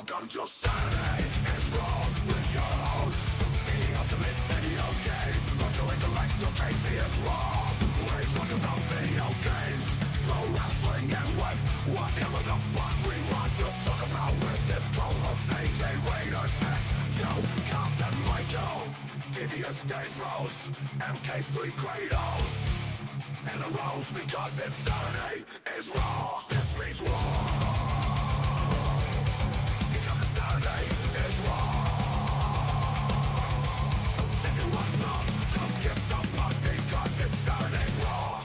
Welcome to Saturday is Wrong with your host, the ultimate video game. Not to intellect, your face is wrong. We talk about video games, pro wrestling and whatever the fuck we want to talk about with this co-host AJ Raider, Tex, Joe, Compton, Michael, Devious Dangerous, MK3 Kratos, and the Rose because it's Saturday is Raw. This means Raw. Saturday is wrong. If you want some, come get some pop because it's Saturday's Raw.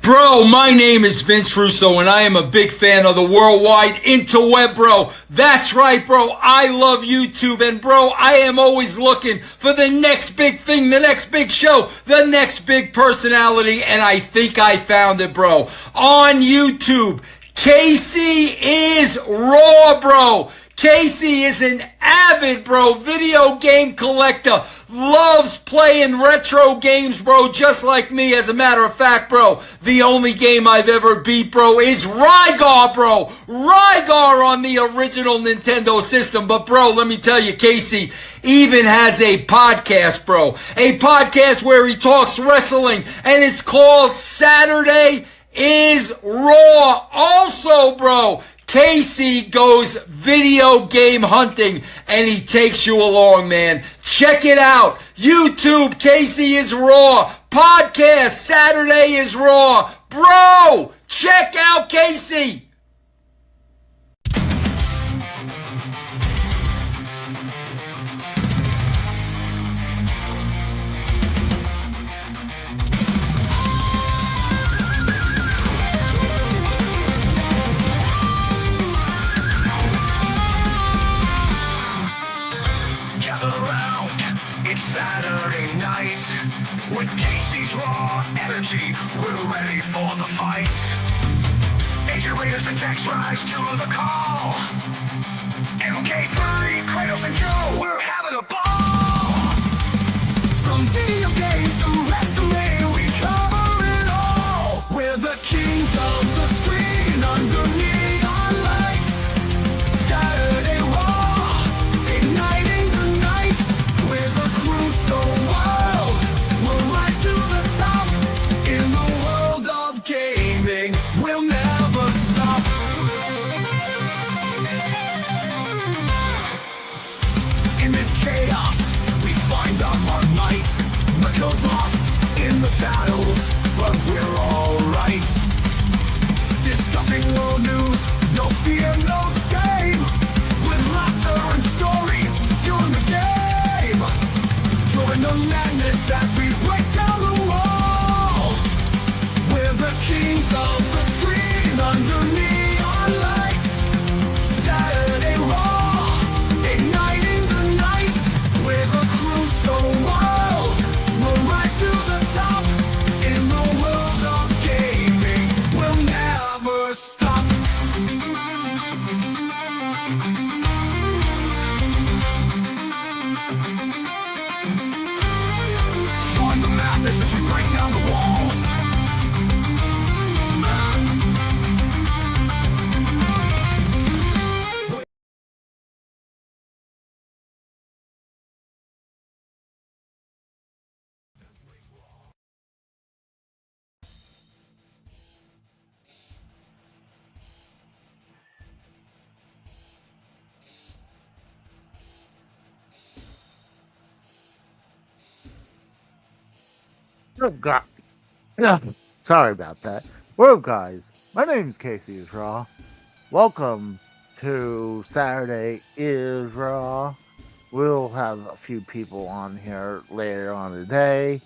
Bro, my name is Vince Russo, and I am a big fan of the worldwide interweb, bro. That's right, bro. I love YouTube, and bro, I am always looking for the next big thing, the next big show, the next big personality, and I think I found it, bro. On YouTube, Casey is Raw, bro. Casey is an avid, bro, video game collector. Loves playing retro games, bro, just like me. As a matter of fact, bro, the only game I've ever beat, bro, is Rygar, bro. Rygar on the original Nintendo system. But, bro, let me tell you, Casey even has a podcast, bro. A podcast where he talks wrestling, and it's called Saturday is Raw. Also, bro, Casey goes video game hunting, and he takes you along, man. Check it out. YouTube, Casey is Raw. Podcast, Saturday is Raw. Bro, check out Casey. Saturday night, with Casey's Raw energy, we're ready for the fight. Agent Raiders and Tex rise to the call. MK3, Kratos and Joe, we're having a ball. From video games to WrestleMania, we cover it all. We're the kings of the screen under neon lights. Saturday Raw, igniting the nights. We're the crew so wild, we'll rise to the top. In the world of gaming, we'll never stop. In this chaos, we find our might. Michael's lost in the shadows, but we're alright. Discussing world news, no fear, no shame. With laughter and stories, fueling the game. Join the madness as we break down the walls. We're the kings of the screen under neon lights. Saturday Raw, igniting the nights. We're the crew so wild, we'll rise to the top. In the world of gaming, we'll never stop. Join the madness as we break down the walls. Oh, God. No, sorry about that. What up, guys? My name's Casey is Raw. Welcome to Saturday is Raw. We'll have a few people on here later on today.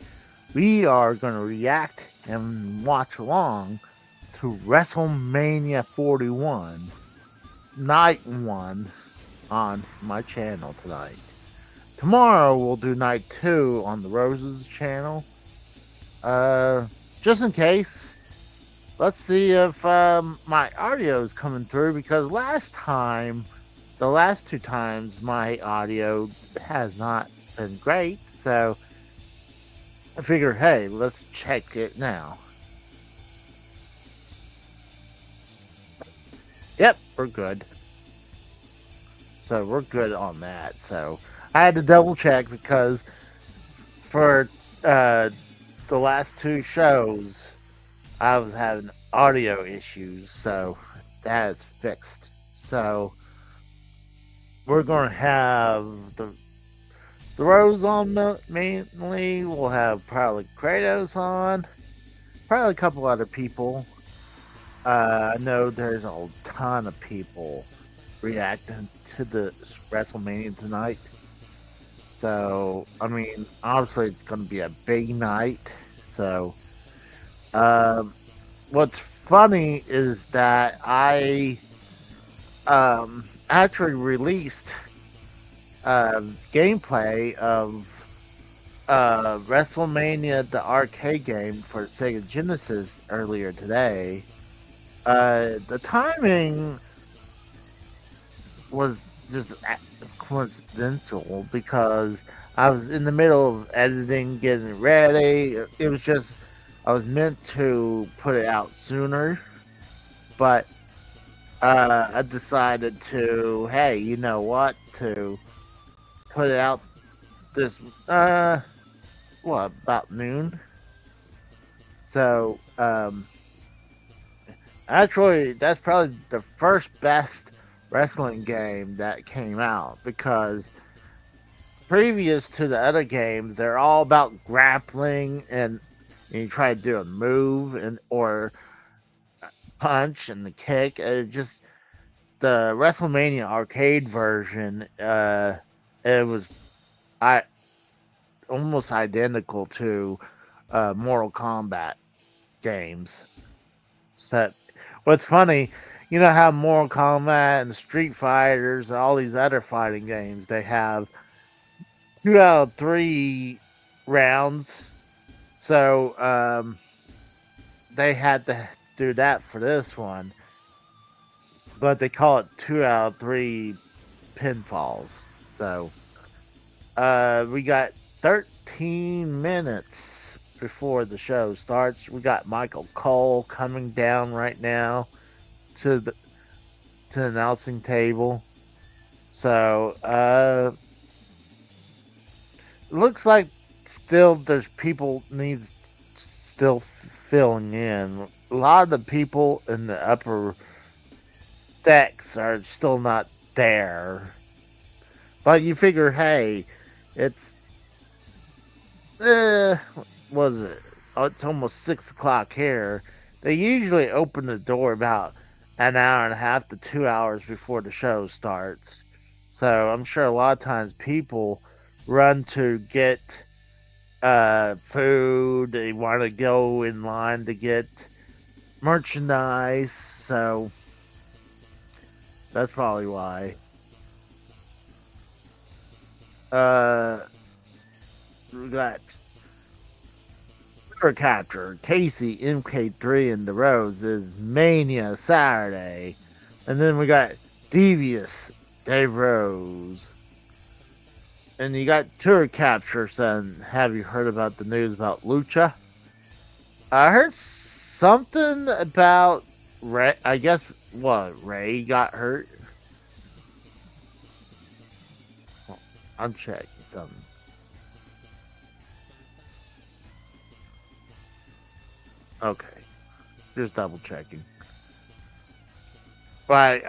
We are going to react and watch along to WrestleMania 41, Night 1 on my channel tonight. Tomorrow we'll do Night 2 on the Roses channel. Just in case, let's see if my audio is coming through because the last two times, my audio has not been great. So I figure, hey, let's check it now. Yep, we're good. So we're good on that. So I had to double check because for the last two shows, I was having audio issues, so that is fixed. So we're gonna have the Rose on mainly. We'll have probably Kratos on, probably a couple other people. I know there's a ton of people reacting to the WrestleMania tonight. So I mean, obviously it's gonna be a big night. So what's funny is that I actually released gameplay of WrestleMania, the arcade game for Sega Genesis earlier today. The timing was just coincidental because I was in the middle of editing, getting it ready. It was just I was meant to put it out sooner, but I decided to, hey, you know what, to put it out this, about noon. So, actually, that's probably the first best wrestling game that came out because previous to the other games, they're all about grappling and you try to do a move and or punch and the kick. It just the WrestleMania arcade version. It was I almost identical to Mortal Kombat games. So what's funny, you know how Mortal Kombat and Street Fighters and all these other fighting games they have 2 out of 3 rounds. So they had to do that for this one, but they call it 2 out of 3 pinfalls. So we got 13 minutes before the show starts. We got Michael Cole coming down right now to the announcing table. So looks like still there's people needs still filling in. A lot of the people in the upper decks are still not there. But you figure, hey, it's what is it? Oh, it's almost 6 o'clock here. They usually open the door about an hour and a half to 2 hours before the show starts. So I'm sure a lot of times people run to get food. They want to go in line to get merchandise. So that's probably why. We got Capture, Casey, MK3, and the Rose is Mania Saturday. And then we got Devious, Dave Rose. And you got Tour Capture saying, have you heard about the news about Lucha? I heard something about Ray. I guess, Ray got hurt? I'm checking something. Okay. Just double checking. But,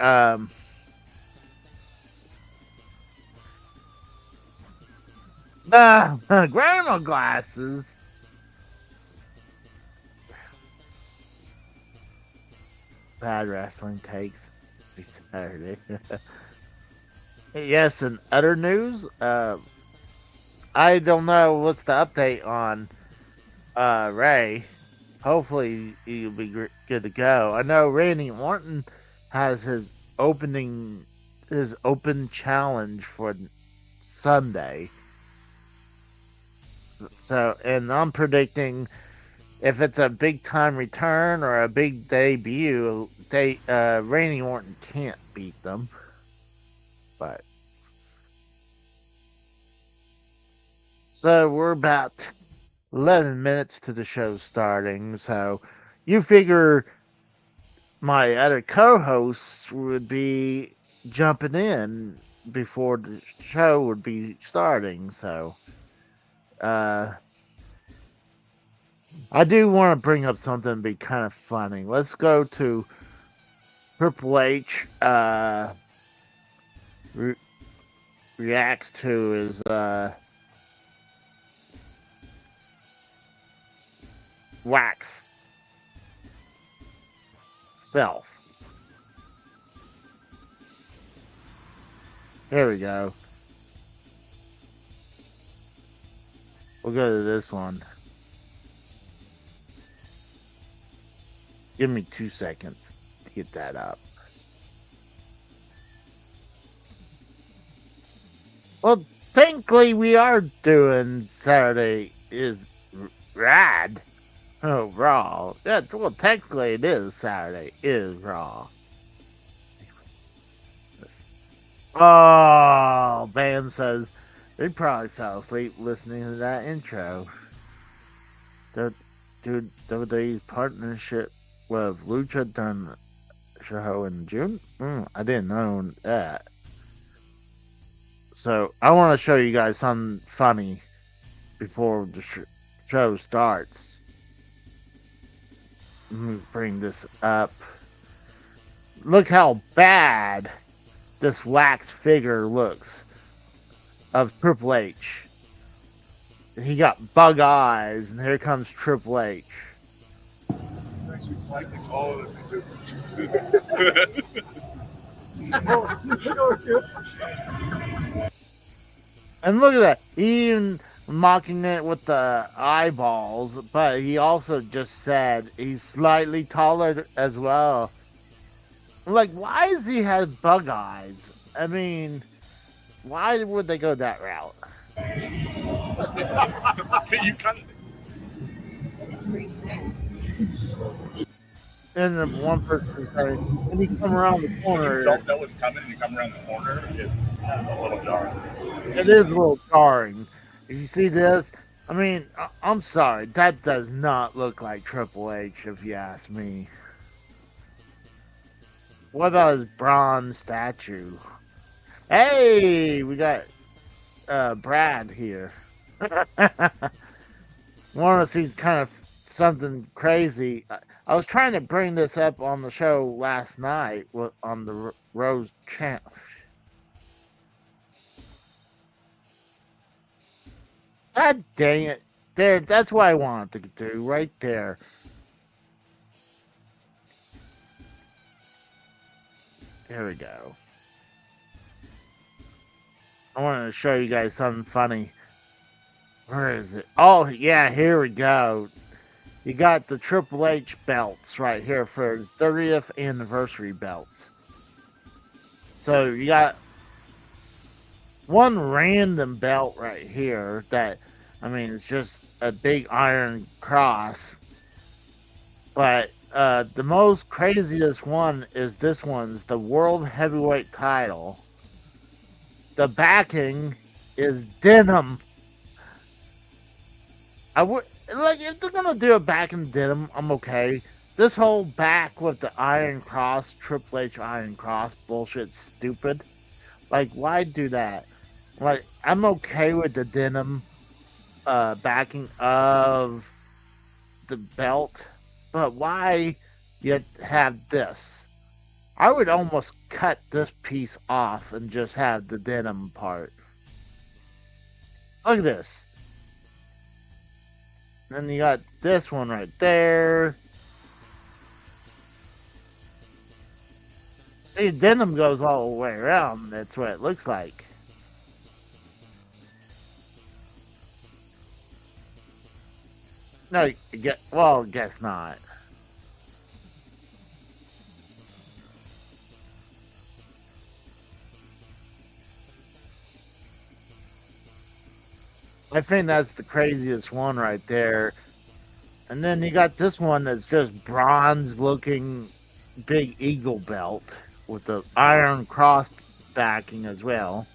grandma glasses. bad wrestling takes every Saturday. Yes, in other news, I don't know what's the update on Ray. Hopefully he'll be good to go. I know Randy Orton has his open challenge for Sunday. So, and I'm predicting if it's a big time return or a big debut, Randy Orton can't beat them. But so we're about 11 minutes to the show starting. So you figure my other co-hosts would be jumping in before the show would be starting. So I do want to bring up something to be kind of funny. Let's go to Triple H reacts to his wax self. Here we go. We'll go to this one. Give me 2 seconds to get that up. Well, technically we are doing Saturday is Rad. Oh, Raw. Yeah, well, technically it is Saturday. It is Raw. Oh, Bam says they probably fell asleep listening to that intro. Dude, WWE's partnership with Lucha done show in June? I didn't know that. So, I want to show you guys something funny before the show starts. Let me bring this up. Look how bad this wax figure looks of Triple H. He got bug eyes, and here comes Triple H. And look at that. He even mocking it with the eyeballs, but he also just said he's slightly taller as well. Like, why does he have bug eyes? I mean, why would they go that route? You kind of. And then one person said, when you come around the corner, You don't know what's coming, and you come around the corner, it's a little jarring. it is a little jarring. If you see this, I mean, I'm sorry, that does not look like Triple H, if you ask me. What about his bronze statue? Hey, we got Brad here. Want to see kind of something crazy. I was trying to bring this up on the show last night on the Rose channel. God dang it. There, that's what I wanted to do, right there. Here we go. I wanted to show you guys something funny. Where is it? Oh, yeah, here we go. You got the Triple H belts right here for his 30th anniversary belts. So you got one random belt right here that, I mean, it's just a big iron cross. But the most craziest one is this one's the World Heavyweight title. The backing is denim. I would like if they're gonna do a back in denim, I'm okay. This whole back with the Iron Cross, Triple H Iron Cross bullshit, stupid. Like, why do that? Like, I'm okay with the denim backing of the belt, but why you have this? I would almost cut this piece off and just have the denim part. Look at this. Then you got this one right there. See, denim goes all the way around. That's what it looks like. No, well, guess not. I think that's the craziest one right there. And then you got this one that's just bronze looking big eagle belt with the iron cross backing as well.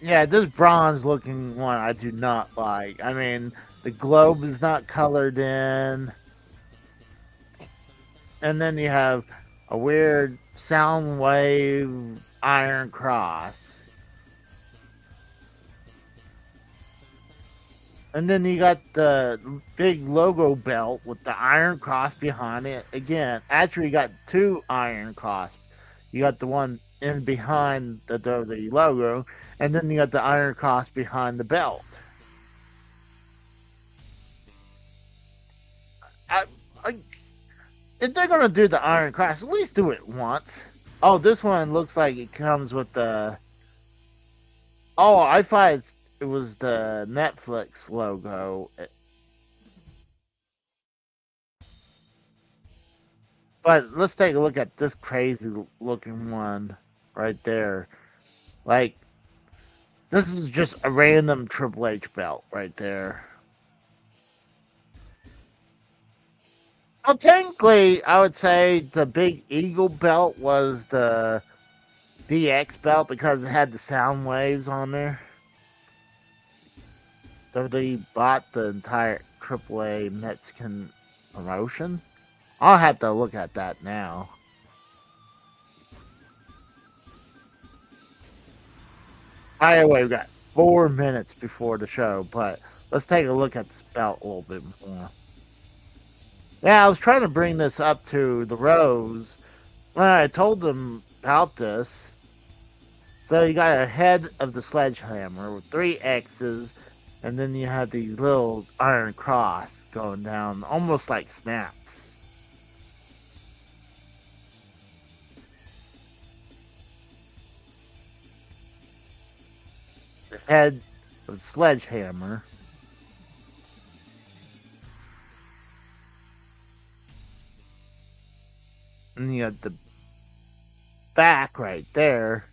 Yeah, this bronze looking one I do not like. I mean, the globe is not colored in. And then you have a weird sound wave iron cross. And then you got the big logo belt with the iron cross behind it. Again, actually, you got two iron crosses. You got the one in behind the logo, and then you got the iron cross behind the belt. I, I, if they're gonna do the iron cross, at least do it once. Oh, this one looks like it comes with the. Oh, I thought it was the Netflix logo. But let's take a look at this crazy looking one right there. Like, this is just a random Triple H belt right there. Well, technically, I would say the big eagle belt was the DX belt because it had the sound waves on there. WWE bought the entire AAA Mexican promotion. I'll have to look at that now. Anyway, we've got 4 minutes before the show, but let's take a look at this belt a little bit more. Yeah, I was trying to bring this up to the Rose. I told them about this. So you got a head of the sledgehammer with 3 X's, and then you have these little iron cross going down, almost like snaps. The head of the sledgehammer. And you got the back right there.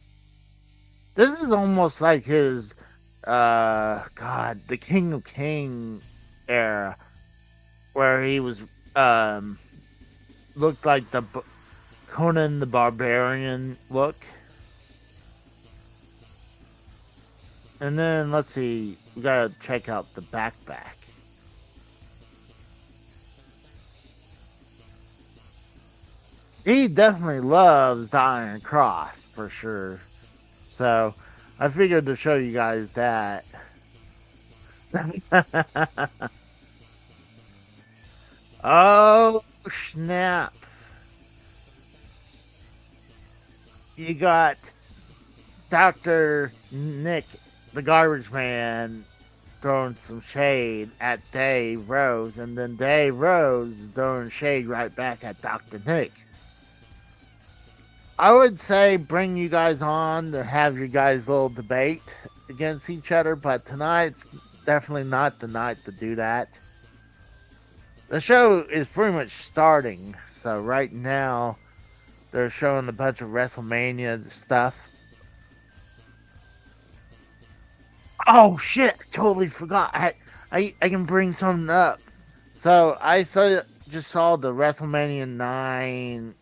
This is almost like his, the King of King era, where he was, looked like the Conan the Barbarian look. And then, let's see, we gotta check out the back. He definitely loves the Iron Cross, for sure. So, I figured to show you guys that. Oh, snap. You got Dr. Nick, the garbage man, throwing some shade at Dave Rose, and then Dave Rose is throwing shade right back at Dr. Nick. I would say bring you guys on to have your guys' little debate against each other, but tonight's definitely not the night to do that. The show is pretty much starting, so right now they're showing a bunch of WrestleMania stuff. Oh shit! I totally forgot. I can bring something up. So I just saw the WrestleMania 9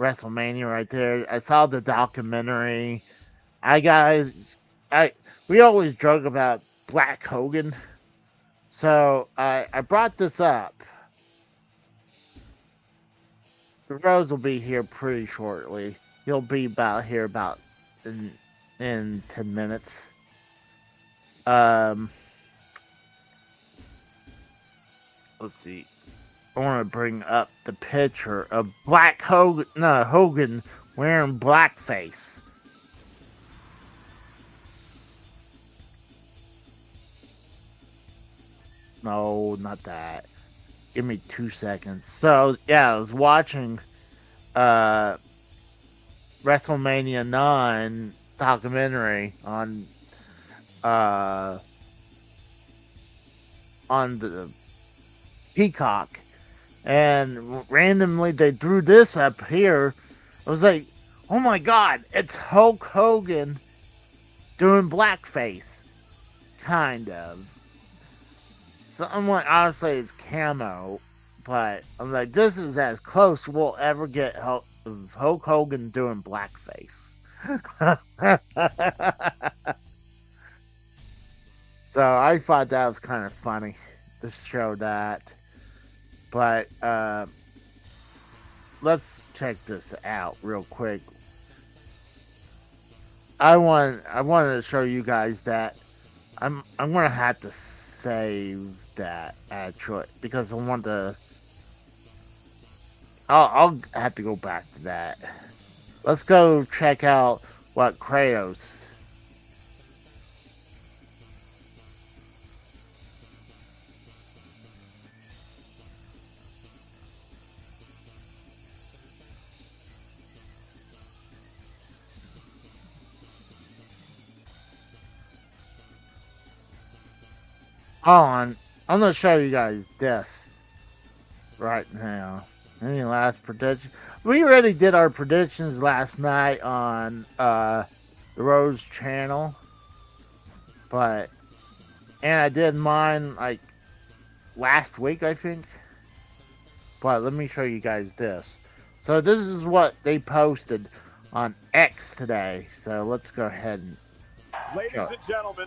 WrestleMania right there. I saw the documentary. We always joke about Black Hogan. So I brought this up. The Rose will be here pretty shortly. He'll be here in 10 minutes. Let's see. I want to bring up the picture of Hogan wearing blackface. No, not that. Give me 2 seconds. So yeah, I was watching WrestleMania 9 documentary uh on the Peacock, and randomly they threw this up here. I was like, oh my god, it's Hulk Hogan doing blackface, kind of. So I'm like, honestly, it's camo, but I'm like, this is as close we'll ever get of Hulk Hogan doing blackface. So I thought that was kind of funny to show that. But let's check this out real quick. I wanted to show you guys that I'm gonna have to save that actually because I want to. I'll have to go back to that. Let's go check out what Kratos. I'm gonna show you guys this right now. Any last prediction? We already did our predictions last night on the Rose channel, and I did mine like last week, I think. But let me show you guys this. So this is what they posted on X today. So let's go ahead and Ladies and gentlemen,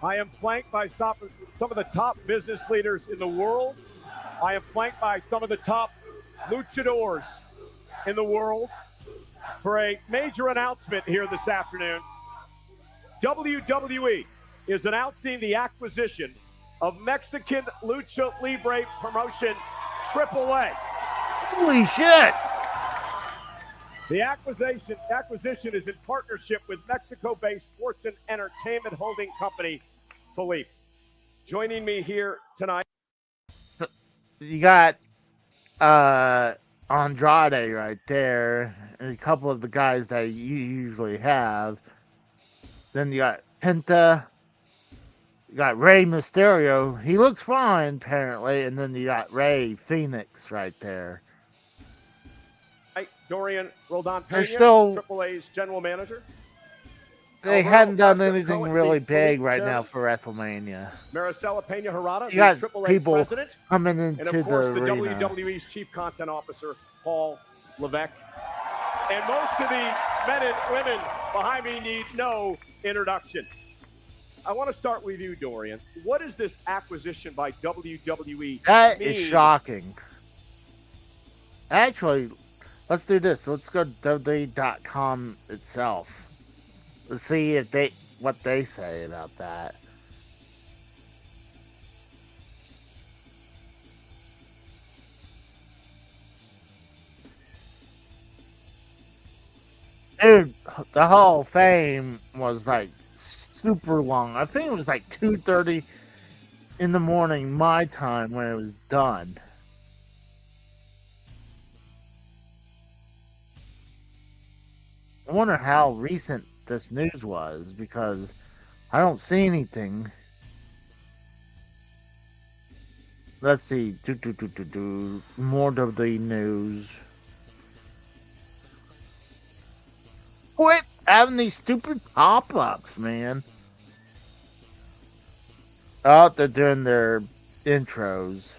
I am flanked by some of the top business leaders in the world. I am flanked by some of the top luchadors in the world for a major announcement here this afternoon. WWE is announcing the acquisition of Mexican Lucha Libre promotion AAA. holy shit! The acquisition is in partnership with Mexico-based sports and entertainment holding company Philippe. Joining me here tonight. You got Andrade right there, and a couple of the guys that you usually have. Then you got Penta. You got Rey Mysterio. He looks fine, apparently. And then you got Rey Phoenix right there. Dorian Roldan They're Pena, still- AAA's general manager. They Alvaro hadn't done Garza anything Cohen, really the big Philippe right chairman. now for WrestleMania. Maricela Pena Herrada, You got the AAA people president. coming And into of course, the the arena. WWE's chief content officer, Paul Levesque. And most of the men and women behind me need no introduction. I want to start with you, Dorian. What is this acquisition by WWE That mean? is shocking. Actually, let's do this. Let's go to WWE.com itself. Let's see what they say about that. Dude, the Hall of Fame was like super long. I think it was like 2:30 in the morning my time when it was done. I wonder how recent this news was because I don't see anything. Let's see. More WWE news. Quit having these stupid pop-ups, man. Oh, they're doing their intros.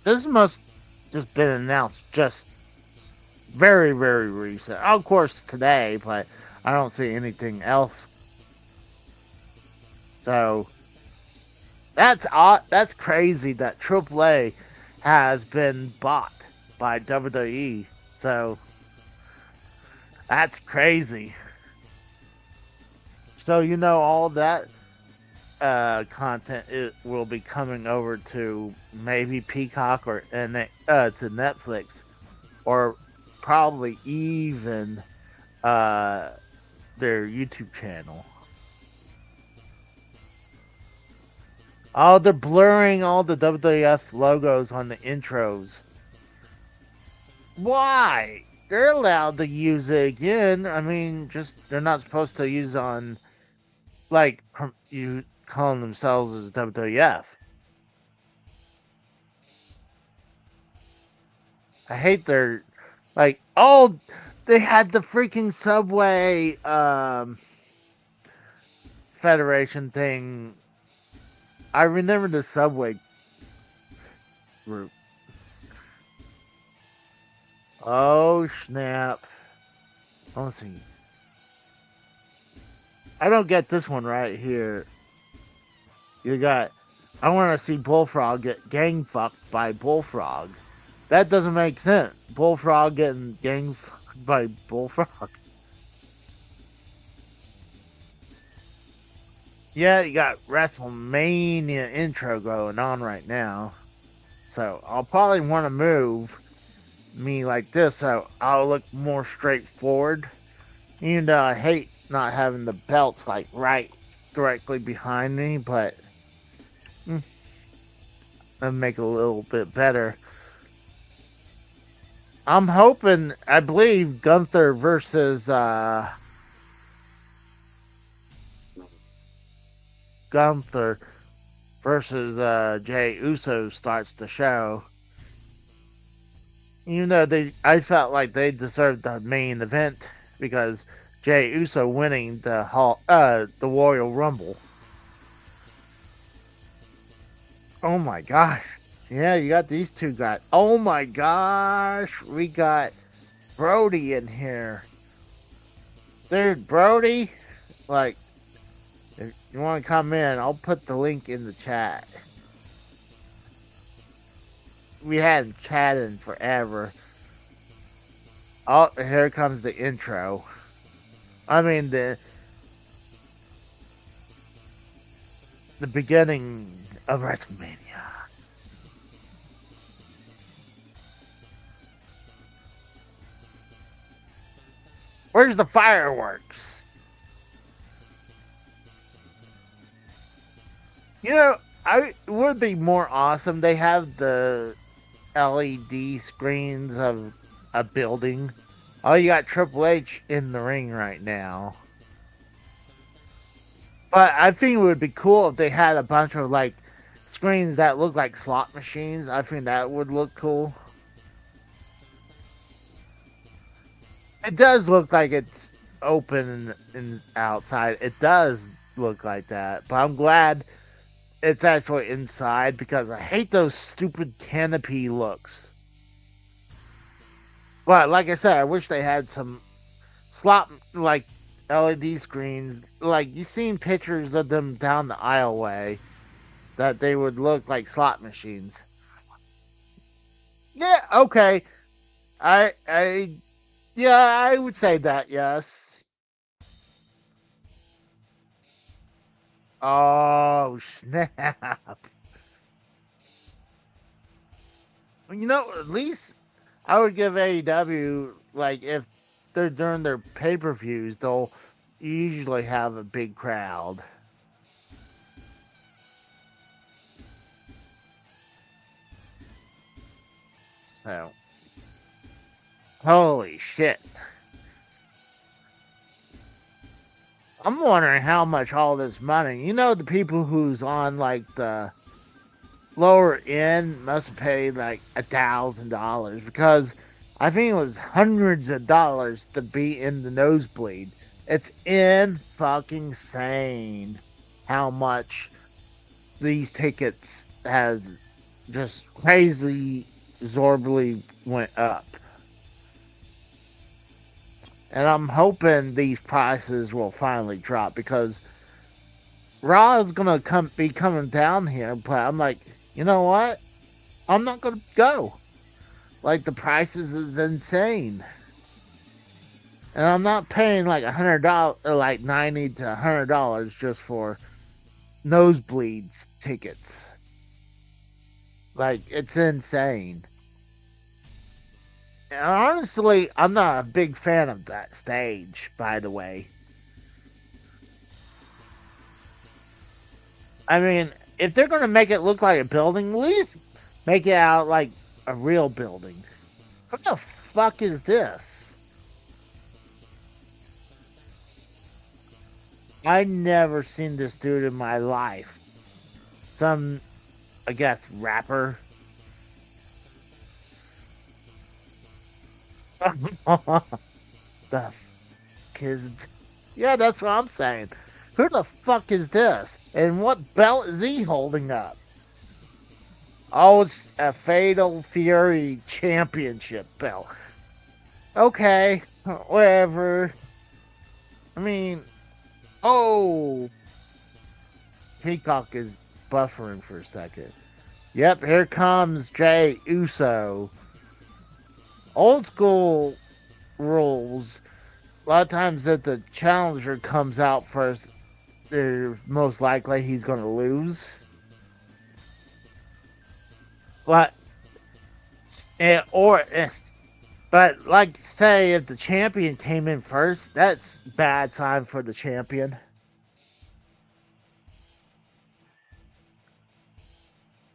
This must just been announced just very, very recent. Of course, today, but I don't see anything else. So that's odd. That's crazy that AAA has been bought by WWE. So that's crazy. So you know all that content it will be coming over to maybe Peacock or to Netflix, or probably even their YouTube channel. Oh, they're blurring all the WWF logos on the intros. Why? They're allowed to use it again. I mean, just they're not supposed to use on like you calling themselves as WWF. I hate their like oh they had the freaking Subway Federation thing. I remember the Subway group. Oh snap. Let's see. I don't get this one right here. You got I want to see Bullfrog get gang fucked by Bullfrog. That doesn't make sense. Bullfrog getting gang fucked by Bullfrog. Yeah, you got WrestleMania intro going on right now. So I'll probably want to move me like this so I'll look more straightforward. Even though I hate not having the belts like right directly behind me, but that'll make it a little bit better. I'm hoping, I believe Gunther versus Jey Uso starts the show. Even though I felt like they deserved the main event because Jey Uso winning the Royal Rumble. Oh my gosh. Yeah, you got these two guys. Oh my gosh. We got Brody in here. Dude, Brody, like, if you want to come in, I'll put the link in the chat. We hadn't chatted in forever. Oh, here comes the intro. I mean, the beginning of WrestleMania. Where's the fireworks? You know, it would be more awesome. They have the LED screens of a building. Oh, you got Triple H in the ring right now. But I think it would be cool if they had a bunch of like screens that look like slot machines. I think that would look cool. It does look like it's open and outside. It does look like that. But I'm glad it's actually inside because I hate those stupid canopy looks. But like I said, I wish they had some slot like LED screens. Like you seen pictures of them down the aisleway that they would look like slot machines. Yeah, okay. Yeah, I would say that, yes. Oh, snap. You know, at least I would give AEW, like, if they're doing their pay-per-views, they'll usually have a big crowd. So, holy shit. I'm wondering how much all this money, you know, the people who's on like the lower end must have paid like $1,000 because I think it was hundreds of dollars to be in the nosebleed. It's in fucking insane how much these tickets has just crazy exorbitantly went up. And I'm hoping these prices will finally drop because Raw is gonna be coming down here, but I'm like, you know what? I'm not gonna go. Like the prices is insane, and I'm not paying like $100, like $90 to $100 just for nosebleeds tickets. Like it's insane. And honestly, I'm not a big fan of that stage, by the way. I mean, if they're gonna make it look like a building, at least make it out like a real building. What the fuck is this? I never seen this dude in my life. Some, I guess, rapper. The fuck is? Yeah, that's what I'm saying. Who the fuck is this? And what belt is he holding up? Oh, it's a Fatal Fury Championship belt. Okay, whatever. I mean, oh, Peacock is buffering for a second. Yep, here comes Jay Uso. Old school rules. A lot of times, if the challenger comes out first, they're most likely he's going to lose. But, but like say, if the champion came in first, that's bad sign for the champion.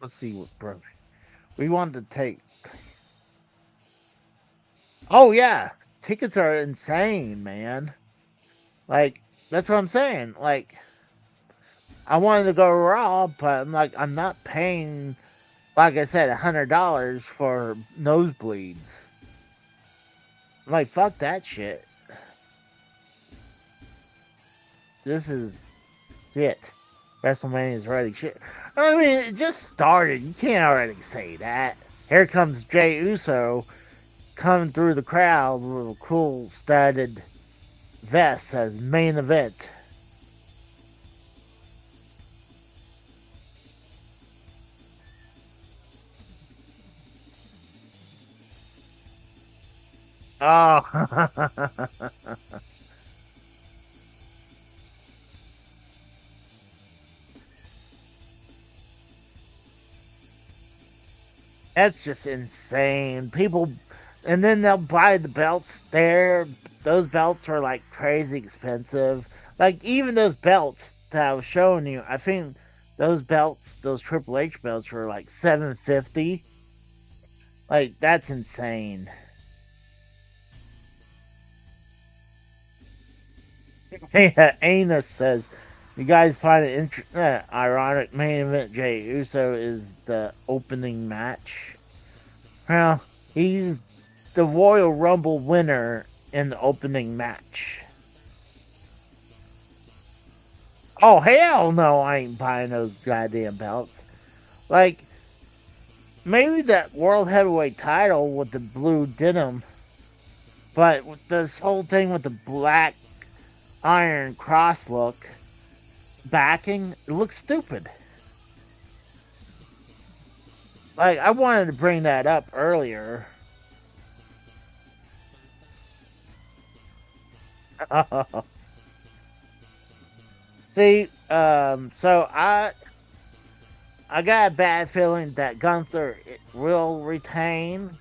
Let's see what broke. We wanted to take. Oh yeah, tickets are insane, man. Like that's what I'm saying. Like I wanted to go Raw, but I'm like I'm not paying. Like I said, $100 for nosebleeds. I'm like, fuck that shit. This is shit. WrestleMania is ready. Shit. I mean, it just started. You can't already say that. Here comes Jey Uso coming through the crowd with a cool studded vest as main event. Oh. That's just insane. People, and then they'll buy the belts there. Those belts are like crazy expensive. Like even those belts that I was showing you, I think those belts, those Triple H belts, were like $750. Like that's insane. Anus says, "You guys find it ironic? Main event Jey Uso is the opening match. Well, he's the Royal Rumble winner in the opening match. Oh hell no, I ain't buying those goddamn belts. Like maybe that World Heavyweight title with the blue denim, but with this whole thing with the black Iron Cross look backing, it looks stupid. Like I wanted to bring that up earlier." See, so I got a bad feeling that Gunther will retain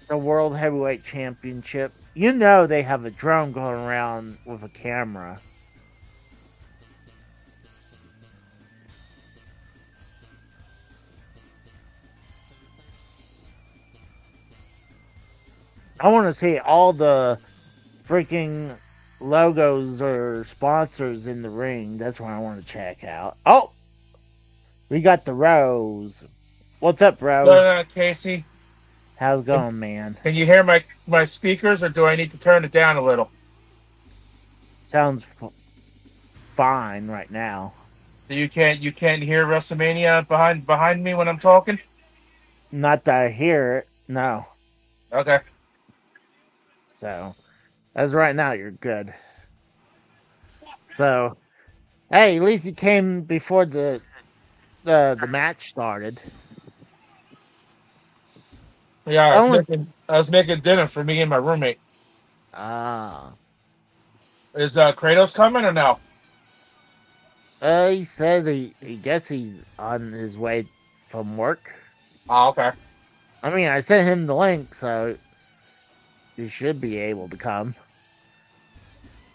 the World Heavyweight Championship. You know they have a drone going around with a camera. I want to see all the freaking logos or sponsors in the ring. That's what I want to check out. Oh, we got the Rose. What's up, What's Rose? going on, Casey? How's it going, man? Can you hear my speakers, or do I need to turn it down a little? Sounds fine right now. You can't hear WrestleMania behind me when I'm talking? Not that I hear it. No. Okay. So, as right now, you're good. So, hey, at least he came before the match started. Yeah, I was making dinner for me and my roommate. Ah. Is Kratos coming or no? He said he guess he's on his way from work. Oh, okay. I mean, I sent him the link, so he should be able to come.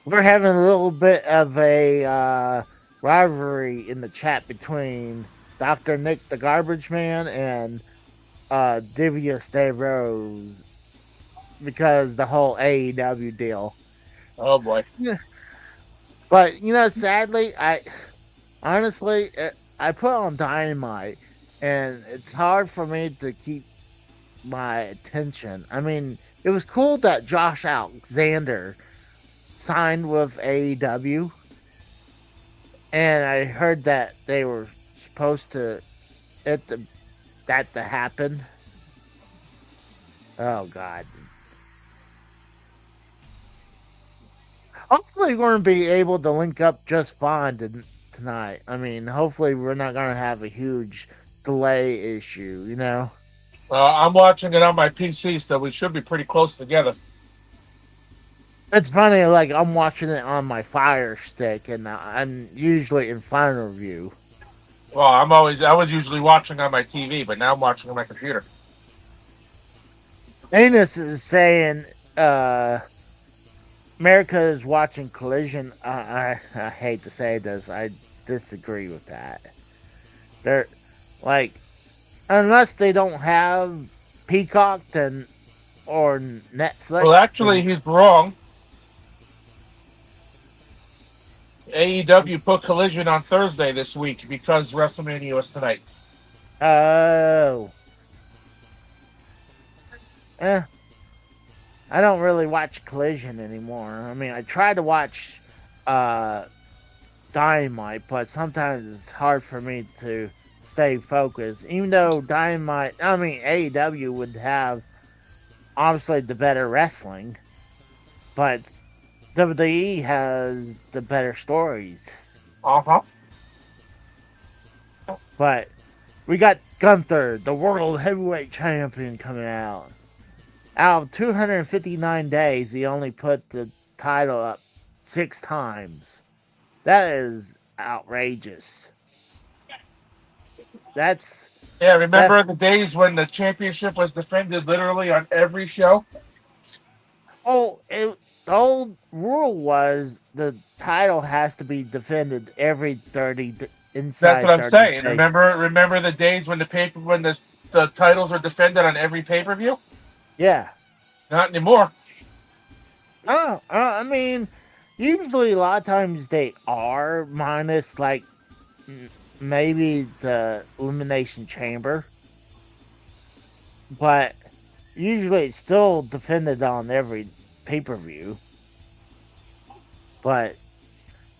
We're having a little bit of a rivalry in the chat between Dr. Nick the Garbage Man and Divya Stavros because the whole AEW deal. Oh boy. But sadly, honestly, I put on Dynamite, and it's hard for me to keep my attention. I mean, it was cool that Josh Alexander signed with AEW, and I heard that they were supposed to that to happen. Oh God. Hopefully, we're going to be able to link up just fine tonight. I mean, hopefully, we're not going to have a huge delay issue. I'm watching it on my PC, so we should be pretty close together. It's funny, like, I'm watching it on my Fire Stick, and I'm usually in front of you. Well, I was usually watching on my TV, but now I'm watching on my computer. Anus is saying, America is watching Collision. I hate to say this, I disagree with that. They're, like, unless they don't have Peacock or Netflix. Well, actually, he's wrong. AEW put Collision on Thursday this week because WrestleMania was tonight. Oh. I don't really watch Collision anymore. I mean, I try to watch Dynamite, but sometimes it's hard for me to stay focused. Even though AEW would have obviously the better wrestling, but WWE has the better stories. Uh-huh. But we got Gunther, the World Heavyweight Champion, coming out. Out of 259 days, he only put the title up 6 times. That is outrageous. Remember the days when the championship was defended literally on every show? The old rule was the title has to be defended every 30 inside. That's what I'm saying. Days. Remember the days when the titles were defended on every pay-per-view? Yeah. Not anymore. Oh, I mean, usually a lot of times they are, minus like maybe the Elimination Chamber. But usually it's still defended on every pay-per-view. But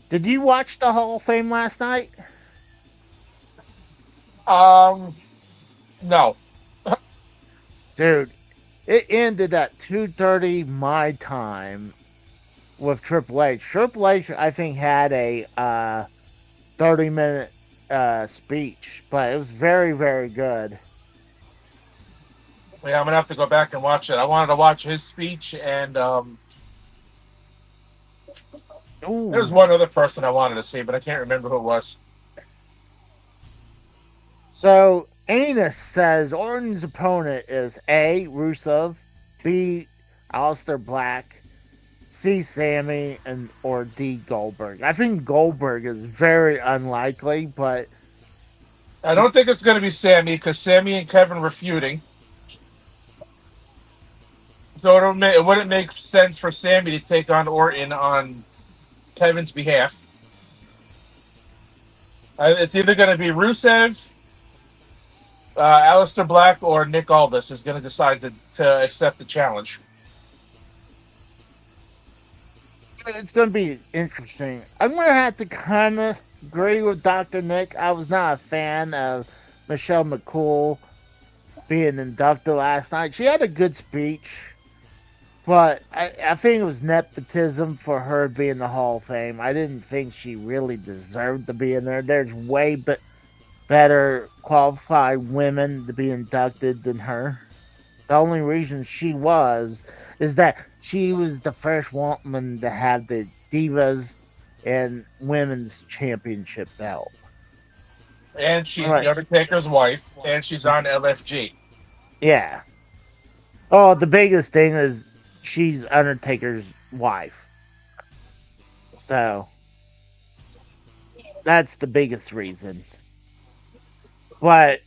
did you watch the Hall of Fame last night? No. Dude, it ended at 2:30 my time with Triple H. Triple H, I think, had a 30-minute speech, but it was very, very good. Yeah, I'm gonna have to go back and watch it. I wanted to watch his speech, and there's one other person I wanted to see, but I can't remember who it was. So Anus says Orton's opponent is A. Rusev, B. Aleister Black, C. Sammy, or D. Goldberg. I think Goldberg is very unlikely, but I don't think it's going to be Sammy because Sammy and Kevin were feuding. So it wouldn't make sense for Sammy to take on Orton on Kevin's behalf. It's either going to be Rusev, Aleister Black, or Nick Aldis is going to decide to accept the challenge. It's going to be interesting. I'm going to have to kind of agree with Dr. Nick. I was not a fan of Michelle McCool being inducted last night. She had a good speech, but I think it was nepotism for her being in the Hall of Fame. I didn't think she really deserved to be in there. There's way better qualified women to be inducted than her. The only reason she is that she was the first woman to have the Divas and Women's Championship belt. And she's The Undertaker's wife, and she's on LFG. Yeah. Oh, the biggest thing is she's Undertaker's wife. So. That's the biggest reason. But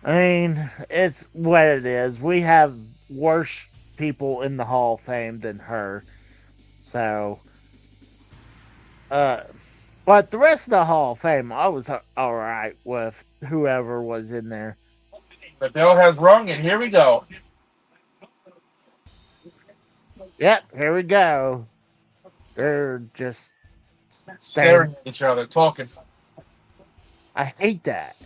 I mean, it's what it is. We have worse people in the Hall of Fame than her. So, but the rest of the Hall of Fame, I was all right with whoever was in there. The bell has rung, and here we go. Yep, here we go. They're just Staring at each other, talking. I hate that.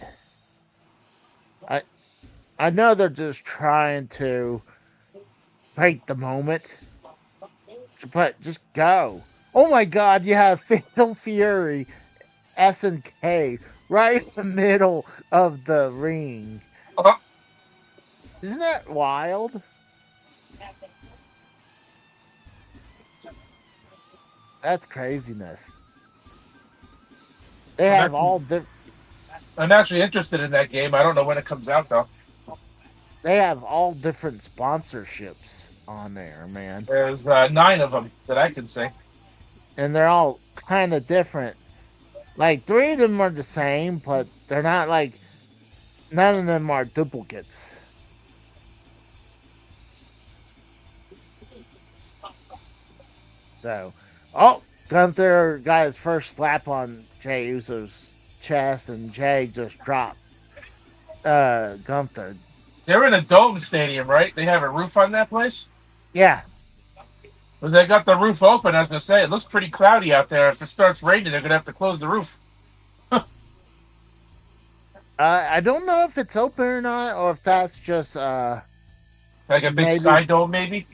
I know they're just trying to break the moment, but just go. Oh my God! You have Fatal Fury, SNK right in the middle of the ring. Uh-huh. Isn't that wild? That's craziness. They have all I'm actually interested in that game. I don't know when it comes out, though. they have all different sponsorships on there, man. There's 9 of them that I can see. And they're all kind of different. Like 3 of them are the same, but they're not like none of them are duplicates. So, oh, Gunther got his first slap on Jey Uso's chest, and Jey just dropped Gunther. They're in a dome stadium, right? They have a roof on that place? Yeah. Well, they got the roof open. I was going to say, it looks pretty cloudy out there. If it starts raining, they're going to have to close the roof. I don't know if it's open or not, or if that's just Like a big sky dome, maybe?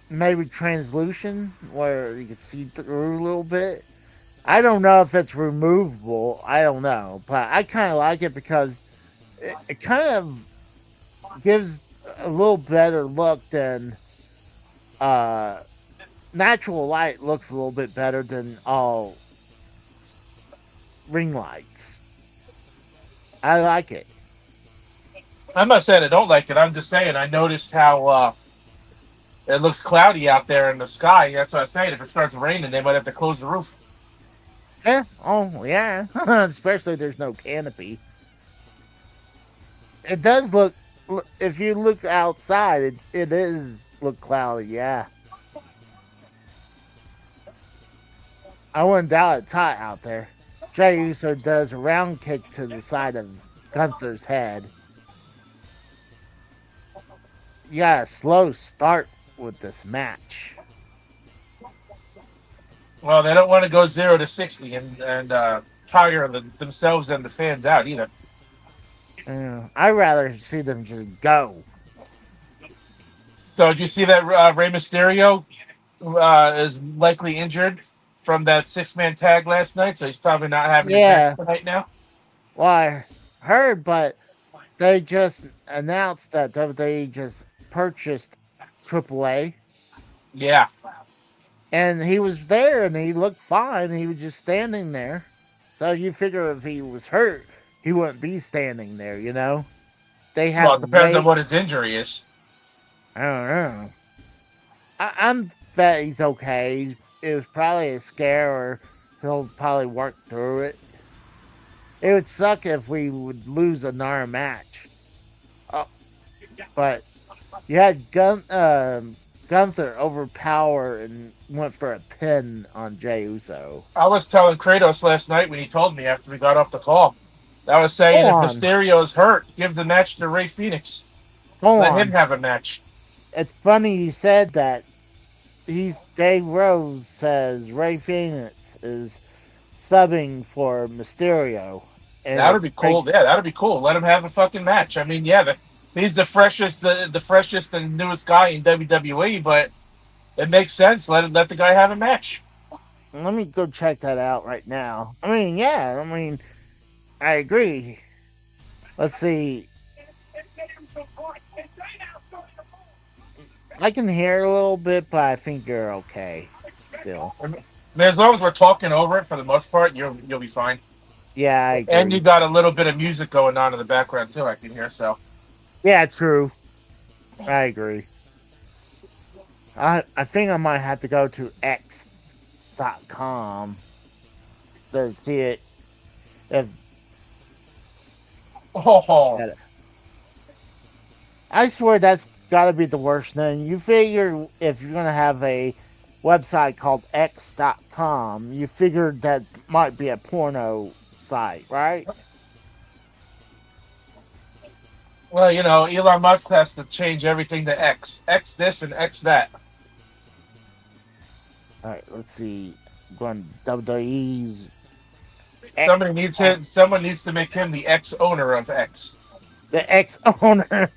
Maybe translucent, where you can see through a little bit. I don't know if it's removable. I don't know. But I kind of like it because it kind of gives a little better look than natural light looks a little bit better than all ring lights. I like it. I'm not saying I don't like it. I'm just saying I noticed how it looks cloudy out there in the sky. That's what I'm saying. If it starts raining, they might have to close the roof. Yeah. Oh, yeah. Especially if there's no canopy. It does look, if you look outside, it is look cloudy, yeah. I wouldn't doubt it's hot out there. Jey Uso does a round kick to the side of Gunther's head. You got a slow start with this match. Well, they don't want to go 0 to 60 and tire themselves and the fans out either. I'd rather see them just go. So, did you see that Rey Mysterio is likely injured from that 6-man tag last night? So he's probably not having his match tonight now. Well, I heard, but they just announced that WWE just purchased AAA. Yeah. And he was there, and he looked fine. He was just standing there. So you figure if he was hurt, he wouldn't be standing there, you know? They have. Well, it depends on what his injury is. I don't know. I'm bet he's okay. It was probably a scare, or he'll probably work through it. It would suck if we would lose another match. But you had Gunther overpower and went for a pin on Jey Uso. I was telling Kratos last night when he told me after we got off the call. I was saying if Mysterio's hurt, give the match to Rey Fenix. Let him have a match. It's funny you said that. Dave Rose says Rey Fenix is subbing for Mysterio. That would be cool. Yeah, that would be cool. Let him have a fucking match. I mean, yeah, he's the freshest and newest guy in WWE, but it makes sense. Let the guy have a match. Let me go check that out right now. I mean, yeah. I mean, I agree. Let's see. I can hear a little bit, but I think you're okay still. I mean, as long as we're talking over it for the most part, you'll be fine. Yeah, I agree. And you got a little bit of music going on in the background too, I can hear, so. Yeah, true. I agree. I think I might have to go to x.com to see it If Oh, I swear that's got to be the worst thing. You figure if you're gonna have a website called X.com, you figured that might be a porno site, right? well, you know, Elon Musk has to change everything to X. X this and X that. All right, let's see. Going WWE's Somebody needs him. Someone needs to make him the ex-owner of X. the ex owner.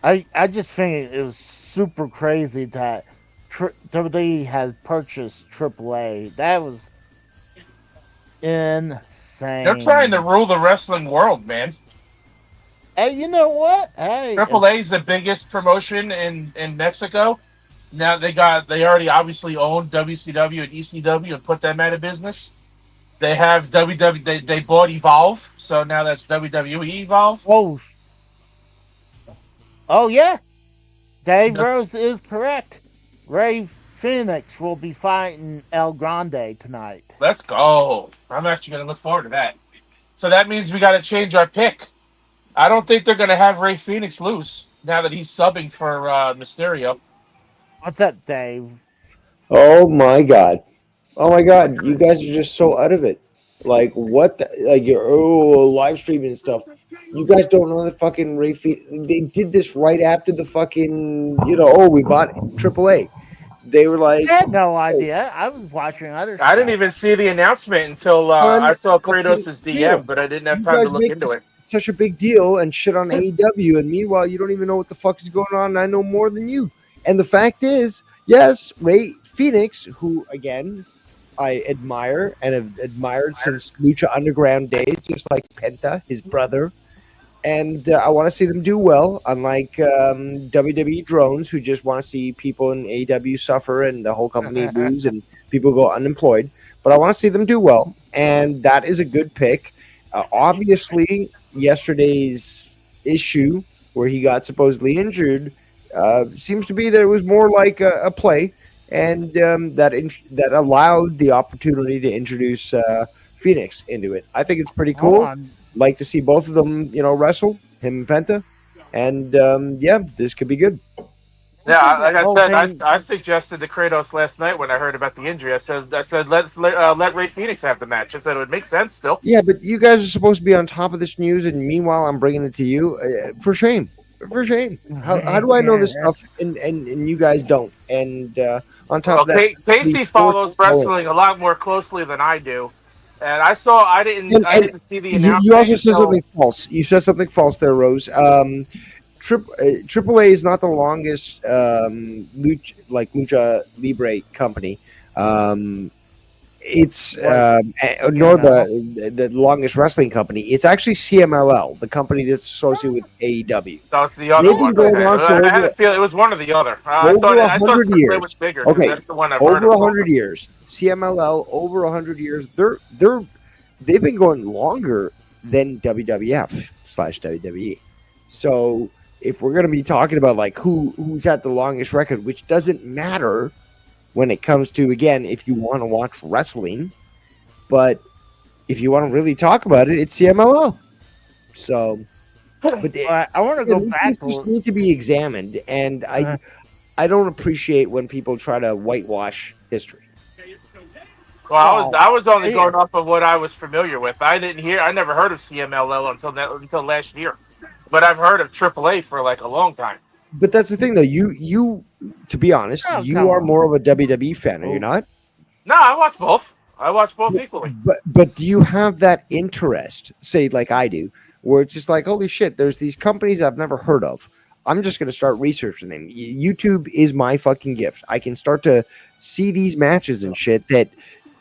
I just think it was super crazy that WWE has purchased AAA. That was insane. They're trying to rule the wrestling world, man. Hey, you know what? Hey, AAA is the biggest promotion in Mexico. Now they already obviously own WCW and ECW and put them out of business. They have WWE. They bought Evolve, so now that's WWE Evolve. Oh yeah, Dave Rose is correct. Ray Phoenix will be fighting El Grande tonight. Let's go. I'm actually going to look forward to that. So that means we got to change our pick. I don't think they're going to have Ray Phoenix lose now that he's subbing for Mysterio. What's up, Dave? Oh my god. Oh my god. You guys are just so out of it. Like what like your live streaming and stuff. You guys don't know the fucking Ray Phoenix. They did this right after the fucking, we bought AAA. They were like, I had no idea. I was watching other stuff. I didn't even see the announcement until I saw Kratos' DM, yeah. but I didn't have You time to guys look make into this it. such a big deal and shit on AEW, and meanwhile you don't even know what the fuck is going on, and I know more than you. And the fact is, yes, Ray Phoenix, who again I admire and have admired since Lucha Underground days, just like Penta, his brother. And I want to see them do well, unlike WWE drones who just want to see people in AEW suffer and the whole company lose and people go unemployed. But I want to see them do well, and that is a good pick. Obviously, yesterday's issue where he got supposedly injured seems to be that it was more like a play, and that allowed the opportunity to introduce Phoenix into it. I think it's pretty cool. Like to see both of them, wrestle, him and Penta, and this could be good. Yeah, like I said, I suggested to Kratos last night when I heard about the injury. I said let Ray Phoenix have the match. I said it would make sense still. Yeah, but you guys are supposed to be on top of this news, and meanwhile, I'm bringing it to you. For shame. For shame. How do I know this stuff and you guys don't? And on top of that, Casey follows wrestling a lot more closely than I do. And I didn't see the announcement. You also said something false. You said something false there, Rose. AAA is not the longest lucha libre company. It's nor the longest wrestling company. It's actually CMLL, the company that's associated with AEW. So it's the other one. I had a feeling it was one or the other. I thought AAA was bigger. Okay, that's the one I've over heard of. 100 years. CMLL over 100 years. They've been going longer than WWF/WWE. So if we're going to be talking about like who's at the longest record, which doesn't matter when it comes to, again, if you want to watch wrestling, but if you want to really talk about it, it's CMLL. So, but I want to go back. These need to be examined, and I don't appreciate when people try to whitewash history. Well, I was only going off of what I was familiar with. I never heard of CMLL until last year, but I've heard of AAA for like a long time. But that's the thing, though. You to be honest, you are more of a WWE fan, are you not? No, I watch both. I watch both equally. But do you have that interest, say like I do, where it's just like, holy shit, there's these companies I've never heard of. I'm just going to start researching them. YouTube is my fucking gift. I can start to see these matches and shit that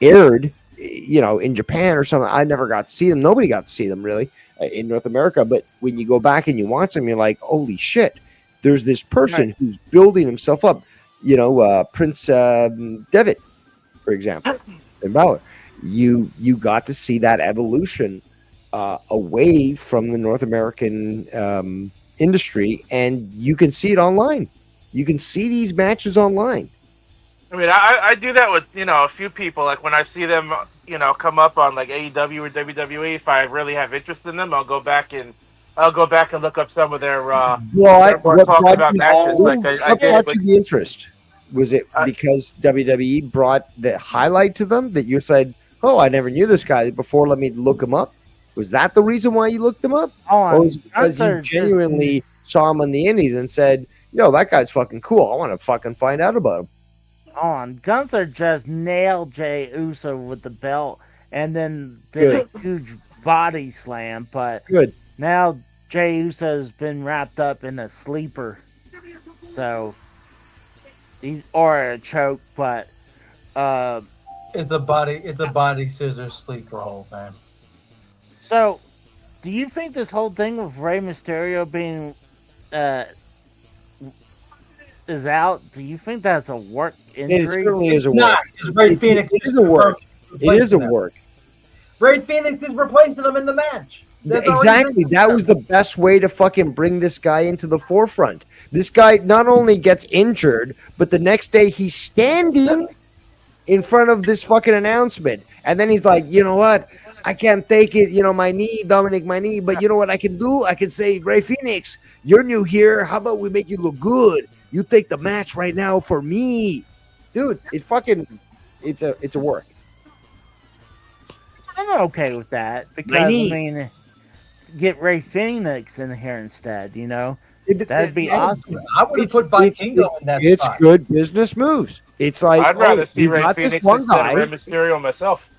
aired, in Japan or something. I never got to see them. Nobody got to see them really in North America. But when you go back and you watch them, you're like, holy shit, there's this person who's building himself up. Prince Devitt, for example, in Balor. You got to see that evolution away from the North American industry, and you can see it online. You can see these matches online. I mean, I do that with, a few people. Like when I see them, come up on like AEW or WWE, if I really have interest in them, I'll go back and look up some of their Well, more what talking brought about you, matches like I what did. brought But you the interest? Was it Uh, because WWE brought the highlight to them that you said, "Oh, I never knew this guy before. Let me look him up." Was that the reason why you looked him up, or was it because you Gunther genuinely saw him on the Indies and said, "Yo, that guy's fucking cool. I want to fucking find out about him"? Gunther just nailed Jey Uso with the belt and then Good. did a huge body slam, but Good. now Jey Uso's been wrapped up in a sleeper. So he's or a choke, but It's a body scissors sleeper hole, man. so do you think this whole thing with Rey Mysterio being is out? Do you think that's a work injury? It certainly is a work. Not because Ray Phoenix It is a work. It is a him. work. Ray Phoenix is replacing him in the match. That's already Exactly. been That done. was the best way to fucking bring this guy into the forefront. This guy not only gets injured, but the next day he's standing in front of this fucking announcement. And then he's like, you know what? I can't take it. You know, my knee, Dominic, my knee. But you know what I can do? I can say, Ray Phoenix, you're new here. How about we make you look good? You take the match right now for me. Dude, it's a work. I'm okay with that because I mean, get Ray Phoenix in here instead. That'd be awesome. I would have put Vikingo in that It's spot. good business moves. It's like, I'd rather see you Ray got this Phoenix one instead of guy. Rey Mysterio myself.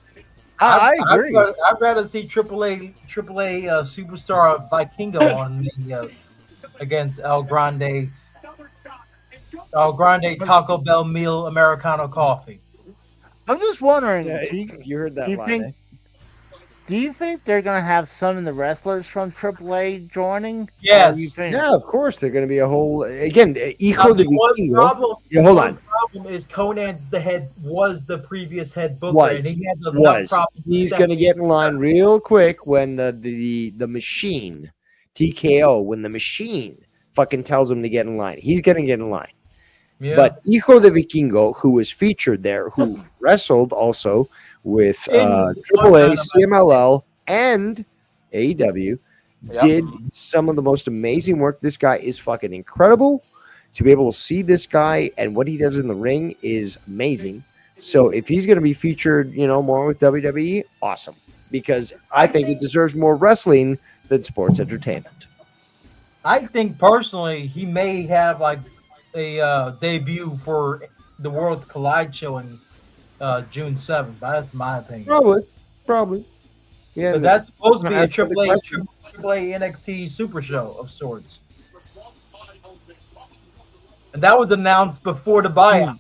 I agree. I'd rather see AAA superstar Vikingo on the against El Grande Taco Bell meal Americano coffee. I'm just wondering. Yeah, do you heard that do you line, think? eh? Do you think they're gonna have some of the wrestlers from AAA joining? Yes. Or you think, Yeah, of course. They're going to be a whole again. Hijo Now, de the one Vikingo. problem, Yeah, hold one on. problem is Conan's was the previous head booker, Was and he had enough was problems. he's with going to that. get in line real quick when the machine TKO when the machine fucking tells him to get in line. He's going to get in line. Yeah. But Hijo de Vikingo, who was featured there, who wrestled also with AAA, CMLL, and AEW, Yep. did some of the most amazing work. This guy is fucking incredible. To be able to see this guy and what he does in the ring is amazing. So if he's going to be featured, more with WWE, awesome. Because I think it deserves more wrestling than sports entertainment. I think personally, he may have like a debut for the World Collide show in June 7th. That's my opinion. Probably. Yeah, But that's supposed to be a that's the question. AAA NXT Super Show of sorts. And that was announced before the buyout.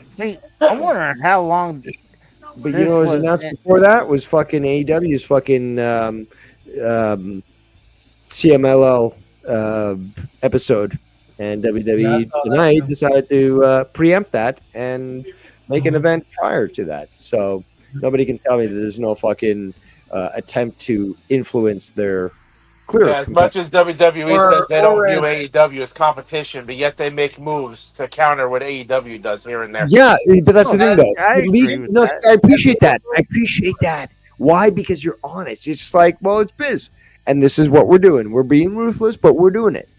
see, I'm wondering how long. But this what was was- announced before that was fucking AEW's fucking CMLL episode, and WWE Yeah, I saw that tonight too. decided to preempt that and make an event prior to that. So nobody can tell me that there's no fucking attempt to influence their clear. Yeah, as much as WWE Or- says they don't or view a- AEW as competition, but yet they make moves to counter what AEW does here and there. Yeah, but that's the No, thing, though. I At least, agree with no, that. I appreciate that. I appreciate that. Why? Because you're honest. It's just like, well, it's biz, and this is what we're doing. We're being ruthless, but we're doing it.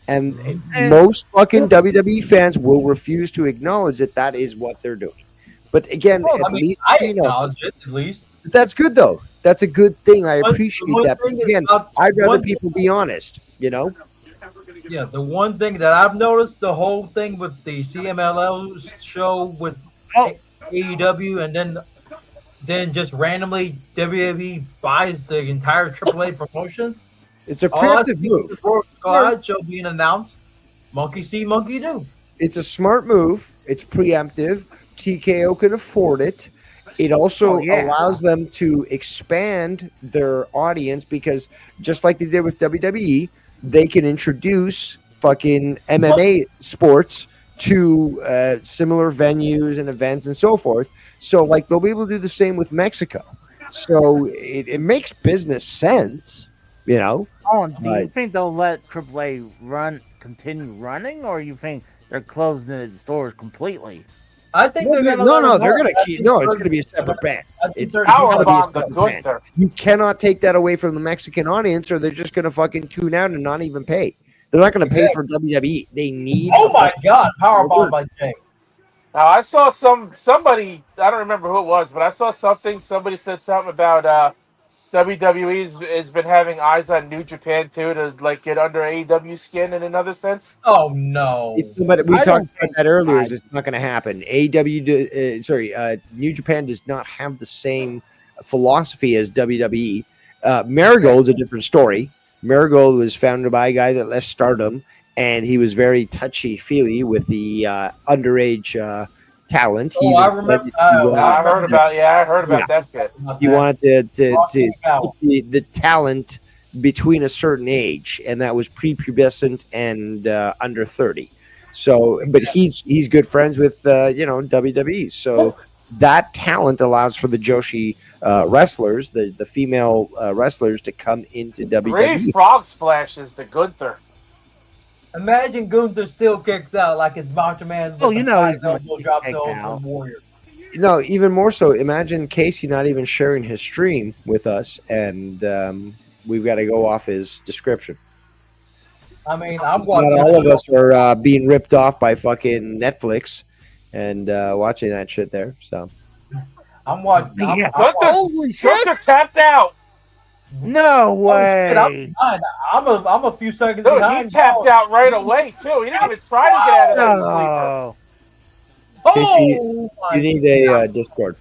And most fucking WWE fans will refuse to acknowledge that that is what they're doing. But again, Well, at least I acknowledge it, at least. that's good, though. That's a good thing. I One- appreciate one that. But thing is again, about- I'd rather one- people be honest. Yeah, the one thing that I've noticed, the whole thing with the CMLL show with Oh. AEW, and then just randomly WWE buys the entire AAA promotion. It's a All I see preemptive move. is the World Squad show being announced. Monkey see, monkey do. It's a smart move. It's preemptive. TKO can afford it. It also allows them to expand their audience because just like they did with WWE, they can introduce fucking MMA sports to similar venues and events and so forth. So like they'll be able to do the same with Mexico. So it makes business sense, Do you Right. think they'll let AAA continue running, or you think they're closing its doors completely? I think No, they're gonna no, they're let gonna him go. keep. No, it's gonna be a separate band. It's Power gotta be a bomb the separate band. Gunther. You cannot take that away from the Mexican audience, or they're just gonna fucking tune out and not even pay. They're not gonna pay for WWE. They need. Oh my God! Powerbomb by Jay. Now I saw somebody, I don't remember who it was, but I saw something. Somebody said something about WWE has been having eyes on New Japan too to like get under AEW skin in another sense. Oh no! But we I talked don't about that earlier. think- It's not going to happen. AEW, New Japan does not have the same philosophy as WWE. Marigold's a different story. Marigold was founded by a guy that left Stardom, and he was very touchy-feely with the underage talent. He Oh, I even remember. started to, I heard about that shit. he wanted to Wow. put the talent between a certain age, and that was prepubescent and under 30. So, but he's good friends with WWE. So that talent allows for the Joshi wrestlers, the female wrestlers, to come into WWE. 3 frog splashes to Gunther. Imagine Gunther still kicks out like it's Macho Man. Oh, you know he's gonna elbow drop kick to out. Ultimate Warrior. No, even more so. Imagine Casey not even sharing his stream with us, and we've got to go off his description. I mean, I'm Not watching. all of us are being ripped off by fucking Netflix and watching that shit there. So I'm watching. Yeah. Gunther, Holy shit! Gunther tapped out. No Oh, shit, way! I'm a few seconds Dude, behind. he tapped out right away too. He didn't even try to get out of that sleeper. No. Casey, Oh, my you need a Discord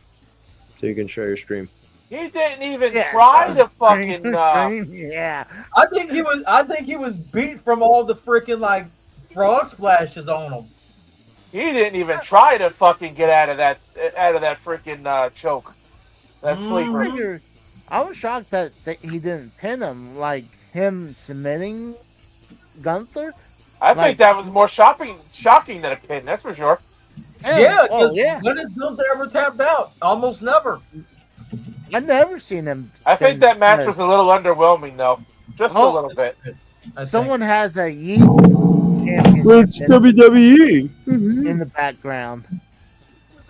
so you can share your stream. He didn't even Yeah. try to fucking. Yeah. I think he was beat from all the freaking like frog splashes on him. He didn't even try to fucking get out of that freaking choke. That sleeper. I was shocked that he didn't pin him, like him submitting Gunther. I think that was more shocking than a pin. That's for sure. Yeah, Oh, yeah. when has Gunther ever tapped out? Almost never. I've never seen him. I think pin- that match was a little underwhelming, though. Just a Oh. little bit. I think. Someone has a Yeet championship WWE. in the background.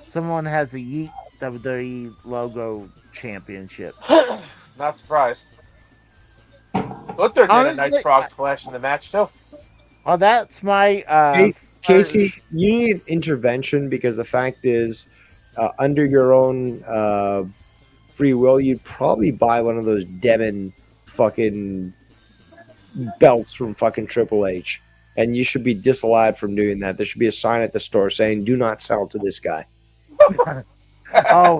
Someone has a Yeet WWE logo championship. Not surprised. Gunther did a nice Honestly, frog splash in the match, too. Oh, that's my Hey, Casey, you need intervention because the fact is, under your own free will, you'd probably buy one of those Demon fucking belts from fucking Triple H. And you should be disallowed from doing that. There should be a sign at the store saying, do not sell to this guy. Oh,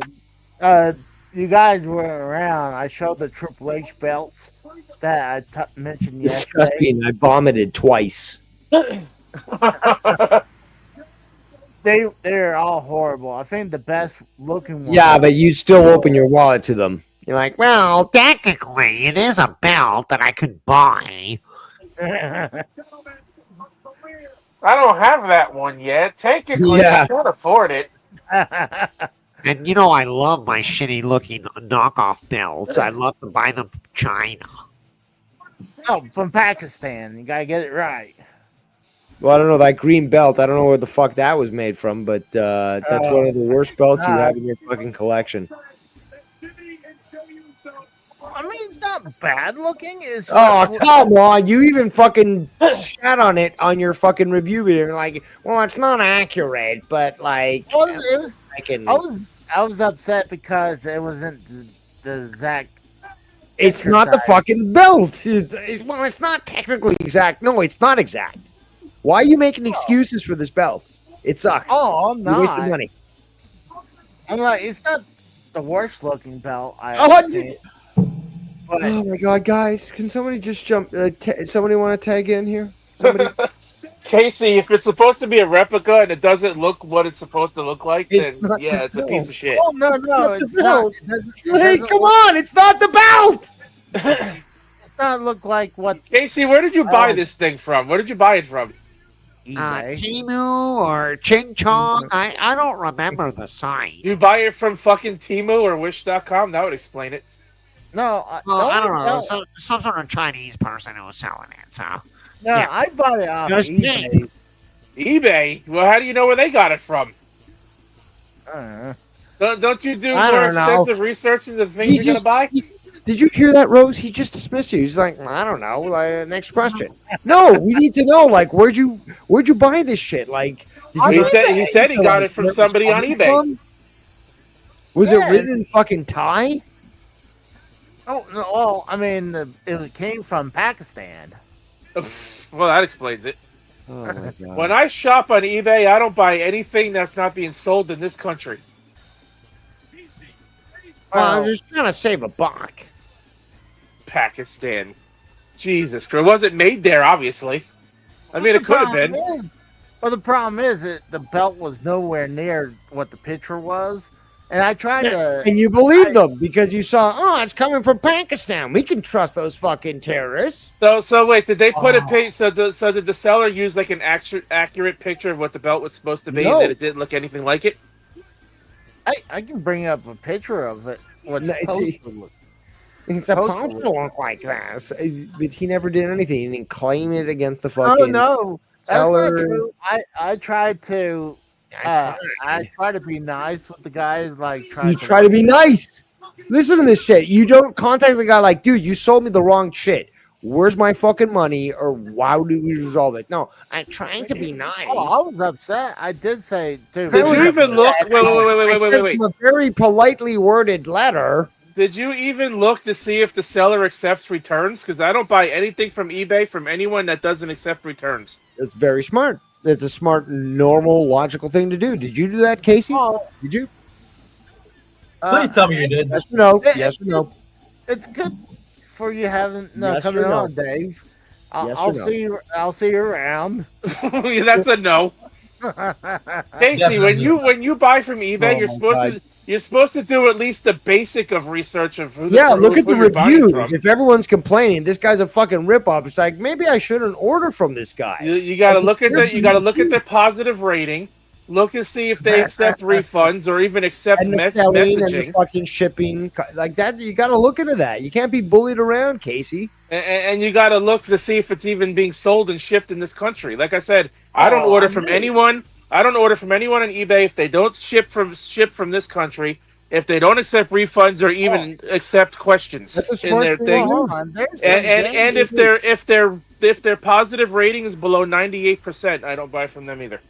you guys weren't around. I showed the Triple H belts that I mentioned yesterday. Disgusting. I vomited twice. They're all horrible. I think the best looking one. Yeah, but you still open your wallet to them. You're like, well, Technically, it is a belt that I could buy. I don't have that one yet. Technically, Yeah. I can't afford it. And you know, I love my shitty looking knockoff belts. I love to buy them from China. Oh, from Pakistan. You gotta get it right. well, I don't know, that green belt, I don't know where the fuck that was made from, but that's one of the worst belts you have in your fucking collection. I mean, it's not bad looking. It's Oh, come on. You even fucking shat on it on your fucking review video. You're like, well, it's not accurate, but like, Well, it was. fucking- I was upset because it wasn't the exact. it's not the fucking belt. Well, it's not technically exact. No, it's not exact. Why are you making excuses for this belt? It sucks. Oh, I'm You're wasting not. money. I'm like, it's not the worst looking belt I Oh, ever seen. But Oh my god, guys! Can somebody just jump? Somebody want to tag in here? Somebody? Casey, if it's supposed to be a replica and it doesn't look what it's supposed to look like, It's then not yeah, the it's a belt. piece of shit. oh no, it's not. belt. It doesn't, Hey, come on! It's not the belt. It's not look like what Casey, where did you buy Oh. this thing from? Where did you buy it from? eBay. Timu or Ching Chong. I don't remember the site. You buy it from fucking Temu or Wish.com? That would explain it. No, Well, I don't know. no, Some sort of Chinese person who was selling it. So no, yeah. I bought it off Just eBay. eBay? Well, how do you know where they got it from? Don't you do I more don't know. extensive research into the things you're gonna buy? Did you hear that, Rose? He just dismissed you. He's like, I don't know. Like, next question. No, we need to know. Like, where'd you buy this shit? Like, did you? He said he got it from somebody on eBay. Was it written in fucking Thai? Oh no! Well, I mean, it came from Pakistan. Well, that explains it. Oh my God. When I shop on eBay, I don't buy anything that's not being sold in this country. Well, I'm just trying to save a buck. Pakistan. Jesus Christ. It wasn't made there, obviously. I mean, it could have been. Well, the problem is that the belt was nowhere near what the picture was. And I tried to... And you believe them because you saw, oh, it's coming from Pakistan. We can trust those fucking terrorists. So wait, did they put a page? So did the seller use like an accurate picture of what the belt was supposed to be, and that it didn't look anything like it? I can bring up a picture of it. What's supposed to look. It's supposed to look like this. But he never did anything. He didn't claim it against the fucking Oh, no. seller. That's not true. I tried to... I try to be nice with the guys. Like, you try to be nice. Listen to this shit. You don't contact the guy like, dude, you sold me the wrong shit. Where's my fucking money? Or how do we resolve it? No, I'm trying to be nice. Oh, I was upset. I did say, dude. Did you even look? Wait. A very politely worded letter. Did you even look to see if the seller accepts returns? Because I don't buy anything from eBay from anyone that doesn't accept returns. It's very smart. It's a smart, normal, logical thing to do. Did you do that, Casey? Did you? Please tell me you did. Yes or no? Yes or no? It's good for you having Yes coming or no? on, Dave. Yes I'll or no? see you. I'll see you around. That's a no. Casey, when you buy from eBay, you're supposed to do at least the basic of research of who. Look at the you're buying reviews. from. If everyone's complaining, this guy's a fucking ripoff. It's like maybe I shouldn't order from this guy. You got to look at their positive rating. Look and see if they accept refunds or even accept And the selling and the messaging. fucking shipping, like that. You got to look into that. You can't be bullied around, Casey. And you got to look to see if it's even being sold and shipped in this country. Like I said, I don't order from anyone. I don't order from anyone on eBay if they don't ship from this country. If they don't accept refunds or even accept questions in their thing, and if their positive rating is below 98%, I don't buy from them either.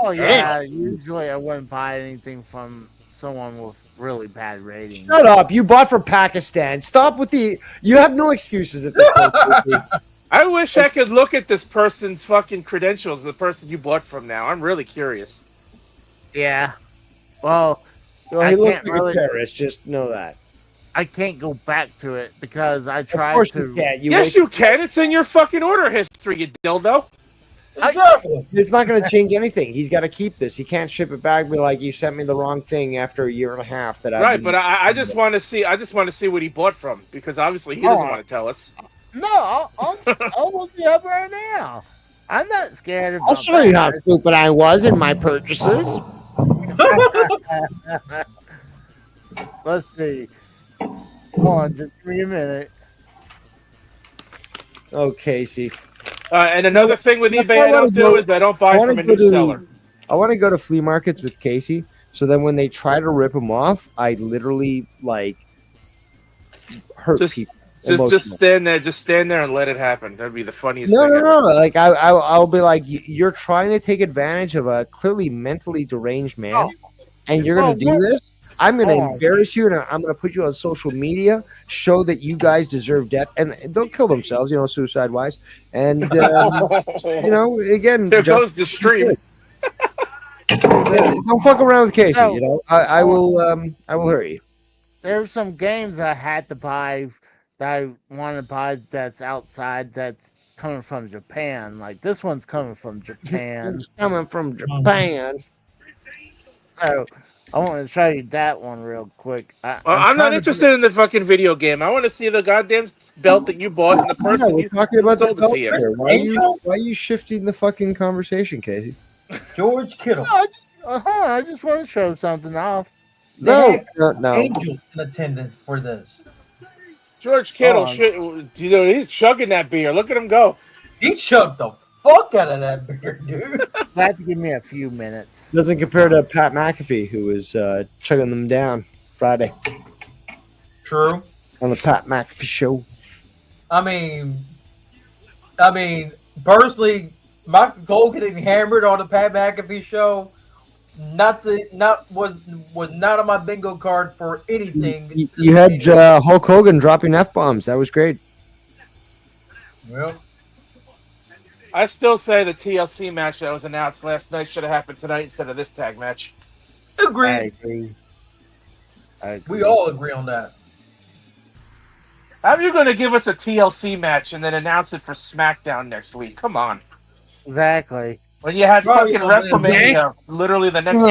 Oh yeah. Usually I wouldn't buy anything from someone with really bad ratings. Shut up! You bought from Pakistan. Stop with the. You have no excuses at this point. I wish I could look at this person's fucking credentials, the person you bought from now. I'm really curious. Yeah. Well, he I looks can't like really. a terrorist. Just know that. I can't go back to it because I Of tried course to. you can. Yes, you can. It's in your fucking order history, you dildo. It's not going to change anything. He's got to keep this. He can't ship it back. Be like, you sent me the wrong thing after a year and a half. But I just want to see. I just want to see what he bought from because obviously he doesn't want to tell us. No, I'll look you up right now. I'm not scared of. I'll show you how stupid I was in my purchases. Let's see. Hold on, just give me a minute. Oh, Casey. And another thing with eBay I don't do is I don't buy from a new seller. I want to go to flea markets with Casey, so then when they try to rip him off, I literally hurt people. Just stand there and let it happen. That'd be the funniest thing. No. Like I'll be like, you're trying to take advantage of a clearly mentally deranged man, and you're gonna do this. I'm going to embarrass you, and I'm going to put you on social media, show that you guys deserve death, and they'll kill themselves, suicide-wise. And, again... There goes the stream. Don't fuck around with Casey, I will hurt you. There's some games I had to buy that I want to buy that's outside that's coming from Japan. Like, this one's coming from Japan. It's coming from Japan. So... I want to show you that one real quick. I'm not interested in the fucking video game. I want to see the goddamn belt that you bought and the person we're you talking about sold the belt it to you. here. Why are you shifting the fucking conversation, Casey? George Kittle. No, I just want to show something off. No. Angel in attendance for this. George Kittle, he's chugging that beer. Look at him go. He chugged the fuck out of that beer, dude. You have to give me a few minutes. Doesn't compare to Pat McAfee, who was chugging them down Friday True. on the Pat McAfee show. I mean, personally, Michael Cole getting hammered on the Pat McAfee show, was not on my bingo card for anything. You had Hulk Hogan dropping F-bombs. That was great. Well, I still say the TLC match that was announced last night should have happened tonight instead of this tag match. agree. I agree. We all agree on that. How are you going to give us a TLC match and then announce it for SmackDown next week? Come on. Exactly. When you had Right, fucking WrestleMania literally the next 2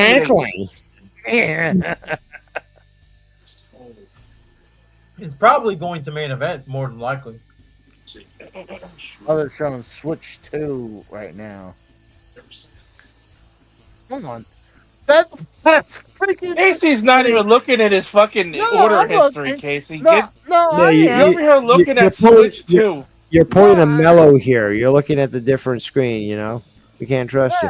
days. It's probably going to main event more than likely. Oh, they're showing Switch 2 right now. Come on. That's freaking... Casey's not even looking at his fucking order history, Casey. No, I You're am. over here looking at Switch 2. You're pulling a mellow here. You're looking at the different screen, you know? We can't trust you.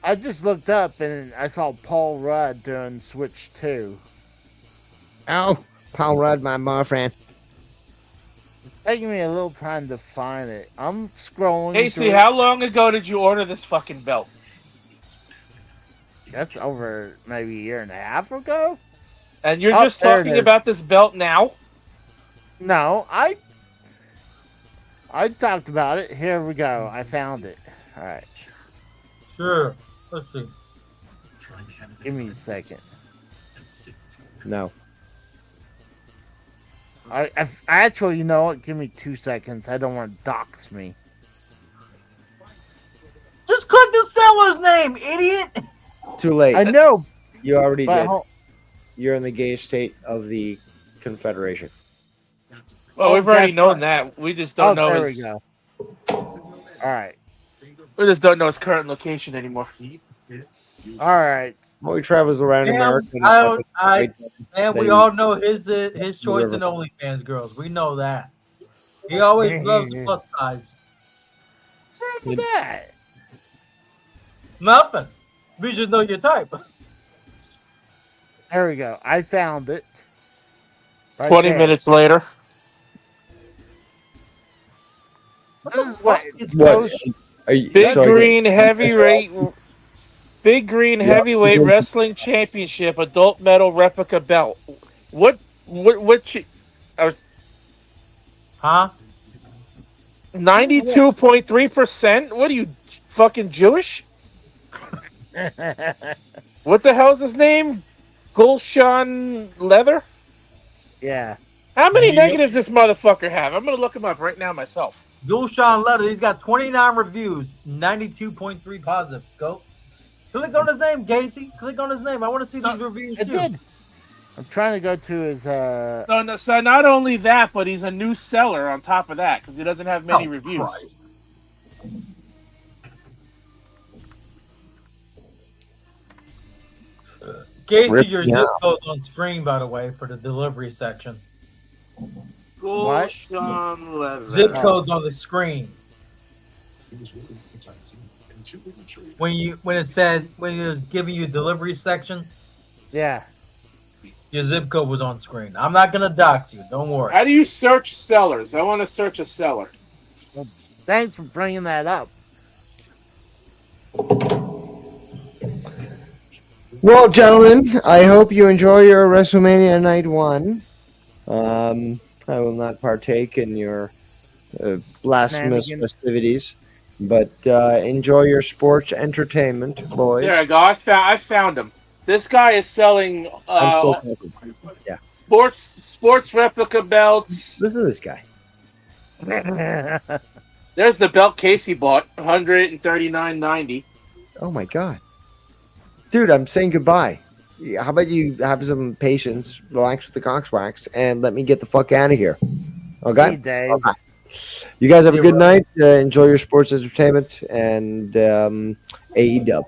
I just looked up and I saw Paul Rudd doing Switch 2. Oh, Paul Rudd, my boyfriend. It's taking me a little time to find it. I'm scrolling. Casey, how long ago did you order this fucking belt? That's over maybe a year and a half ago? And you're just talking about this belt now? No, I talked about it. Here we go. I found it. All right. Sure. Let's see. Give me a second. No. I actually, you know what? Give me 2 seconds. I don't want to dox me. Just click the seller's name, idiot. Too late. I know. You already but did. You're in the gay state of the Confederation. Well, we've already known that. We just don't know there his... we go. All right. We just don't know his current location anymore. All right. Well, he travels around America. And we all know his choice in OnlyFans girls. We know that. He always loves the plus size. What's wrong with that? Nothing. We just know your type. There we go. I found it. Right 20 there. minutes later. This is what Big Green Heavyweight Wrestling Championship Adult Metal Replica Belt. What 92.3%? What are you, fucking Jewish? What the hell's his name? Gulshan Leather? Yeah. How many negatives does this motherfucker have? I'm going to look him up right now myself. Gulshan Leather, he's got 29 reviews, 92.3 positive. Go. Click on his name, Casey. Click on his name. I want to see these reviews, too. Did. I'm trying to go to his... So not only that, but he's a new seller on top of that, because he doesn't have many reviews. Christ. Casey, your zip code's on screen, by the way, for the delivery section. Gulshan Leather. Zip code's on the screen. When it was giving you delivery section, yeah, your zip code was on screen. I'm not gonna dox you. Don't worry. How do you search sellers? I want to search a seller. Well, thanks for bringing that up. Well, gentlemen, I hope you enjoy your WrestleMania Night 1. I will not partake in your blasphemous festivities, but enjoy your sports entertainment, boys. There I go. I found him. This guy is selling sports replica belts. Listen to this guy. There's the belt Casey bought, $139.90. Oh my god. Dude, I'm saying goodbye. How about you have some patience, relax with the cockswax, and let me get the fuck out of here. Okay? Hey, Dave. Okay. You guys have a good night. Enjoy your sports entertainment and AEW.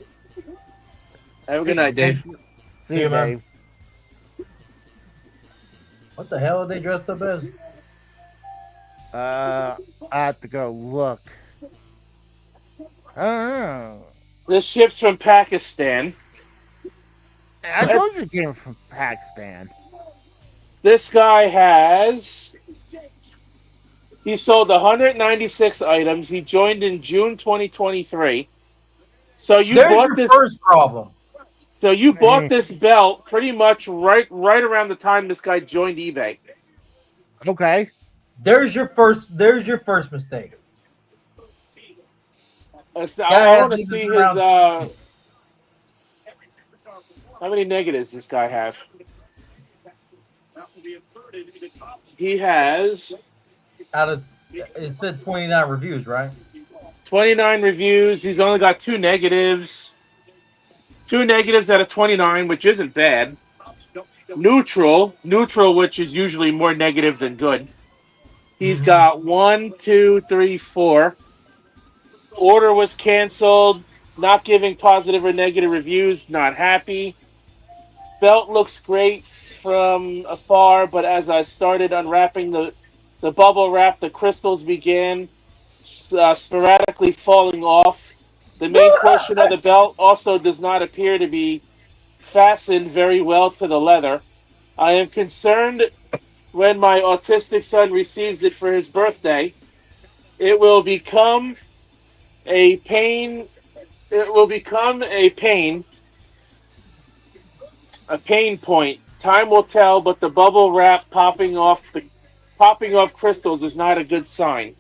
Have a good night, Dave. See you, Dave. What the hell are they dressed up as? I have to go look. I don't know. This ship's from Pakistan. I told you it came from Pakistan. This guy he sold 196 items. He joined in June 2023. So you There's bought your this. first problem. So you bought this belt pretty much right around the time this guy joined eBay. Okay. There's your first mistake. I want to see his. How many negatives this guy have? He has. Out of it said 29 reviews, right? 29 reviews. He's only got 2 negatives. 2 negatives out of 29, which isn't bad. Neutral, which is usually more negative than good. He's got 1, 2, 3, 4. Order was canceled. Not giving positive or negative reviews. Not happy. Belt looks great from afar, but as I started unwrapping the bubble wrap, the crystals began sporadically falling off. The main portion of the belt also does not appear to be fastened very well to the leather. I am concerned when my autistic son receives it for his birthday. It will become a pain. It will become a pain point. Time will tell, but the bubble wrap popping off crystals is not a good sign.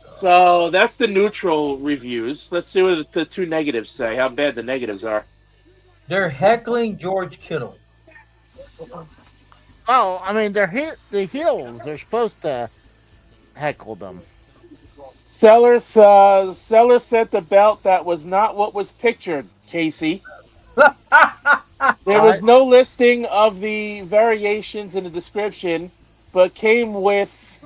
So that's the neutral reviews. Let's see what the 2 negatives say. How bad the negatives are. They're heckling George Kittle. Oh, I mean, they're the heels. They're supposed to heckle them. Seller sent the belt that was not what was pictured, Casey. There was no listing of the variations in the description, but came with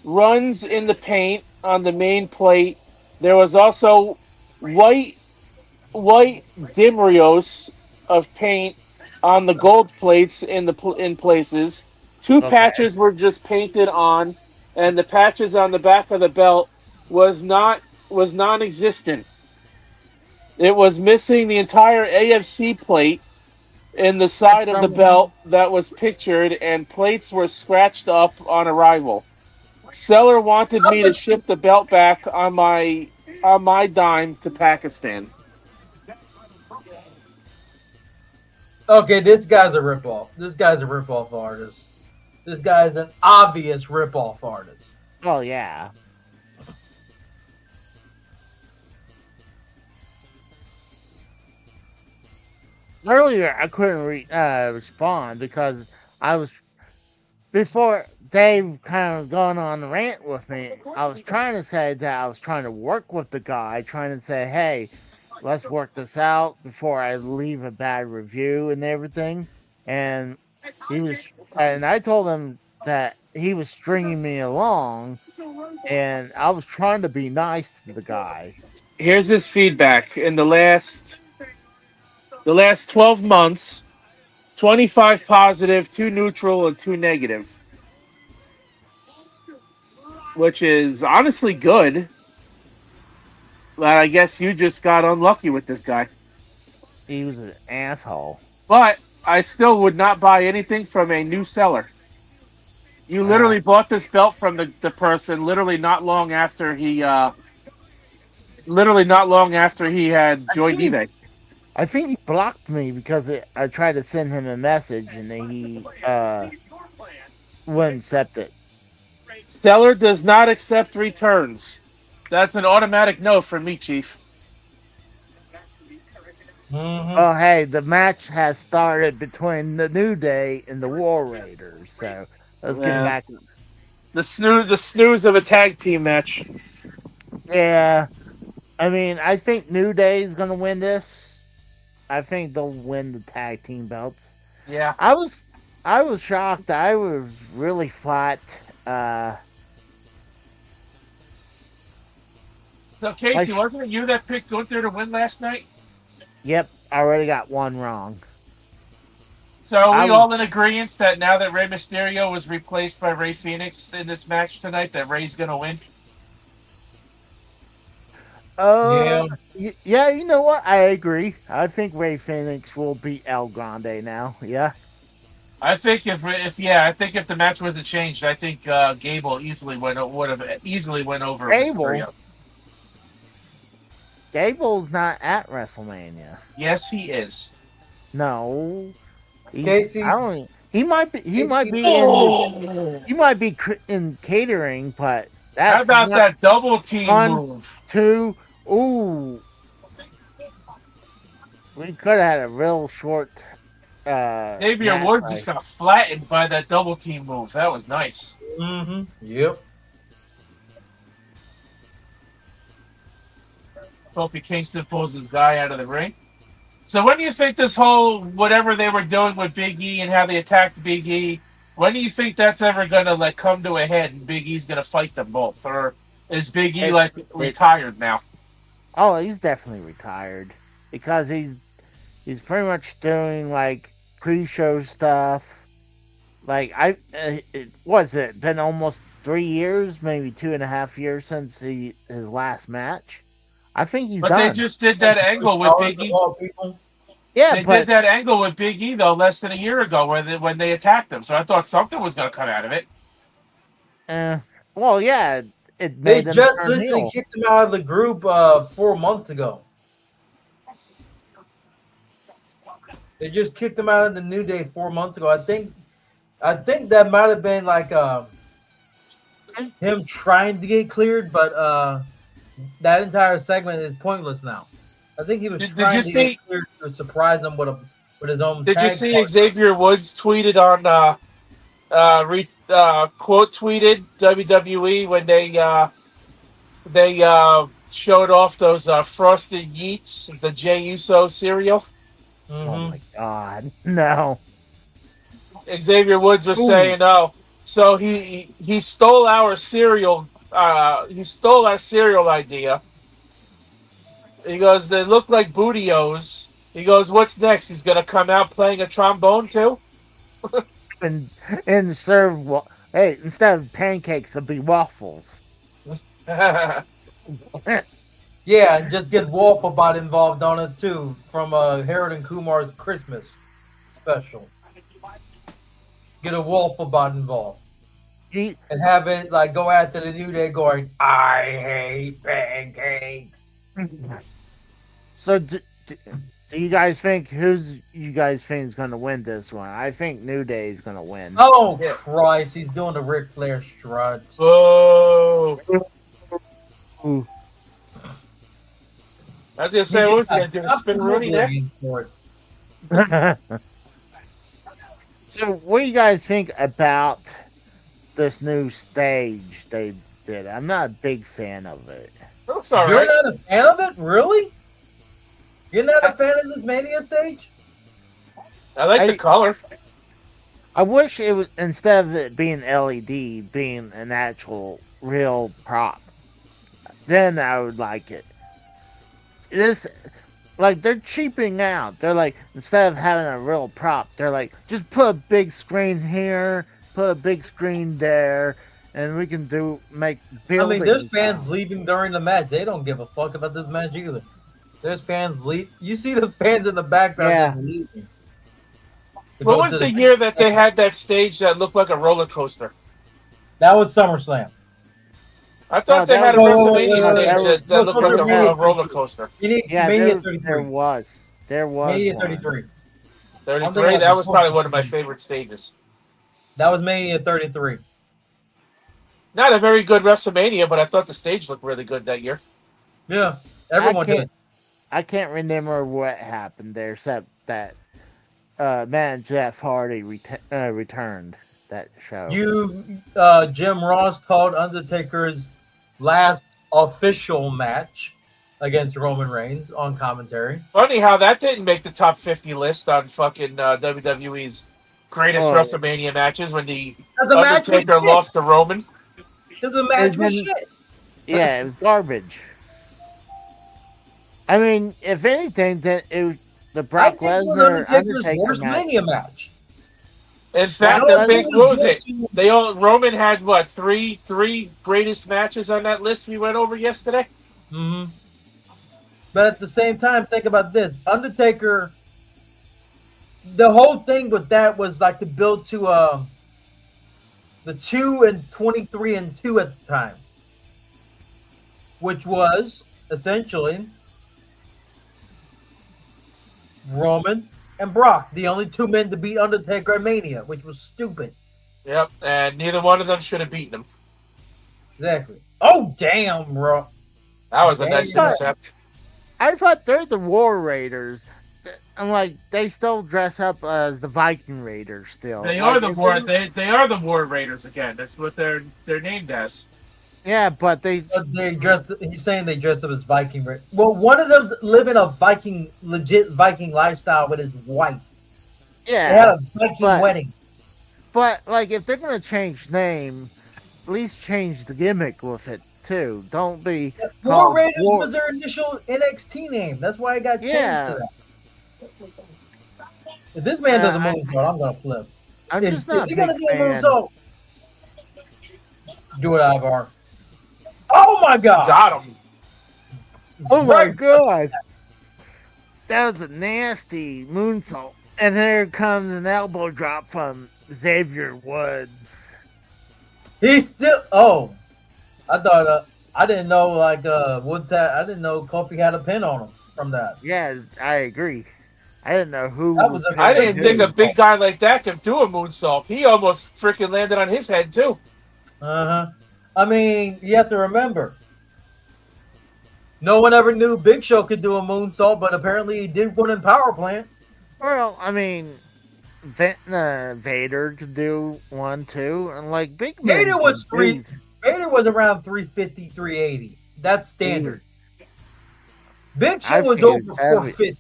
runs in the paint on the main plate. There was also white dimrios of paint on the gold plates in places. 2 patches were just painted on, and the patches on the back of the belt was non-existent. It was missing the entire AFC plate in the side of the belt that was pictured, and plates were scratched up on arrival. Seller wanted me to ship the belt back on my dime to Pakistan. Okay, this guy's a ripoff. This guy's a ripoff artist. This guy's an obvious ripoff artist. Oh yeah. Earlier, I couldn't respond because I was before Dave kind of going on the rant with me. I was trying to say that I was trying to work with the guy, trying to say, "Hey, let's work this out before I leave a bad review and everything." And I told him that he was stringing me along, and I was trying to be nice to the guy. Here's his feedback in the last 12 months. 25 positive, 2 neutral, and 2 negative. Which is honestly good. But I guess you just got unlucky with this guy. He was an asshole. But I still would not buy anything from a new seller. You literally bought this belt from the person literally not long after he had joined eBay. I think he blocked me because I tried to send him a message and he wouldn't accept it. Seller does not accept returns. That's an automatic no from me, Chief. Oh, hey, the match has started between the New Day and the War Raiders, so let's get back. The snooze of a tag team match. Yeah, I mean, I think New Day is gonna win this. I think they'll win the tag team belts. Yeah, I was shocked. I was really flat. So Casey, wasn't it you that picked Gunther to win last night? Yep, I already got one wrong. So are we I all in agreement that now that Rey Mysterio was replaced by Rey Fenix in this match tonight, that Rey's gonna win? Yeah, you know what? I agree. I think Ray Phoenix will beat El Grande now. Yeah. I think if the match wasn't changed, I think Gable would have easily went over Mysterio. Gable's not at WrestleMania. Yes, he is. No. Casey, I don't. He might be. He might be Oh! He might be in catering, but that's How about not that double team move? Two. Ooh. We could have had a real short. Xavier match, Woods right? just got flattened by that double team move. That was nice. Mm-hmm. Yep. Kofi Kingston pulls his guy out of the ring. So when do you think this whole whatever they were doing with Big E and how they attacked Big E, when do you think that's ever gonna come to a head and Big E's gonna fight them both, or is Big E retired now? Oh, he's definitely retired because he's pretty much doing pre-show stuff. It been almost 3 years, maybe 2.5 years since his last match. I think he's but done. they just did that angle with Big E. Yeah, they did that angle with Big E though less than a year ago when they attacked him. So I thought something was going to come out of it. Well, yeah, it They made them just turn literally heel. kicked him out of the group 4 months ago. They just kicked him out of the New Day 4 months ago. I think that might have been him trying to get cleared, but that entire segment is pointless now. I think he was trying to get cleared to surprise him with his own. Did you see Xavier Woods tweeted on quote tweeted WWE when they showed off those frosted Yeets, the Jey Uso cereal? Mm-hmm. Oh my God, no! Xavier Woods was saying, "Oh, so he stole our cereal. He stole our cereal idea." He goes, "They look like Bootios." He goes, "What's next? He's gonna come out playing a trombone too." and serve instead of pancakes, it'll be waffles. Yeah, and just get Wafflebot involved on it too from Harold and Kumar's Christmas special. Get a Wafflebot involved. And have it go after the New Day going, "I hate pancakes." So do you guys think is going to win this one? I think New Day is going to win. Oh Christ, he's doing the Ric Flair strut. Oh. I was gonna say, what was he gonna do? Spin Rooney next? So, what do you guys think about this new stage they did? I'm not a big fan of it. Looks all You're right. not a fan of it, really? You're not a fan of this Mania stage? I like the color. I wish it was, instead of it being LED, being an actual real prop. Then I would like it. This, they're cheaping out. They're instead of having a real prop, they're just put a big screen here, put a big screen there, and we can make buildings. There's fans leaving during the match. They don't give a fuck about this match either. There's fans leave. You see the fans in the background leaving. What was the year that they had that stage that looked like a roller coaster? That was SummerSlam. I thought they had a WrestleMania stage that looked like a roller coaster. Mania 33. There was Mania 33. 33. That was probably one of my favorite stages. That was Mania 33. Not a very good WrestleMania, but I thought the stage looked really good that year. Yeah, everyone did. I can't remember what happened there, except that man Jeff Hardy returned that show. Jim Ross called Undertaker's last official match against Roman Reigns on commentary. Funny how that didn't make the top 50 list on fucking WWE's greatest WrestleMania matches when the Undertaker lost to Roman. Because the match was shit. Yeah, it was garbage. I mean, if anything, that it was the Brock Lesnar Undertaker worst Mania match. In fact, Well, I think, what was it? Roman had what, three greatest matches on that list we went over yesterday? Mm-hmm. But at the same time, think about this: Undertaker. The whole thing with that was like to build to the 2-23-2 at the time, which was essentially Roman and Brock, the only two men to beat Undertaker at Mania, which was stupid. Yep, and neither one of them should have beaten him. Exactly. Oh, damn, bro. That was a nice intercept. I thought they're the War Raiders. I'm like, they still dress up as the Viking Raiders still. They like, are the War. They are the War Raiders again. That's what they're named as. Yeah, but they dressed. He's saying they dressed up as Viking. Well, one of them living a legit Viking lifestyle with his wife. Yeah, they had a Viking wedding. But like, if they're gonna change name, at least change the gimmick with it too. Don't be War Raiders was their initial NXT name. That's why it got changed to that. If this man does a moonsault, I'm gonna flip. I'm just not if a you're big gonna do a fan. moonsault, do it, Ivar. Oh my God! Got him. Oh my God! That was a nasty moonsault. And here comes an elbow drop from Xavier Woods. He's still. Oh, I thought. I didn't know. Like Woods had. I didn't know Kofi had a pin on him from that. Yeah, I agree. I didn't know who. I didn't think a big guy like that could do a moonsault. He almost freaking landed on his head too. I mean, you have to remember. No one ever knew Big Show could do a moonsault, but apparently he did one in Power Plant. Well, I mean, Vader could do one too, and like Big Man. Vader was around 350, 380. That's standard. Big Show was over 450.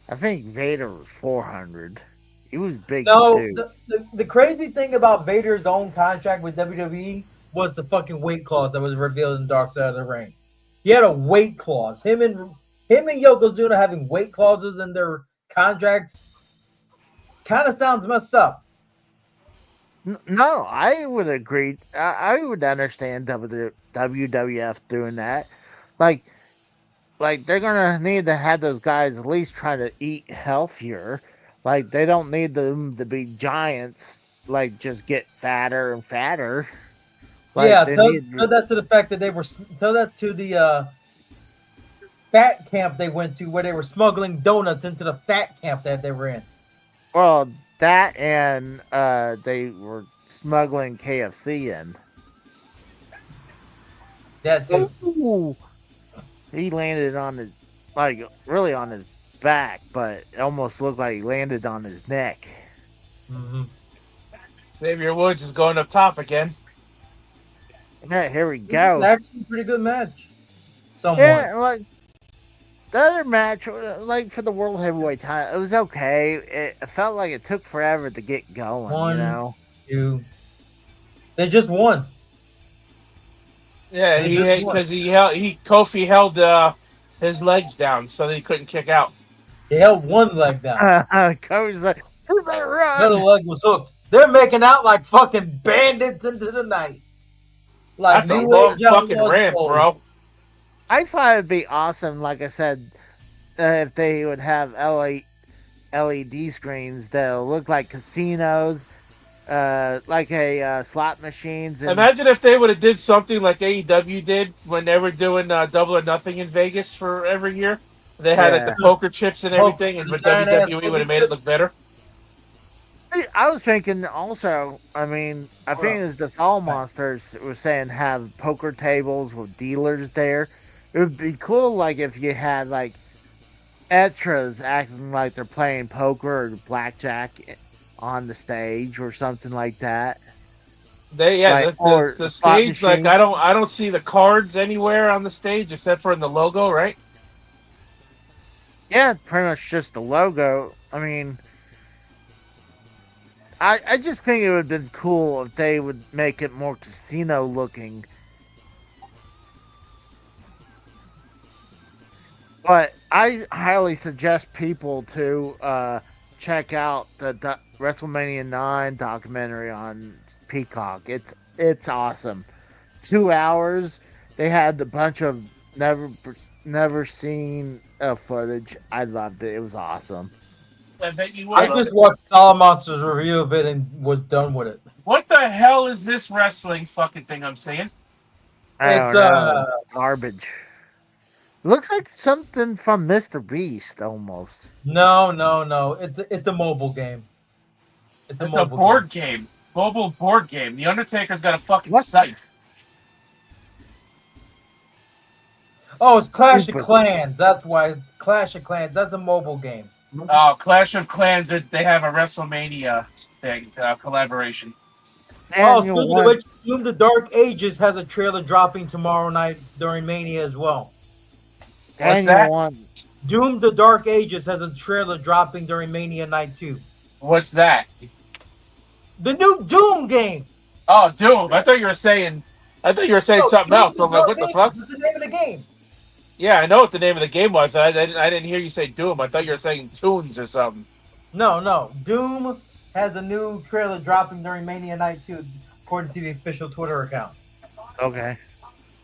I think Vader was 400. He was big. No, too. The crazy thing about Vader's own contract with WWE was the fucking weight clause that was revealed in Dark Side of the Ring. He had a weight clause. Him and Yokozuna having weight clauses in their contracts kind of sounds messed up. No, I would agree. I would understand WWF doing that. Like they're gonna need to have those guys at least try to eat healthier. Like they don't need them to be giants. Like just get fatter and fatter. Like, yeah, tell that to the fact that tell that to the fat camp they went to where they were smuggling donuts into the fat camp that they were in. Well, that and they were smuggling KFC in. That too. Ooh. He landed on his, really on his back, but it almost looked like he landed on his neck. Mm-hmm. Xavier Woods is going up top again. Yeah, here we go. It's actually a pretty good match. Somewhat. Yeah, like the other match, like for the World Heavyweight title, it was okay. It felt like it took forever to get going. One, you know, two. They just won. Yeah, Kofi held his legs down so they couldn't kick out. They held one leg down. Kofi's like, "You better run." The other leg was hooked. They're making out like fucking bandits into the night. Like that's a long fucking ramp, bro. I thought it'd be awesome, like I said, if they would have LED screens that'll look like casinos, like slot machines. And imagine if they would have did something like AEW did when they were doing Double or Nothing in Vegas for every year. They had like the poker chips and everything, and with WWE would have made it look better. I was thinking also, I mean, I think it's the Soul Monsters was saying have poker tables with dealers there. It would be cool, like, if you had, like, extras acting like they're playing poker or blackjack on the stage or something like that. The stage, like, I don't see the cards anywhere on the stage except for in the logo, right? Yeah, pretty much just the logo. I mean, I just think it would have been cool if they would make it more casino looking. But I highly suggest people to check out the WrestleMania 9 documentary on Peacock. It's awesome. 2 hours. They had a bunch of never seen footage. I loved it. It was awesome. I just watched Solomonster's review of it and was done with it. What the hell is this wrestling fucking thing I'm seeing? I It's don't know. Garbage. Looks like something from Mr. Beast almost. no. It's a mobile game. It's a board game. Mobile board game. The Undertaker's got a fucking scythe. Oh, it's Clash of Clans. That's why. Clash of Clans. That's a mobile game. Oh, Clash of Clans. They have a WrestleMania thing collaboration. Oh, speaking of which, Doom the Dark Ages has a trailer dropping tomorrow night during Mania as well. What's that? Doom the Dark Ages has a trailer dropping during Mania Night 2. What's that? The new Doom game. Oh, Doom. I thought you were saying something else. I'm like, what the fuck? What's the name of the game? Yeah, I know what the name of the game was. I didn't hear you say Doom. I thought you were saying Tunes or something. No. Doom has a new trailer dropping during Mania Night 2, according to the official Twitter account. Okay.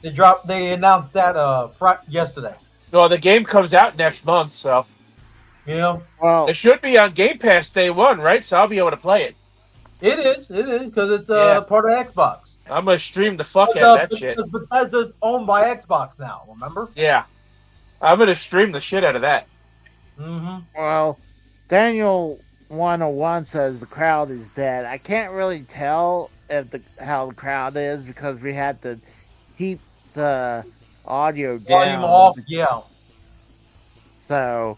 They announced that yesterday. No, the game comes out next month, so. Yeah. Well, it should be on Game Pass day one, right? So I'll be able to play it. It is, because it's part of Xbox. I'm gonna stream the fuck out of that shit. Because Bethesda's owned by Xbox now, remember? Yeah. I'm gonna stream the shit out of that. Mm-hmm. Well, Daniel 101 says the crowd is dead. I can't really tell how the crowd is because we had to keep the audio down. Volume off, yeah. So,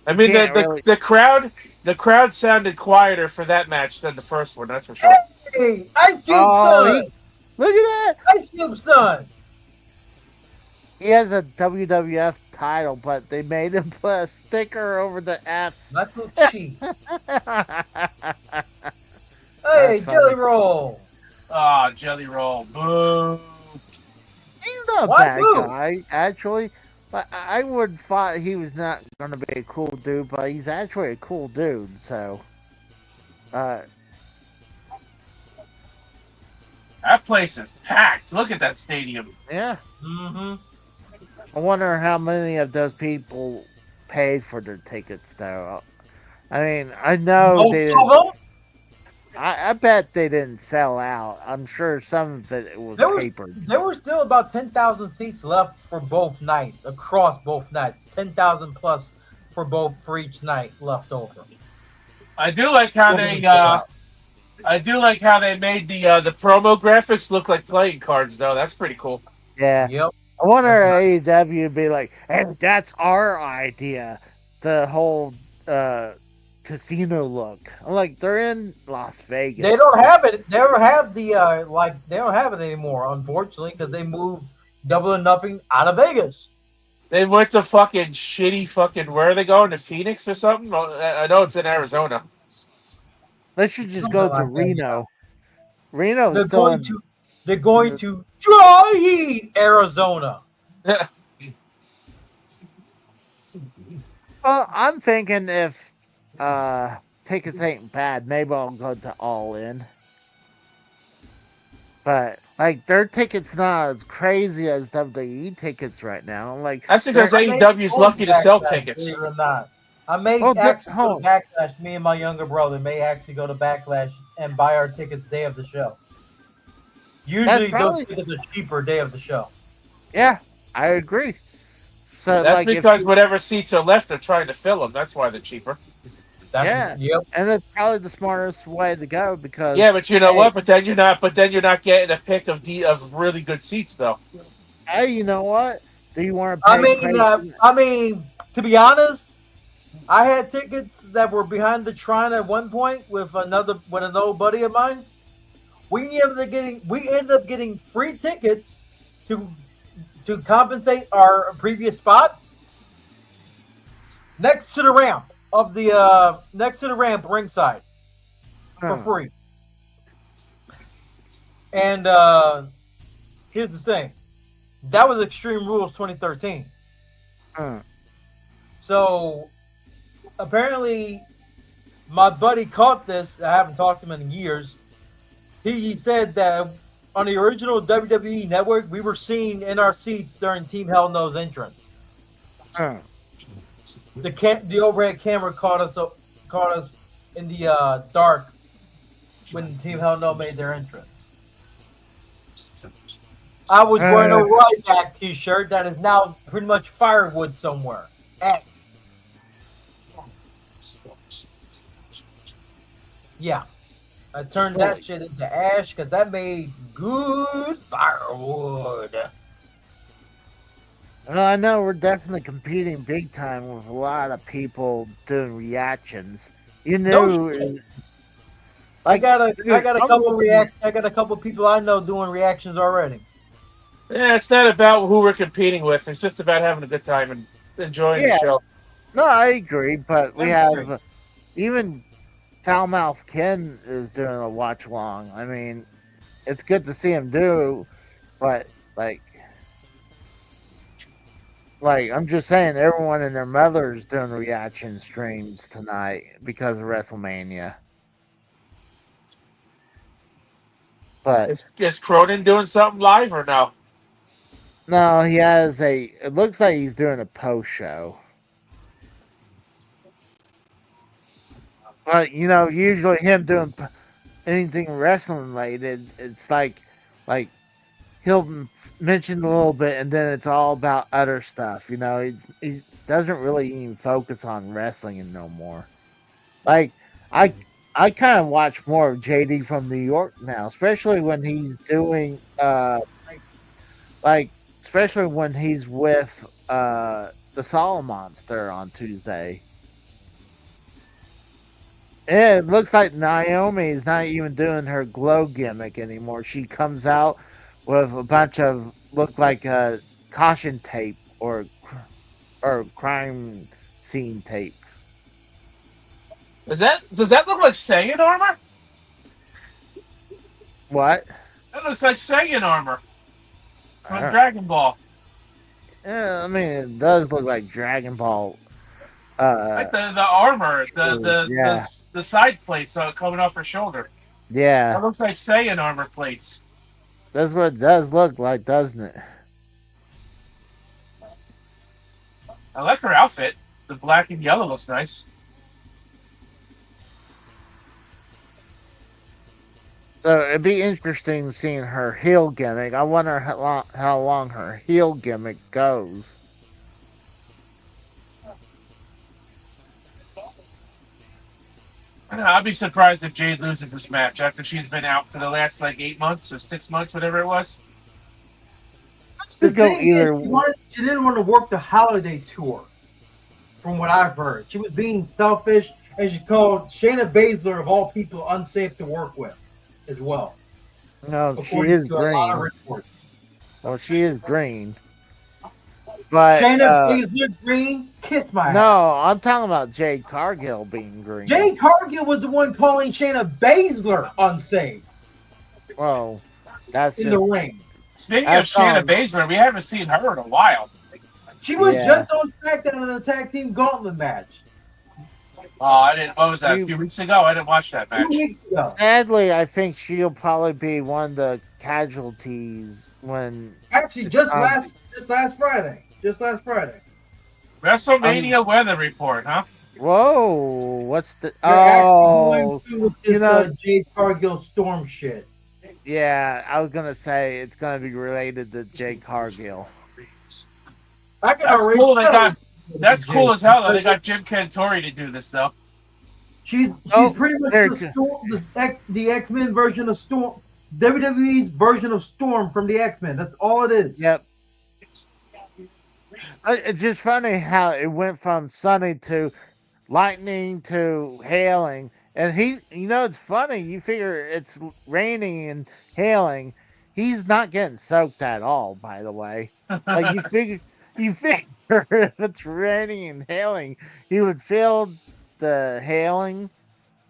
I mean, the crowd sounded quieter for that match than the first one. That's for sure. Hey, Ice Cube son! Look at that! Ice Cube son! He has a WWF title, but they made him put a sticker over the F. That's so cheap. Hey, Jelly Roll! Ah, Jelly Roll. Boo! He's not a bad guy, actually. But I would thought he was not going to be a cool dude, but he's actually a cool dude, so. That place is packed. Look at that stadium. Yeah. Mm-hmm. I wonder how many of those people paid for their tickets, though. I mean, I know they didn't. I bet they didn't sell out. I'm sure some of it was papered. There were still about 10,000 seats left for both nights, across both nights. 10,000 plus for each night left over. I do like how they made the promo graphics look like playing cards, though. That's pretty cool. Yeah. Yep. I wonder AEW would be like, hey, that's our idea. The whole casino look. I'm like, they're in Las Vegas. They don't have it. They don't have the they don't have it anymore, unfortunately, because they moved Double or Nothing out of Vegas. They went to fucking shitty fucking. Where are they going? To Phoenix or something? I know it's in Arizona. They should just go to Reno. Reno is still They're going to dry heat Arizona. Well, I'm thinking if tickets ain't bad, maybe I'll go to All In. But like their tickets not as crazy as WWE tickets right now. Like that's because AEW's lucky to sell tickets. Believe it or not, I may actually go to Backlash. Me and my younger brother may actually go to Backlash and buy our tickets day of the show. Usually those tickets are cheaper day of the show. Yeah, I agree. So that's like because whatever seats are left, they're trying to fill them. That's why they're cheaper. Yep. And it's probably the smartest way to go because but you know what? But then you're not getting a pick of really good seats though. Hey, you know what? Do you want to pay? I mean, to be honest, I had tickets that were behind the Shrine at one point with another buddy of mine. We ended up getting free tickets to compensate our previous spots next to the ramp ringside for free. And here's the thing, that was Extreme Rules 2013. So apparently My buddy caught this. I haven't talked to him in years. He said that on the original WWE Network, we were seen in our seats during Team Hell No's entrance. The overhead camera caught us in the dark when Team Hell No made their entrance. I was wearing a Ryback T-shirt that is now pretty much firewood somewhere. X. Yeah, I turned that shit into ash because that made good firewood. Well, I know we're definitely competing big time with a lot of people doing reactions. You No knew, shit. like, I got a couple looking- I got a couple people I know doing reactions already. Yeah, it's not about who we're competing with. It's just about having a good time and enjoying the Yeah. show. No, I agree, but we That's have great. even Foulmouth Ken is doing a watch along. I mean, it's good to see him do, but like I'm just saying, everyone and their mother's doing reaction streams tonight because of WrestleMania. But Is Cronin doing something live or no? no, he has it looks like he's doing a post show. But usually him doing anything wrestling related, it's like he'll mention a little bit and then it's all about other stuff. He doesn't really even focus on wrestling no more. Like I kind of watch more of JD from New York now, especially when he's doing especially when he's with the Monster on Tuesday. And it looks like Naomi is not even doing her glow gimmick anymore. She comes out with a bunch of look like caution tape or crime scene tape. Does that look like Saiyan armor? What? That looks like Saiyan armor from Alright. Dragon Ball. Yeah, I mean, it does look like Dragon Ball. Like the armor, yeah. the side plates coming off her shoulder. Yeah, That looks like Saiyan armor plates. that's what it does look like, doesn't it? I like her outfit. The black and yellow looks nice. So it'd be interesting seeing her heel gimmick. I wonder how long her heel gimmick goes. I'd be surprised if Jade loses this match after she's been out for the last 8 months or 6 months, whatever it was. The Could go thing is, either. she didn't want to work the holiday tour, from what I've heard. She was being selfish, and she called Shayna Baszler, of all people, unsafe to work with as well. No, she according is to a lot of green. reports. Well, she is green. But Shayna Baszler green, kiss my ass. no, I'm talking about Jade Cargill being green. Jade Cargill was the one calling Shayna Baszler unsafe Well, that's in just the ring. Speaking That's of Shanna all. Baszler, we haven't seen her in a while. She was Yeah. just on SmackDown in the tag team gauntlet match Oh, I didn't. What was that? A You- few weeks ago, I didn't watch that 2 match. weeks ago. sadly, I think she'll probably be one of the casualties when. Actually, just last Friday. Just last Friday. WrestleMania weather report, huh? Whoa, what's the? They're actually Oh, going through with this Jade Cargill storm shit. yeah, I was gonna say it's gonna be related to Jade Cargill. I can That's already cool. They tell got. That's cool Jade. as hell. Though. They got Jim Cantori to do this though. She's Oh, pretty much there the it Storm, the X-Men version of Storm, WWE's version of Storm from the X-Men. That's all it is. Yep. It's just funny how it went from sunny to lightning to hailing, and it's funny. You figure it's raining and hailing. He's not getting soaked at all. By the way, like you figure if it's raining and hailing, he would feel the hailing.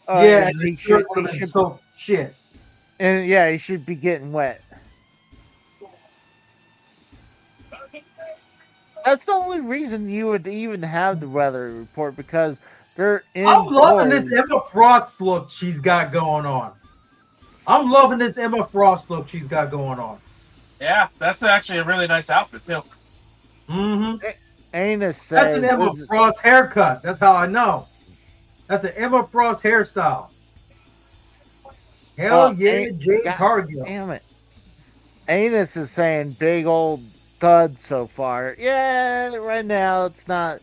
Yeah, and he should so shit. and yeah, he should be getting wet. That's the only reason you would even have the weather report, because They're I'm loving this indoors. Emma Frost look she's got going on. I'm loving this Emma Frost look she's got going on. Yeah, that's actually a really nice outfit too. Mm-hmm. Anus That's an says Emma this is- Frost haircut. That's how I know. That's an Emma Frost hairstyle. Hell Oh, yeah, Jade God Cargill. damn it. Anus is saying big old thud so far. Yeah, right now it's not.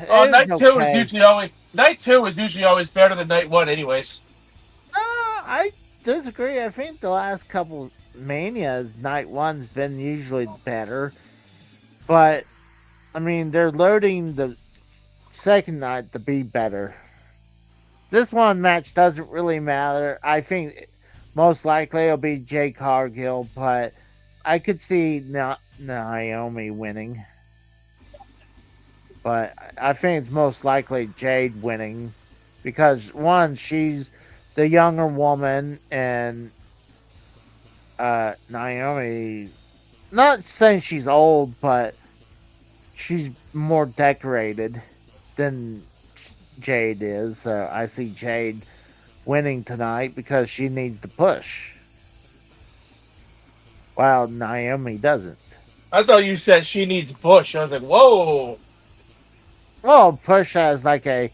Oh, It's night two is okay. usually always better than night one, anyways. I disagree. I think the last couple Manias, night one's been usually better. But, I mean, they're loading the second night to be better. This one match doesn't really matter. I think most likely it'll be Jay Cargill, but I could see Naomi winning. But I think it's most likely Jade winning because, one, she's the younger woman, and Naomi, not saying she's old, but she's more decorated than Jade is. So I see Jade winning tonight because she needs to push, while Naomi doesn't. I thought you said she needs Bush. I was like, whoa. Well, push has like a,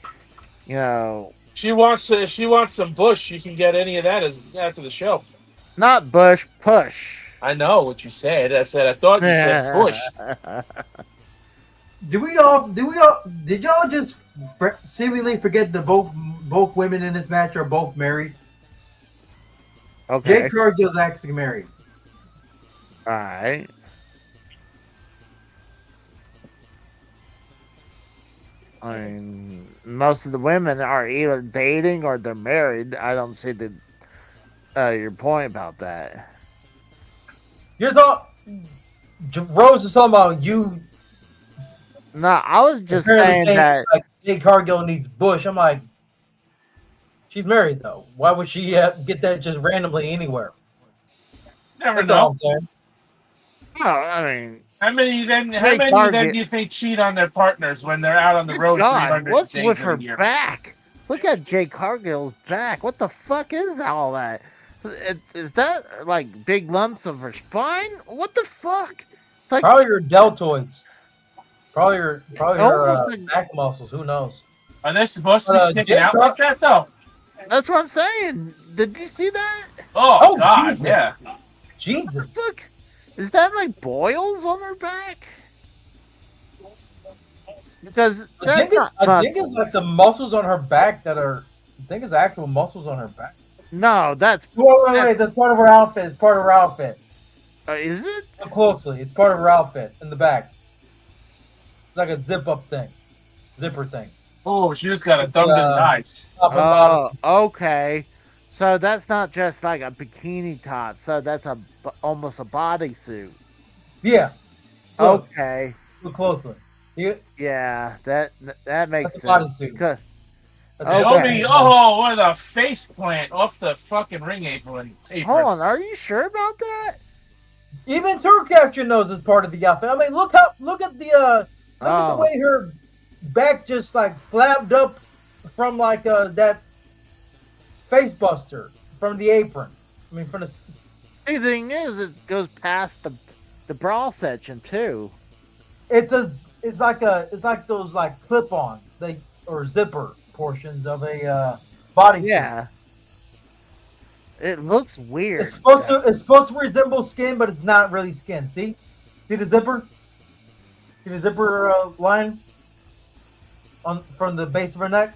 you know, If she wants some Bush, you can get any of that after the show. not Bush, push. I know what you said. I thought you said Bush. Did y'all just seemingly forget that both women in this match are both married? Okay. Jade Cargill's actually married. All right. I mean, most of the women are either dating or they're married. I don't see your point about that. Rose is talking about you. No, I was just apparently saying that. like, Jade Cargill needs Bush. I'm like, she's married though. Why would she get that just randomly anywhere? Never That's all know. I'm saying. No, I mean, How many then Target. do you think cheat on their partners when they're out on the road? God, 300 what's days with of her the year? back? Look at Jay Cargill's back. What the fuck is all that? Is that like big lumps of her spine? What the fuck? It's like, Probably her deltoids. Probably her Almost like- back muscles. Who knows? Are they supposed to be sticking Jade out like that though? that's what I'm saying. Did you see that? Oh, Oh, God, Jesus. yeah. Jesus. Look, is that like boils on her back? Because that's not I think it's muscle. like the muscles on her back that are. I think it's actual muscles on her back. No, that's Wait. That's part of her outfit. It's part of her outfit. is it? Look closely. It's part of her outfit in the back. It's like a zipper thing. Oh, she just got a thumb in the eyes. Top and bottom. Oh, okay. So that's not just like a bikini top. So that's almost a bodysuit. Yeah. Look, Okay. look closely. Yeah, that makes That's a sense. bodysuit. Because- Naomi, oh, what a face plant off the fucking ring apron. Hold on, are you sure about that? Even Tour Capture knows it's part of the outfit. I mean, look at the way her back just like flabbed up from like that face buster from the apron. I mean, from the The thing is, it goes past the bra section too. it's like those like clip-ons or zipper portions of a bodysuit. Yeah. It looks weird. It's supposed to resemble skin, but it's not really skin. See the zipper? See the zipper line from the base of her neck?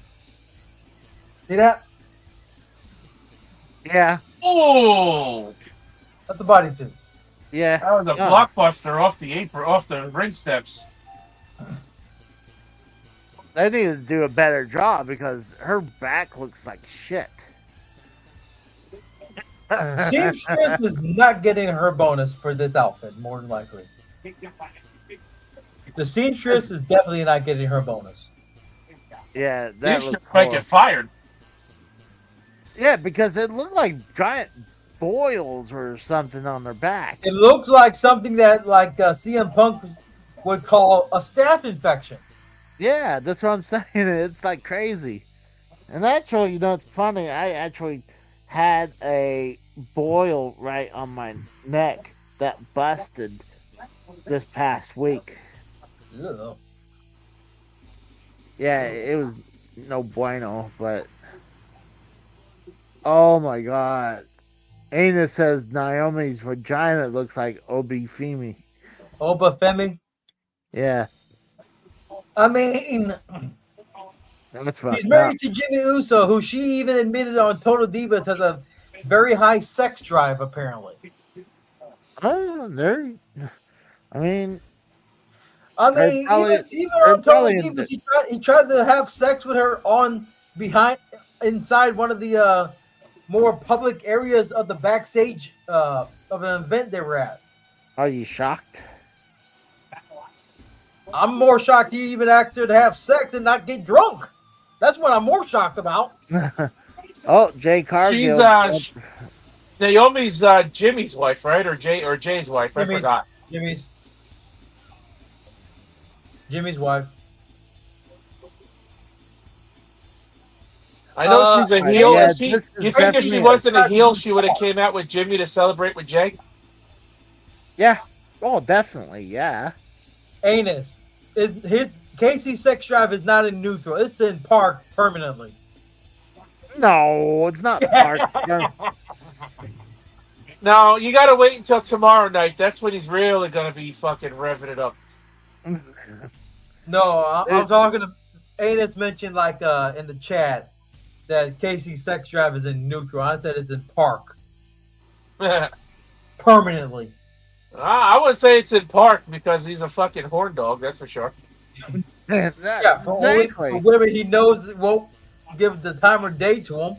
See that? Yeah. Oh, That's the bodysuit. Yeah. that was a blockbuster off the apron, off the ring steps. They need to do a better job because her back looks like shit. Seamstress is not getting her bonus for this outfit, more than likely. The seamstress is definitely not getting her bonus. Yeah, They that should looks might horrible. get fired. Yeah, because it looked like giant boils or something on their back. It looks like something that like CM Punk would call a staph infection. Yeah, that's what I'm saying. It's like crazy. And actually, it's funny. I actually had a boil right on my neck that busted this past week. Ugh. Yeah, it was no bueno, but oh my god. Ana says Naomi's vagina looks like Obi Femi. Oba Femi. Yeah, I mean, that's she's fucked up. married to Jimmy Uso, who she even admitted on Total Divas has a very high sex drive, apparently. There. I mean, I they're mean, probably even they're on Total probably in Divas, he tried to have sex with her inside one of the more public areas of the backstage of an event they were at. Are you shocked? I'm more shocked he even asked her to have sex and not get drunk. That's what I'm more shocked about. Oh, Jay Cargill. Naomi's Jimmy's wife, right? Or Jay's wife. I forgot. Jimmy's wife. I know she's a heel. Yeah, You think if she wasn't a heel, she would have came out with Jimmy to celebrate with Jay? Yeah. Oh, definitely. Yeah. Anus. His Casey's sex drive is not in neutral. It's in park permanently. No, it's not park. No, you got to wait until tomorrow night. That's when he's really going to be fucking revving it up. No, I'm talking to Anus mentioned like in the chat that Casey's sex drive is in neutral. I said it's in park. Permanently. I would say it's in park because he's a fucking horn dog, that's for sure. Yeah, exactly. For women he knows won't give the time or day to him.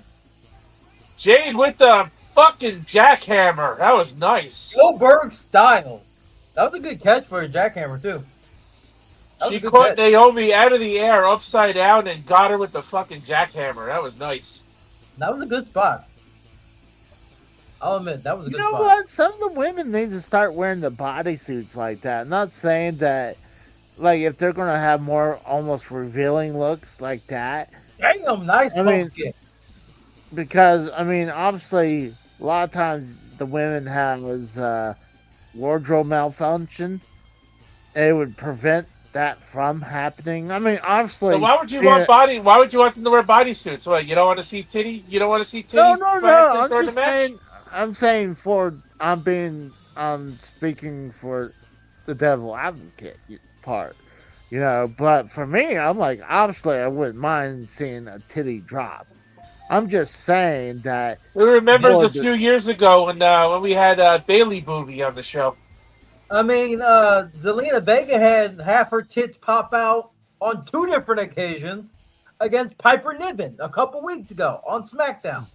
Jade with the fucking jackhammer. That was nice. Goldberg style. That was a good catch for a jackhammer, too. She caught Naomi out of the air upside down and got her with the fucking jackhammer. That was nice. That was a good spot. I'll admit, that was a good spot. You know what? Some of the women need to start wearing the bodysuits like that. I'm not saying that, like, if they're going to have more almost revealing looks like that. Damn, nice kick. Because, I mean, obviously, a lot of times the women have wardrobe malfunction. It would prevent that from happening. I mean, obviously. So why would you want Why would you want them to wear bodysuits? What? You don't want to see titty? You don't want to see titties? No. I'm just saying. I'm saying I'm speaking for the devil advocate part, But for me, I'm like, obviously, I wouldn't mind seeing a titty drop. I'm just saying that. Who remembers a few years ago when we had Bailey Booby on the show? I mean, Zelina Vega had half her tits pop out on 2 different occasions against Piper Niven a couple weeks ago on SmackDown.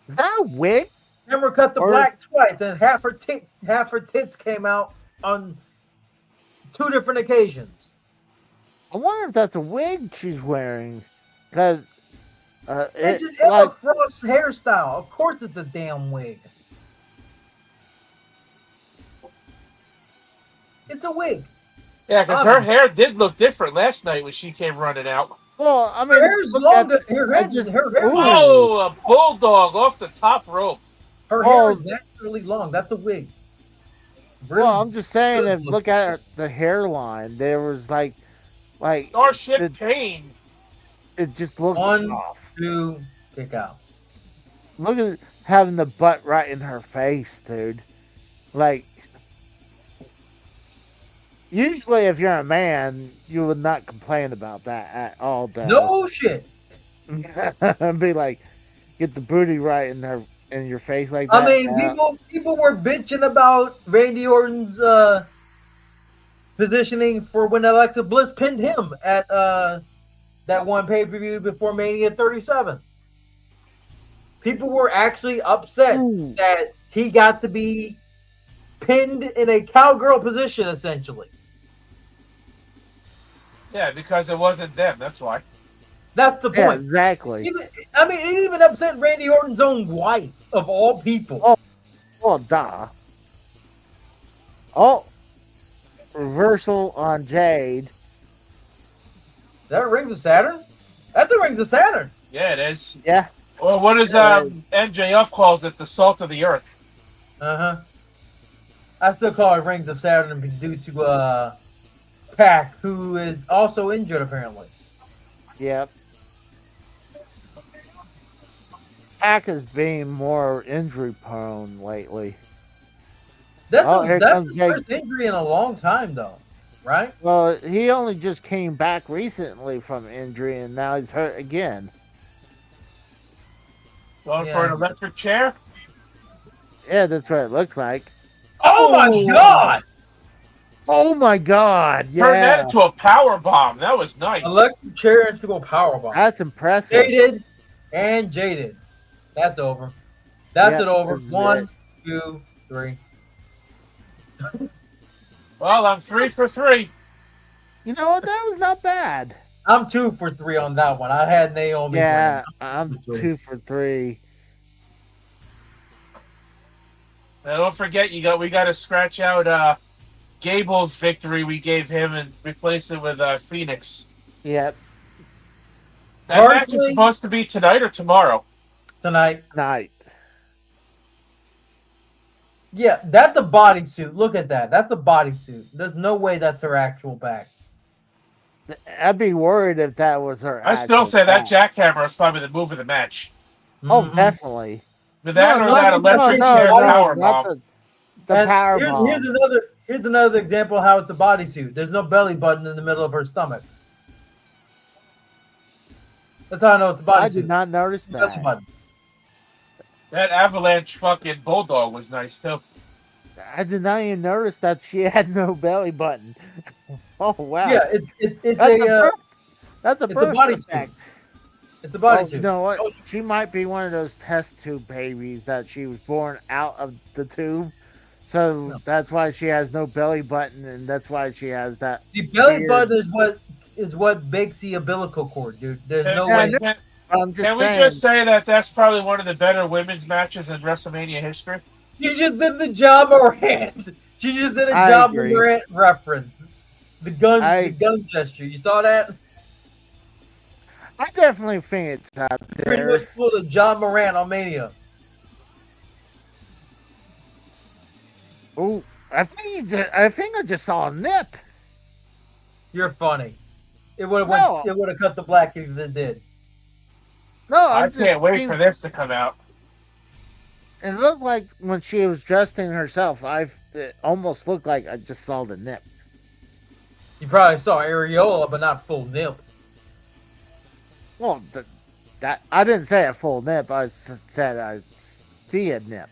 Is that a wig? Remember, cut the black twice, and half her tits came out on 2 different occasions. I wonder if that's a wig she's wearing, because it's an Ella Cross hairstyle. Of course, it's a damn wig. It's a wig. Yeah, because her hair did look different last night when she came running out. Well, I mean, her hair's longer. Her hair. Oh, a bulldog off the top rope. Her hair is naturally long. That's a wig. Well, I'm just saying, if look at the hairline, there was like Starship Pain. It just looked 1, off. 2, kick out. Look at having the butt right in her face, dude. Like, usually if you're a man, you would not complain about that at all. No shit. Be like, get the booty right in your face like that. I mean, people were bitching about Randy Orton's positioning for when Alexa Bliss pinned him at that one pay-per-view before Mania 37. People were actually upset that he got to be pinned in a cowgirl position, essentially. Yeah, because it wasn't them. That's why. That's the point. Yeah, exactly. It even upset Randy Orton's own wife, of all people. Oh, duh. Oh, reversal on Jade. that Rings of Saturn? That's a Rings of Saturn. Yeah, it is. Yeah. Well, what is MJF calls it? The salt of the earth. Uh-huh. I still call it Rings of Saturn due to Pac, who is also injured apparently. Yep. Pac is being more injury prone lately. That's here that's comes his Jake. first injury in a long time, though, right? Well, he only just came back recently from injury, and now he's hurt again. Going for an electric chair? Yeah, that's what it looks like. Oh my God! Oh my God! Yeah, Turned that into a power bomb. That was nice. Electric chair into a power bomb. That's impressive. Jaded and jaded. That's over. That's it over. this is 1, 2, 3. Well, I'm 3 for 3. You know what? That was not bad. I'm 2 for 3 on that one. I had Naomi. Yeah, winning. I'm 2 for 3. Now, don't forget, we got to scratch out Gable's victory we gave him and replace it with Phoenix. Yep. That match is supposed to be tonight or tomorrow? Tonight. Night. Yeah, that's a bodysuit. Look at that. That's a bodysuit. There's no way that's her actual back. I'd be worried if that was her. I still say that jackhammer is probably the move of the match. Oh, definitely. With that or that electric chair power bomb. The power bomb. Here's another example of how it's a bodysuit. There's no belly button in the middle of her stomach. That's how I know it's a bodysuit. I did not notice that. That avalanche fucking bulldog was nice too. I did not even notice that she had no belly button. Oh wow! Yeah, that's a bodysuit. It's a bodysuit. You know what? She might be one of those test tube babies that she was born out of the tube, so that's why she has no belly button, and that's why she has that. The belly button is what makes the umbilical cord, dude. There's no way. Can we just say that that's probably one of the better women's matches in WrestleMania history? She just did the John Morant. She just did a John Morant reference. The gun gesture. You saw that? I definitely think it's up there. Pretty much pulled a John Morant on Mania. Oh, I think I just saw a nip. You're funny. It would have cut the black if it did. No, I can't wait for this to come out. It looked like when she was dressing herself, it almost looked like I just saw the nip. You probably saw areola, but not full nip. Well, that I didn't say a full nip. I said I see a nip.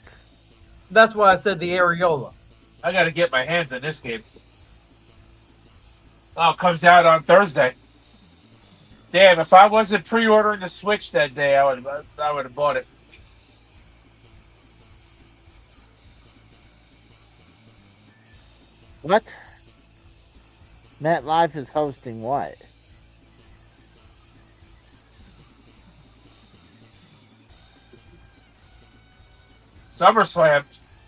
That's why I said the areola. I got to get my hands on this game. Oh, it comes out on Thursday. Damn, if I wasn't pre-ordering the Switch that day, I would have bought it. What? MetLife is hosting what? SummerSlam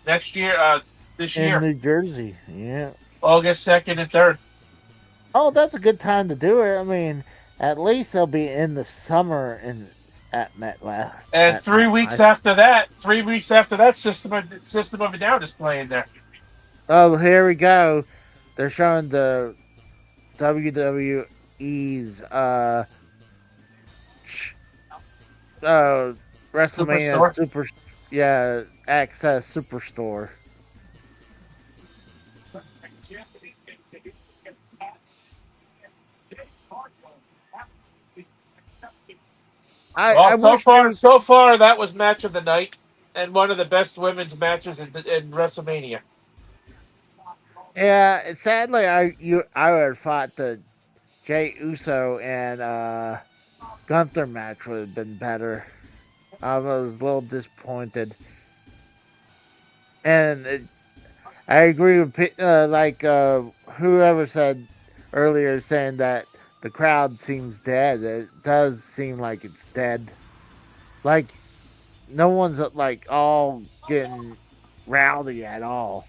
next year, this year. In New Jersey, yeah. August 2nd and 3rd. Oh, that's a good time to do it. I mean, at least they'll be in the summer at MetLife. And 3 weeks after that, System of a Down is playing there. Oh, here we go. They're showing the WWE's WrestleMania Access Superstore. So far, that was match of the night and one of the best women's matches in WrestleMania. Yeah, sadly, I would have thought the Jey Uso and Gunther match would have been better. I was a little disappointed, and I agree with whoever said earlier, saying that the crowd seems dead. It does seem like it's dead. Like no one's like all getting rowdy at all.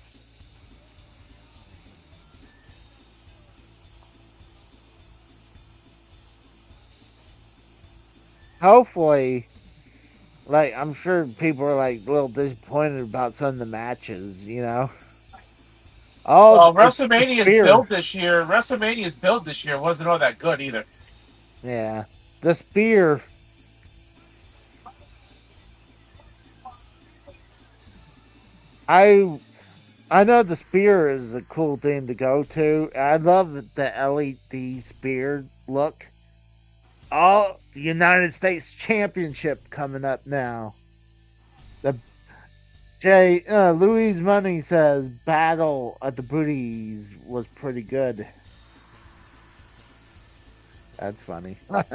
hopefully, like I'm sure people are like a little disappointed about some of the matches. Oh, Well, it's the WrestleMania's spear. build this year. WrestleMania's build this year wasn't all that good either. Yeah, the spear. I I know the spear is a cool thing to go to. I love the LED spear look. Oh, the United States Championship coming up now. The Louise Money says Battle at the Booties was pretty good. That's funny. I'm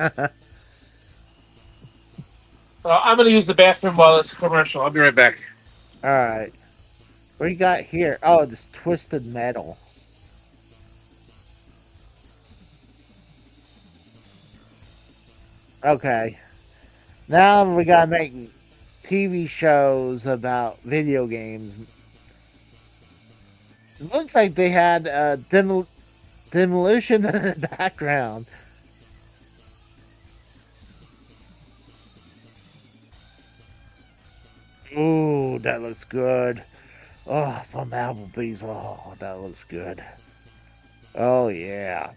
going to use the bathroom while it's a commercial. I'll be right back. All right. What do you got here? Oh, this twisted metal. Okay. Now we gotta make TV shows about video games. It looks like they had demolition in the background. Ooh, that looks good. Oh, from Applebee's. Oh, that looks good. Oh, yeah.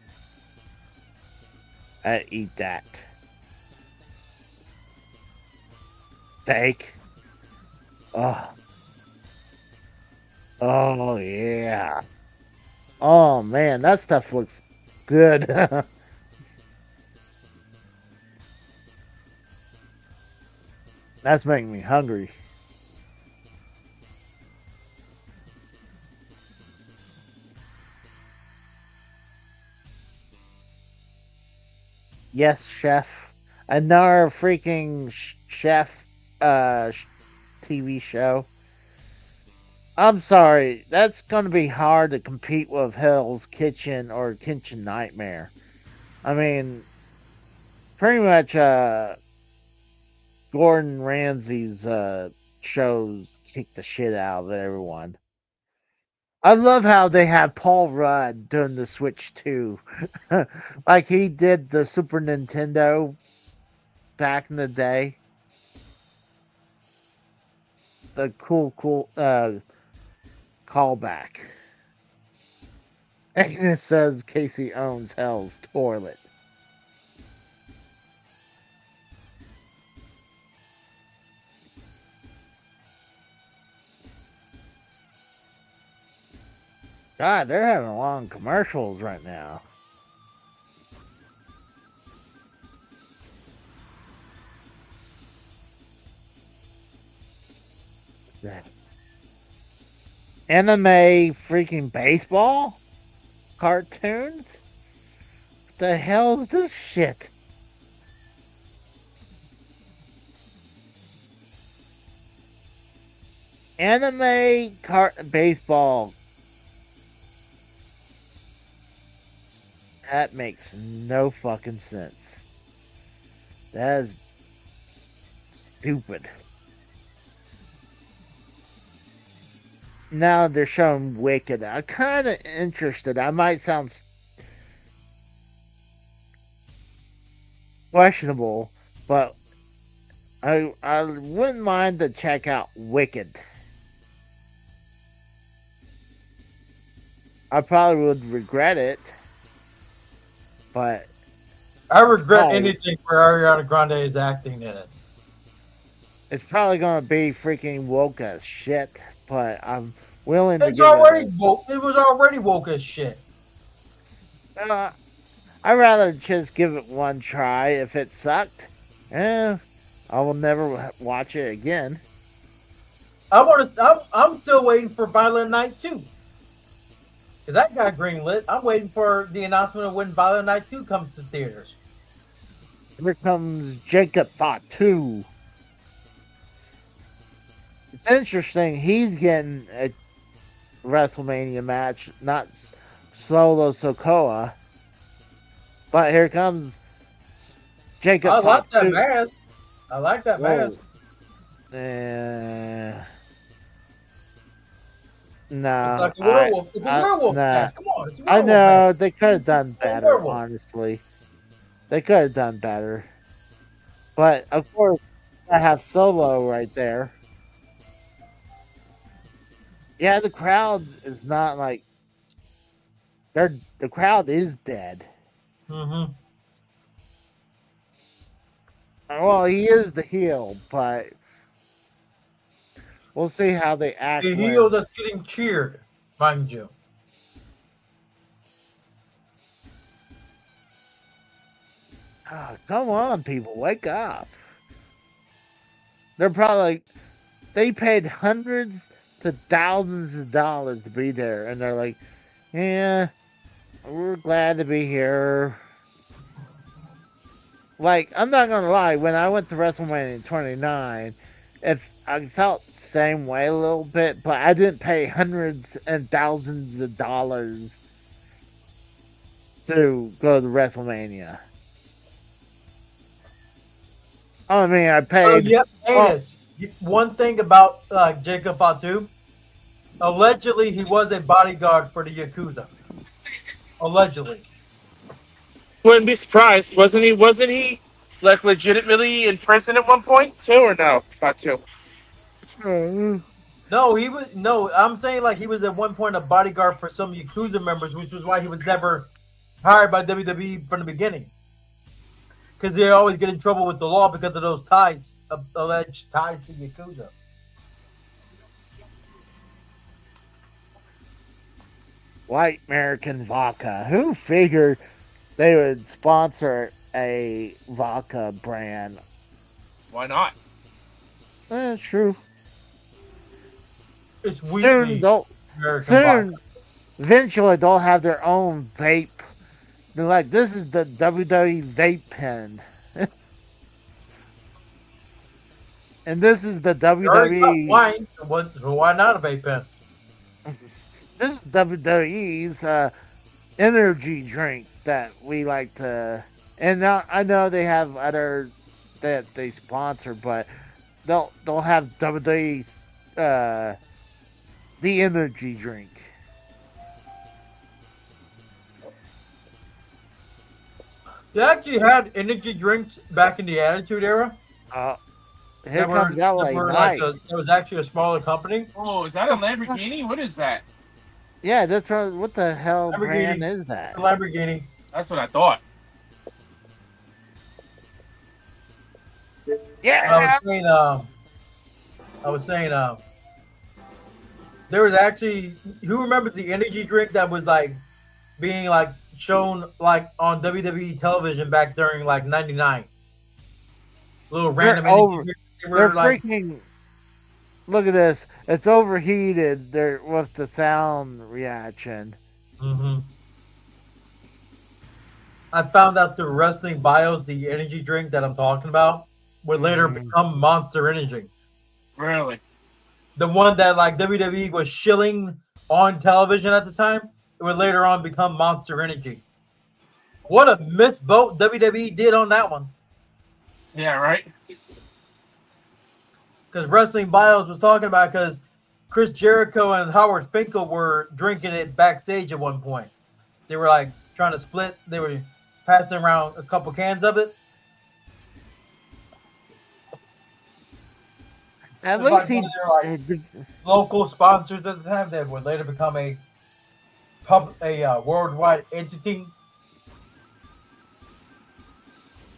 I'd eat that. Steak. Oh. Oh, yeah. Oh, man, that stuff looks good. That's making me hungry. Yes, chef. Another freaking chef TV show. I'm sorry. That's going to be hard to compete with Hell's Kitchen or Kitchen Nightmare. I mean, pretty much Gordon Ramsay's shows kick the shit out of everyone. I love how they have Paul Rudd doing the Switch too. Like he did the Super Nintendo back in the day. The cool callback. And it says Casey owns Hell's Toilet. God, they're having long commercials right now. Anime freaking baseball cartoons? What the hell's this shit? Anime baseball. That makes no fucking sense. That is stupid. Now they're showing Wicked. I'm kind of interested. I might sound questionable, but I wouldn't mind to check out Wicked. I probably would regret it, but I regret anything for Ariana Grande's acting in it. It's probably gonna be freaking woke as shit, but I'm willing to It's give already woke. It was already woke as shit. I'd rather just give it one try. If it sucked, I will never watch it again. I'm still waiting for Violent Night 2. Because that got greenlit. I'm waiting for the announcement of when Violent Night 2 comes to theaters. Here comes Jacob Thought 2. It's interesting. He's getting a WrestleMania match, not Solo Sokoa. But here comes Jacob I like Thought that 2. mask. I like that mask. No, It's like a werewolf. It's a werewolf nah. mask. Come on, it's a I werewolf know mask. they could have done It's a better. werewolf. Honestly, they could have done better. But of course, I have Solo right there. Yeah, the crowd is not like the crowd is dead. Mm-hmm. Well, he is the heel, but we'll see how they act A heel when. that's getting cheered, mind you. Oh, come on, people, wake up! They're probably like, they paid hundreds to thousands of dollars to be there, and they're like, "Yeah, we're glad to be here." Like, I'm not gonna lie, when I went to WrestleMania 29, if I felt the same way a little bit, but I didn't pay hundreds and thousands of dollars to go to WrestleMania. I mean, I Oh, paid. yep, Oh, anus. One thing about Jacob Fatu, allegedly he was a bodyguard for the Yakuza. Allegedly. Wouldn't be surprised. Wasn't he like legitimately in prison at one point too, or no? Fatu. No, he was no. I'm saying like he was at one point a bodyguard for some Yakuza members, which was why he was never hired by WWE from the beginning. Because they always get in trouble with the law because of those ties, alleged ties to Yakuza. white American vodka. Who figured they would sponsor a vodka brand? Why not? That's true. It's Soon weekly they'll American soon vodka. eventually they'll have their own vape. They're like, this is the WWE vape pen. And this is the They already got WWE. wine, so why not a vape pen? This is WWE's energy drink that we like to. And now I know they have other that they sponsor, but they'll have WWE's the energy drink. They actually had energy drinks back in the Attitude Era. Here comes LA Knight. It was actually a smaller company. Oh, is that a Lamborghini? What is that? Yeah, that's right. What the hell Lamborghini. brand is that? Lamborghini. That's what I thought. Yeah. I was saying, there was actually, who remembers the energy drink that was like being like shown like on WWE television back during like '99? Little random energy drink. They're freaking. Look at this. It's overheated. There with the sound reaction. Mm-hmm. I found out through Wrestling Bios the energy drink that I'm talking about would later become Monster Energy. Really? The one that like WWE was shilling on television at the time, it would later on become Monster Energy. What a misboat WWE did on that one. Yeah, right. Because Wrestling Bios was talking about because Chris Jericho and Howard Finkel were drinking it backstage at one point. They were like trying to split. They were passing around a couple cans of it. At It's least like one of their, local sponsors at the time that would later become a worldwide entity.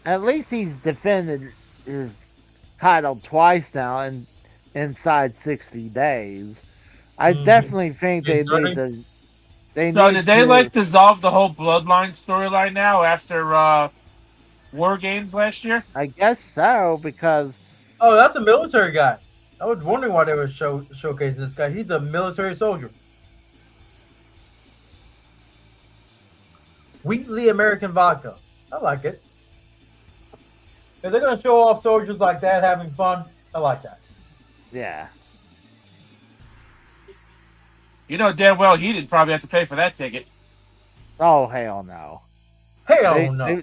At least he's defended his title twice now and inside 60 days. I definitely think they need to. Did they like dissolve the whole bloodline storyline now after War Games last year? I guess so, because. Oh, that's a military guy. I was wondering why they were showcasing this guy. He's a military soldier. Wheatley American vodka. I like it. If they're going to show off soldiers like that having fun, I like that. Yeah. You know damn well he didn't probably have to pay for that ticket. Oh, hell no. Hell no.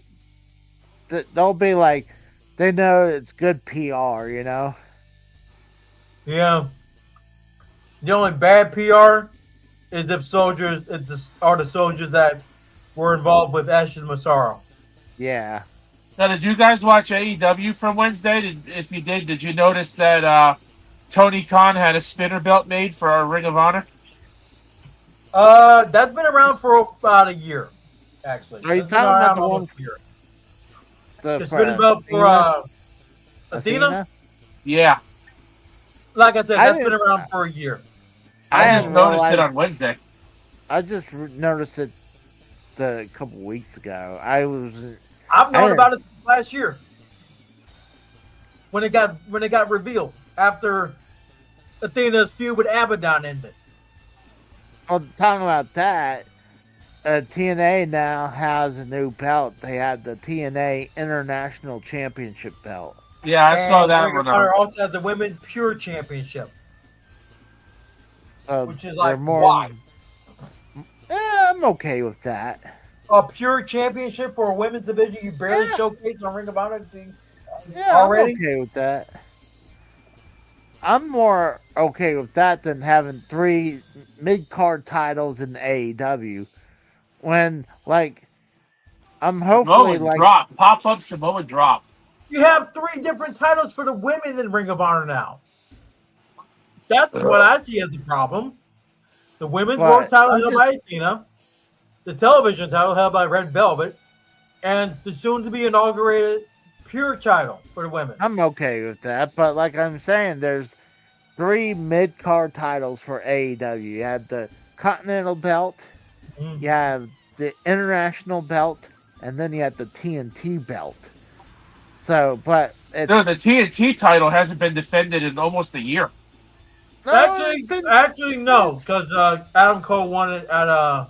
They'll be like, they know it's good PR, you know? Yeah. The only bad PR is if are the soldiers that were involved with Ashes Massaro. Yeah. Now, did you guys watch AEW from Wednesday? If you did you notice that Tony Khan had a spinner belt made for our Ring of Honor? That's been around for about a year, actually. Are you That's been talking about around the one almost a year. the It's for been about for Athena. Yeah, Like I said, I that's been didn't- around for a year. I just hadn't noticed it realized- on Wednesday. I just noticed it a couple weeks ago. I've I known didn't- about it since last year when it got revealed after Athena's feud with Abaddon ended. Well, talking about that, TNA now has a new belt. They have the TNA International Championship belt. Yeah, I saw And that Ring of one. Honor also has the Women's Pure Championship, So which is they're like why I'm okay with that. a Pure Championship for a women's division you barely showcase on Ring of Honor thing Yeah, already. I'm okay with that. I'm more okay with that than having 3 mid-card titles in AEW. When, like, I'm hopefully Samoa like drop, pop up Samoa drop. You have 3 different titles for the women in Ring of Honor now. That's what I see as the problem. The women's But world title I'm held by Athena, the television title held by Red Velvet, and the soon-to-be inaugurated Pure title for the women. I'm okay with that, but like I'm saying, there's 3 mid-card titles for AEW. You have the Continental Belt, you have the International Belt, and then you have the TNT Belt. So, but it's No, the TNT title hasn't been defended in almost a year. no, Actually, no, because Adam Cole won it at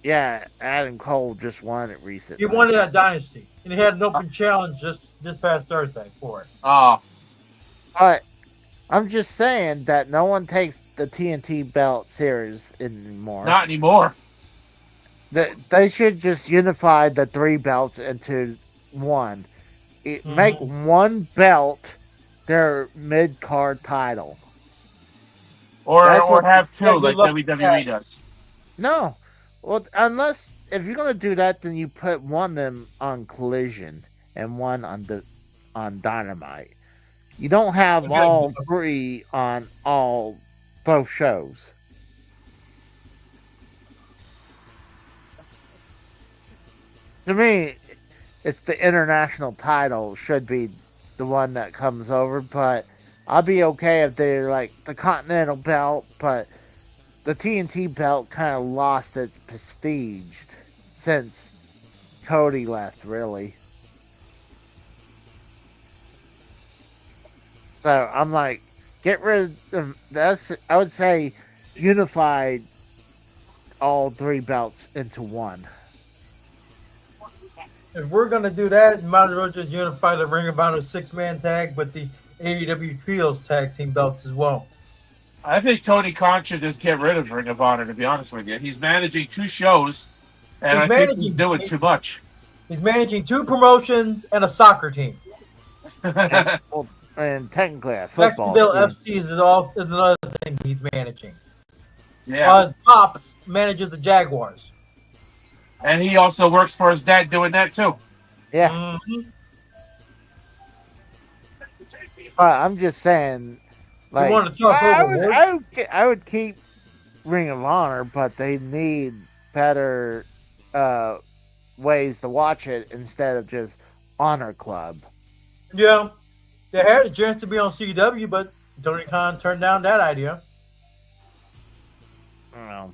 yeah, Adam Cole just won it recently. he won it at Dynasty, and he had an open challenge just this past Thursday for it. Oh, But I'm just saying that no one takes the TNT belt serious anymore. not anymore. They should just unify the 3 belts into one. Make one belt their mid-card title. Or That's what- have 2 Yeah, like good luck WWE with that. does. No. Well, unless if you're gonna do that, then you put one of them on Collision and one on Dynamite. You don't have Okay. all 3 on both shows. To me, it's the international title should be the one that comes over, but I'll be okay if they're like the Continental Belt, but the TNT belt kind of lost its prestige since Cody left, really. So I'm like, get rid of this. I would say unify all 3 belts into one. If we're gonna do that, you might as well just unify the Ring of Honor 6-man tag with the AEW Trios tag team belts as well. I think Tony Khan should just get rid of Ring of Honor, to be honest with you. He's managing 2 shows, and I think he's doing too much. He's managing 2 promotions and a soccer team. And technically a football Jacksonville team. FC is another thing he's managing. Yeah. Pops manages the Jaguars. And he also works for his dad doing that, too. Yeah. But I'm just saying, like, want to talk I would keep Ring of Honor, but they need better ways to watch it instead of just Honor Club. Yeah. They had a chance to be on CW, but Tony Khan turned down that idea. I don't know.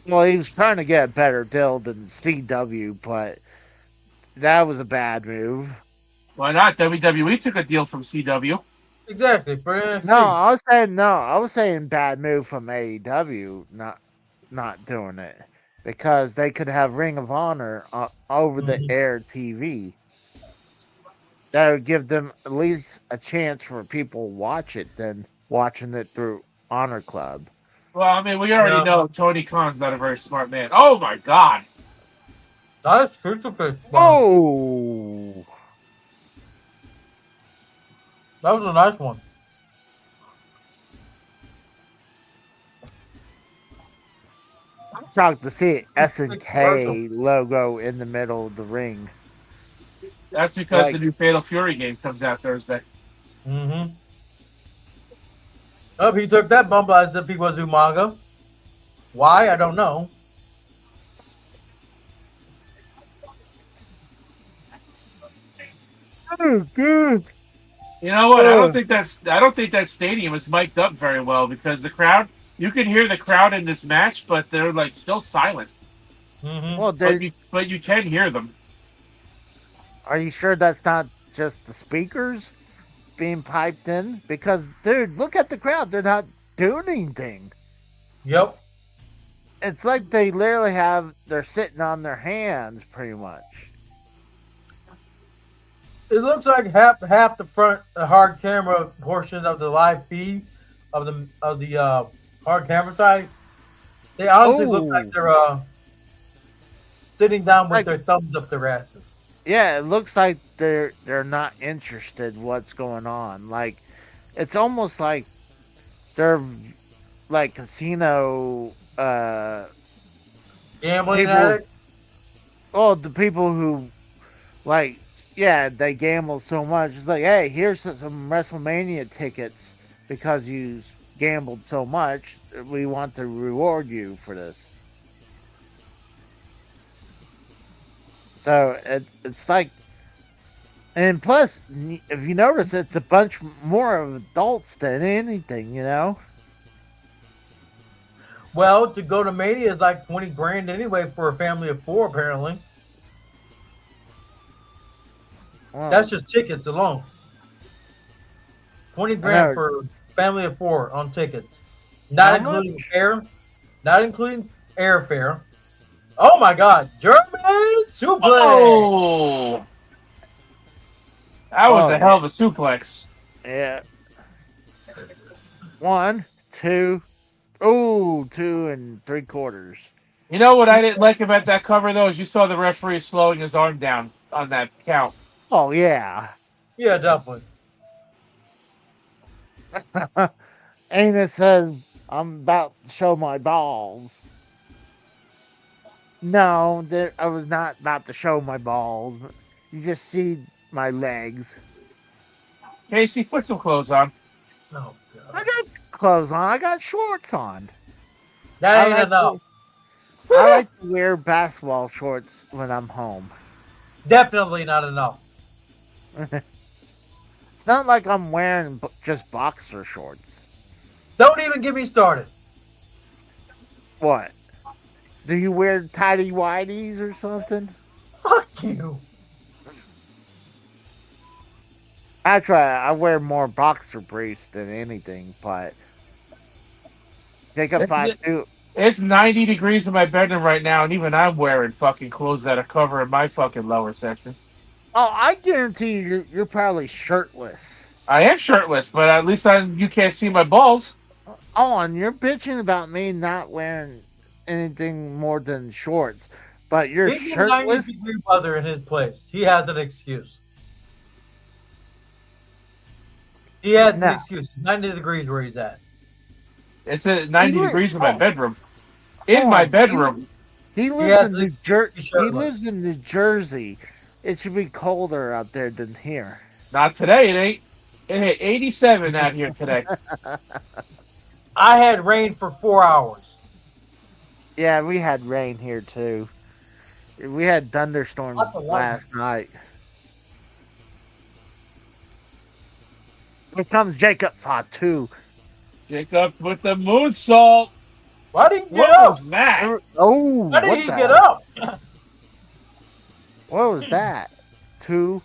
Well, he was trying to get a better deal than CW, but that was a bad move. Why not? WWE took a deal from CW. Exactly. For NFC. No, I was saying bad move from AEW, not doing it because they could have Ring of Honor over the air TV. That would give them at least a chance for people to watch it than watching it through Honor Club. Well, I mean, we already know Tony Khan's not a very smart man. Oh, my God. That's crucifix. Oh! That was a nice one. shocked to see Big commercial. SNK logo in the middle of the ring. That's because Like- the new Fatal Fury game comes out Thursday. Mm-hmm. Oh, he took that bump as if he was Umaga. Why? I don't know. Oh, good. You know what? I don't think that stadium is mic'd up very well because the crowd. You can hear the crowd in this match, but they're like still silent. Mm-hmm. Well, But you can hear them. are you sure that's not just the speakers being piped in? Because, dude, look at the crowd. They're not doing anything. Yep. It's like they literally they're sitting on their hands pretty much. It looks like half the front hard camera portion of the live feed of the hard camera side. They honestly look like they're sitting down with their thumbs up their asses. Yeah, it looks like they're not interested what's going on. Like, it's almost like they're like casino Gambling people. addict. Oh, the people who like, yeah, they gamble so much. It's like, hey, here's some WrestleMania tickets because you gambled so much. We want to reward you for this. So it's like, and plus, if you notice, it's a bunch more of adults than anything, you know. Well, to go to Mania is like 20 grand anyway for a family of 4, apparently. Wow. That's just tickets alone. 20 grand for family of 4 on tickets. Not including airfare. Oh my God. German suplex. Oh! That was a hell of a suplex. Yeah. 1, 2. Ooh, 2 3/4. You know what I didn't like about that cover, though, is you saw the referee slowing his arm down on that count. Oh, yeah. Yeah, definitely. Amos says, I'm about to show my balls. No, I was not about to show my balls. You just see my legs. Casey, put some clothes on. Oh, I got clothes on. I got shorts on. That ain't enough. I like to wear basketball shorts when I'm home. Definitely not enough. It's not like I'm wearing just boxer shorts. Don't even get me started. What? Do you wear tidy whities or something? Fuck you. Actually, I wear more boxer briefs than anything, but Jacob, It's 90 degrees in my bedroom right now, and even I'm wearing fucking clothes that are covering my fucking lower section. Oh, I guarantee you're probably shirtless. I am shirtless, but at least you can't see my balls. Oh, and you're bitching about me not wearing anything more than shorts, but you're He's shirtless. 90-degree weather in his place. He has an excuse. He has an excuse. 90 degrees where he's at. It's at 90 degrees in my bedroom. In my bedroom. He lives in New Jersey. He lives in New Jersey. It should be colder out there than here. Not today. It ain't. It hit 87 out here today. I had rain for 4 hours. Yeah, we had rain here too. We had thunderstorms last night. Here comes Jacob Fatu. Jacob with the moonsault. Why did he get what up? Was that? Oh, why did he get up? What was that? 2.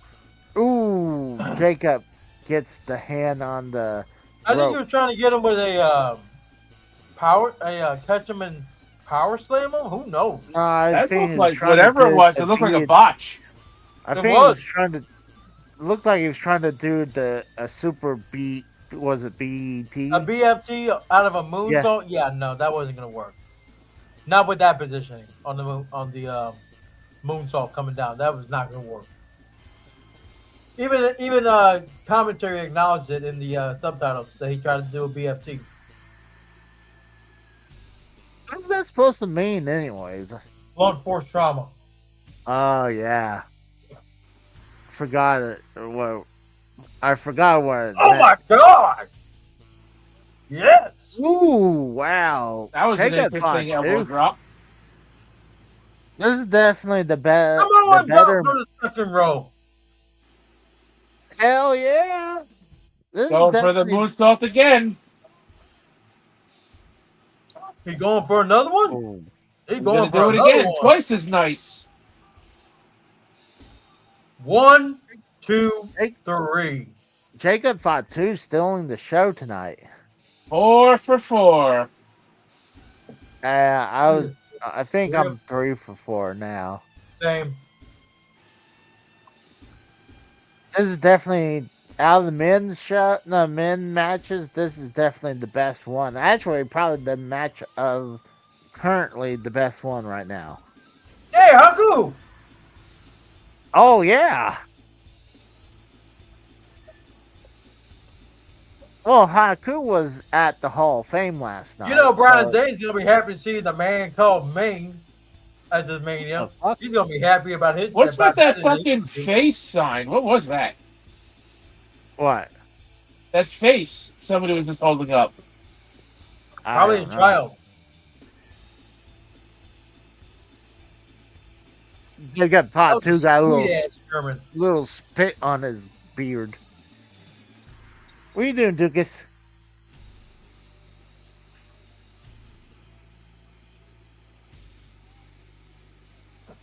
Ooh, Jacob gets the hand on the I think rope. he was trying to get him with a catch him and power slam him. Who knows? I think looked like whatever it was. It looked like a botch. I think he was trying to. It looked like he was trying to do a super beat. Was it BET? A BFT out of a moonsault? Yeah, no, that wasn't gonna work. Not with that positioning on the moonsault coming down. That was not gonna work. Even commentary acknowledged it in the subtitles that he tried to do a BFT. What's that supposed to mean, anyways? Blunt force trauma. Oh yeah, forgot it. Well, I forgot what it Oh meant. my god! Yes! Ooh, wow. That was Take an that interesting punch, elbow dude. drop. This is definitely the best. Come on, The better. for the second row. Hell yeah! This Going is for the definitely. moonsault again. He going for another one? Ooh. He He's going gonna for do it another again. one. Twice as nice. 1, 2, 3. Jacob Fatu stealing the show tonight. 4 for 4. I think Yeah. I'm 3 for 4 now. Same. This is definitely out of the men matches. This is definitely the best one. Actually, probably the match of currently the best one right now. Hey, Haku! Oh yeah. Well, Haku was at the Hall of Fame last night. You know, Brian so- Zane's gonna be happy to see the man called Ming at the Mania. The fuck? He's gonna be happy about his. What's about with that in fucking the- face sign? What was that? What? That face somebody was just holding up. I Probably a don't know. child. Jacob Fatu got a Sweet-ass German. little spit on his beard. What are you doing, Dukas?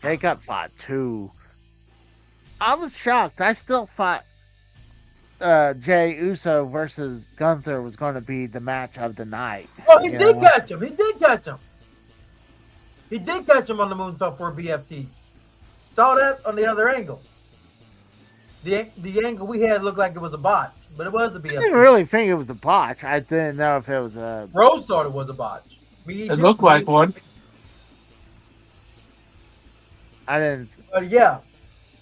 Jacob fought too. I was shocked. I still thought Jay Uso versus Gunther was going to be the match of the night. Oh, he you did know? catch him. He did catch him. He did catch him on the moonsault for a BFT. Saw that on the other angle. The angle we had looked like it was a botch, but it was a I BFT. didn't really think it was a botch. I didn't know if it was a. Rose thought it was a botch. It looked like one. I didn't. But yeah,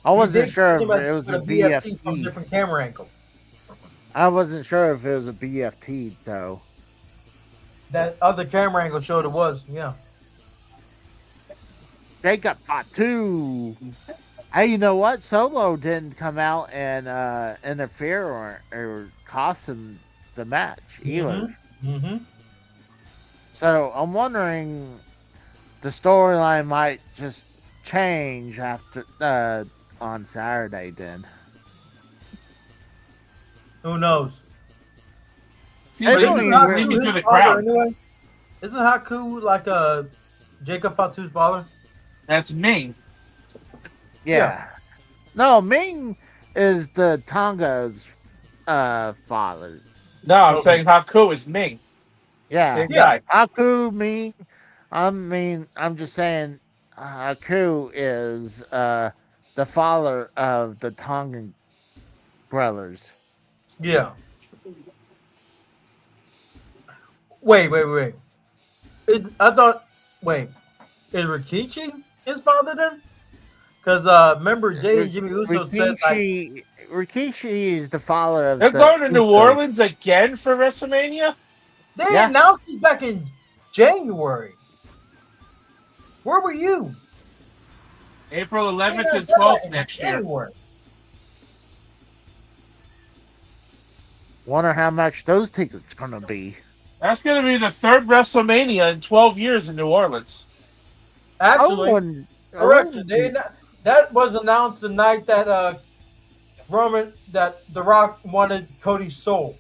I he wasn't did sure catch if him it was at a BFT from a BFT. different camera angle. I wasn't sure if it was a BFT though. That other camera angle showed it was. Yeah. Jacob Fatu. Hey, you know what? Solo didn't come out and interfere or cost him the match either. Mm-hmm. So I'm wondering the storyline might just change after on Saturday then. Who knows? See, Hey, but don't even even leading his to the father crowd. anyway? Isn't Haku like Jacob Fatu's father? That's Ming. Yeah. No, Ming is the Tonga's father. No, I'm saying Haku is Ming. Yeah. Same guy. Haku, Ming. I'm just saying Haku is the father of the Tongan brothers. Yeah. Wait. I thought. Wait, is Rikichi his father then? Because remember, Jay and Jimmy Uso said like, Rikishi is the father of They're the going to New Usos. Orleans again for WrestleMania? they Yeah. announced this back in January. Where were you? April 11th Yeah, and 12th in next year. January. Wonder how much those tickets gonna be. That's going to be the third WrestleMania in 12 years in New Orleans. Actually, I correction. wouldn't- That was announced the night that that The Rock wanted Cody's soul.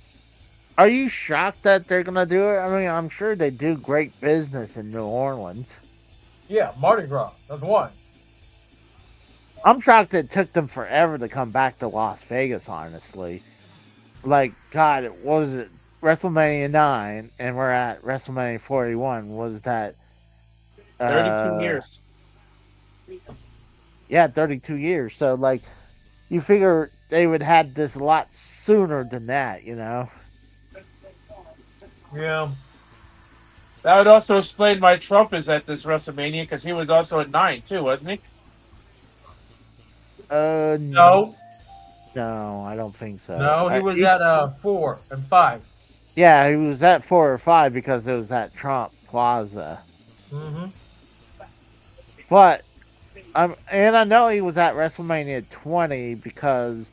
Are you shocked that they're gonna do it? I mean, I'm sure they do great business in New Orleans. Yeah, Mardi Gras. That's one. I'm shocked it took them forever to come back to Las Vegas, honestly. Like, God, what was it? WrestleMania 9, and we're at WrestleMania 41. Was that 32 years. Yeah, 32 years. So, like, you figure they would have this a lot sooner than that, you know? Yeah. That would also explain why Trump is at this WrestleMania, because he was also at 9, too, wasn't he? No. No, I don't think so. No, he was at 4 and 5. Yeah, he was at 4 or 5 because it was at Trump Plaza. Mm-hmm. But and I know he was at WrestleMania 20 because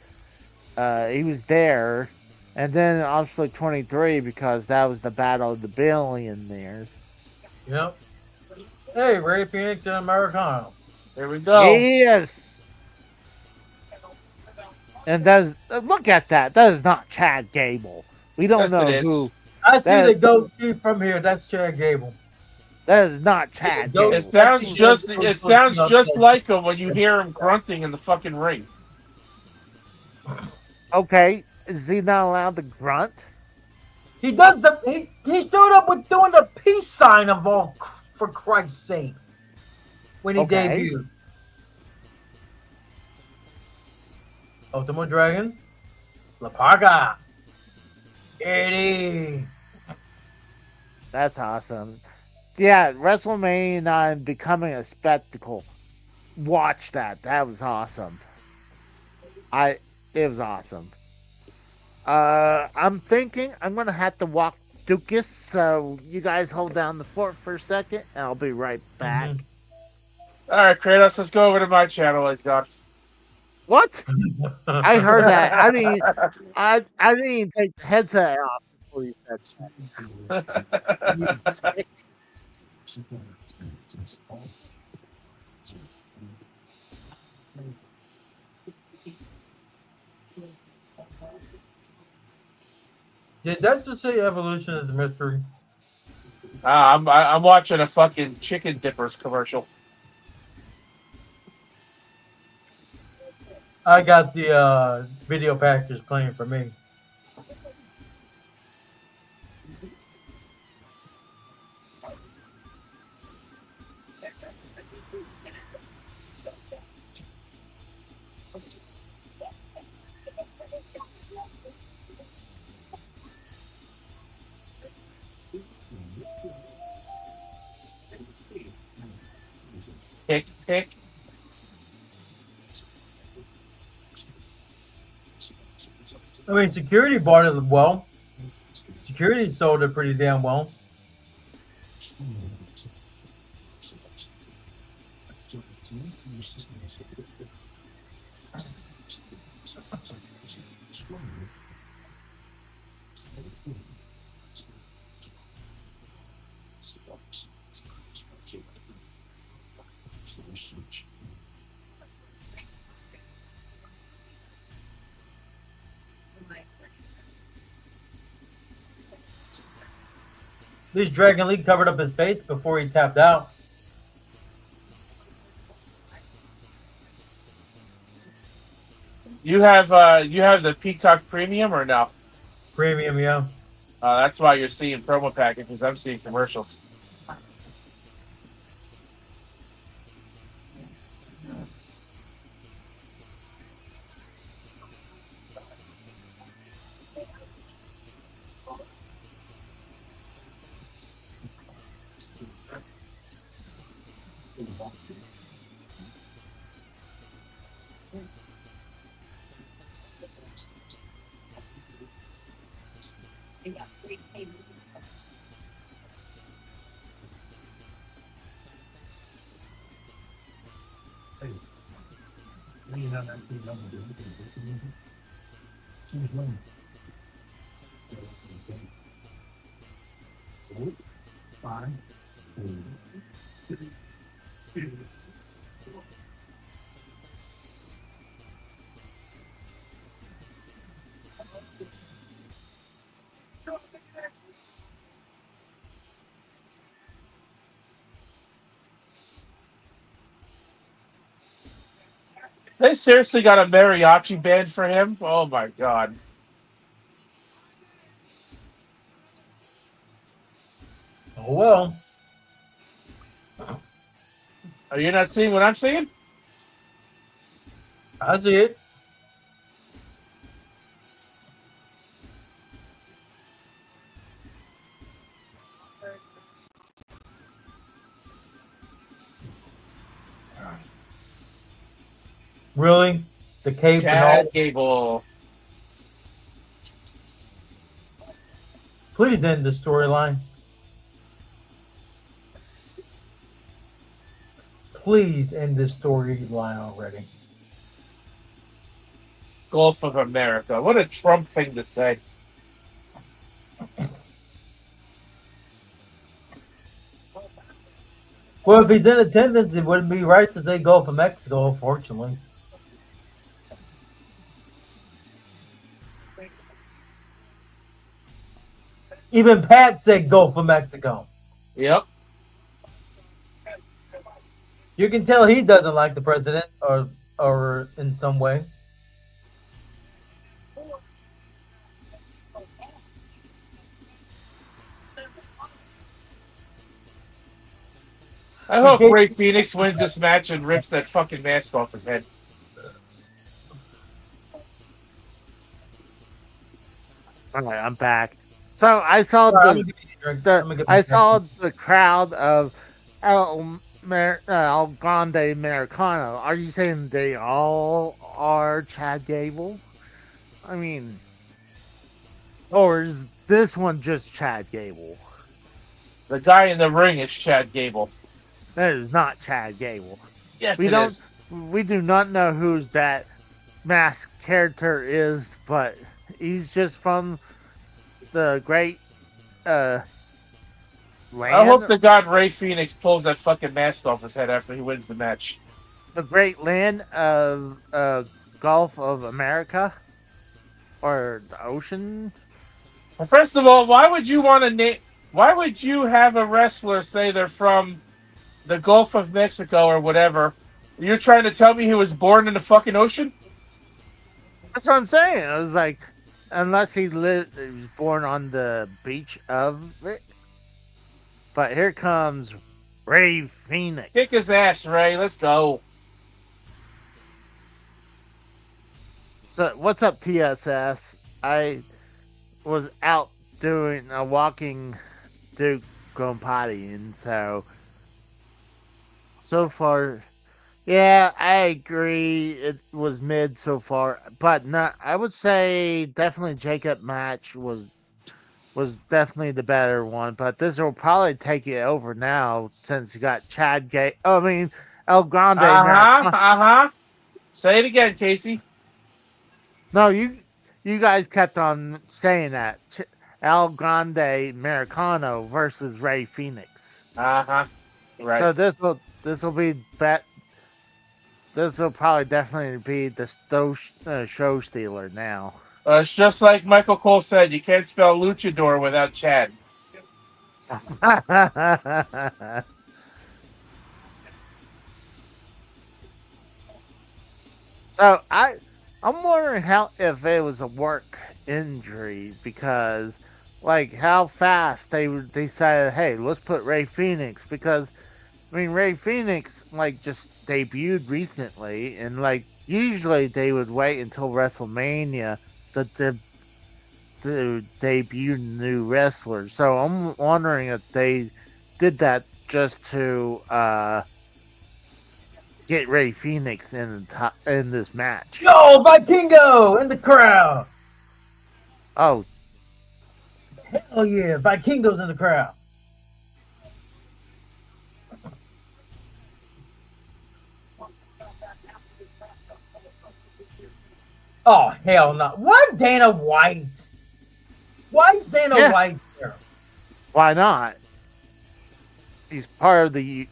he was there, and then obviously 23 because that was the Battle of the Billionaires. Yep. Hey, Ray Phoenix and Americano. There we go. Yes. And that's look at that. That is not Chad Gable. We don't Yes, it know is. who. I see That the goatee from here. That's Chad Gable. that is not Chad Don't- It Gable. sounds Actually, just that's it what's sounds up just there. like him when you hear him grunting in the fucking ring. Okay, is he not allowed to grunt? He does he showed up with doing the peace sign of all for Christ's sake when he Okay. debuted. Ultimo Dragon, La Parga, Eddie. That's awesome. Yeah, WrestleMania 9 becoming a spectacle. Watch that. That was awesome. It was awesome. I'm thinking I'm gonna have to walk Dukas, so you guys hold down the fort for a second, and I'll be right back. All right, Kratos, let's go over to my channel, let's go. What? I heard that. I mean, I didn't even take the headset off before you said that. You dick. Did that just say evolution is a mystery? I'm watching a fucking chicken dippers commercial. I got the video packages playing for me. Pick. I mean, security bought it well. Security sold it pretty damn well. At least Dragon Lee covered up his face before he tapped out. You have the Peacock Premium or no? Premium, yeah. That's why you're seeing promo packages. I'm seeing commercials. They seriously got a mariachi band for him? Oh my god. Oh well. Are you not seeing what I'm seeing? I see it. Really? The cape and all? Chad Gable. Please end the storyline. Please end this storyline already. Gulf of America. What a Trump thing to say. Well, if he's in attendance, it wouldn't be right to say Gulf of Mexico, unfortunately. Even Pat said Gulf of Mexico. Yep. You can tell he doesn't like the president, or in some way. I hope Ray Phoenix wins this match and rips that fucking mask off his head. All right, I'm back. So I saw the crowd of El Grande Americano. Are you saying they all are Chad Gable? I mean, or is this one just Chad Gable? The guy in the ring is Chad Gable. That is not Chad Gable. Yes, we it don't. is. We do not know who that masked character is, but he's just from the great land. I hope to God Ray Phoenix pulls that fucking mask off his head after he wins the match. The great land of Gulf of America, or the ocean. Well, first of all, why would you want to name? Why would you have a wrestler say they're from the Gulf of Mexico or whatever? You're trying to tell me he was born in the fucking ocean? That's what I'm saying. I was like, unless he was born on the beach of it. But here comes Ray Phoenix. Kick his ass, Ray. Let's go. So, what's up, TSS? I was out doing a walking Duke going potty, and so far, yeah, I agree. It was mid so far, but not. I would say definitely Jacob match was definitely the better one. But this will probably take it over now since you got Chad Gay. I mean, El Grande. Say it again, Casey. No, you guys kept on saying that. El Grande Americano versus Ray Phoenix. Right. So this will be bet. This will probably definitely be the show stealer now. It's just like Michael Cole said, you can't spell luchador without Chad. So I'm wondering if it was a work injury, because like how fast they decided, hey, let's put Ray Phoenix, because I mean Ray Phoenix like just debuted recently, and like usually they would wait until WrestleMania to debut new wrestlers. So I'm wondering if they did that just to get Ray Phoenix in this match. Yo, Vikingo in the crowd. Oh, hell yeah, Vikingo's in the crowd. Oh, hell no. Why Dana White? Why is Dana White there? why not? He's part of the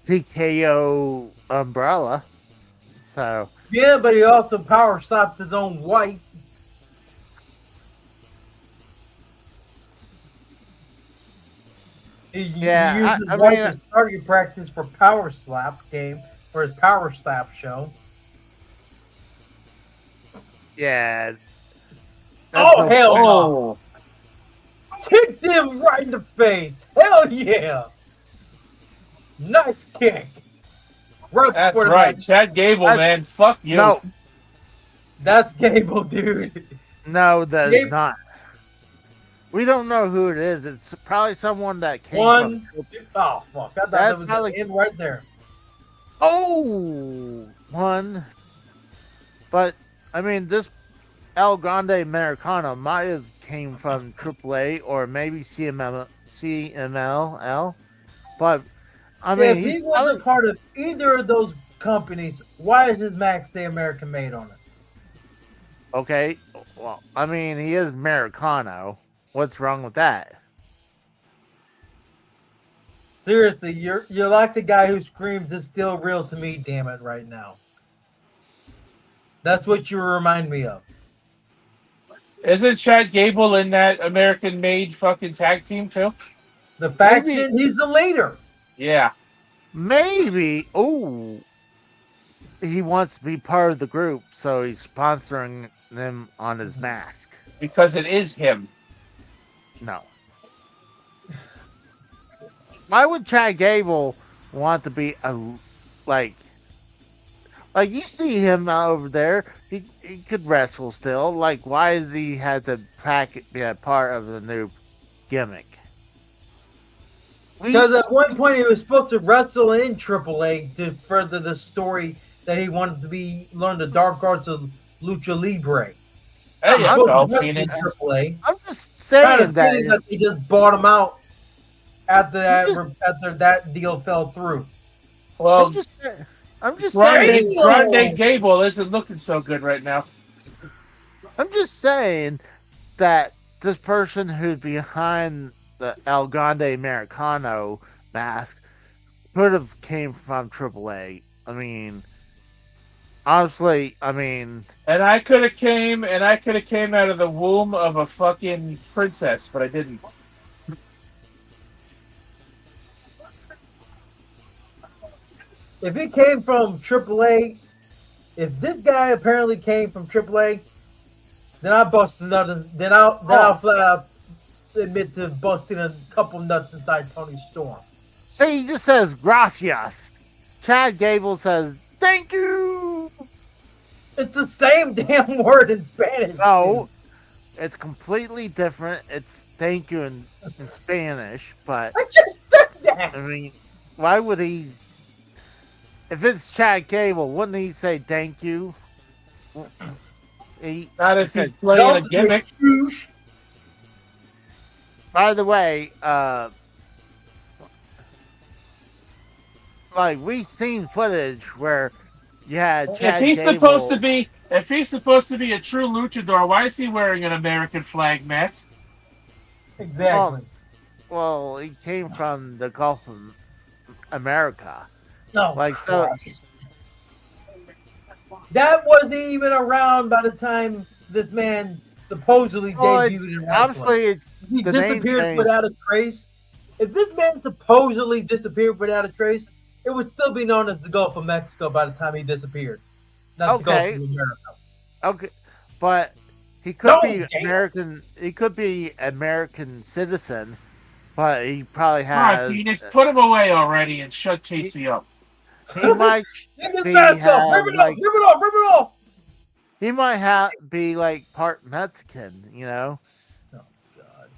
TKO umbrella. So yeah, but he also power slapped his own wife. He used his wife as target practice for power slap game, for his power slap show. yeah. Oh, hell no. Kicked him right in the face. Hell yeah. Nice kick. That's right. Chad Gable, man. Fuck you. No. That's Gable, dude. No, that's not. We don't know who it is. It's probably someone that came from... Oh, fuck. I thought that was the end right there. Oh! One. But, I mean, this El Grande Americano might have came from AAA or maybe CMLL. But I mean, if he he's wasn't probably, part of either of those companies, why is his mask say American made on it? okay. Well, I mean, he is Americano. What's wrong with that? Seriously, you're like the guy who screams, "It's still real to me, damn it!" right now. That's what you remind me of. Isn't Chad Gable in that American made fucking tag team too? The faction, he's the leader. Yeah. Maybe. Oh, he wants to be part of the group, so he's sponsoring them on his mask. Because it is him. No. Why would Chad Gable want to be a like you see him over there? He could wrestle still. Like, why does he have to be a part of the new gimmick? Because at one point he was supposed to wrestle in AAA to further the story that he wanted to learn the dark arts of lucha libre. Hey, I'm go, in Phoenix. AAA. I'm just saying that they just bought him out after that deal fell through. Well, I'm just saying. Grande Gable isn't looking so good right now. I'm just saying that this person who's behind the El Grande Americano mask could have came from AAA. I mean, honestly, and I could have came out of the womb of a fucking princess, but I didn't. If he came from AAA, if this guy apparently came from AAA, then I bust nuts. Then I'll flat out admit to busting a couple nuts inside Tony Storm. See, he just says gracias. Chad Gable says thank you. It's the same damn word in Spanish. No, it's completely different. It's thank you in Spanish, but I just said that. I mean, why would he? If it's Chad Gable, wouldn't he say thank you? Not if he's playing a gimmick. By the way, we seen footage where you had Chad If he's Gable, supposed to be a true luchador, why is he wearing an American flag mask? Exactly. Well, he came from the Gulf of America. No, so. That wasn't even around by the time this man supposedly debuted in wrestling. Obviously, he disappeared without a trace. If this man supposedly disappeared without a trace, it would still be known as the Gulf of Mexico by the time he disappeared. Not the Gulf of America. Okay, but he could be American. He could be American citizen, but he probably has. Come on, Phoenix, put him away already and shut Casey up. He might rip it off. He might be like part Mexican, you know. Oh God.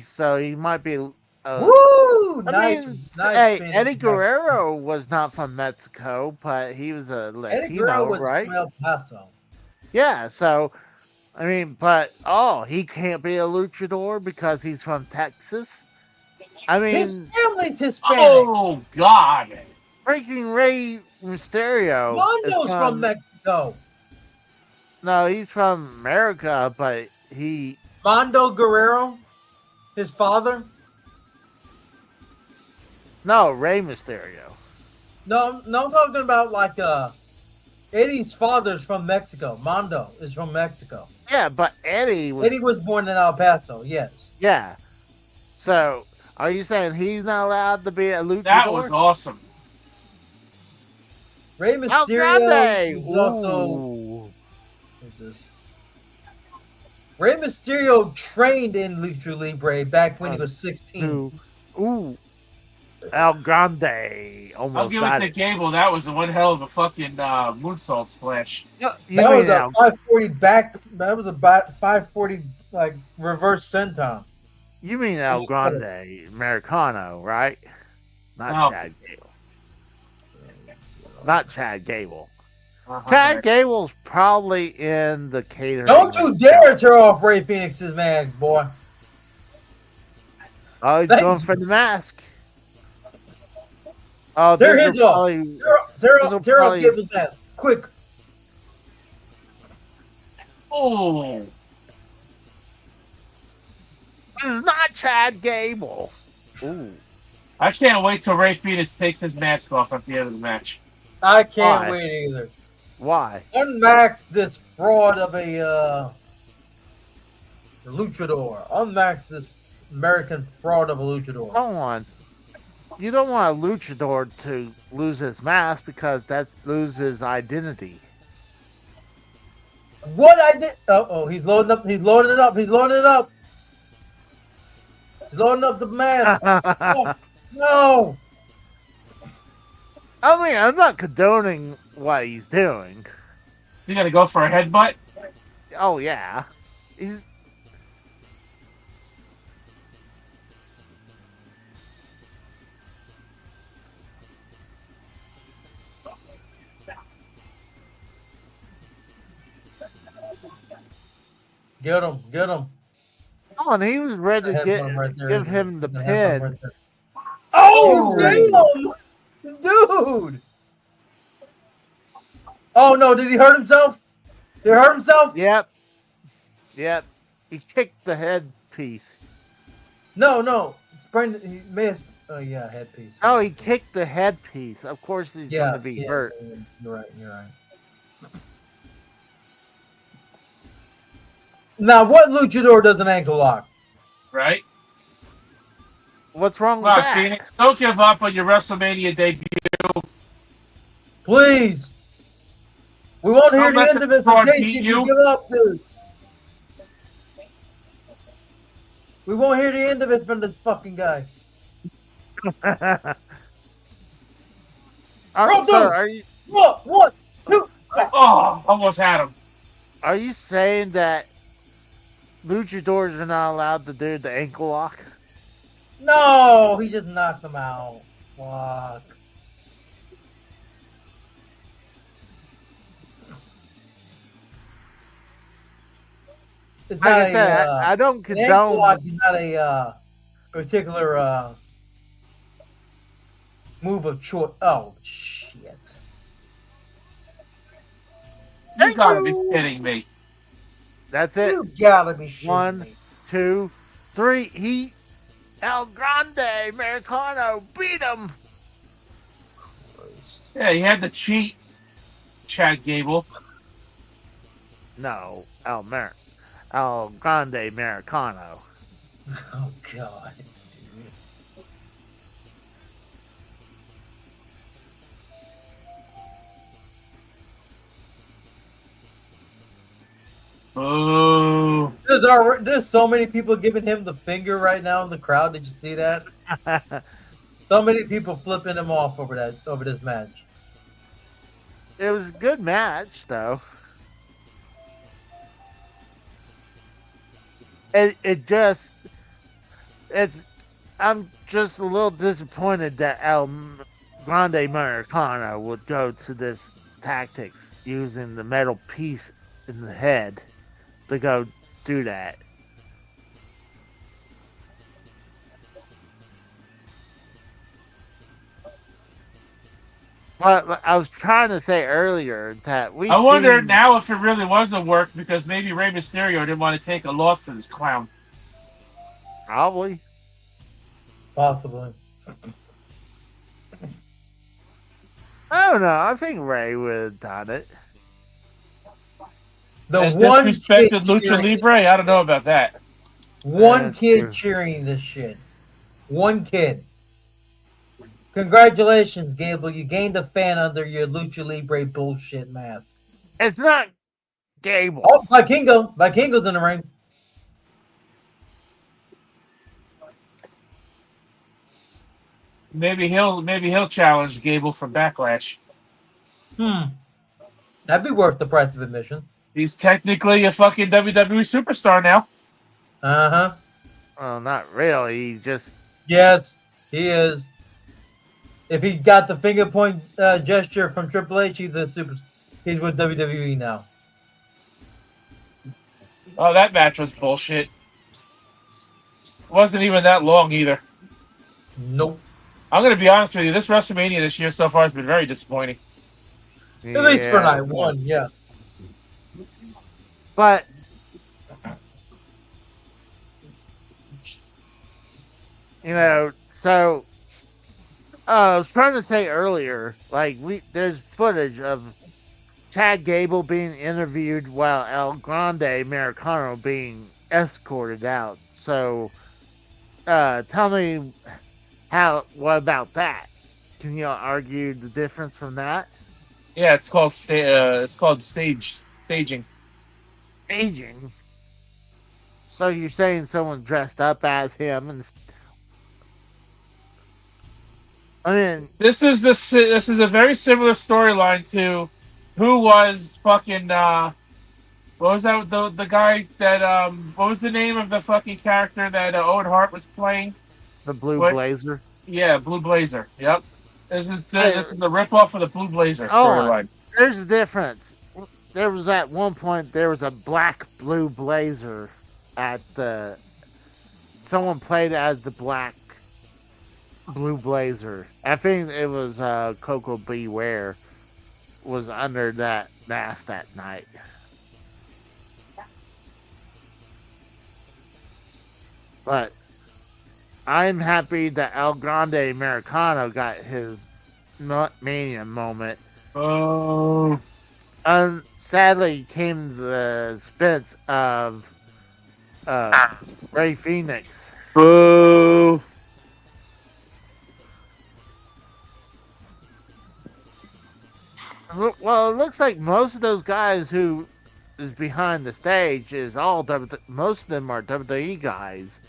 So he might be. Woo! Nice. Eddie Guerrero was not from Mexico, but he was a Latino, Eddie Guerrero was right? from El Paso. Yeah. So, he can't be a luchador because he's from Texas. His family's Hispanic. Oh God. Freaking Rey Mysterio. Mondo's from Mexico. No, he's from America, but Mondo Guerrero, his father. No, Rey Mysterio. No, I'm talking about Eddie's father's from Mexico. Mondo is from Mexico. Yeah, but Eddie was born in El Paso. Yes. Yeah. So, are you saying he's not allowed to be a luchador? That was awesome. Rey Mysterio is also. Rey Mysterio trained in Lucha Libre back when he was 16. Ooh. El Grande. Almost I'll give it to Gable. That was one hell of a fucking moonsault splash. That was a 540 back. That was a 540 reverse senton. You mean El Grande Americano, right? Not Chad Gable. Not Chad Gable. Chad Gable's probably in the catering. Don't you dare tear off Ray Phoenix's mask, boy. Oh, he's going for the mask. Oh, Tear this his will off. probably. Tear This'll off probably- Gable's mask. Quick. Oh, It's not Chad Gable. Ooh. I can't wait till Ray Phoenix takes his mask off at the end of the match. I can't Why? wait either. Why? Unmax this fraud of a luchador. Unmax this American fraud of a luchador. Hold on. You don't want a luchador to lose his mask because that loses identity. What I did? Oh, he's loading up. He's loading it up. He's loading it up. He's loading up the mask. Oh, no. I mean, I'm not condoning what he's doing. You gotta go for a headbutt? Oh yeah, he's. Get him. Get him. Come on, he was ready to Have one right there, give isn't him it? the Gonna have one pin. right there. Oh, damn! Dude! Oh, no. Did he hurt himself? Did he hurt himself? Yep. Yep. He kicked the headpiece. No. He may have. Oh, yeah, headpiece. Oh, he kicked the headpiece. Of course he's Yeah, going to be hurt. You're right. You're right. Now, what luchador does an ankle lock? Right? What's wrong with Come on, that? Phoenix. Don't give up on your WrestleMania debut. Please. We won't hear Don't the let end the of it from fraud Casey beat if you you. give up, dude. We won't hear the end of it from this fucking guy. Sir, are you One, two. Oh, almost had him. are you saying that luchadors are not allowed to do the ankle lock? No, he just knocked him out. Fuck. It's Like not I said, a, I don't an ankle lock condone. is not a particular move of choice. Oh, shit. You gotta be kidding me. That's it. You gotta be shitting 1, me. 2, 3. He El Grande Americano beat him. Yeah, he had to cheat, Chad Gable. No, El Grande Americano. Oh, God. Oh, There's so many people giving him the finger right now in the crowd. Did you see that? So many people flipping him off over this match. It was a good match, though. I'm just a little disappointed that El Grande Americano would go to this tactics using the metal piece in the head to go do that. But I was trying to say earlier that I wonder now if it really was a work because maybe Rey Mysterio didn't want to take a loss to this clown. Probably. Possibly. I don't know. I think Ray would have done it. The And one disrespected kid Lucha cheering- Libre? I don't know about that. One That's kid true. cheering this shit. One kid. Congratulations, Gable. You gained a fan under your Lucha Libre bullshit mask. It's not Gable. Oh, Vikingo. Vikingo's in the ring. Maybe he'll challenge Gable for Backlash. That'd be worth the price of admission. He's technically a fucking WWE superstar now. Uh-huh. Well, not really. He just Yes, he is. If he got the finger point gesture from Triple H, he's with WWE now. Oh, that match was bullshit. Wasn't even that long either. Nope. I'm gonna be honest with you. This WrestleMania this year so far has been very disappointing. At least for Yeah, night one, yeah. but so I was trying to say earlier, like there's footage of Chad Gable being interviewed while El Grande Americano being escorted out. So, tell me what about that? Can you argue the difference from that? Yeah, it's called staging. Aging. So you're saying someone dressed up as him I mean, This is a very similar storyline to who was fucking what was that the guy that what was the name of the fucking character that Owen Hart was playing? the Blue What? Blazer. Yeah, Blue Blazer. Yep. This is Hey, the ripoff of the Blue Blazer oh, storyline. there's a difference. There was at one point there was a black Blue Blazer at the. Someone played as the black Blue Blazer. I think it was Coco Beware was under that mask that night. But I'm happy that El Grande Americano got his Mania moment. Oh. Sadly, came the expense of Ray Phoenix. Boo. Well, it looks like most of those guys who is behind the stage is all most of them are WWE guys,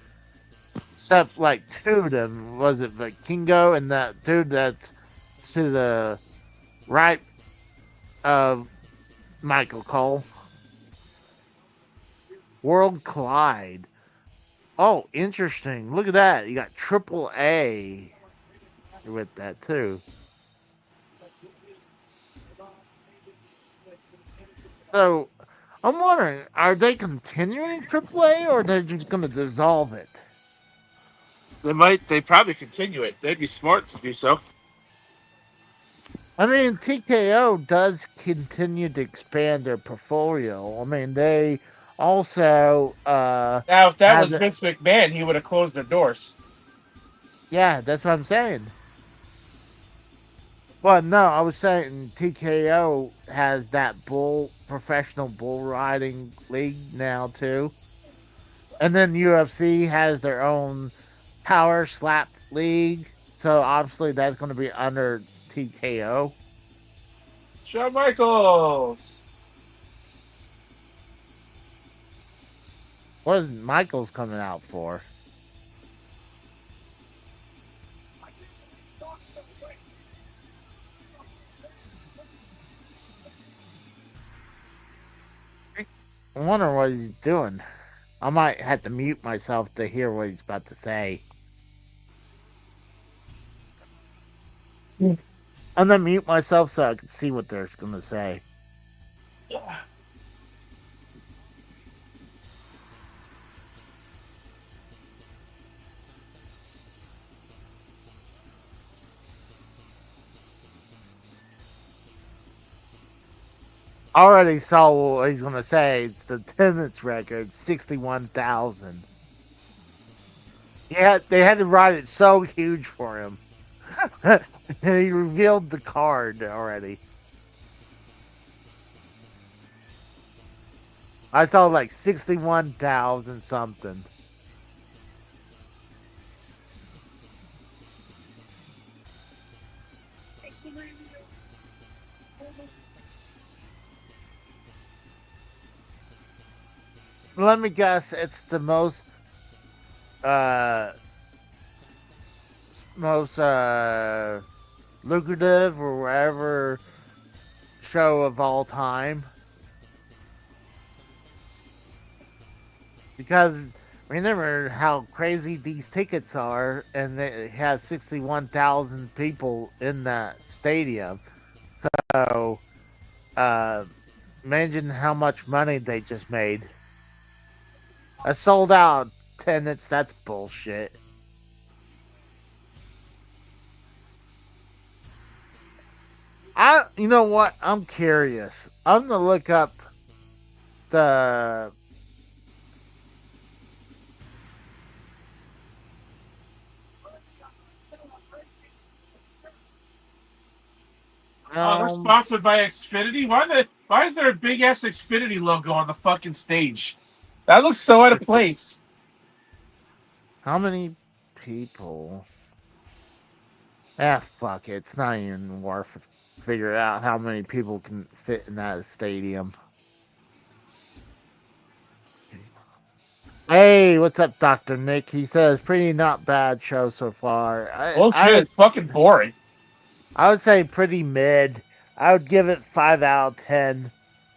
except like two of them. Was it Vikingo and that dude that's to the right of Michael Cole? World Collide. Oh, interesting. Look at that. You got Triple A with that too. So, I'm wondering, are they continuing AAA or are they just going to dissolve it? They probably continue it. They'd be smart to do so. I mean, TKO does continue to expand their portfolio. I mean, they also Now, if that was Vince McMahon, he would have closed their doors. Yeah, that's what I'm saying. Well, no, I was saying TKO has that professional bull riding league now too, and then UFC has their own power slap league. So obviously that's going to be under TKO. Shawn Michaels. What is Michaels coming out for? I wonder what he's doing. I might have to mute myself to hear what he's about to say. I'm gonna mute myself so I can see what they're gonna say. I already saw what he's gonna say. It's the attendance record, 61,000. Yeah, they had to write it so huge for him. He revealed the card already. I saw like 61,000 something. Let me guess, it's the most lucrative or whatever show of all time. Because remember how crazy these tickets are, and it has 61,000 people in that stadium. So, imagine how much money they just made. A sold out attendance, that's bullshit. You know what? I'm curious. I'm gonna look up the. We're sponsored by Xfinity. Why is there a big ass Xfinity logo on the fucking stage? That looks so out of place. How many people? Fuck it. It's not even worth figuring out how many people can fit in that stadium. Hey, what's up, Dr. Nick? He says, pretty not bad show so far. Oh shit, it's fucking boring. I would say pretty mid. I would give it 5 out of 10.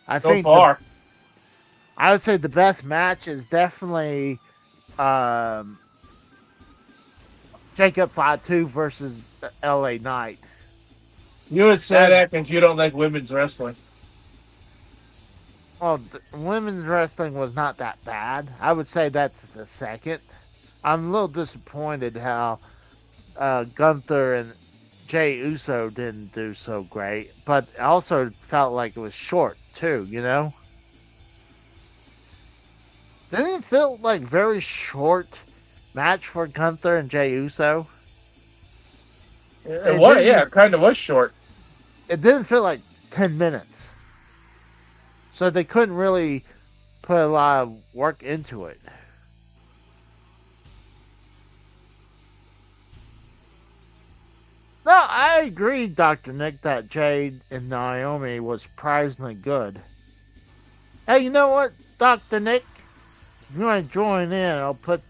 I So think far. I would say the best match is definitely Jacob Fatu versus LA Knight. You would say that because you don't like women's wrestling. Well, women's wrestling was not that bad. I would say that's the second. I'm a little disappointed how Gunther and Jey Uso didn't do so great, but I also felt like it was short too, you know? Didn't it feel like very short match for Gunther and Jey Uso? It was, yeah, it kind of was short. It didn't feel like 10 minutes. So they couldn't really put a lot of work into it. No, I agree, Dr. Nick, that Jade and Naomi was surprisingly good. Hey, you know what, Dr. Nick? If you want to join in, I'll put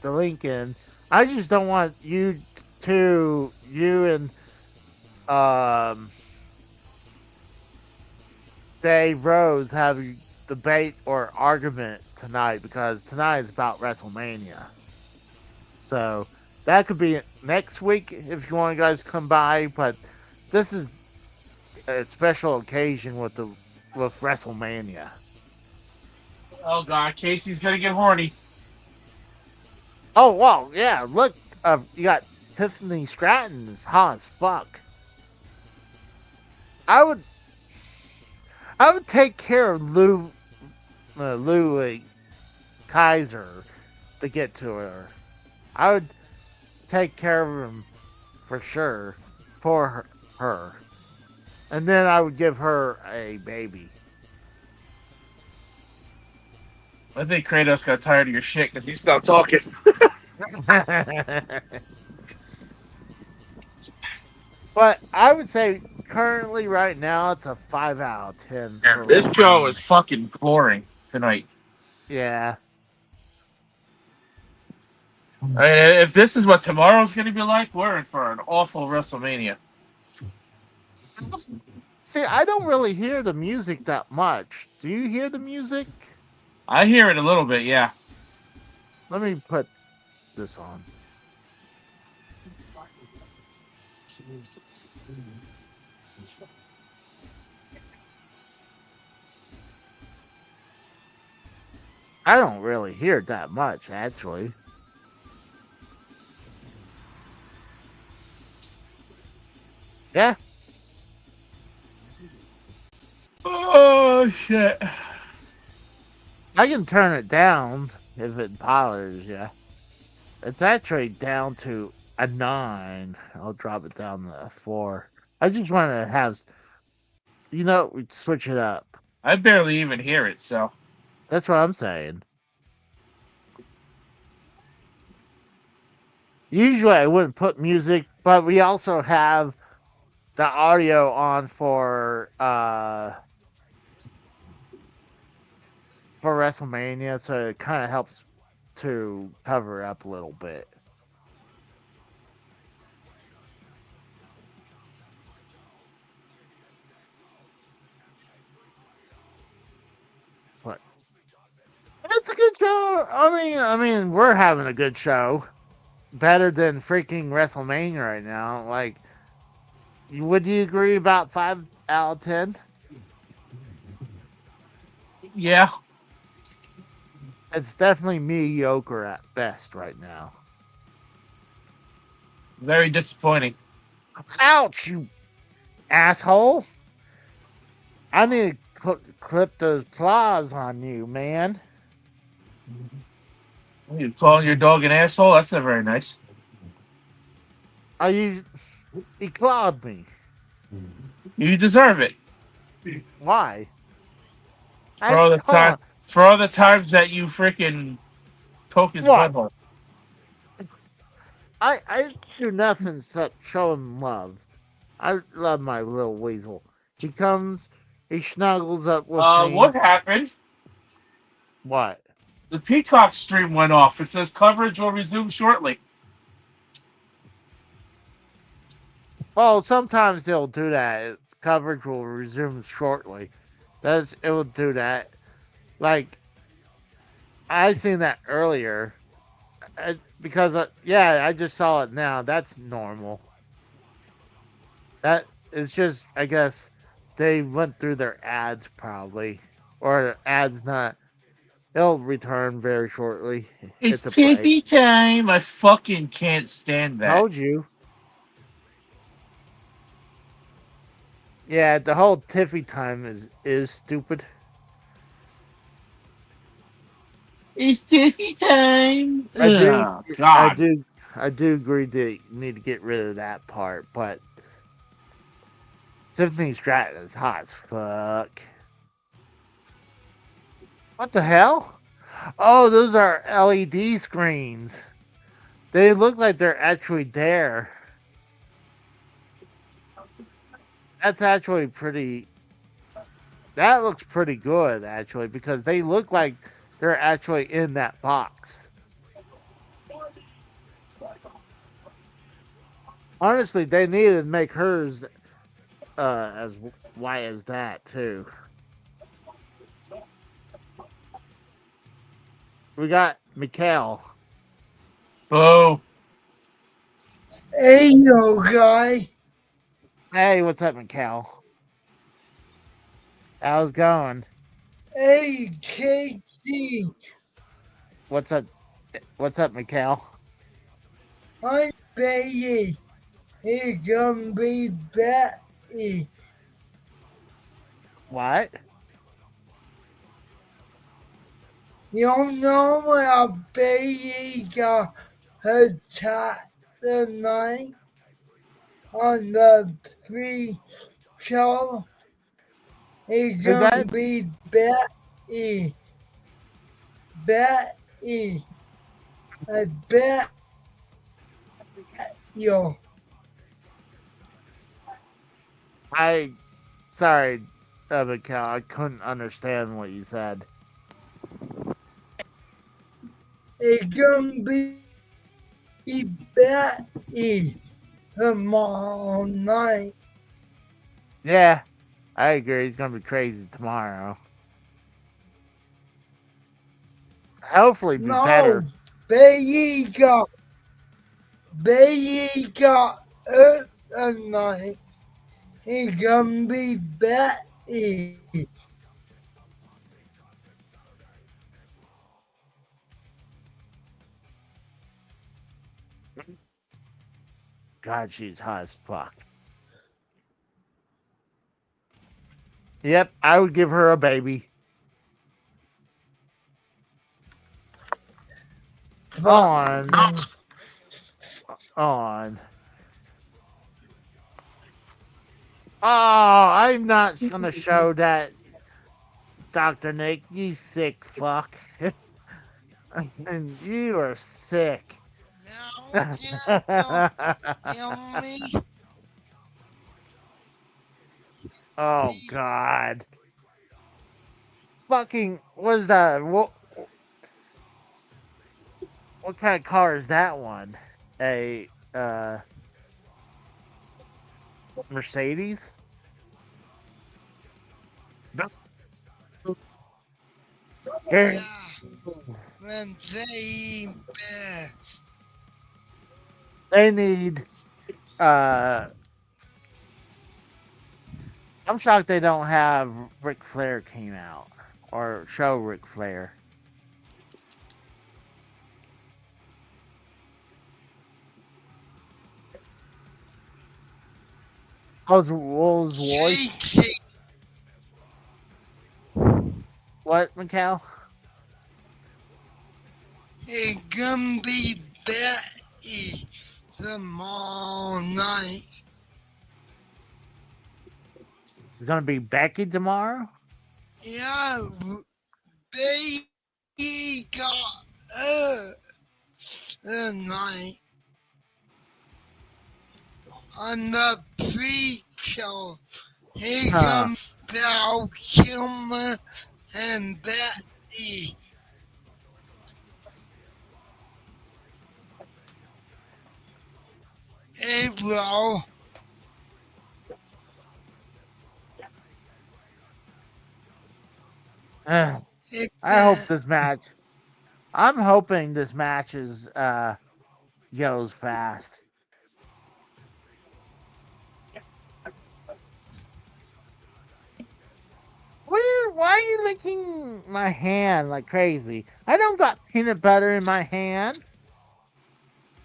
the link in. I just don't want you and Dave Rose have a debate or argument tonight, because tonight is about WrestleMania. So that could be next week if you want you guys to come by, but this is a special occasion with WrestleMania. Oh god, Casey's gonna get horny. Oh wow, yeah. Look, you got Tiffany Stratton is hot as fuck. I would take care of Louis Kaiser to get to her. I would take care of him for sure for her. And then I would give her a baby. I think Kratos got tired of your shit because he stopped talking. But I would say currently right now it's a 5 out of 10. This show is fucking boring tonight. Yeah. I mean, if this is what tomorrow's going to be like, we're in for an awful WrestleMania. See, I don't really hear the music that much. Do you hear the music? I hear it a little bit, yeah. Let me put this on. I don't really hear it that much, actually. Yeah. Oh, shit. I can turn it down if it bothers you. It's actually down to a 9. I'll drop it down to a 4. I just want to have, we switch it up. I barely even hear it, so. That's what I'm saying. Usually I wouldn't put music, but we also have the audio on for WrestleMania, so it kind of helps to cover up a little bit. What? It's a good show. I mean, we're having a good show. Better than freaking WrestleMania right now. Like, would you agree about 5 out of 10? Yeah. It's definitely mediocre at best right now. Very disappointing. Ouch, you asshole. I need to clip those claws on you, man. You calling your dog an asshole? That's not very nice. Are you? He clawed me. You deserve it Why? for all the Hold time. on. For all the times that you freaking poke his What? butthole. I do nothing except show him love. I love my little weasel. He comes, he snuggles up with me. What happened? What? The Peacock stream went off. It says coverage will resume shortly. Well, sometimes they'll do that. Coverage will resume shortly. It will do that. Like I seen that earlier, because I just saw it now. That's normal. That it's just, I guess, they went through their ads probably, or ads not. They'll return very shortly. It's A break. Tiffy time. I fucking can't stand that. Told you. Yeah, the whole Tiffy time is stupid. It's Tiffy time. I do, Oh, God. I do agree that you need to get rid of that part, but Tiffany Stratton is hot as fuck. What the hell? Oh, those are LED screens. They look like they're actually there. That's actually pretty. That looks pretty good, actually, because they look like they're actually in that box. Honestly, they needed to make hers as white as that too. We got Mikhail. Boo. Hey, yo, guy. Hey, what's up, Mikhail? How's it going? Hey, KT. What's up? What's up, Mikhail? I'm Baby. It's gonna be Betty. What? You don't know when a baby got attacked tonight on the pre-show? It's Who gonna got? be Betty. Betty. I bet you. Sorry, Mikhail. I couldn't understand what you said. It's gonna be Betty tomorrow night. Yeah, I agree. He's gonna be crazy tomorrow. Hopefully, be better. Baby got up tonight. It's gonna be Betty. God, she's hot as fuck. Yep, I would give her a baby. On. On. Oh, I'm not gonna show that, Dr. Nick. You sick fuck. And you are sick. Oh God. Fucking, what is that? What kind of car is that one? A Mercedes? Yeah. They need I'm shocked they don't have Ric Flair came out or show Ric Flair. What was voice? JT. What, Mikal? It's gonna be Betty tomorrow night. It's gonna be Becky tomorrow. Yeah, they got her tonight on the pre-show. Here comes Val Kilmer and Betty. Hey, bro. I hope this match. I'm hoping this match is goes fast. Why are you licking my hand like crazy? I don't got peanut butter in my hand.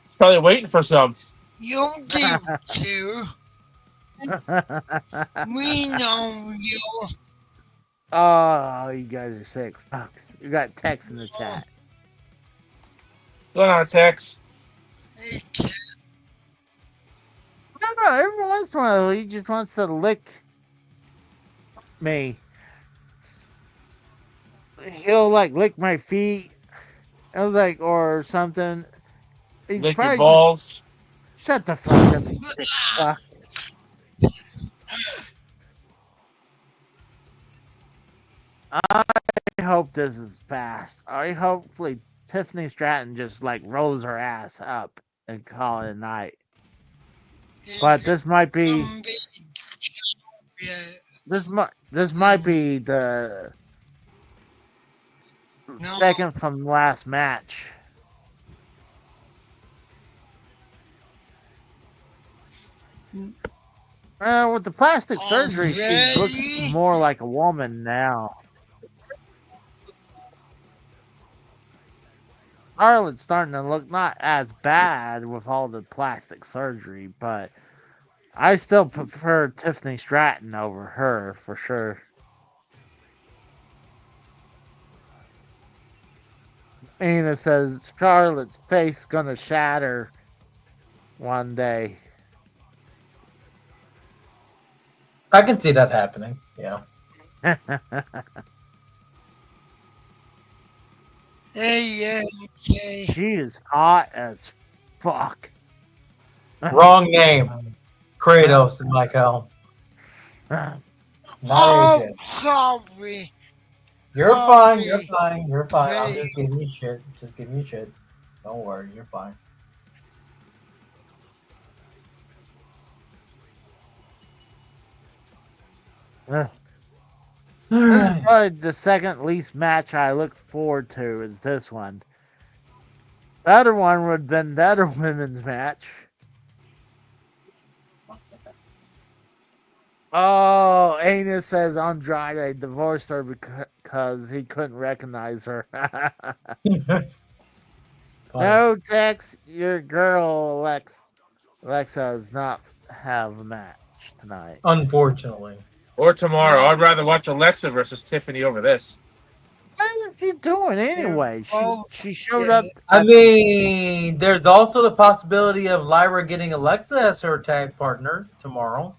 He's probably waiting for some. You do too. We know you. Oh, you guys are sick fucks. You got text in the chat. Going on text. No, every once in a while he just wants to lick me. He'll like lick my feet, or something. He's Lick your probably balls. Shut the fuck up, you sick fuck. I hope this is fast. Hopefully Tiffany Stratton just like rolls her ass up and call it a night. But this might be this might be the second from last match. With the plastic surgery, she looks more like a woman now. Charlotte's starting to look not as bad with all the plastic surgery, but I still prefer Tiffany Stratton over her for sure. Ana says Charlotte's face gonna shatter one day. I can see that happening. Yeah. Hey. She is hot as fuck. Wrong name. Kratos and Michael. Not AJ. Sorry. You're fine. You're fine. You're fine. I'm just giving you shit. Just giving you shit. Don't worry. You're fine. This is probably the second least match I look forward to is this one. The other one would have been the other women's match. Oh, Ana says Andrade divorced her because he couldn't recognize her. No, Tex, your girl Alexa does not have a match tonight. Unfortunately. Or tomorrow. I'd rather watch Alexa versus Tiffany over this. What is she doing anyway? She showed up. I mean, there's also the possibility of Lyra getting Alexa as her tag partner tomorrow.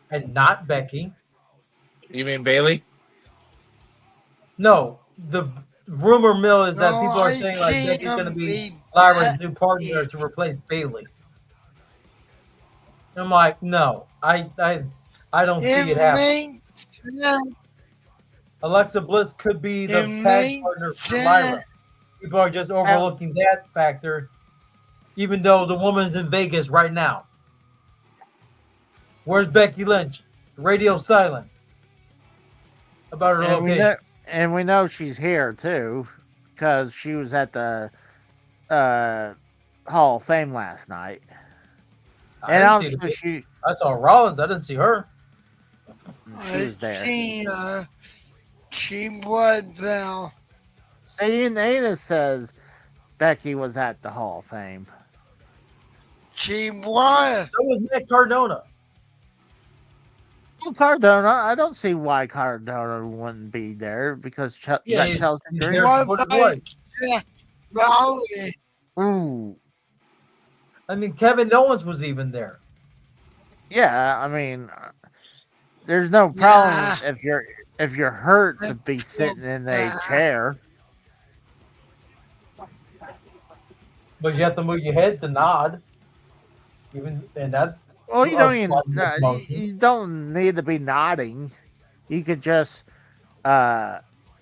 And not Becky. You mean Bailey? No, the rumor mill is that people are saying like Becky's going to be Lyra's new partner to replace Bailey. I'm like, no, I don't see it happening. Alexa Bliss could be the tag partner for Lyra. People are just overlooking that factor, even though the woman's in Vegas right now. Where's Becky Lynch? Radio silent about her location. And we know she's here too, because she was at the Hall of Fame last night. And I saw Rollins. I didn't see her. She was there. She was there. See, and Ana says Becky was at the Hall of Fame. She was. So was Matt Cardona. Well, Cardona, I don't see why Cardona wouldn't be there because you Yeah, got he's, Chelsea he's Green. there to What support his about wife. Rowley? Ooh, I mean, Kevin Owens was even there. yeah. I mean, there's no problem if you're hurt to be sitting in a chair. But you have to move your head to nod. Even and that's Well, you a don't even slight motion. you don't need to be nodding. You could just sit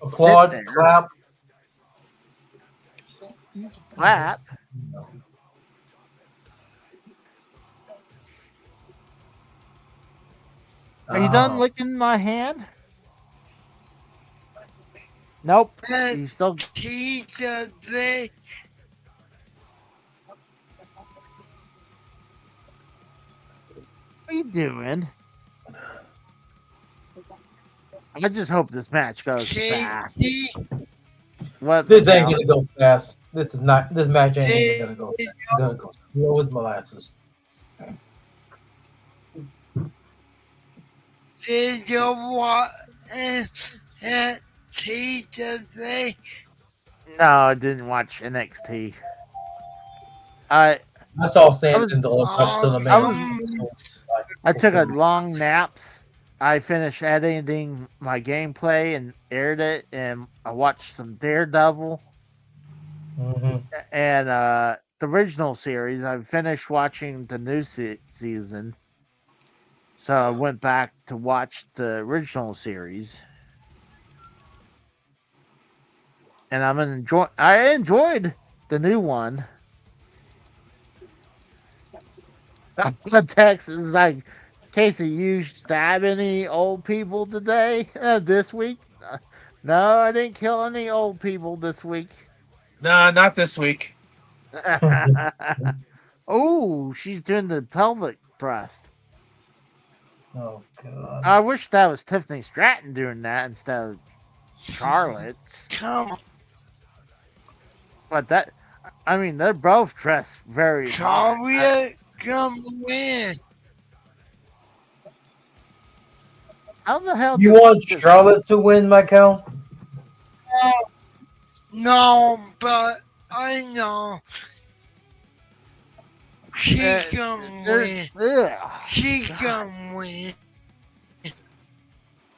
Applaud, there, clap. clap. Are you done Oh. licking my hand? Nope. And You still. teacher they What are you doing? I just hope this match goes fast. What? This ain't Miguel? gonna go fast. This is not. This match ain't even gonna go fast. It's gonna go slow as molasses. did you want and teacher they No, I didn't watch NXT. I I saw I Sam was and Dog up to the I man. was I took a long naps. I finished editing my gameplay and aired it, and I watched some Daredevil Mm-hmm. and the original series. I finished watching the new season, so I went back to watch the original series, and I enjoyed the new one. The text is like, Casey, you stab any old people today? This week? No, I didn't kill any old people this week. Nah, not this week. Oh, she's doing the pelvic thrust. Oh god. I wish that was Tiffany Stratton doing that instead of Charlotte. come But I mean, they're both dressed very hot. Charlie come in. How the hell You did want this- Charlotte to win, Michael? No, but I know she can win. She can win.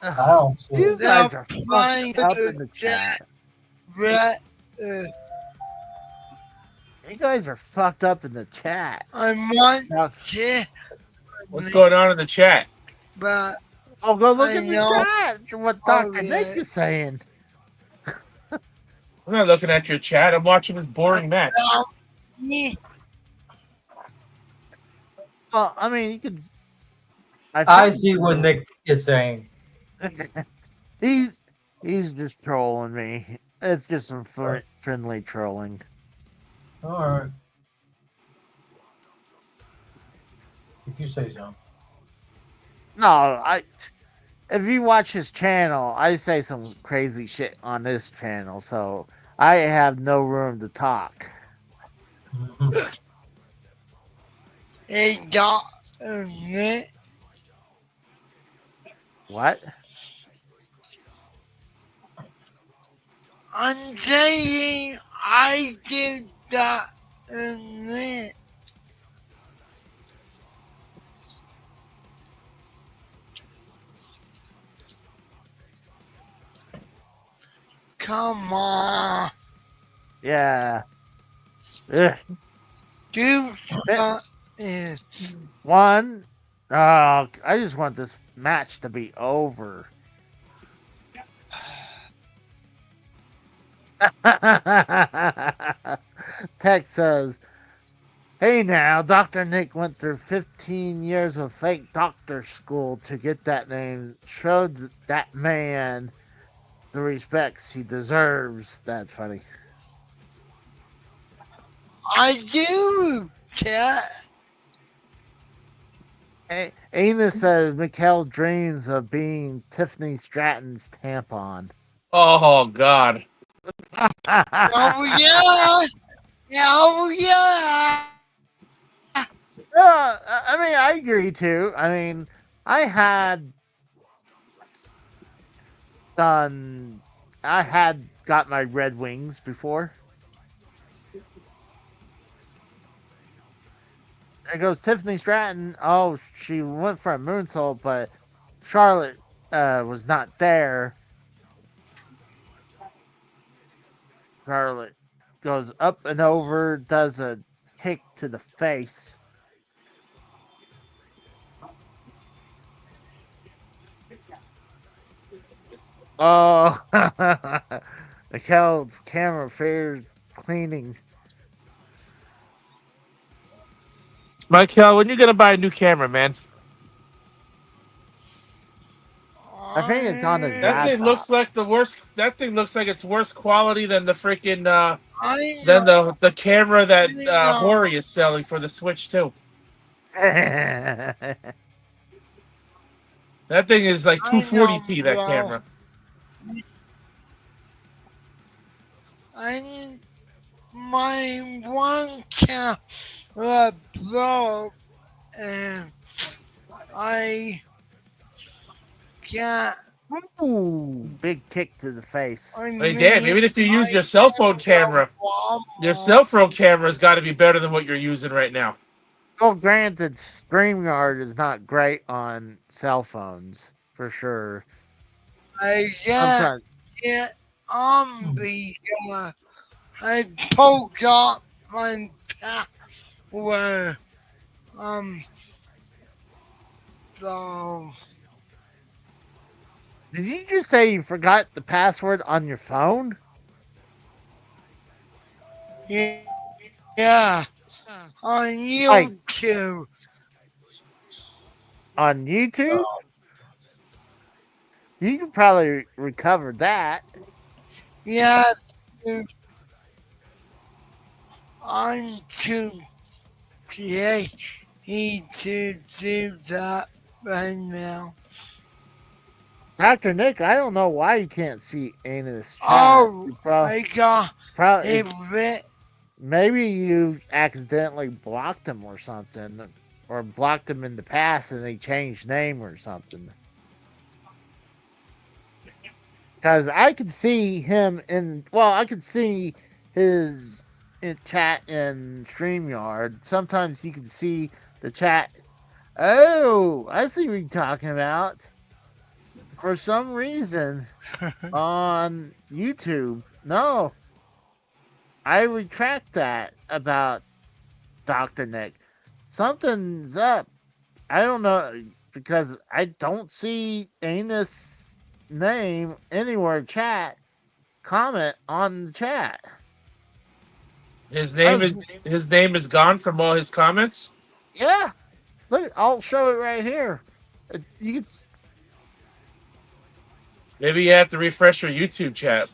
I don't see You it. guys are Flying fucked up in the chat. Right, You guys are fucked up in the chat. I want Now, to, What's going on in the chat? but oh, go look I at the know chat. What Dr. Nick already. is saying. I'm not looking at your chat. I'm watching this boring match. me, Well, I mean, you could. I see what Nick is saying. He's just trolling me. It's just some friendly trolling. All right. If you say so. No, if you watch his channel, I say some crazy shit on this channel, so I have no room to talk. a doctor, What? I'm saying I did that admit. Come on. Yeah. Ugh. Do something. One. Oh, I just want this match to be over. Text says, "Hey now, Dr. Nick went through 15 years of fake doctor school to get that name. Showed that man the respects he deserves." That's funny. I do, chat. Amos says Mikkel dreams of being Tiffany Stratton's tampon. Oh God. Oh yeah. Oh yeah. I mean, I agree too. I mean, I had done. I had got my Red Wings before. There goes Tiffany Stratton. Oh, she went for a moonsault, but Charlotte was not there. Charlotte goes up and over, does a kick to the face. Oh, Raquel's camera fair cleaning. Michael, when you gonna buy a new camera, man? I think it's on his That thing laptop. looks like the worst. That thing looks like it's worse quality than the freaking than the camera that Hori is selling for the Switch 2. That thing is like 240p. That camera. My one camera broke, and I got. Ooh, big kick to the face. Hey, damn! Even if you use your cell phone camera, your cell phone camera's got to be better than what you're using right now. Well, granted, StreamYard is not great on cell phones for sure. I got it on because I forgot my password. So Did you just say you forgot the password on your phone? yeah, on YouTube. On YouTube? You could probably recover that. Yeah, on to need to do that right now. Dr. Nick, I don't know why you can't see Anus chat. Oh, I got probably, bit. maybe you accidentally blocked him or something, or blocked him in the past and he changed name or something. Because I could see him I could see his chat in StreamYard. Sometimes you can see the chat. Oh, I see what you're talking about. For some reason, on YouTube, no. I retract that about Dr. Nick. Something's up. I don't know, because I don't see Anus' name anywhere comment on the chat. His name is gone from all his comments. Yeah, look, I'll show it right here. You can. Maybe you have to refresh your YouTube chat.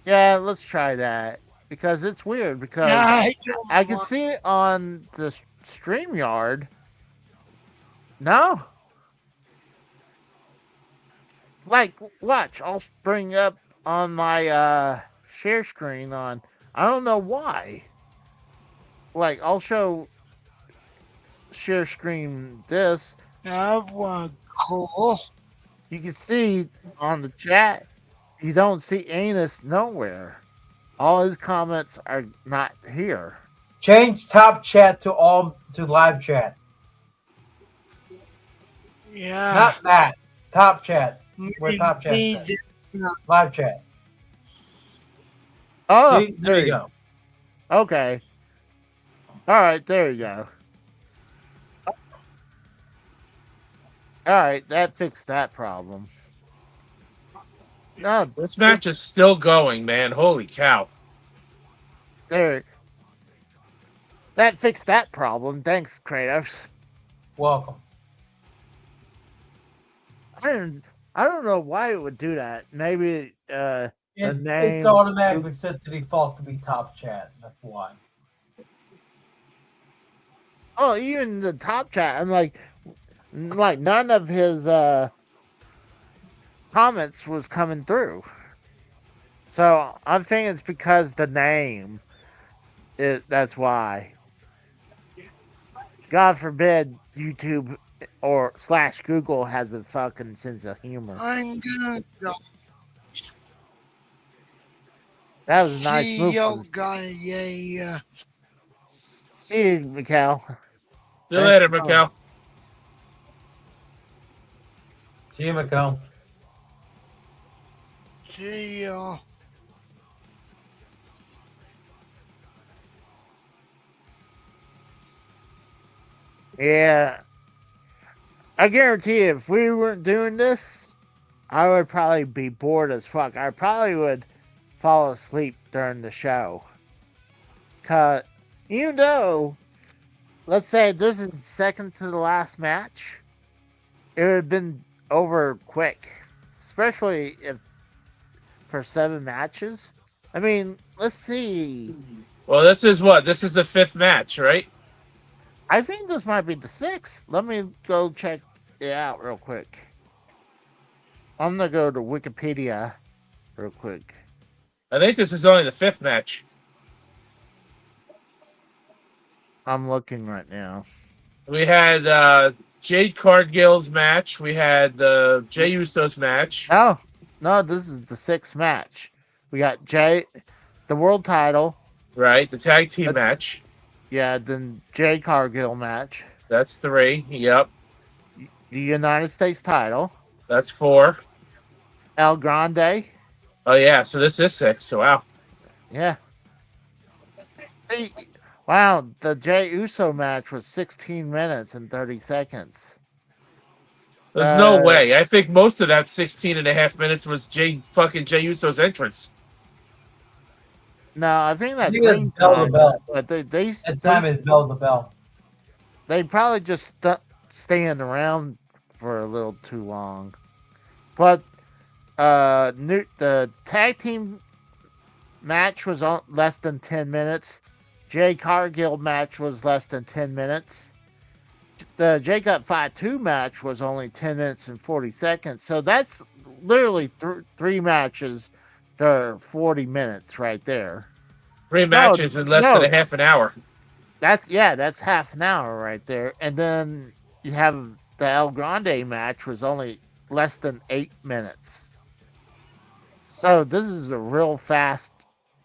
Yeah, let's try that because it's weird. Because I can see it on the StreamYard. No. Like, watch. I'll bring up on my share screen on. I don't know why. Like, I'll show share screen this. That was cool. You can see on the chat, you don't see Anus nowhere. All his comments are not here. Change top chat to live chat. Yeah. Not that. Top chat. Where top chat is. Live chat. Oh, see, there you go. Okay. All right, there you go. All right, that fixed that problem. No, this match is still going, man. Holy cow! There. That fixed that problem. Thanks, Kratos. Welcome. I don't know why it would do that. Maybe the name. It's automatically set to default to be top chat. That's why. Oh, even the top chat. I'm like none of his comments was coming through. So I'm thinking it's because the name. That's why. God forbid YouTube or slash Google has a fucking sense of humor. I'm gonna go. That was a nice See move. you guys. Yeah. See you, Mikhail. See you later, Mikhail. See you, Mikhail. See you. Yeah. I guarantee you, if we weren't doing this, I would probably be bored as fuck. I probably would fall asleep during the show. Cause even though, let's say this is second to the last match, it would have been over quick. Especially if for 7 matches. I mean, let's see. Well, this is what? This is the 5th match, right? I think this might be the 6th. Let me go check it out real quick. I'm gonna go to Wikipedia real quick. I think this is only the 5th match. I'm looking right now. We had Jade Cargill's match. We had the Jey Uso's match. No, this is the 6th match. We got the world title. Right, the tag team match. Yeah, then Jade Cargill match. That's 3. Yep. The United States title. That's 4. El Grande. Oh yeah, so this is 6. So wow. Yeah. See, wow, the Jey Uso match was 16 minutes and 30 seconds. There's no way. I think most of that 16 and a half minutes was Jey Uso's entrance. No, I think that's Bell the bell. But That time is bell the bell. They probably just stand around for a little too long. But the tag team match was less than 10 minutes. Jay Cargill match was less than 10 minutes. The Jacob 5-2 match was only 10 minutes and 40 seconds. So that's literally 3 matches that are 40 minutes right there. 3 matches in less than a half an hour. That's half an hour right there. And then you have the El Grande match was only less than 8 minutes. So this is a real fast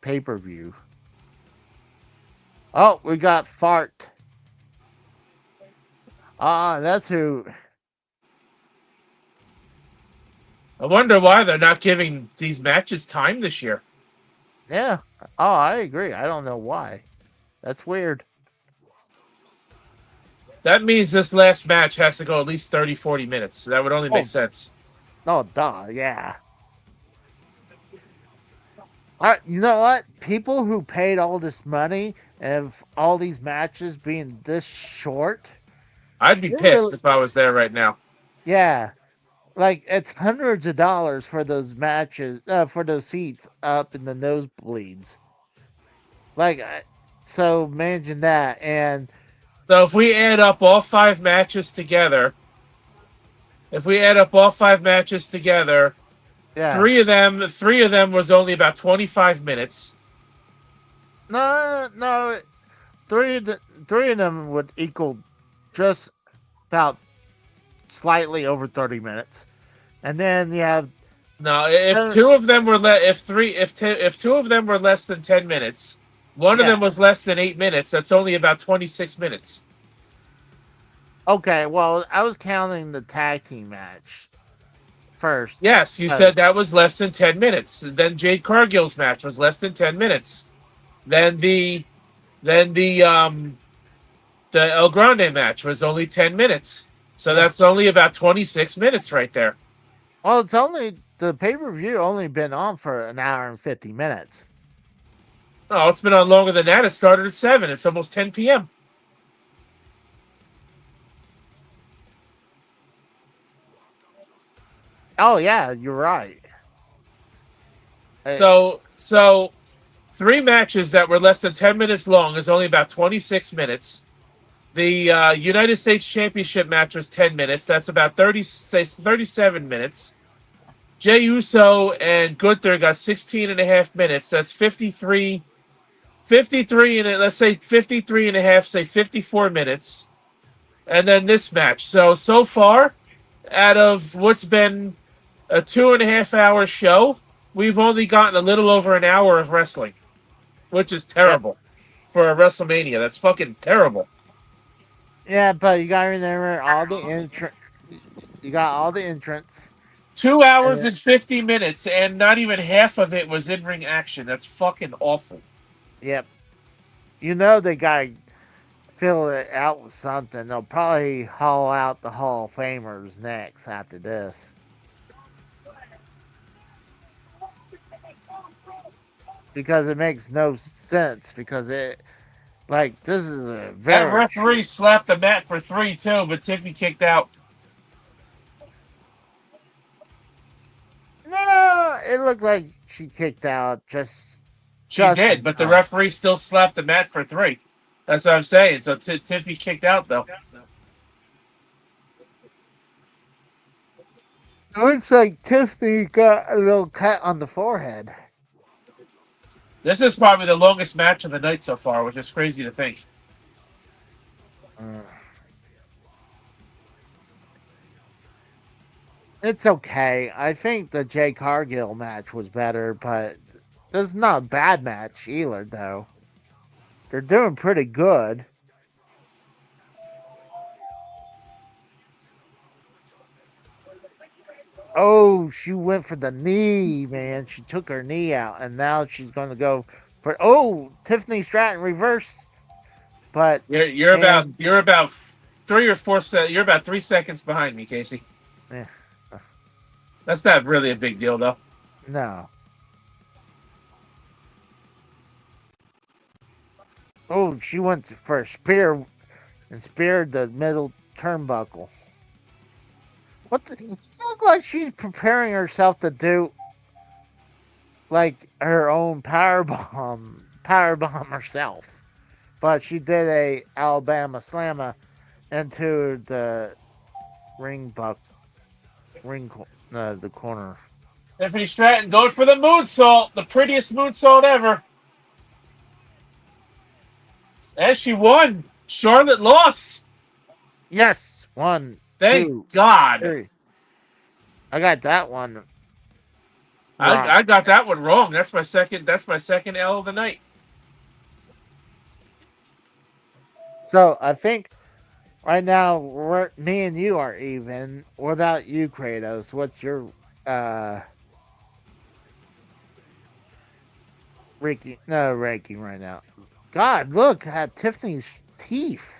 pay-per-view. Oh, we got Fart. That's who. I wonder why they're not giving these matches time this year. Yeah. Oh, I agree. I don't know why. That's weird. That means this last match has to go at least 30, 40 minutes. That would only make sense. Oh, duh. Yeah. You know what? People who paid all this money and all these matches being this short. I'd be pissed if I was there right now. Yeah. Like, it's hundreds of dollars for those matches, for those seats up in the nosebleeds. Like, so imagine that. And so if we add up all 5 matches together, yeah. 3 of them was only about 25 minutes. No, 3 of them would equal just about slightly over 30 minutes. And then you have if 2 of them were if 2 of them were less than 10 minutes, one of them was less than 8 minutes, that's only about 26 minutes. Okay, well, I was counting the tag team match first. Yes, you said that was less than 10 minutes. Then Jade Cargill's match was less than 10 minutes. Then the El Grande match was only 10 minutes. So that's only about 26 minutes right there. Well, it's only the pay-per-view only been on for an hour and 50 minutes. Oh, it's been on longer than that. It started at 7. It's almost 10 p.m. Oh, yeah, you're right. So 3 matches that were less than 10 minutes long is only about 26 minutes. The United States Championship match was 10 minutes. That's about 37 minutes. Jey Uso and Gunther got 16 and a half minutes. That's 53 and let's say 53 and a half, say 54 minutes. and then this match. So far, out of what's been a 2.5 hour show, we've only gotten a little over an hour of wrestling, which is terrible for a WrestleMania. That's fucking terrible. Yeah, but you gotta remember all the You got all the entrants. 2 hours and 50 minutes, and not even half of it was in ring action. That's fucking awful. Yep. You know they gotta fill it out with something. They'll probably haul out the Hall of Famers next after this. Because it makes no sense. Because this is a That very. referee slapped the mat for 3 too, but Tiffy kicked out. No, it looked like she kicked out She did, but the referee still slapped the mat for 3. That's what I'm saying. So Tiffy kicked out, though. It looks like Tiffany got a little cut on the forehead. This is probably the longest match of the night so far, which is crazy to think. It's okay. I think the Jay Cargill match was better, but this is not a bad match either, though. They're doing pretty good. Oh, she went for the knee, man. She took her knee out, and now she's going to go for. Oh, Tiffany Stratton reverse. But you're about 3 or 4 you're about 3 seconds behind me, Casey. Yeah. That's not really a big deal, though. No. Oh, she went for a spear and speared the middle turnbuckle. What the? It looks like she's preparing herself to do like her own powerbomb herself. But she did a Alabama slammer into the the corner. Tiffany Stratton going for the moonsault, the prettiest moonsault ever. And she won. Charlotte lost. Yes, 1, Thank 2, God. 3. I got that one wrong. I got that one wrong. That's my second L of the night. So I think right now me and you are even. What about you, Kratos? What's your ranking right now? God, look at Tiffany's teeth.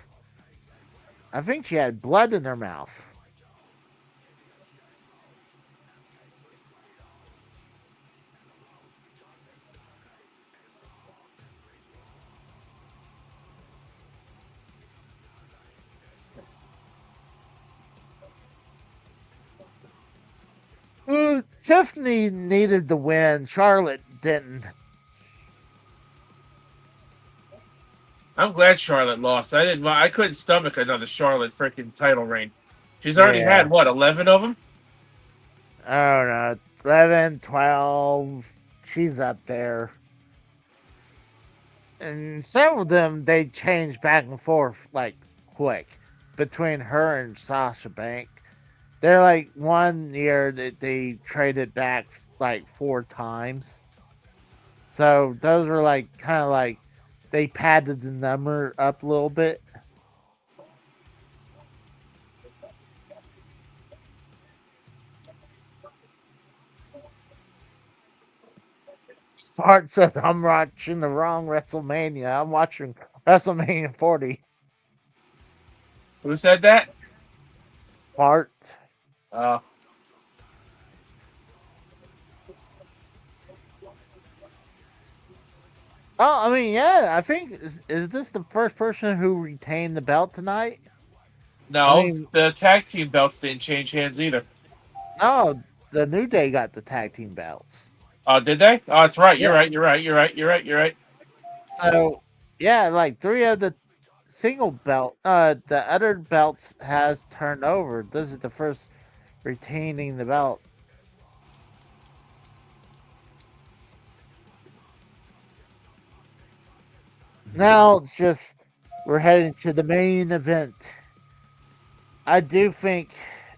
I think she had blood in her mouth. Tiffany needed the win. Charlotte didn't. I'm glad Charlotte lost. I couldn't stomach another Charlotte freaking title reign. She's already had what, 11 of them? I don't know, 11, 12. She's up there. And some of them they changed back and forth like quick between her and Sasha Banks. They're like 1 year that they traded back like 4 times. So those were like kind of like they padded the number up a little bit. Fart says I'm watching the wrong WrestleMania. I'm watching WrestleMania 40. Who said that? Fart. Oh. Oh, I mean, yeah. I think is this the first person who retained the belt tonight? No, the tag team belts didn't change hands either. No, the New Day got the tag team belts. Oh, did they? Oh, that's right. Yeah. You're right. So, yeah, like 3 of the single belt, the other belts has turned over. This is the first retaining the belt. Now it's just we're heading to the main event. I do think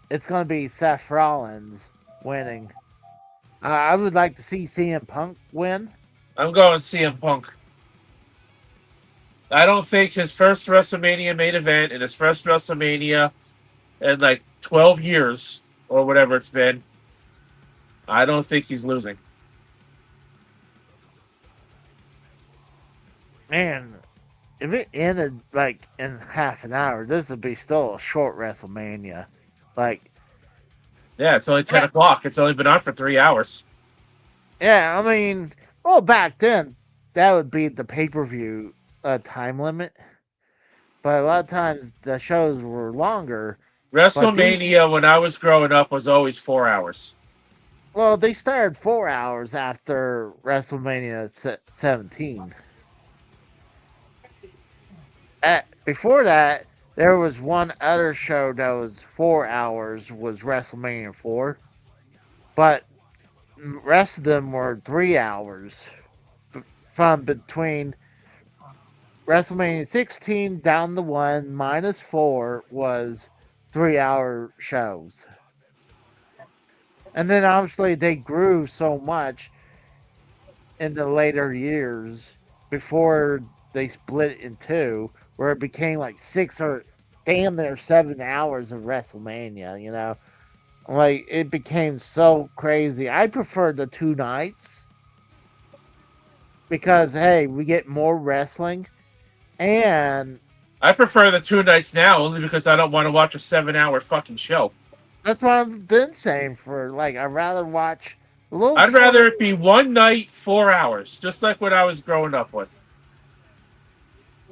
it's going to be Seth Rollins winning. I would like to see CM Punk win. I'm going CM Punk. I don't think his first WrestleMania main event and his first WrestleMania in like 12 years or whatever it's been, I don't think he's losing. Man, if it ended like in half an hour, this would be still a short WrestleMania. Like, Yeah, it's only 10 o'clock. It's only been on for 3 hours. yeah, I mean, well, back then, that would be the pay per view time limit. But a lot of times the shows were longer. But WrestleMania, when I was growing up, was always 4 hours. well, they started 4 hours after WrestleMania 17. Before that, there was one other show that was 4 hours, was WrestleMania 4. But the rest of them were 3 hours from between WrestleMania 16 down the one minus 4 was 3 hour shows. And then obviously they grew so much in the later years before they split in two, where it became like 6 or damn near 7 hours of WrestleMania, you know? Like, it became so crazy. I prefer the 2 nights because, hey, we get more wrestling. And I prefer the 2 nights now only because I don't want to watch a 7-hour fucking show. that's what I've been saying for, like, I'd rather watch a little I'd shorter. rather it be 1 night, 4 hours, just like what I was growing up with.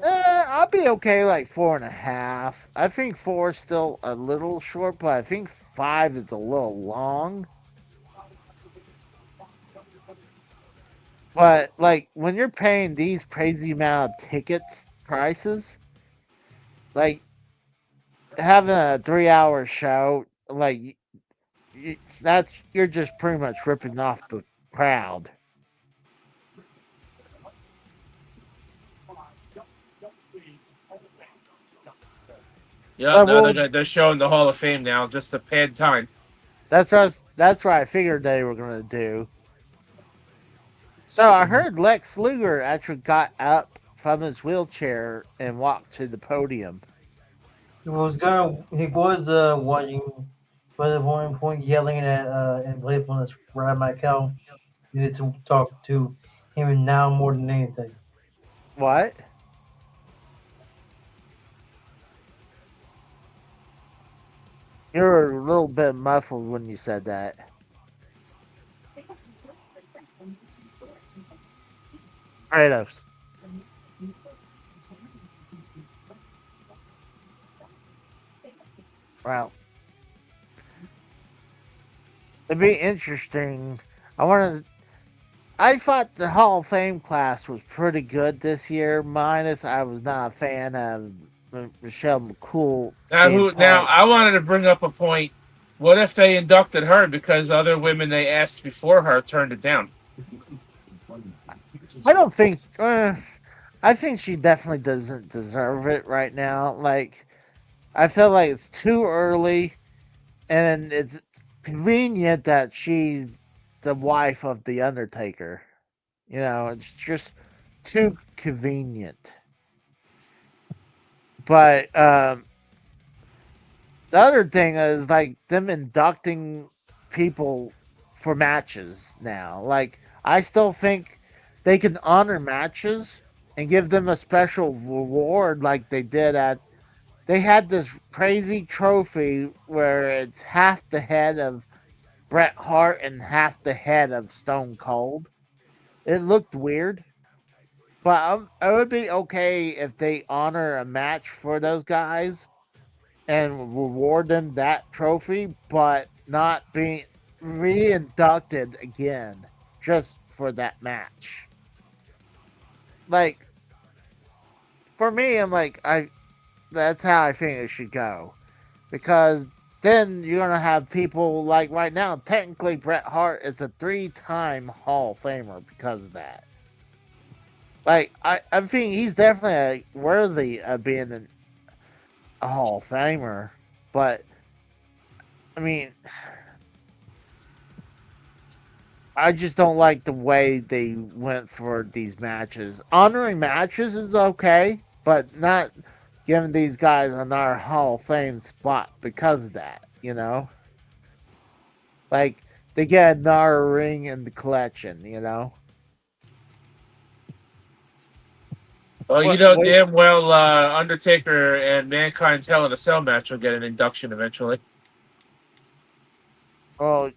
I'll be okay, like 4.5. I think 4 is still a little short, but I think 5 is a little long. But like when you're paying these crazy amount of tickets prices, like having a 3 hour show, like you're just pretty much ripping off the crowd. Yeah, So now they're showing the Hall of Fame now, just to pad time. That's what I figured they were gonna do. So I heard Lex Luger actually got up from his wheelchair and walked to the podium. He was watching, but at one point yelling at and playfulness Brad Michael needed to talk to him now more than anything. What? You were a little bit muffled when you said that. Kratos. Well, it'd be interesting. I thought the Hall of Fame class was pretty good this year. Minus, I was not a fan of Michelle McCool. Now, I wanted to bring up a point. What if they inducted her because other women they asked before her turned it down? I don't think. I think she definitely doesn't deserve it right now. Like, I feel like it's too early, and it's convenient that she's the wife of the Undertaker. You know, it's just too convenient. But the other thing is like them inducting people for matches now. Like, I still think they can honor matches and give them a special reward like they did at. They had this crazy trophy where it's half the head of Bret Hart and half the head of Stone Cold. It looked weird, but it would be okay if they honor a match for those guys and reward them that trophy, but not being reinducted again just for that match. Like, for me, I'm like, that's how I think it should go, because then you're gonna have people like right now. Technically, Bret Hart is a 3-time Hall of Famer because of that. Like, I think he's definitely worthy of being a Hall of Famer. But I mean, I just don't like the way they went for these matches. Honoring matches is okay, but not giving these guys another Hall of Fame spot because of that, you know? Like, they get another ring in the collection, you know? Well, you What, know wait, damn well Undertaker and Mankind's Hell in a Cell match will get an induction eventually. oh,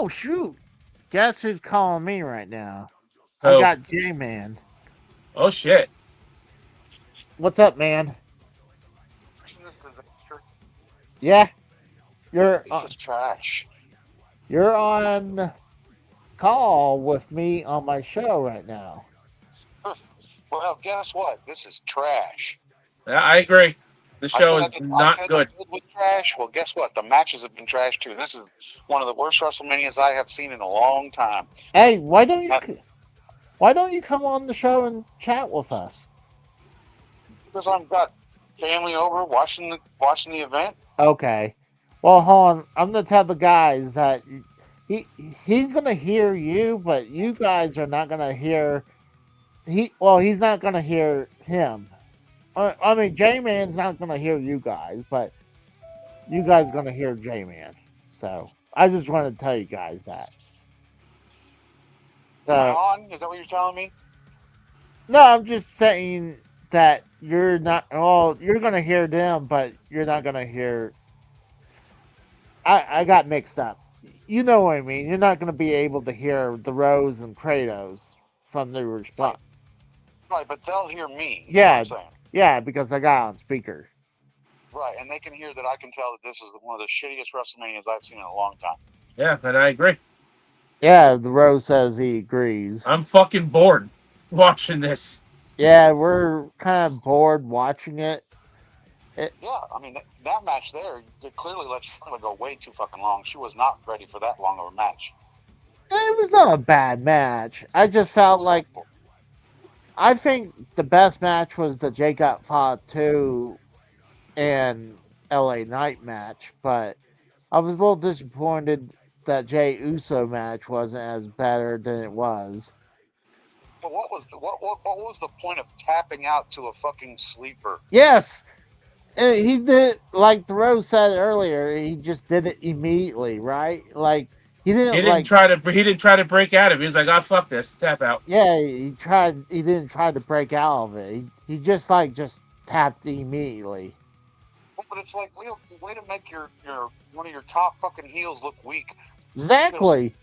shoot! Guess who's calling me right now? I So, got J-Man. oh shit. What's up, man? Yeah, you're This is trash. you're on call with me on my show right now. Well, guess what? This is trash. Yeah, I agree. The I show said is I not said good. the build was trash. Well, guess what? The matches have been trash too. This is one of the worst WrestleManias I have seen in a long time. Hey, why don't you come on the show and chat with us? Because I've got family over watching the event. Okay. Well, hold on. I'm the type of guys that he's gonna hear you, but you guys are not gonna hear he's not gonna hear him. I mean, J-Man's not gonna hear you guys, but you guys are gonna hear J-Man. So I just want to tell you guys that. Am I So on? Is that what you're telling me? no, I'm just saying that you're not. Well, you're gonna hear them, but you're not gonna hear. I got mixed up. You know what I mean. You're not gonna be able to hear the Rose and Kratos from the response. Right, but they'll hear me. Is Yeah, what I'm saying. yeah, because I got on speaker. Right, and they can hear that I can tell that this is one of the shittiest WrestleManias I've seen in a long time. Yeah, and I agree. Yeah, the Rose says he agrees. I'm fucking bored watching this. Yeah, we're kind of bored watching it. Yeah, I mean that match there, it clearly let Charlotte go way too fucking long. She was not ready for that long of a match. It was not a bad match. I just felt like I think the best match was the Jake Got Fought 2 and LA Knight match, but I was a little disappointed that Jay Uso match wasn't as better than it was. But what was the point of tapping out to a fucking sleeper? Yes, and he did like Thoreau said earlier. He just did it immediately, right? Like he didn't He didn't try to break out of it. He was like, "Oh fuck this, tap out." Yeah, he tried. He didn't try to break out of it. He just tapped immediately. But it's like way to make your one of your top fucking heels look weak. Exactly.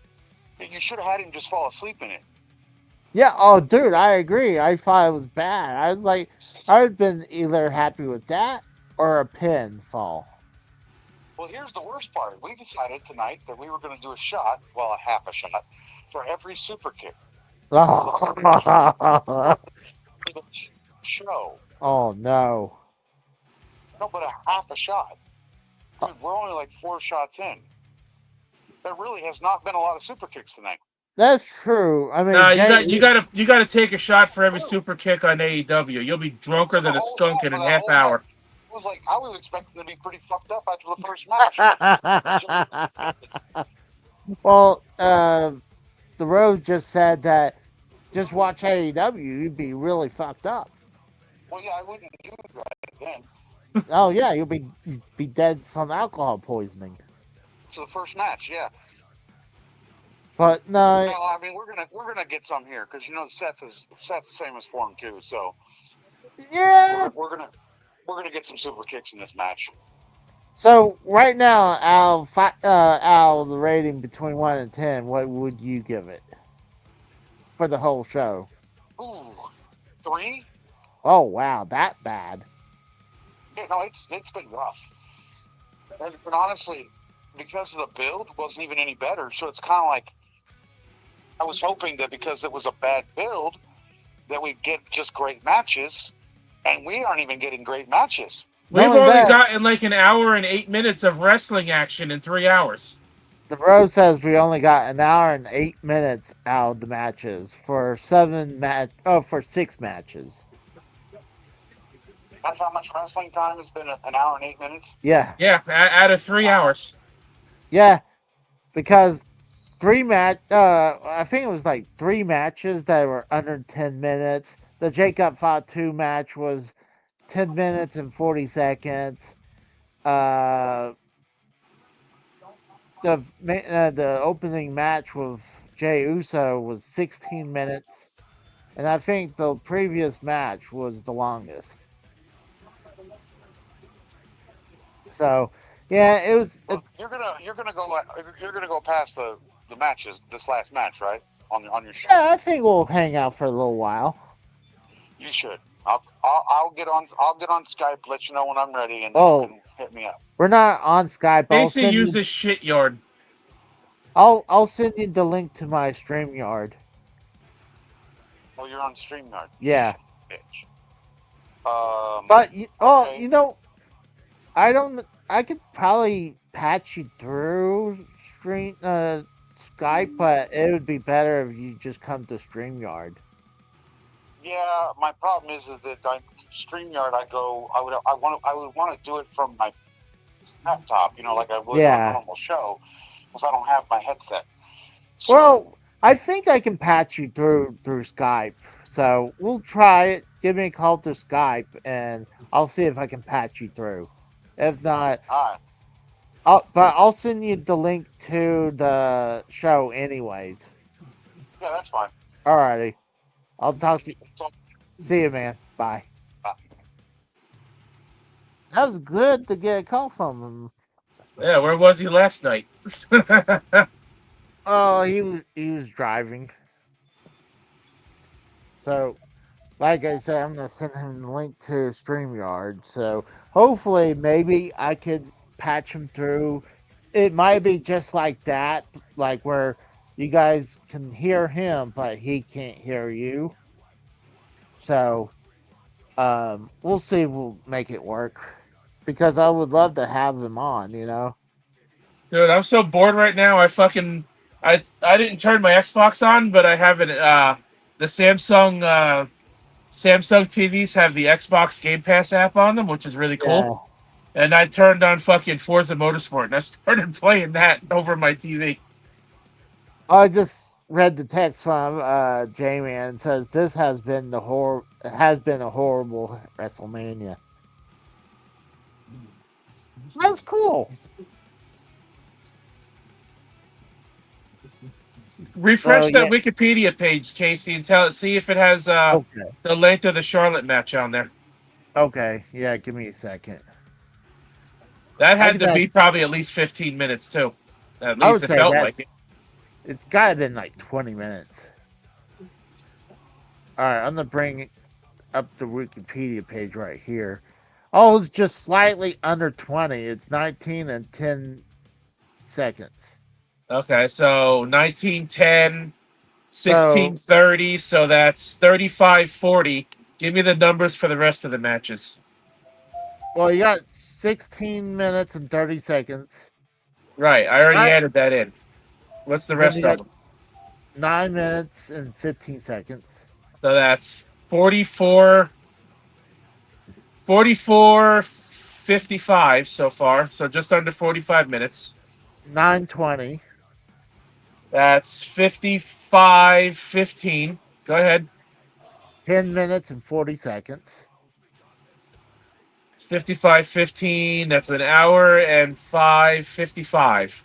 You should have had him just fall asleep in it. Yeah. Oh, dude, I agree. I thought it was bad. I was like, I would have been either happy with that or a pinfall. Well, here's the worst part. We decided tonight that we were going to do a shot, well, a half a shot, for every super kick. Show. Oh no. No, but a half a shot. Dude, we're only like 4 shots in. There really has not been a lot of super kicks tonight. That's true. I mean, No, you got to take a shot for every super kick on AEW. You'll be drunker than a skunk in a half hour. It was like I was expecting to be pretty fucked up after the first match. Well, the Rose just said that just watch AEW, you'd be really fucked up. Well, yeah, I wouldn't do that then. Oh yeah, you'd be dead from alcohol poisoning. So the first match, yeah. But no, no, I mean we're gonna get some here because you know Seth's famous for him too. So yeah, we're gonna get some super kicks in this match. So right now, out of the rating between 1 and 10, what would you give it for the whole show? Ooh, 3. Oh wow, that bad. Yeah, no, it's been rough. And honestly, because of the build, wasn't even any better. So it's kind of like I was hoping that because it was a bad build, that we'd get just great matches, and we aren't even getting great matches. We've only gotten like an hour and 8 minutes of wrestling action in 3 hours. The Bro says we only got an hour and 8 minutes out of the matches for 6 matches. That's how much wrestling time has been, an hour and 8 minutes? Yeah. Yeah, out of 3 hours. Yeah, because I think it was like 3 matches that were under 10 minutes. The Jacob Fatu match was 10 minutes and 40 seconds. The opening match with Jey Uso was 16 minutes, and I think the previous match was the longest. So, yeah, it was. Well, you're gonna go past the matches, this last match, right? On your show. Yeah, I think we'll hang out for a little while. You should. I'll get on Skype, let you know when I'm ready, and then Oh. you can hit me up. We're not on Skype. Casey uses shit yard. I'll send you the link to my StreamYard. Oh, you're on StreamYard. Yeah. Bitch. But okay. you know, I could probably patch you through Skype, but it would be better if you just come to StreamYard. Yeah, my problem is that StreamYard, I would want to do it from my laptop, like I would on a normal show, because I don't have my headset. So, Well, I think I can patch you through Skype. So we'll try it. Give me a call through Skype, and I'll see if I can patch you through. If not, I'll send you the link to the show anyways. yeah, that's fine. Alrighty. I'll talk to you. See you, man. Bye. That was good to get a call from him. Yeah, where was he last night? Oh, he was driving. So, like I said, I'm gonna send him the link to StreamYard. So hopefully, maybe I could patch him through. It might be just like that, like where you guys can hear him, but he can't hear you. So, we'll see. We'll make it work because I would love to have him on. Dude, I'm so bored right now. I didn't turn my Xbox on, but I have it. The Samsung TVs have the Xbox Game Pass app on them, which is really cool. Yeah. And I turned on fucking Forza Motorsport, and I started playing that over my TV. I just read the text from Jamie and says this has been a horrible WrestleMania. That's cool. Refresh that Wikipedia page, Casey, and see if it has the length of the Charlotte match on there. Okay, yeah, give me a second. That had to be probably at least 15 minutes too. At least it felt like it. It's got to been like 20 minutes. All right, I'm gonna bring up the Wikipedia page right here. Oh, it's just slightly under 20. It's 19 and 10 seconds. Okay, so 1910, 1630, so that's 3540. Give me the numbers for the rest of the matches. Well, you got 16 minutes and 30 seconds. Right, I already added that in. What's the rest of them? 9 minutes and 15 seconds. So that's 44:55 so far, so just under 45 minutes. 9:20. That's 55:15. Go ahead. 10 minutes and 40 seconds. 55:15. That's an hour and 5:55.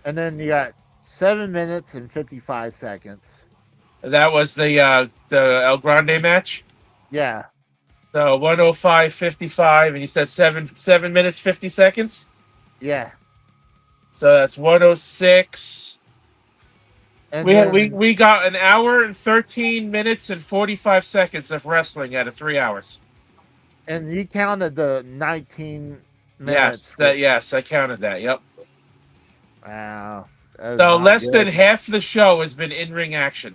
And then you got 7 minutes and 55 seconds. That was the El Grande match. Yeah. So 105:55, and you said 7 minutes 50 seconds. Yeah. So that's 106. And we got an hour and 13 minutes and 45 seconds of wrestling out of 3 hours. And you counted the 19 minutes. Yes, I counted that. Yep. Wow. So less than half the show has been in-ring action.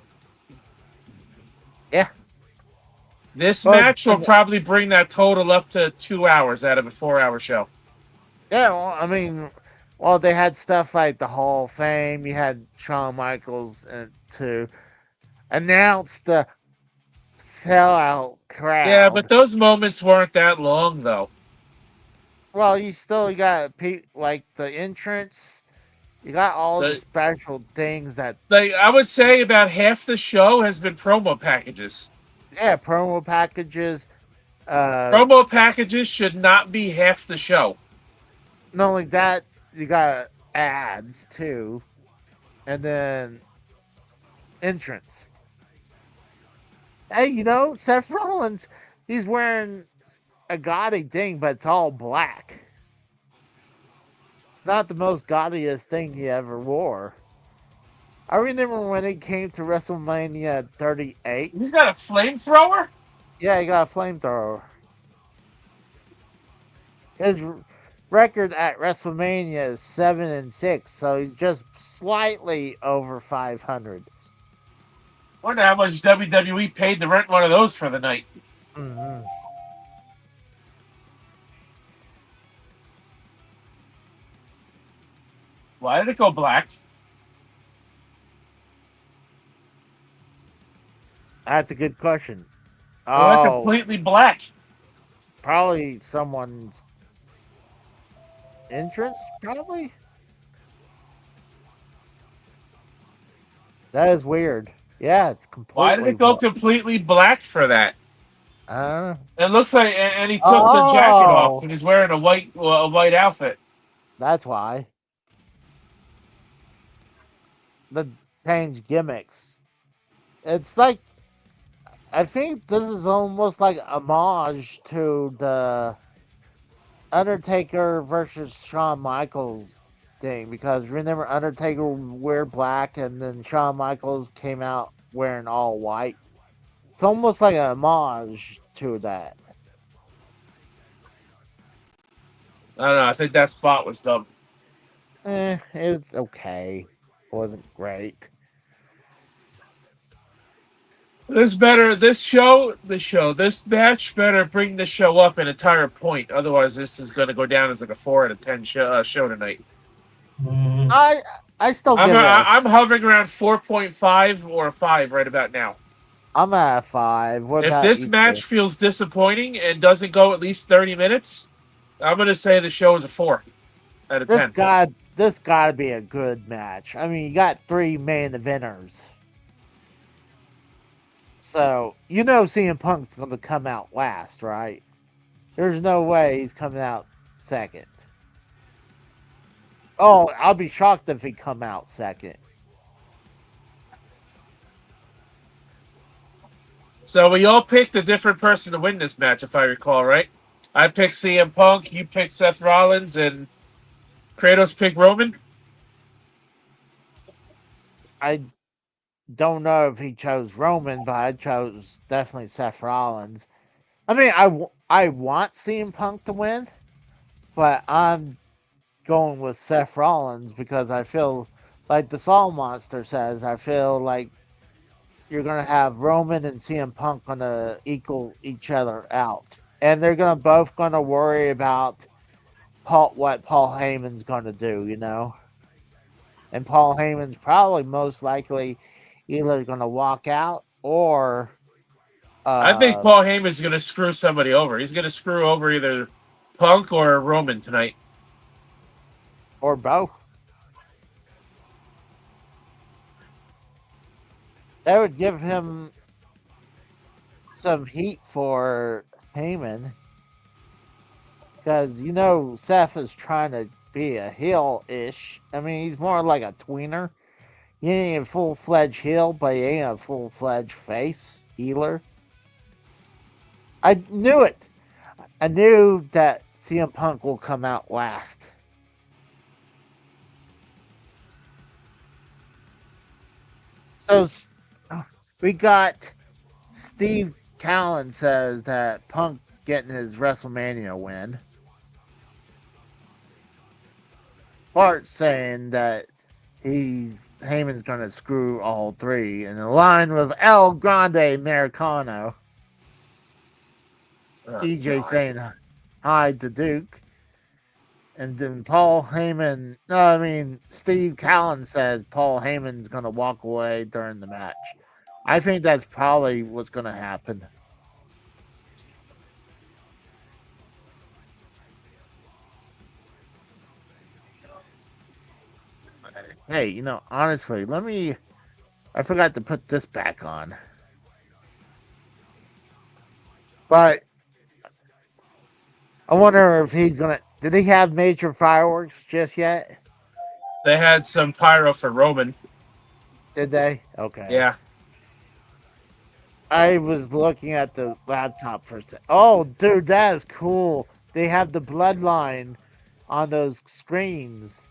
Yeah. This match will probably bring that total up to 2 hours out of a 4-hour show. Yeah, well, I mean, they had stuff like the Hall of Fame. You had Shawn Michaels to announce the sellout crowd. Yeah, but those moments weren't that long, though. Well, you still got like the entrance. You got all the The- special things that Like, I would say about half the show has been promo packages. promo packages. Promo packages should not be half the show. Not only that, you got ads too, and then entrance. Hey, Seth Rollins, he's wearing a gaudy thing, but it's all black. It's not the most gaudiest thing he ever wore. I remember when he came to WrestleMania 38. He's got a flamethrower? Yeah, he got a flamethrower. His record at WrestleMania is 7-6, so he's just slightly over 500. Wonder how much WWE paid to rent one of those for the night. Mm-hmm. Why did it go black? That's a good question. It went completely black. Probably someone's entrance, probably? That is weird. Yeah, it's completely. Why did it go completely black for that? It looks like, and he took the jacket off, and he's wearing a white outfit. That's why. The change gimmicks. It's like, I think this is almost like homage to the Undertaker versus Shawn Michaels thing, because remember Undertaker would wear black and then Shawn Michaels came out wearing all white. It's almost like a homage to that. I don't know. I think that spot was dumb. It's okay. It wasn't great. This match better bring the show up an entire point. Otherwise, this is going to go down as like a 4 out of 10 show tonight. I still give it. I'm hovering around 4.5 or 5 right about now. I'm at 5. If this match feels disappointing and doesn't go at least 30 minutes, I'm going to say the show is a 4 out of 10. This got to be a good match. I mean, you got 3 main eventers. So, CM Punk's going to come out last, right? There's no way he's coming out second. Oh, I'll be shocked if he come out second. So we all picked a different person to win this match, if I recall, right? I picked CM Punk, you picked Seth Rollins, and Kratos picked Roman? I don't know if he chose Roman, but I chose definitely Seth Rollins. I mean, I want CM Punk to win, but I'm going with Seth Rollins because I feel like the Soul Monster says, I feel like you're going to have Roman and CM Punk going to equal each other out. And they're both going to worry about what Paul Heyman's going to do, And Paul Heyman's probably most likely either going to walk out or... I think Paul Heyman's going to screw somebody over. He's going to screw over either Punk or Roman tonight. Or both. That would give him some heat for Heyman. Because, Seth is trying to be a heel-ish. I mean, he's more like a tweener. He ain't a full-fledged heel, but he ain't a full-fledged face healer. I knew it. I knew that CM Punk will come out last. So we got Steve Callan says that Punk getting his WrestleMania win. Bart saying that Heyman's going to screw all 3, in line with El Grande Americano. EJ saying hi to Duke. And then Steve Callan says Paul Heyman's going to walk away during the match. I think that's probably what's going to happen. Hey, honestly, I forgot to put this back on. But I wonder if he's gonna. Did he have major fireworks just yet? They had some pyro for Roman. Did they? Okay. Yeah. I was looking at the laptop for a sec. Oh, dude, that is cool. They have the bloodline on those screens.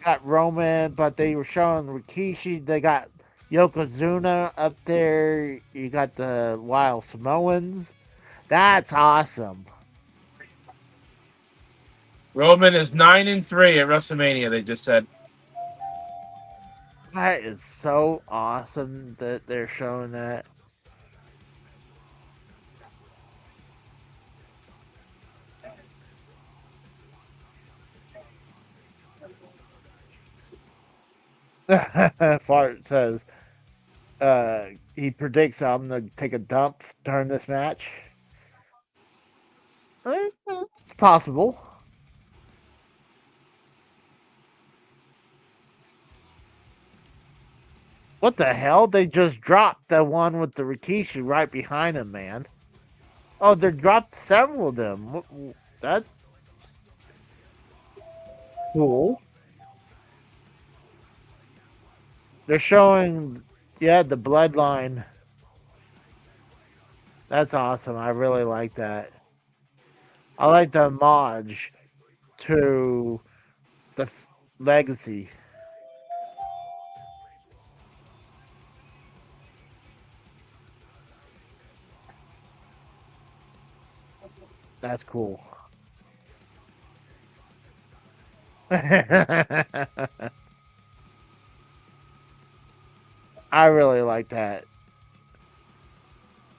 Got Roman, but they were showing Rikishi. They got Yokozuna up there. You got the Wild Samoans. That's awesome. Roman is 9-3 at WrestleMania. They just said. That is so awesome that they're showing that. Fart says he predicts I'm gonna take a dump during this match. It's possible. What the hell? They just dropped the one with the Rikishi right behind him, man. Oh, they dropped several of them. That's cool. They're showing, the bloodline. That's awesome. I really like that. I like the homage to the legacy. That's cool. I really like that.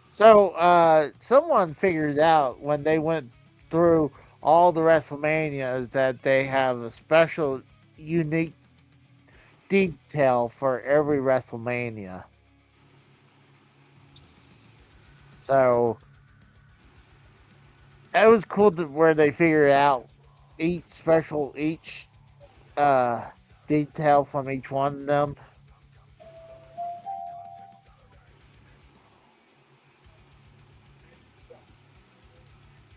So, someone figured out when they went through all the WrestleManias that they have a special, unique detail for every WrestleMania. So, it was cool where they figured out each detail from each one of them.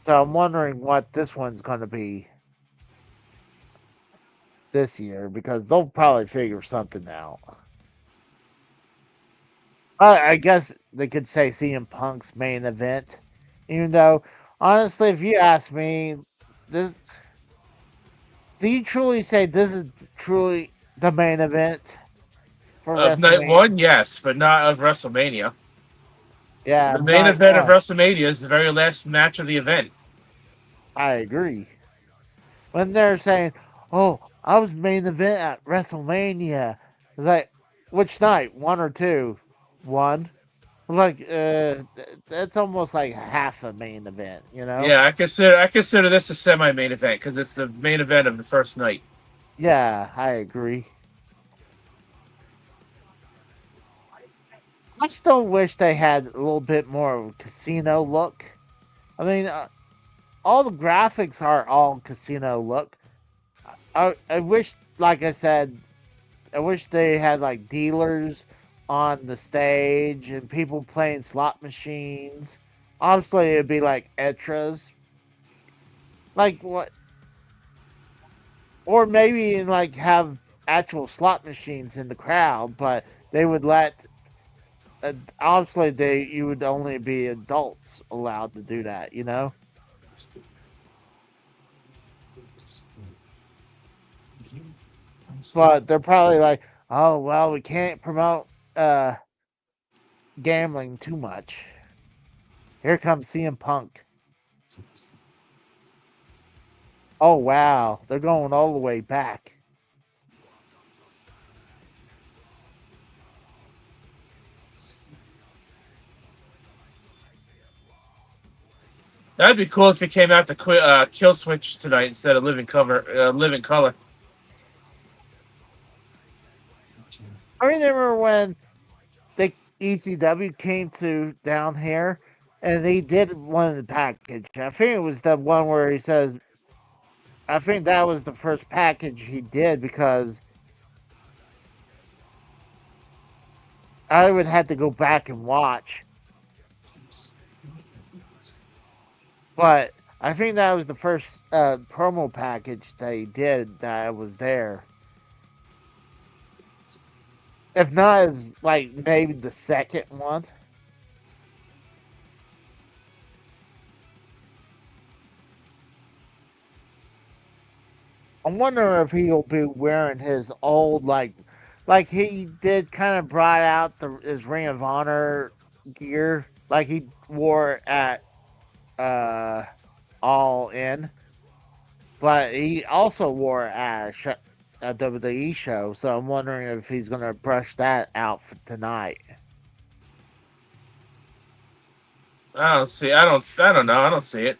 So I'm wondering what this one's going to be this year because they'll probably figure something out. I guess they could say CM Punk's main event, even though honestly, if you ask me, this do you truly say this is truly the main event for Of night WrestleMania? one, yes, but not of WrestleMania. Yeah, The main night event of one. WrestleMania is the very last match of the event. I agree. When they're saying, "Oh, I was main event at WrestleMania," it's like, which night? One or two? One. Like, that's almost like half a main event, you know? Yeah, I consider this a semi-main event because it's the main event of the first night. Yeah, I agree. I still wish they had a little bit more of a casino look. I mean, all the graphics are all casino look. I wish, like I said, I wish they had like dealers on the stage and people playing slot machines. Obviously, it'd be like extras. Like what? Or maybe like have actual slot machines in the crowd, but they would let. Obviously, you would only be adults allowed to do that. You know. But they're probably like, oh well, we can't promote gambling too much. Here comes CM Punk. Oh wow, they're going all the way back. That'd be cool if it came out to Kill Switch tonight instead of Living Color. I remember when the ECW came to down here, and they did one of the package. I think it was the one where he says I think that was the first package he did because I would have to go back and watch. But I think that was the first promo package that he did that was there. If not, as like maybe the second one. I'm wondering if he'll be wearing his old like he did kind of brought out his Ring of Honor gear like he wore at uh All In, but he also wore it at a WWE show. So I'm wondering if he's gonna brush that out for tonight. I don't see. I don't know. I don't see it.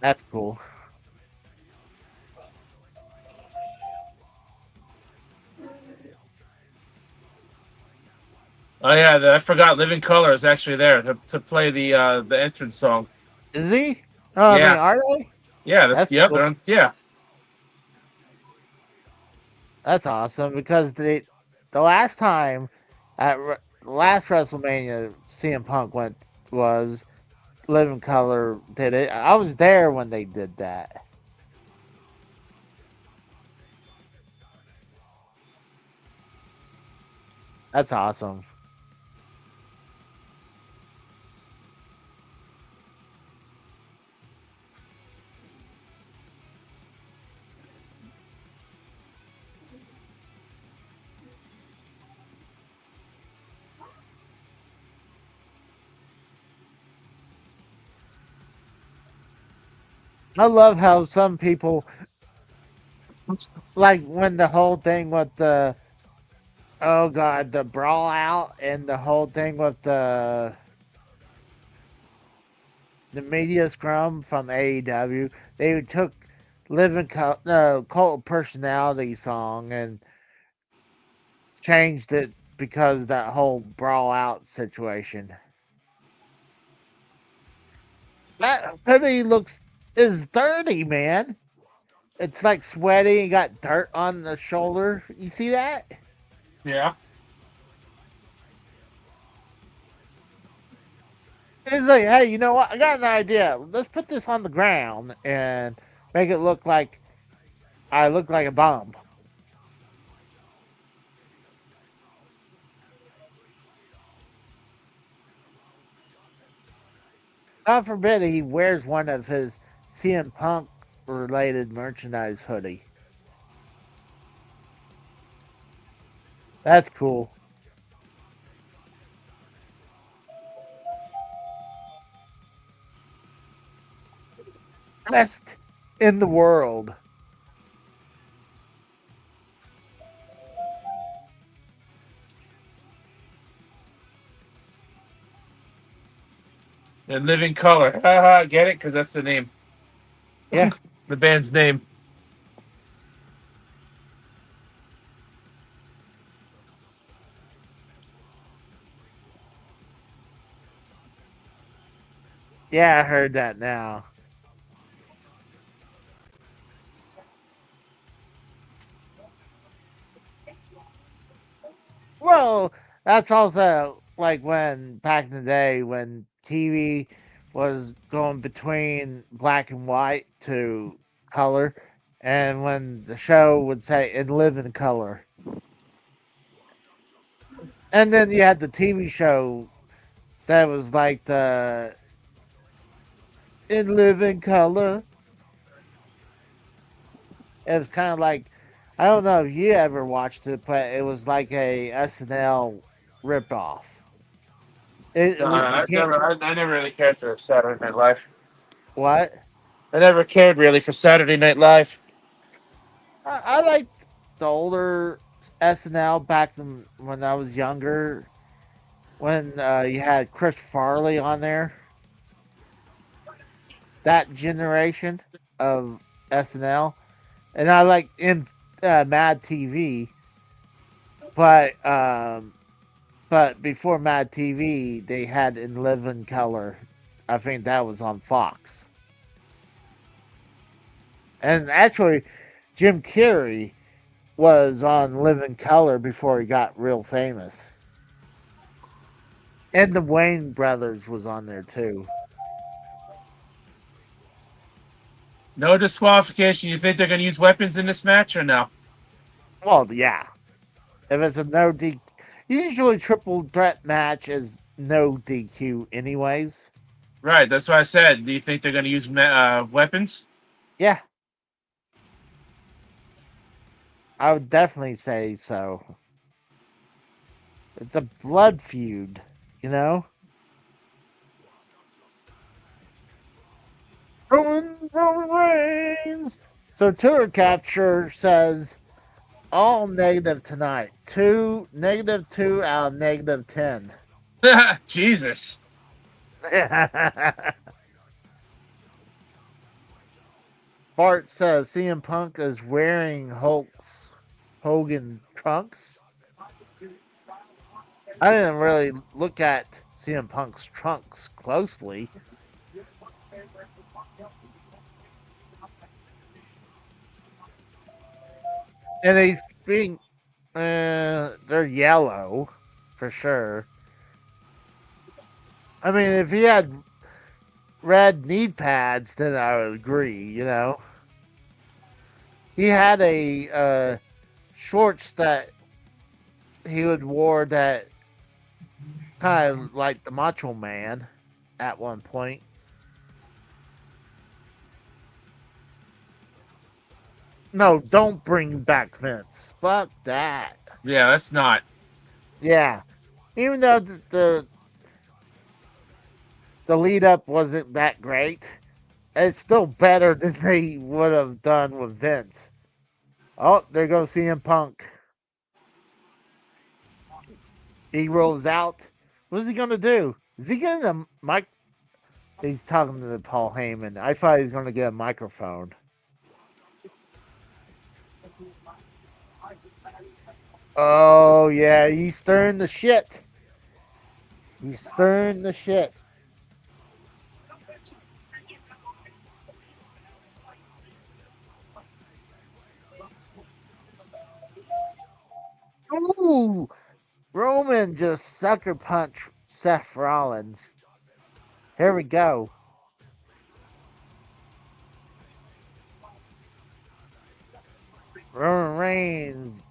That's cool. Oh yeah, I forgot. Living Color is actually there to play the entrance song. Is he? Oh, I mean, Yeah. are they? Yeah. That's Yep. cool. Yeah. That's awesome because the last time at last WrestleMania CM Punk was Living Color did it. I was there when they did that. That's awesome. I love how some people like when the whole thing with the oh god the brawl out and the whole thing with the media scrum from AEW. They took Cult of Personality song and changed it because of that whole brawl out situation. That hoodie is dirty, man. It's like sweaty and got dirt on the shoulder. You see that? Yeah. It's like, hey, you know what? I got an idea. Let's put this on the ground and make it look like I look like a bum. God forbid he wears one of his CM Punk related merchandise hoodie. That's cool. Best in the world. And Living Color. Haha, get it? Because that's the name. Yeah. The band's name. Yeah, I heard that now. Well, that's also like when back in the day when TV was going between black and white to color, and when the show would say "and live in color," and then you had the TV show that was like the "in live in color." It was kind of like I don't know if you ever watched it, but it was like a SNL ripoff. You can't. I never really cared for Saturday Night Live. What? I never cared really for Saturday Night Live. I liked the older SNL back when I was younger, when you had Chris Farley on there. That generation of SNL, and I like Mad TV, but before Mad TV, they had In Living Color. I think that was on Fox. And actually, Jim Carrey was on Living Color before he got real famous. And the Wayne brothers was on there too. No disqualification. You think they're going to use weapons in this match or no? Well, yeah. If it's a no DQ, usually triple threat match is no DQ anyways. Right, that's what I said. Do you think they're going to use weapons? Yeah. I would definitely say so. It's a blood feud, you know? Roman Reigns! So Tour Capture says all negative tonight. -2 out of -10. Jesus. Bart says CM Punk is wearing Hogan trunks. I didn't really look at CM Punk's trunks closely. And he's being, they're yellow for sure. I mean, if he had red knee pads, then I would agree, you know. He had a shorts that he would wore that kind of like the Macho Man at one point. No, don't bring back Vince. Fuck that. Yeah, that's not. Yeah. Even though the lead up wasn't that great, it's still better than they would have done with Vince. Oh, there goes CM Punk. He rolls out. What's he gonna do? Is he gonna mic? He's talking to Paul Heyman. I thought he was gonna get a microphone. Oh yeah, he's stirring the shit. He's stirring the shit. Ooh, Roman just sucker punch Seth Rollins. Here we go. Roman Reigns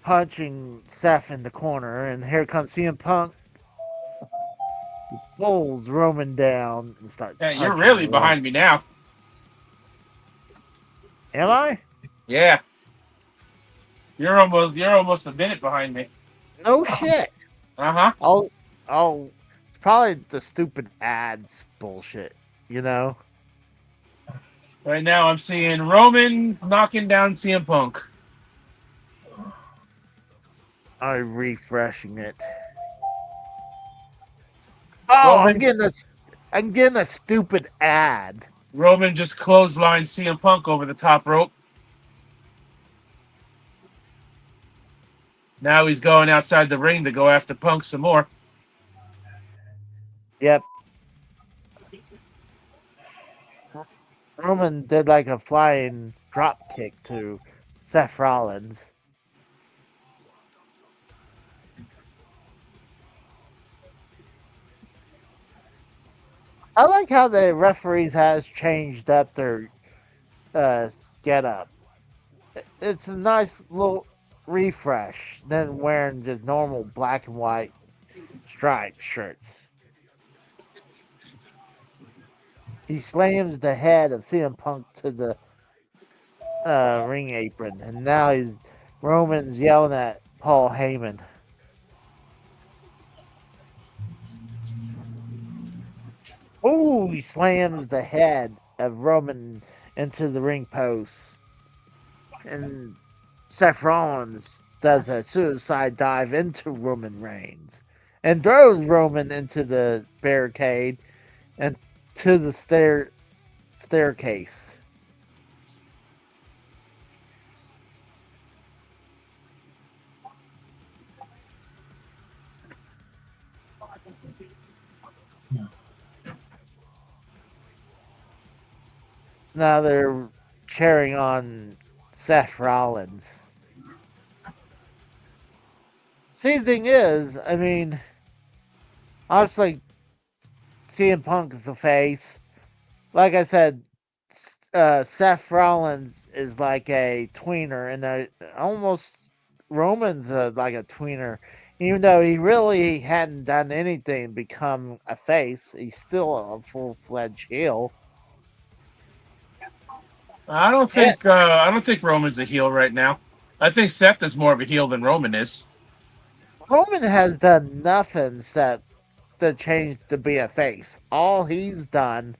punching Seth in the corner, and here comes CM Punk. He pulls Roman down and starts. Yeah, you're punching really Roman. behind me now. Am I? Yeah. You're almost a minute behind me. No shit. Uh-huh. It's probably the stupid ads bullshit, you know? Right now I'm seeing Roman knocking down CM Punk. I'm refreshing it. Oh, Roman, I'm getting a stupid ad. Roman just clotheslined CM Punk over the top rope. Now he's going outside the ring to go after Punk some more. Yep. Roman did like a flying drop kick to Seth Rollins. I like how the referees has changed up their get up. It's a nice little refresh than wearing just normal black and white striped shirts. He slams the head of CM Punk to the ring apron, and now Roman's yelling at Paul Heyman. Oh, he slams the head of Roman into the ring post. And Seth Rollins does a suicide dive into Roman Reigns and throws Roman into the barricade and to the staircase. Now they're cheering on Seth Rollins. See, the thing is, I mean, obviously, CM Punk is the face. Like I said, Seth Rollins is like a tweener, and almost Roman's like a tweener. Even though he really hadn't done anything to become a face, he's still a full-fledged heel. I don't think Roman's a heel right now. I think Seth is more of a heel than Roman is. Roman has done nothing set to change to be a face. All he's done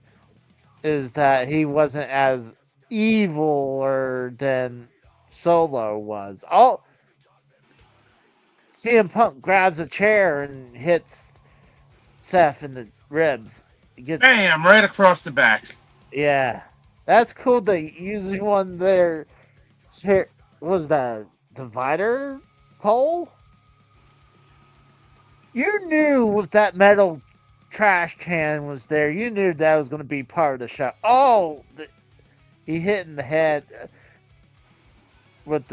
is that he wasn't as evil than Solo was. All CM Punk grabs a chair and hits Seth in the ribs. Bam! Right across the back. Yeah, that's cool. They using one there. Was that divider pole? You knew if that metal trash can was there, you knew that was going to be part of the show. Oh, he hit in the head with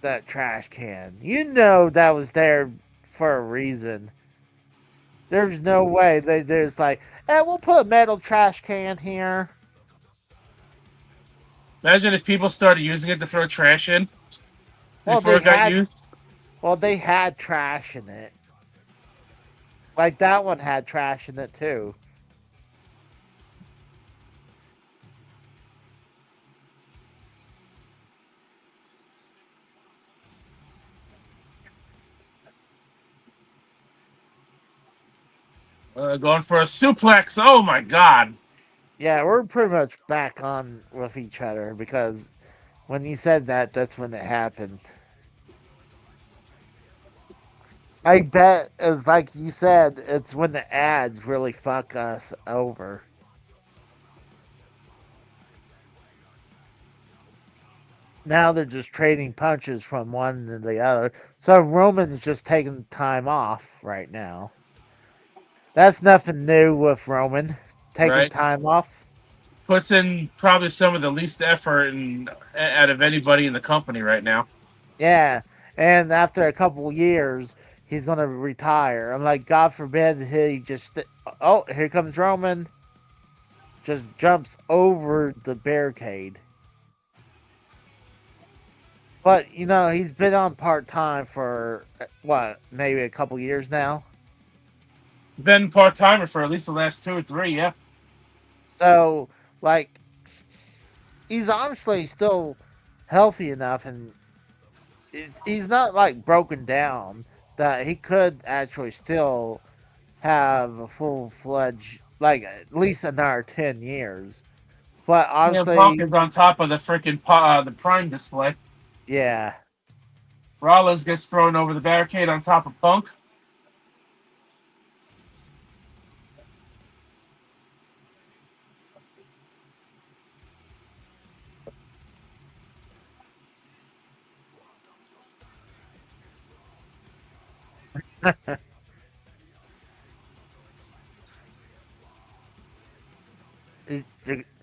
that trash can. You know that was there for a reason. There's no way they just like, hey, we'll put a metal trash can here. Imagine if people started using it to throw trash in before it got used. Well, they had trash in it. Like that one had trash in it too. Going for a suplex. Oh my god. Yeah, we're pretty much back on with each other because when you said that, that's when it happened. I bet it's like you said, it's when the ads really fuck us over. Now they're just trading punches from one to the other. So Roman's just taking time off right now. That's nothing new with Roman taking time off. Puts in probably some of the least effort out of anybody in the company right now. Yeah, and after a couple years, he's gonna retire. I'm like, God forbid he just. Oh, here comes Roman. Just jumps over the barricade. But you know, he's been on part time for what, maybe a couple years now. Been part timer for at least the last 2 or 3, yeah. So, like, he's honestly still healthy enough, and he's not like broken down that he could actually still have a full-fledged, like, at least another 10 years. But honestly, Punk is on top of the freaking the Prime display. Yeah. Rollins gets thrown over the barricade on top of Punk.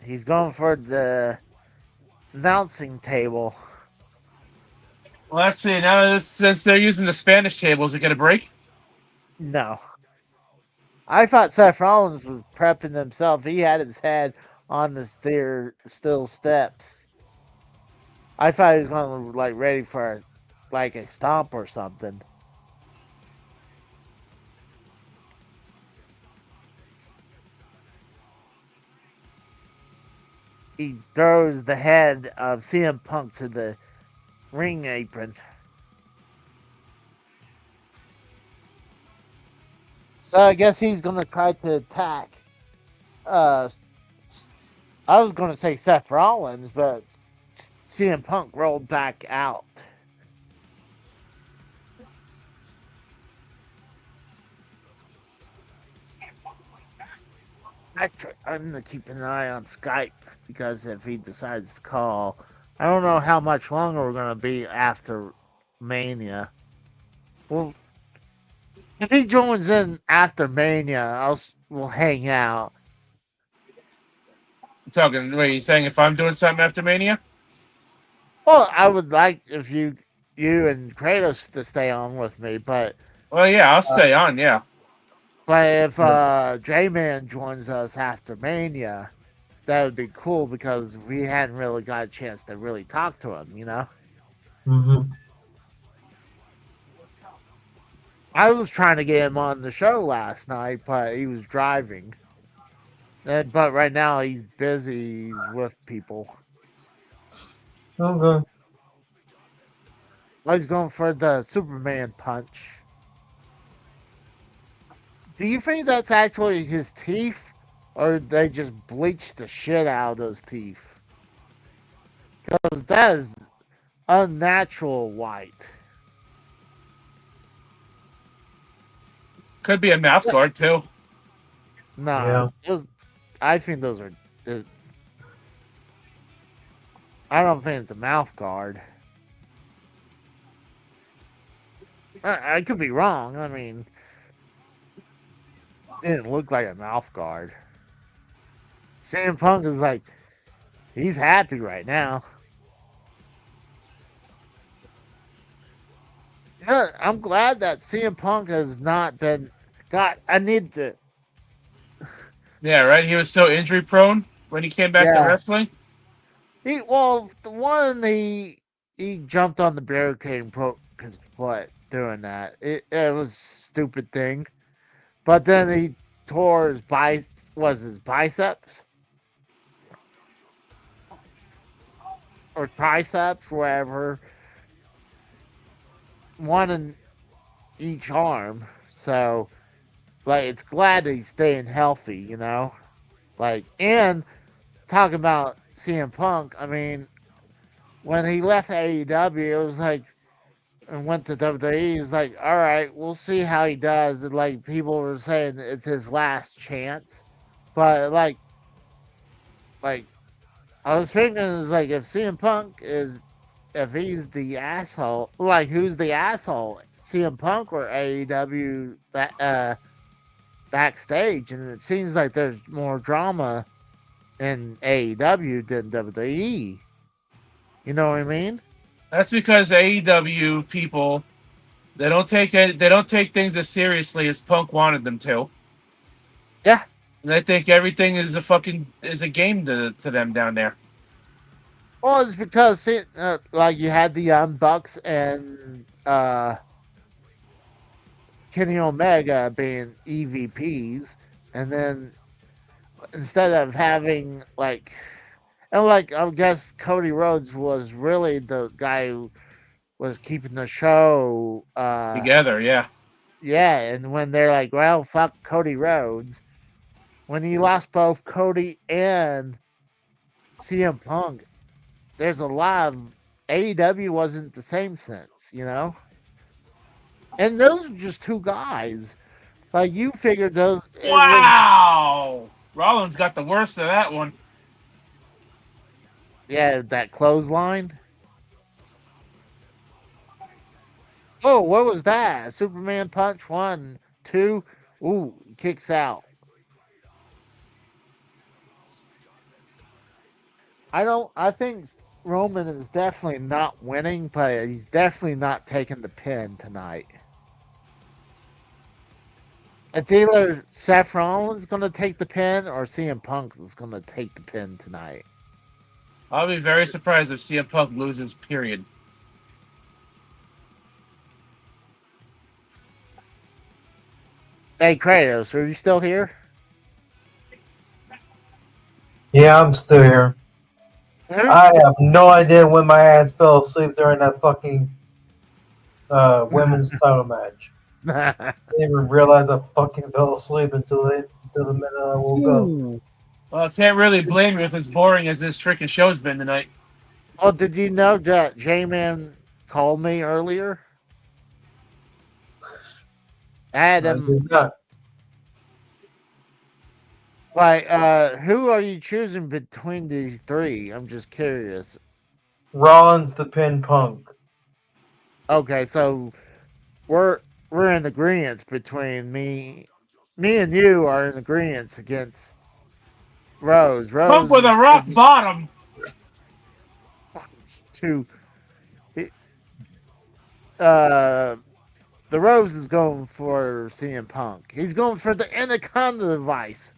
He's going for the announcing table. Well, let's see. Now, since they're using the Spanish table, is it going to break? No. I thought Seth Rollins was prepping himself. He had his head on the steel steps. I thought he was going to like ready for like a stomp or something. He throws the head of CM Punk to the ring apron. So I guess he's going to try to attack. I was going to say Seth Rollins, but CM Punk rolled back out. I'm going to keep an eye on Skype because if he decides to call, I don't know how much longer we're going to be after Mania. Well, If he joins in after Mania, we'll hang out. Talking, wait, you saying if I'm doing something after Mania? Well, I would like if you and Kratos to stay on with me, but Well, yeah, I'll stay on, yeah. if J-Man joins us after Mania, that would be cool because we hadn't really got a chance to really talk to him, you know? Mm-hmm. I was trying to get him on the show last night, but he was driving. But right now he's busy. He's with people. Okay. He's going for the Superman punch. Do you think that's actually his teeth, or they just bleached the shit out of those teeth? Because that is unnatural white. Could be a mouth guard, too. No, I think those are. I don't think it's a mouth guard. I could be wrong. I mean, it didn't look like a mouth guard. CM Punk is like, he's happy right now. Yeah, I'm glad that CM Punk has not been. God, I need to. Yeah, right? He was so injury prone when he came back to wrestling. He jumped on the barricade and broke his foot doing that. It was a stupid thing. But then he tore his biceps or triceps, whatever. One in each arm. So, like, it's glad that he's staying healthy, you know? Like, and talking about CM Punk, I mean, when he left AEW, it was like, and went to WWE, he's like, all right, we'll see how he does. And, like, people were saying it's his last chance. But, like, I was thinking, is like, if CM Punk if he's the asshole, like, who's the asshole? CM Punk or AEW backstage? And it seems like there's more drama in AEW than WWE. You know what I mean? That's because AEW people they don't take things as seriously as Punk wanted them to. Yeah. And I think everything is a game to them down there. Well, it's because like you had the Young Bucks and Kenny Omega being EVPs, and then instead of having like, and like I guess Cody Rhodes was really the guy who was keeping the show Together, yeah. Yeah, and when they're like, well, fuck Cody Rhodes, when he lost both Cody and CM Punk, there's a lot of AEW wasn't the same sense, you know? And those are just two guys. Like, you figured those. Wow! Rollins got the worst of that one. Yeah, that clothesline. Oh, what was that? Superman punch 1, 2. Ooh, kicks out. I think Roman is definitely not winning, but he's definitely not taking the pin tonight. It's either Seth Rollins going to take the pin or CM Punk is going to take the pin tonight. I'll be very surprised if CM Punk loses, period. Hey, Kratos, are you still here? Yeah, I'm still here. I have no idea when my ass fell asleep during that fucking women's title match. I didn't even realize I fucking fell asleep until the minute I woke up. Well, I can't really blame you if it's boring as this freaking show's been tonight. Oh, did you know that J-Man called me earlier? Adam. Like, who are you choosing between these three? I'm just curious. Rollins the pin Punk. Okay, so we're we're in agreement between me and you are in agreement against Rose. Pump Rose with a rock is bottom. to uh the Rose is going for CM Punk. He's going for the Anaconda device.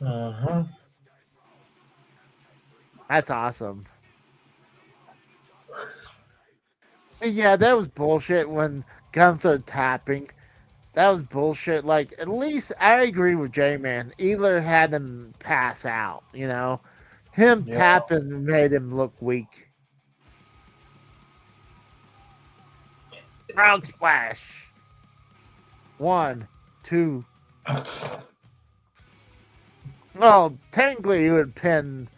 Uh-huh. That's awesome. See, yeah, that was bullshit when Gunther tapping. That was bullshit. Like, at least I agree with J Man. Either had him pass out, you know? Him Yeah. tapping made him look weak. Frog splash. 1, 2. Well, technically, he would pin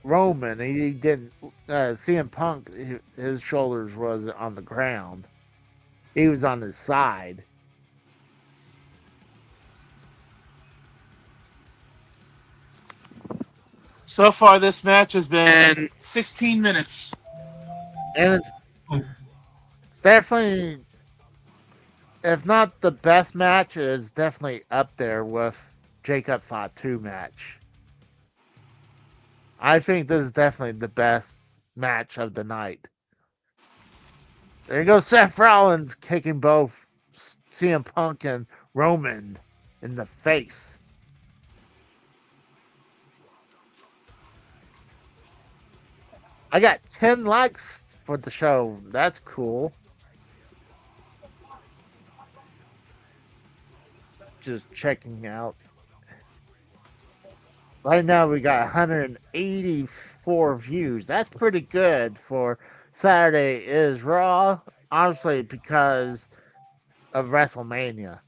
Roman. He didn't. CM Punk, his shoulders was on the ground. He was on his side. So far, this match has been 16 minutes. And it's definitely, if not the best match, it's definitely up there with Jacob Fatu match. I think this is definitely the best match of the night. There you go, Seth Rollins kicking both CM Punk and Roman in the face. I got 10 likes for the show. That's cool. Just checking out. Right now we got 184 views. That's pretty good for Saturday is Raw. Honestly, because of WrestleMania.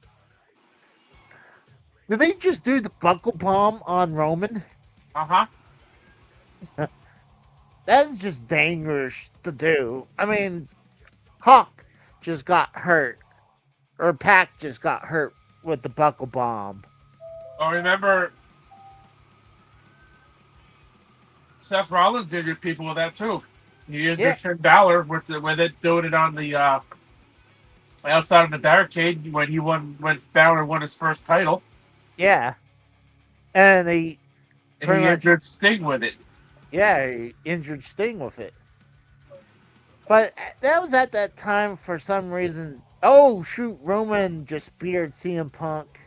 Did they just do the buckle bomb on Roman? Uh-huh. That's just dangerous to do. I mean, Hawk just got hurt. Or Pac just got hurt with the buckle bomb. Oh, remember, Seth Rollins injured people with that too. He injured Finn Balor with doing it on the outside of the barricade when Balor won his first title. Yeah. And he injured Sting with it. Yeah, he injured Sting with it. But that was at that time for some reason. Oh, shoot, Roman just speared CM Punk.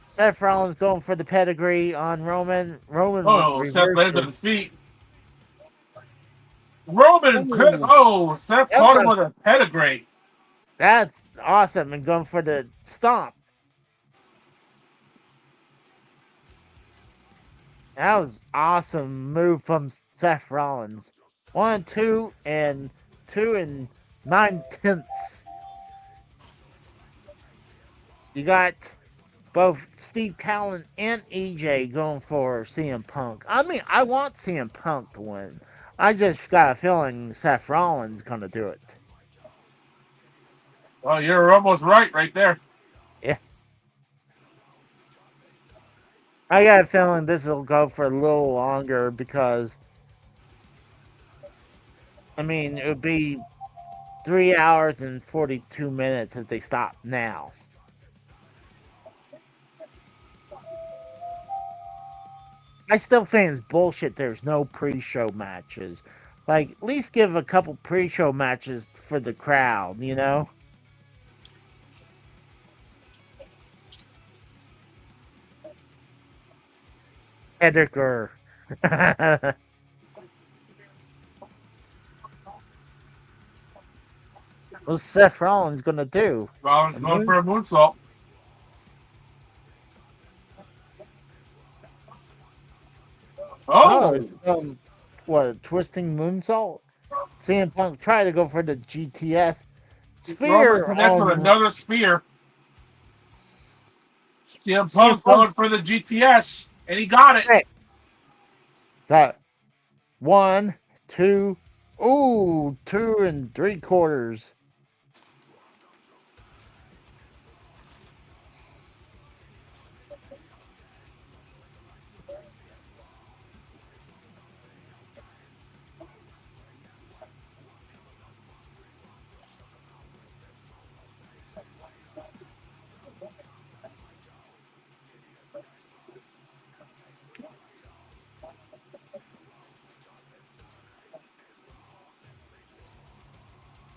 Seth Rollins going for the pedigree on Roman. Roman Seth landed reversed on his feet. Seth caught him with a pedigree. That's awesome. And going for the stomp. That was awesome move from Seth Rollins. 1, 2, and 2 9/10. You got both Steve Callen and EJ going for CM Punk. I mean, I want CM Punk to win. I just got a feeling Seth Rollins gonna do it. Well, you're almost right there. Yeah. I got a feeling this will go for a little longer because, I mean, it would be 3 hours and 42 minutes if they stop now. I still think it's bullshit there's no pre-show matches. Like, at least give a couple pre-show matches for the crowd, you know? Edgar. What's Seth Rollins gonna do? Rollins going for a moonsault. What, a twisting moonsault? CM Punk tried to go for the GTS. Spear Roman with another spear. CM Punk going for the GTS, and he got it. Hey. Got 1, 2, 2 3/4.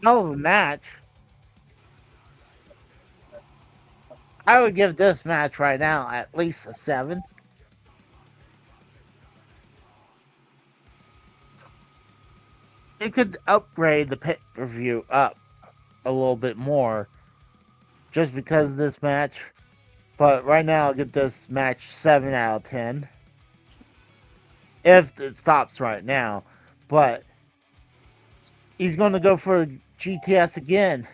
hell of a match. I would give this match right now at least a 7. It could upgrade the pay-per-view up a little bit more just because of this match. But right now, I'll give this match 7 out of 10. If it stops right now. But he's going to go for GTS again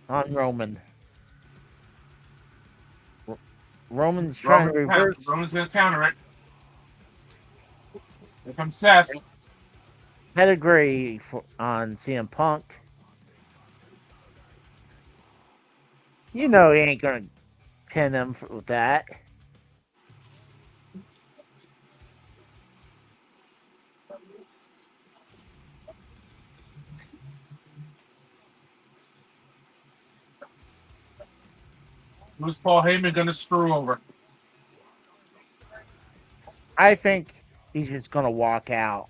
on Roman. Roman's trying to reverse. Roman's going to counter it. Here comes Seth. Pedigree on CM Punk. You know he ain't going to pin him with that. Who's Paul Heyman going to screw over? I think he's just going to walk out.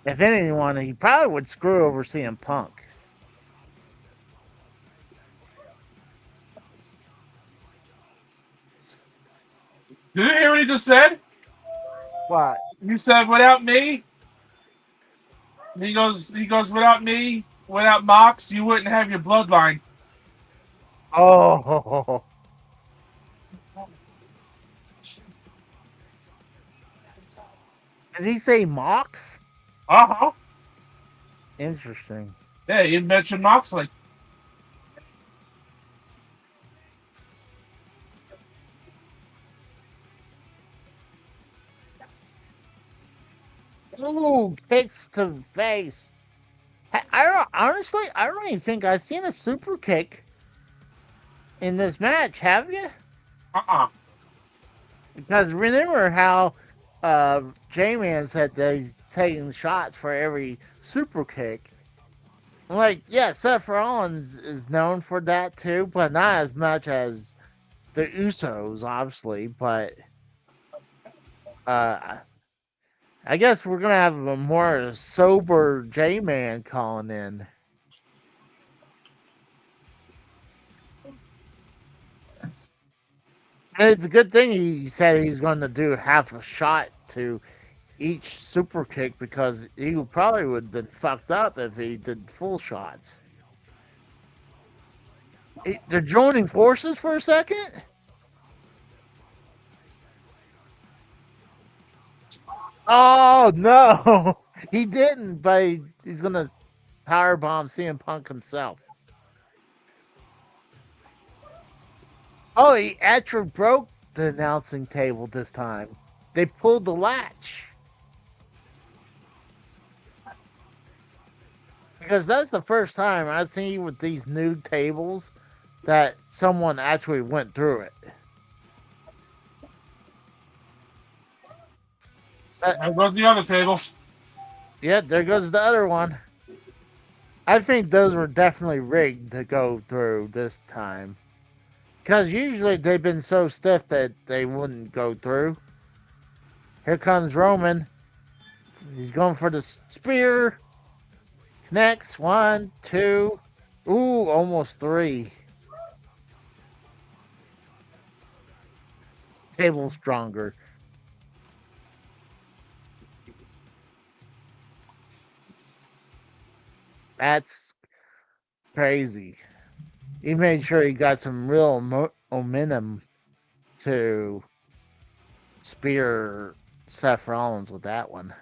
If anyone, he probably would screw over CM Punk. Did you hear what he just said? What? You said without me? He goes, without me, without Mox, you wouldn't have your bloodline. Oh. Did he say Mox? Uh-huh. Interesting. Yeah, he mentioned Moxley. Ooh, kicks to the face. Honestly, I don't even think I've seen a super kick in this match, have you? Uh-uh. Because remember how J-Man said that he's taking shots for every super kick. Like, yeah, Seth Rollins is known for that too, but not as much as the Usos, obviously. But I guess we're gonna have a more sober J-Man calling in. And it's a good thing he said he's going to do half a shot to each super kick because he probably would have been fucked up if he did full shots. They're joining forces for a second? Oh, no! He didn't, but he's going to powerbomb CM Punk himself. Oh, he actually broke the announcing table this time. They pulled the latch. Because that's the first time I've seen with these new tables that someone actually went through it. There goes the other table. Yeah, there goes the other one. I think those were definitely rigged to go through this time. Because usually they've been so stiff that they wouldn't go through. Here comes Roman. He's going for the spear. Connects. 1, 2. Ooh, almost 3. Table stronger. That's crazy. He made sure he got some real momentum to spear Seth Rollins with that one.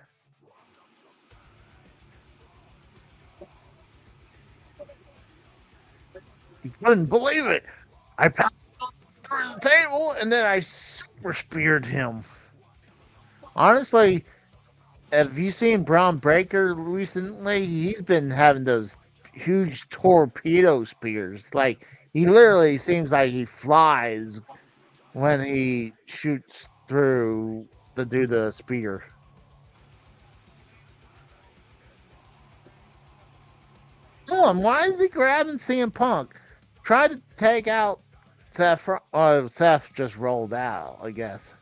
He couldn't believe it. I passed through the table and then I super speared him. Honestly, have you seen Braun Breaker recently? He's been having those huge torpedo spears. Like, he literally seems like he flies when he shoots through to do the spear. Why is he grabbing CM Punk? Try to take out Seth. Seth just rolled out, I guess.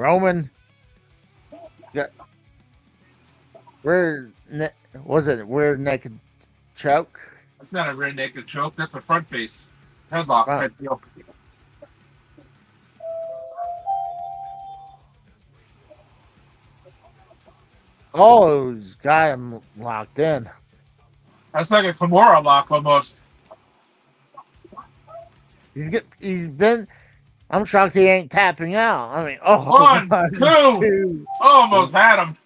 Roman. Yeah. Was it rear naked choke? That's not a rear naked choke. That's a front face headlock Front. type deal. Oh, he's got him locked in. That's like a Kimura lock almost. He's been. I'm shocked he ain't tapping out. I mean, One, two. two. Almost had him.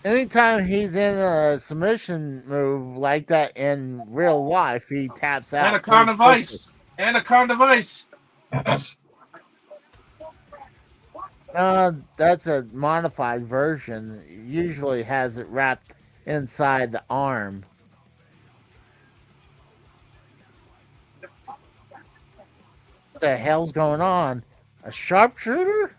Anytime he's in a submission move like that in real life, he taps out. Anaconda Vice. Anaconda Vice. That's a modified version. It usually has it wrapped inside the arm. What the hell's going on? A sharpshooter?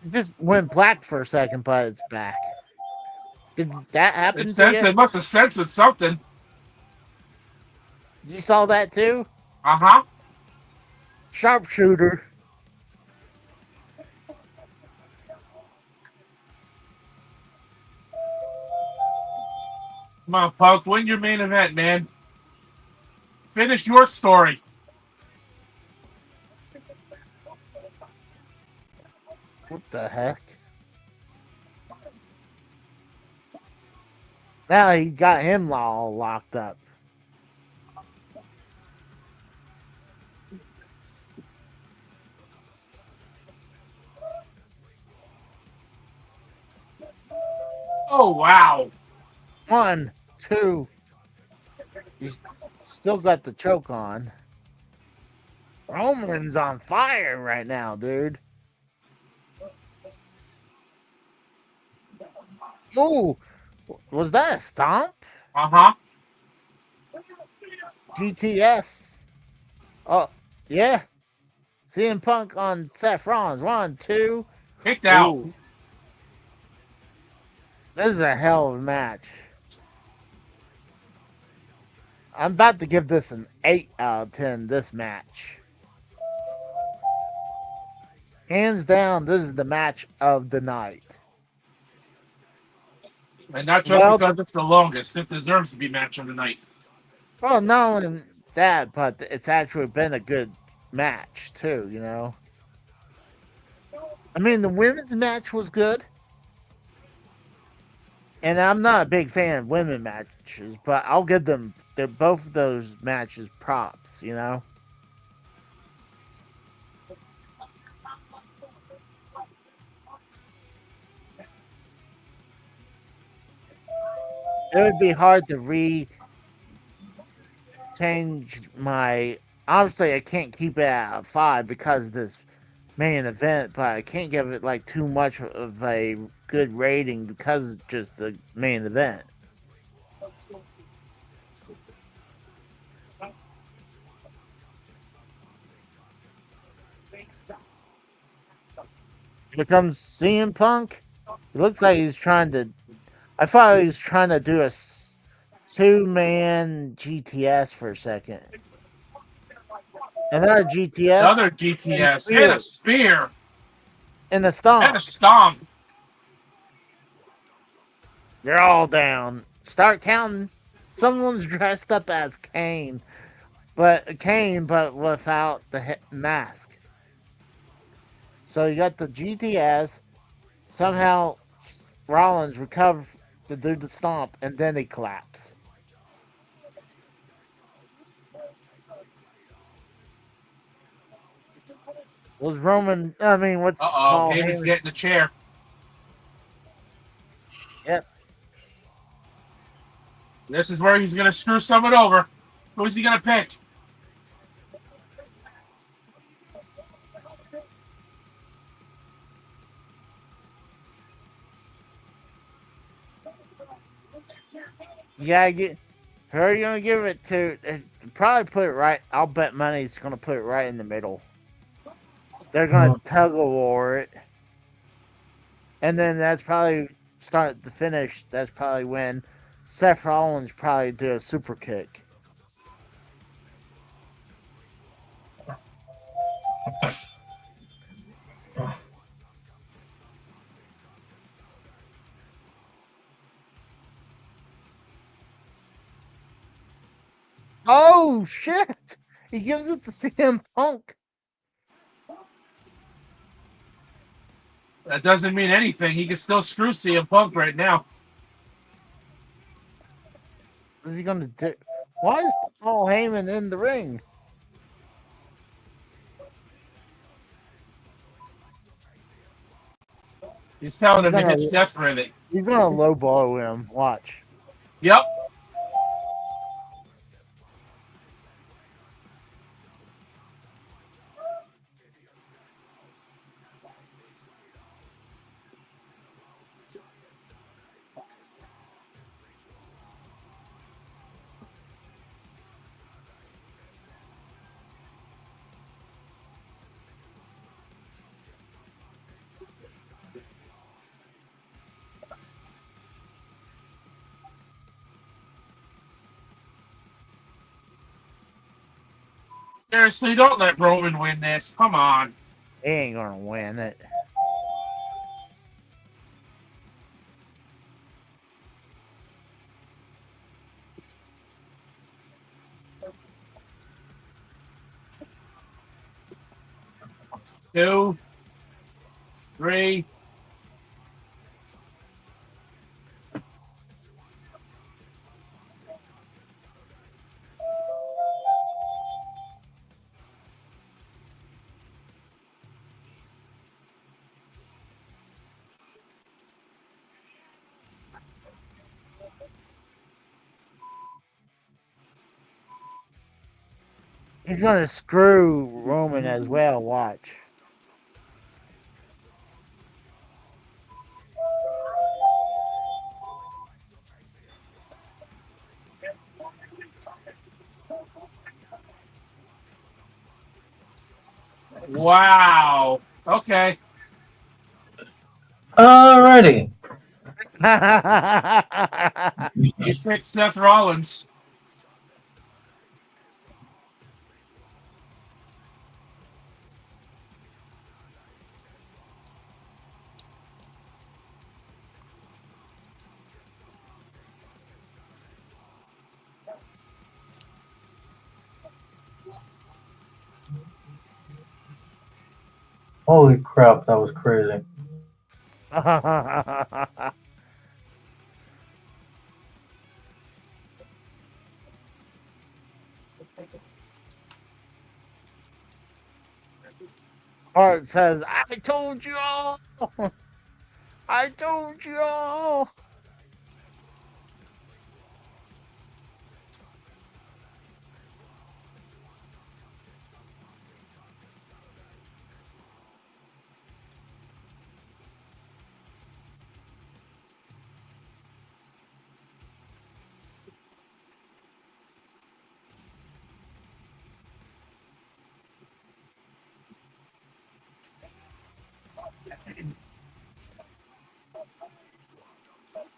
It just went black for a second, but it's back. Did that happen to you? It must have censored something. You saw that too? Uh-huh. Sharpshooter. Come on, Punk. Win your main event, man. Finish your story. What the heck? Now he got him all locked up. Oh, wow. 1, 2. He's still got the choke on. Roman's on fire right now, dude. Ooh, was that a stomp? Uh-huh. GTS. Oh, yeah. CM Punk on Seth Rollins. 1, 2. Kicked out. Ooh. This is a hell of a match. I'm about to give this an 8 out of 10, this match. Hands down, this is the match of the night. And not just because it's the longest. It deserves to be match of the night. Well, not only that, but it's actually been a good match, too, you know? I mean, the women's match was good. And I'm not a big fan of women matches, but I'll give them both of those matches props, you know? It would be hard to change my. Obviously, I can't keep it at 5 because of this main event, but I can't give it like too much of a good rating because of just the main event. Here comes CM Punk. It looks like he's trying to. I thought he was trying to do a 2-man GTS for a second. Another GTS. Another GTS. And a spear. And a stomp. And a stomp. They're all down. Start counting. Someone's dressed up as Kane, but without the mask. So you got the GTS. Somehow Rollins recovered to do the stomp, and then he collapsed. Was Roman? I mean, what's Uh-oh, Heyman's getting the chair. Yep. This is where he's going to screw someone over. Who's he going to pick? Yeah, who are you gonna give it to? Probably put it right. I'll bet money's gonna put it right in the middle. They're gonna tug of war it, and then that's probably start the finish. That's probably when Seth Rollins probably do a super kick. Oh shit! He gives it to CM Punk. That doesn't mean anything. He can still screw CM Punk right now. What is he gonna do? Why is Paul Heyman in the ring? He's telling him to hit Seth with it. He's gonna lowball him. Watch. Yep. Seriously, don't let Roman win this. Come on. He ain't gonna win it. Two, three. He's gonna screw Roman as well. Watch. Wow. Okay. Alrighty. He picked Seth Rollins. Holy crap, that was crazy. Hart says, "I told you all. I told you all."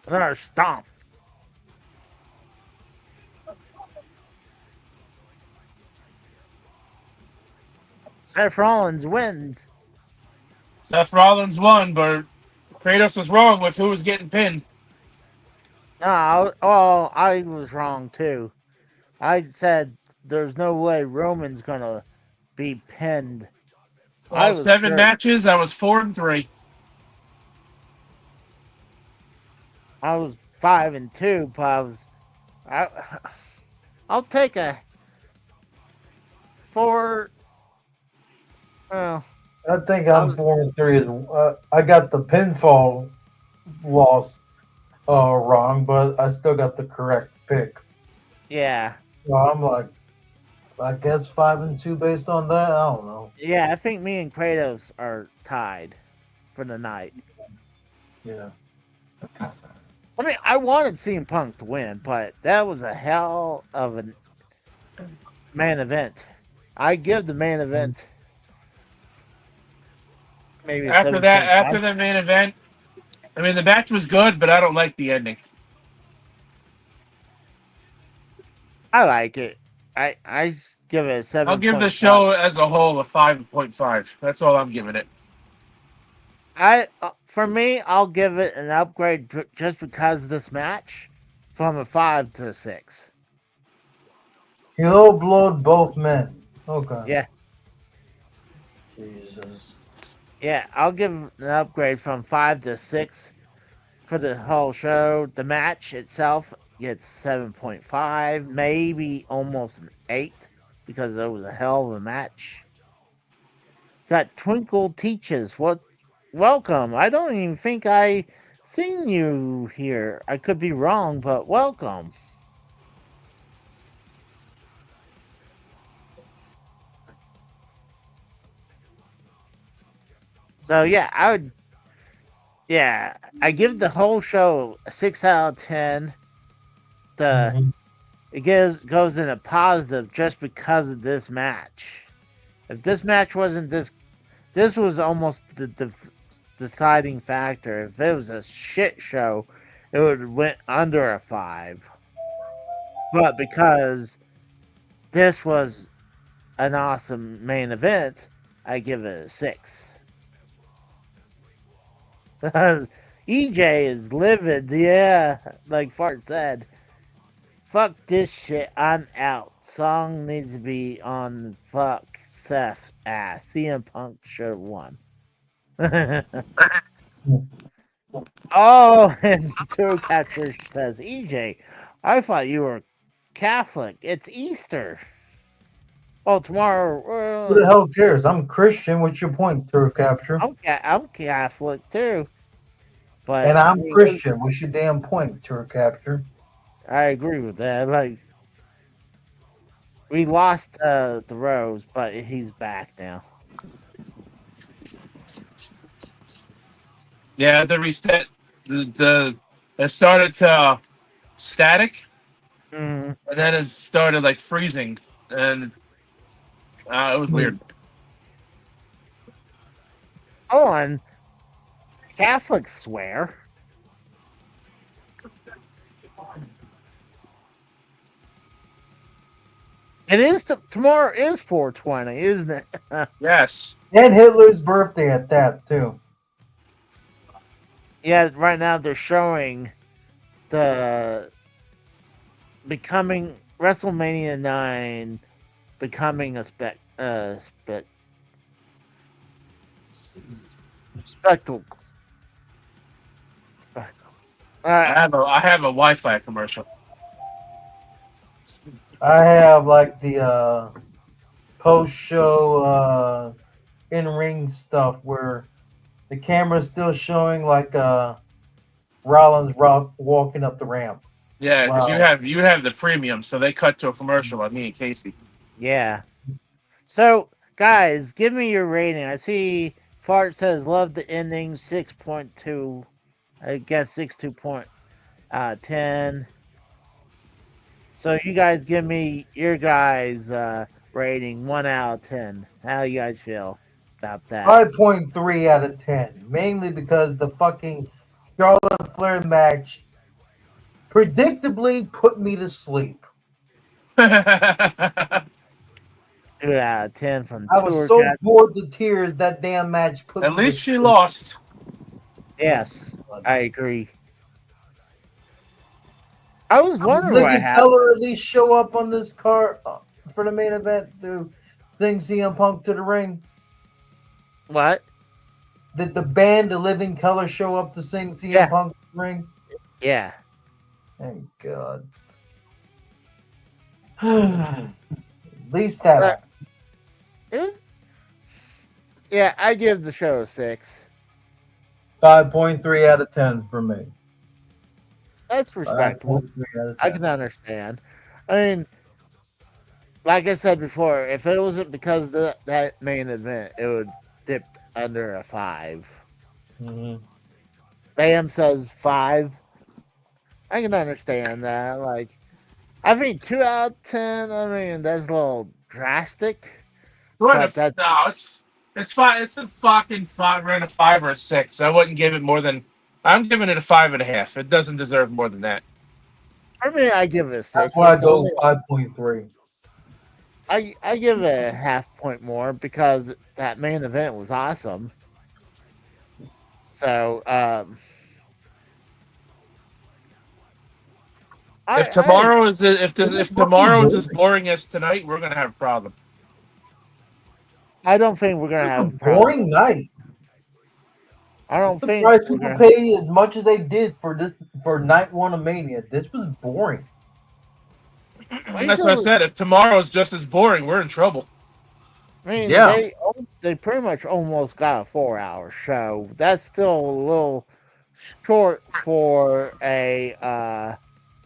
Another stomp. Seth Rollins wins. Seth Rollins won, but Kratos was wrong with who was getting pinned. No, I was wrong too. I said there's no way Roman's gonna be pinned. I was 7 sure. matches, I was 4-3. I was 5-2, but I'll take a 4. Oh, I think I'm 4-3. I got the pinfall loss wrong, but I still got the correct pick. yeah. So I'm like, I guess 5-2 based on that. I don't know. Yeah, I think me and Kratos are tied for the night. Yeah. I mean, I wanted CM Punk to win, but that was a hell of a main event. I give the main event maybe After the main event, I mean, the match was good, but I don't like the ending. I like it. I give it a 7. I'll give the show as a whole a 5.5. That's all I'm giving it. For me, I'll give it an upgrade just because of this match, from a 5 to a 6. He low blowed both men. Okay. Yeah. Jesus. Yeah, I'll give an upgrade from 5 to 6 for the whole show. The match itself gets 7.5, maybe almost an 8 because it was a hell of a match. Got Twinkle Teaches. What? Welcome. I don't even think I seen you here. I could be wrong, but welcome. So yeah, I give the whole show a 6 out of 10. It goes in a positive just because of this match. If this match wasn't this was almost the deciding factor. If it was a shit show, it would have went under a 5. But because this was an awesome main event, I give it a 6. EJ is livid, yeah, like Fart said. Fuck this shit, I'm out. Song needs to be on fuck Seth's ass. CM Punk should have won. Oh, and True Catcher says, EJ, I thought you were Catholic. It's Easter. Oh, tomorrow. Who the hell cares? I'm Christian. What's your point, Turf Capture? I'm Catholic too. But And I'm Christian. What's your damn point, Turf Capture? I agree with that. Like, we lost the Rose, but he's back now. Yeah, the reset, it started to static, Mm-hmm. and then it started like freezing, and it was weird. Oh, and Catholics swear. It is tomorrow is 420, isn't it? Yes. And Hitler's birthday at that too. Yeah, right now they're showing the becoming WrestleMania 9 becoming a spectacle. I have a Wi-Fi commercial. I have like the post-show in-ring stuff where the camera's still showing like Rollins walking up the ramp. Yeah, because Wow. you have the premium, so they cut to a commercial on me and Casey. Yeah. So, guys, give me your rating. I see Fart says love the ending 6.2. I guess 6.2 So you guys give me your guys rating 1 out of 10. How you guys feel about that? 5.3 out of 10. Mainly because the fucking Charlotte Flair match predictably put me to sleep. 2 out of 10 from I was so bored to tears that damn match put At me least to she sleep. lost. Yes, I agree. I was wondering Did what Living happened. Color at least show up on this card for the main event to sing CM Punk to the ring? What? Did the band The Living Color show up to sing CM Punk to the ring? Yeah. Thank God. At least that. Yeah, I give the show a 6. 5.3 out of 10 for me. That's respectable. 5.3 out of 10. I can understand. I mean, like I said before, if it wasn't because of that main event, it would dip under a 5. Mm-hmm. Bam says 5. I can understand that. Like, I think 2 out of 10. I mean, that's a little drastic. But that's No, it's fine. It's a fucking 5 or a 5 or a 6. I wouldn't give it more than. I'm giving it a 5.5. It doesn't deserve more than that. I mean, I give it a 6. That's why I It's go only- 5.3. I give it a half point more because that main event was awesome. So, If tomorrow is if tomorrow is as boring as tonight, we're gonna have a problem. I don't think we're gonna have a problem. Boring night. I don't I'm think surprised we're people gonna. pay as much as they did for night one of Mania. This was boring. That's what I said. If tomorrow is just as boring, we're in trouble. I mean, Yeah. they pretty much almost got a 4-hour show. That's still a little short for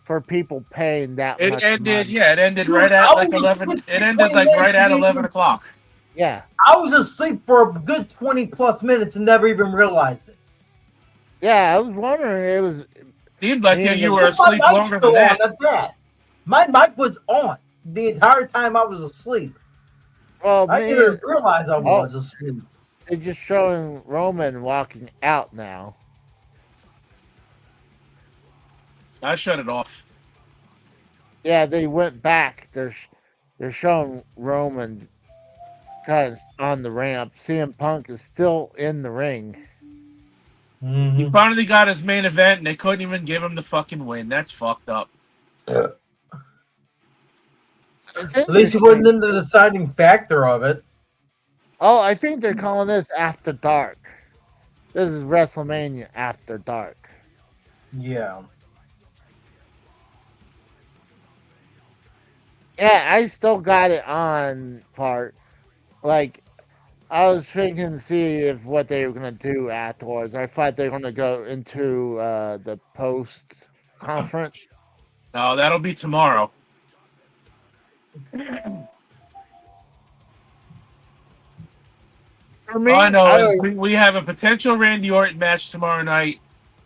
for people paying that It much ended. money. Yeah, it ended Dude, right I at like was 11. asleep It for ended 20 like right minutes at and 11 o'clock. Yeah, I was asleep for a good 20 plus minutes and never even realized it. yeah. I was wondering. It was. Seemed like me and you the- were asleep My mic's longer still than on that. at that. My mic was on the entire time I was asleep. Well, I me. didn't even realize I Oh, was asleep. they're just showing Roman walking out now. I shut it off. Yeah, they went back. They're showing Roman kind of on the ramp. CM Punk is still in the ring. He finally got his main event, and they couldn't even give him the fucking win. That's fucked up. It's At least he wasn't in the deciding factor of it. Oh, I think they're calling this After Dark. This is WrestleMania After Dark. Yeah. Yeah, I still got it on part. Like, I was thinking to see if what they were gonna do afterwards. I thought they were gonna go into the post conference. No, that'll be tomorrow. For me, All I know is we have a potential Randy Orton match tomorrow night.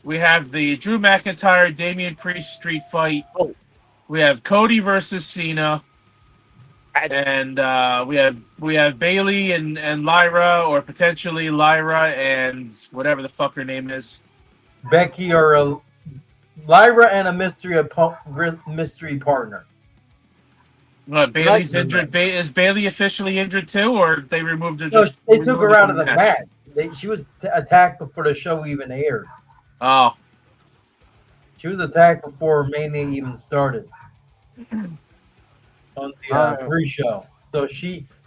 We have the Drew McIntyre Damian Priest street fight. Oh. We have Cody versus Cena. And we have Bailey and Lyra, or potentially Lyra and whatever the fuck her name is. Becky or Lyra and a mystery partner. What, Bailey's injured? Is Bailey officially injured too, or they removed her? No, Just they took her removed out from of the match. She was attacked before the show even aired. Oh, she was attacked before Mania even started on the pre-show.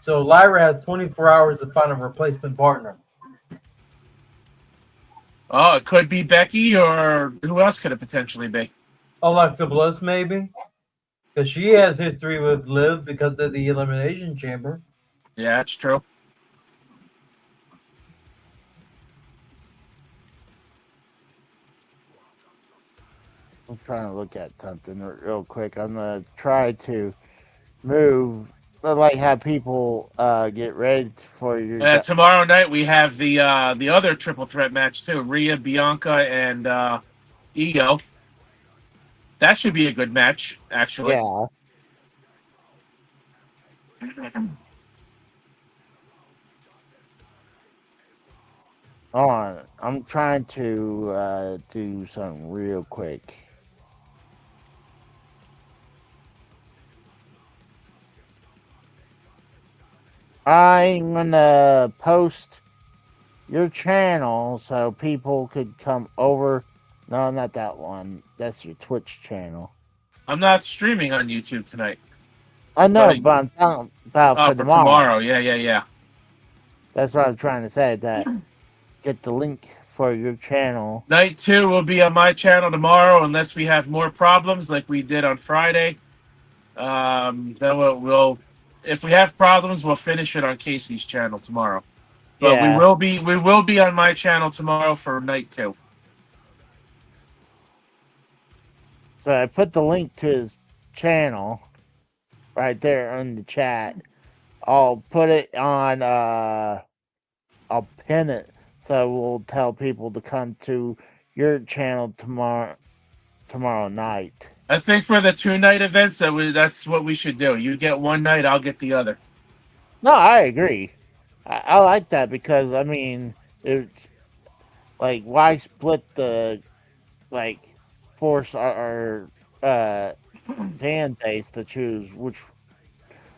So Lyra has 24 hours to find a replacement partner. Oh, it could be Becky, or who else could it potentially be? Alexa Bliss, maybe, because she has history with Liv because of the Elimination Chamber. Yeah, that's true. I'm trying to look at something real quick. I'm gonna try to move, like have people get ready for your. Tomorrow night we have the other triple threat match too: Rhea, Bianca, and Ego. That should be a good match, actually. Yeah. Hold on, I'm trying to do something real quick. I'm gonna post your channel so people could come over. No, not that one. That's your Twitch channel. I'm not streaming on YouTube tonight. I know, but I'm talking about for tomorrow. Yeah. That's what I'm trying to say. That get the link for your channel. Night 2 will be on my channel tomorrow, unless we have more problems like we did on Friday. Then we'll if we have problems, we'll finish it on Casey's channel tomorrow. But Yeah. we will be on my channel tomorrow for night 2. So I put the link to his channel right there in the chat. I'll put it on I'll pin it so we'll tell people to come to your channel tomorrow night. I think for the 2-night events, that's what we should do. You get one night, I'll get the other. No, I agree. I like that because I mean it's like why split the force our fan base to choose which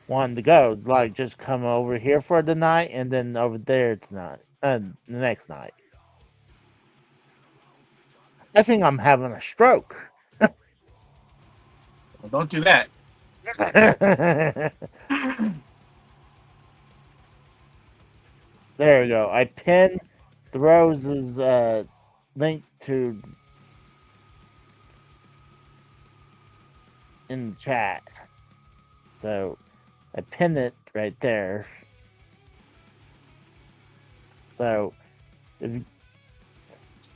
one to go. Like just come over here for the night and then over there tonight. The next night. I think I'm having a stroke. Well, don't do that. There you go. I pinned the Rose's link to in the chat. So I pinned it right there. So if you,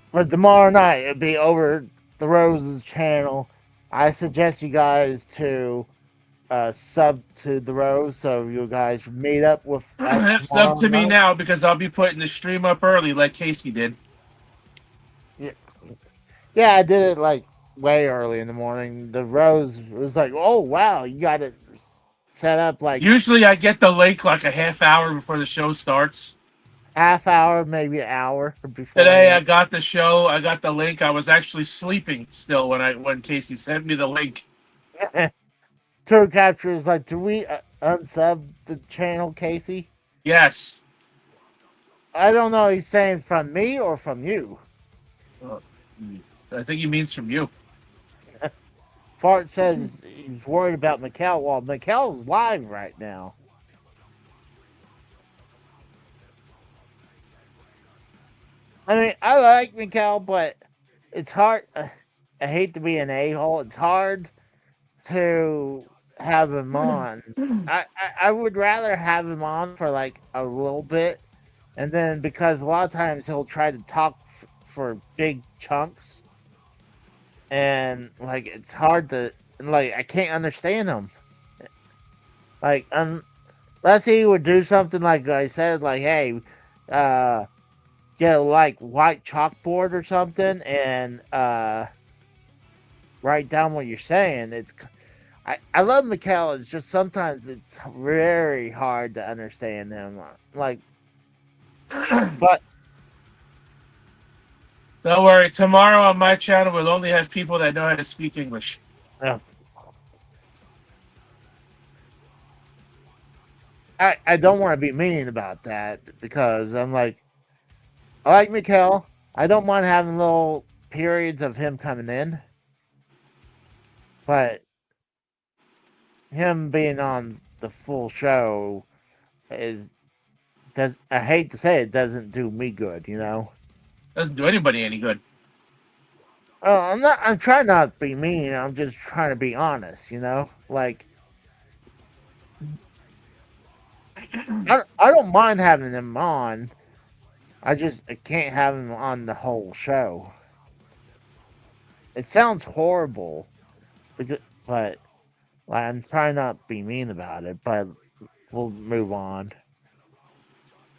for tomorrow night, it'll be over the Rose's channel. I suggest you guys to sub to the Rose so you guys meet up with us That's up tomorrow to me night. now because I'll be putting the stream up early like Casey did. Yeah, I did it like way early in the morning. The Rose was like, "Oh wow, you got it set up like Usually I get the link like a half hour before the show starts. half hour, maybe an hour before." Today I got the show. I got the link. I was actually sleeping still when Casey sent me the link. Tour Capture is like, "Do we unsub the channel, Casey?" Yes. I don't know. He's saying from me or from you. I think he means from you. Fart says he's worried about Mikkel. Well, Mikkel's live right now. I mean, I like Mikkel, but it's hard. I hate to be an a-hole. It's hard to have him on. I would rather have him on for like a little bit, and then because a lot of times he'll try to talk for big chunks, and like it's hard to like I can't understand him. Like unless he would do something like I said, like hey, get a like white chalkboard or something and write down what you're saying. I love Mikkel. It's just sometimes it's very hard to understand him. Like, but Don't worry. Tomorrow on my channel, we'll only have people that know how to speak English. yeah. I don't want to be mean about that because I'm like, I like Mikkel. I don't mind having little periods of him coming in, but him being on the full show I hate to say it, doesn't do me good, you know. Doesn't do anybody any good. I'm trying not to be mean. I'm just trying to be honest, you know. Like, I don't mind having him on. I can't have him on the whole show. It sounds horrible, but like, I'm trying not to be mean about it. But we'll move on.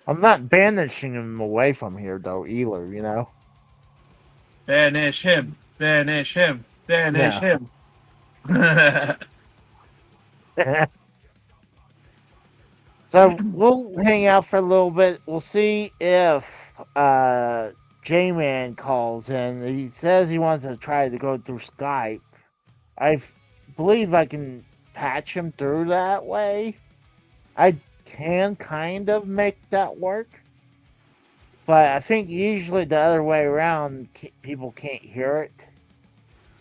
I'm not banishing him away from here though either, you know. Banish him. Banish him. Banish him. So we'll hang out for a little bit. We'll see if J-Man calls in. He says he wants to try to go through Skype. I believe I can patch him through that way. I can kind of make that work. But I think usually the other way around, people can't hear it.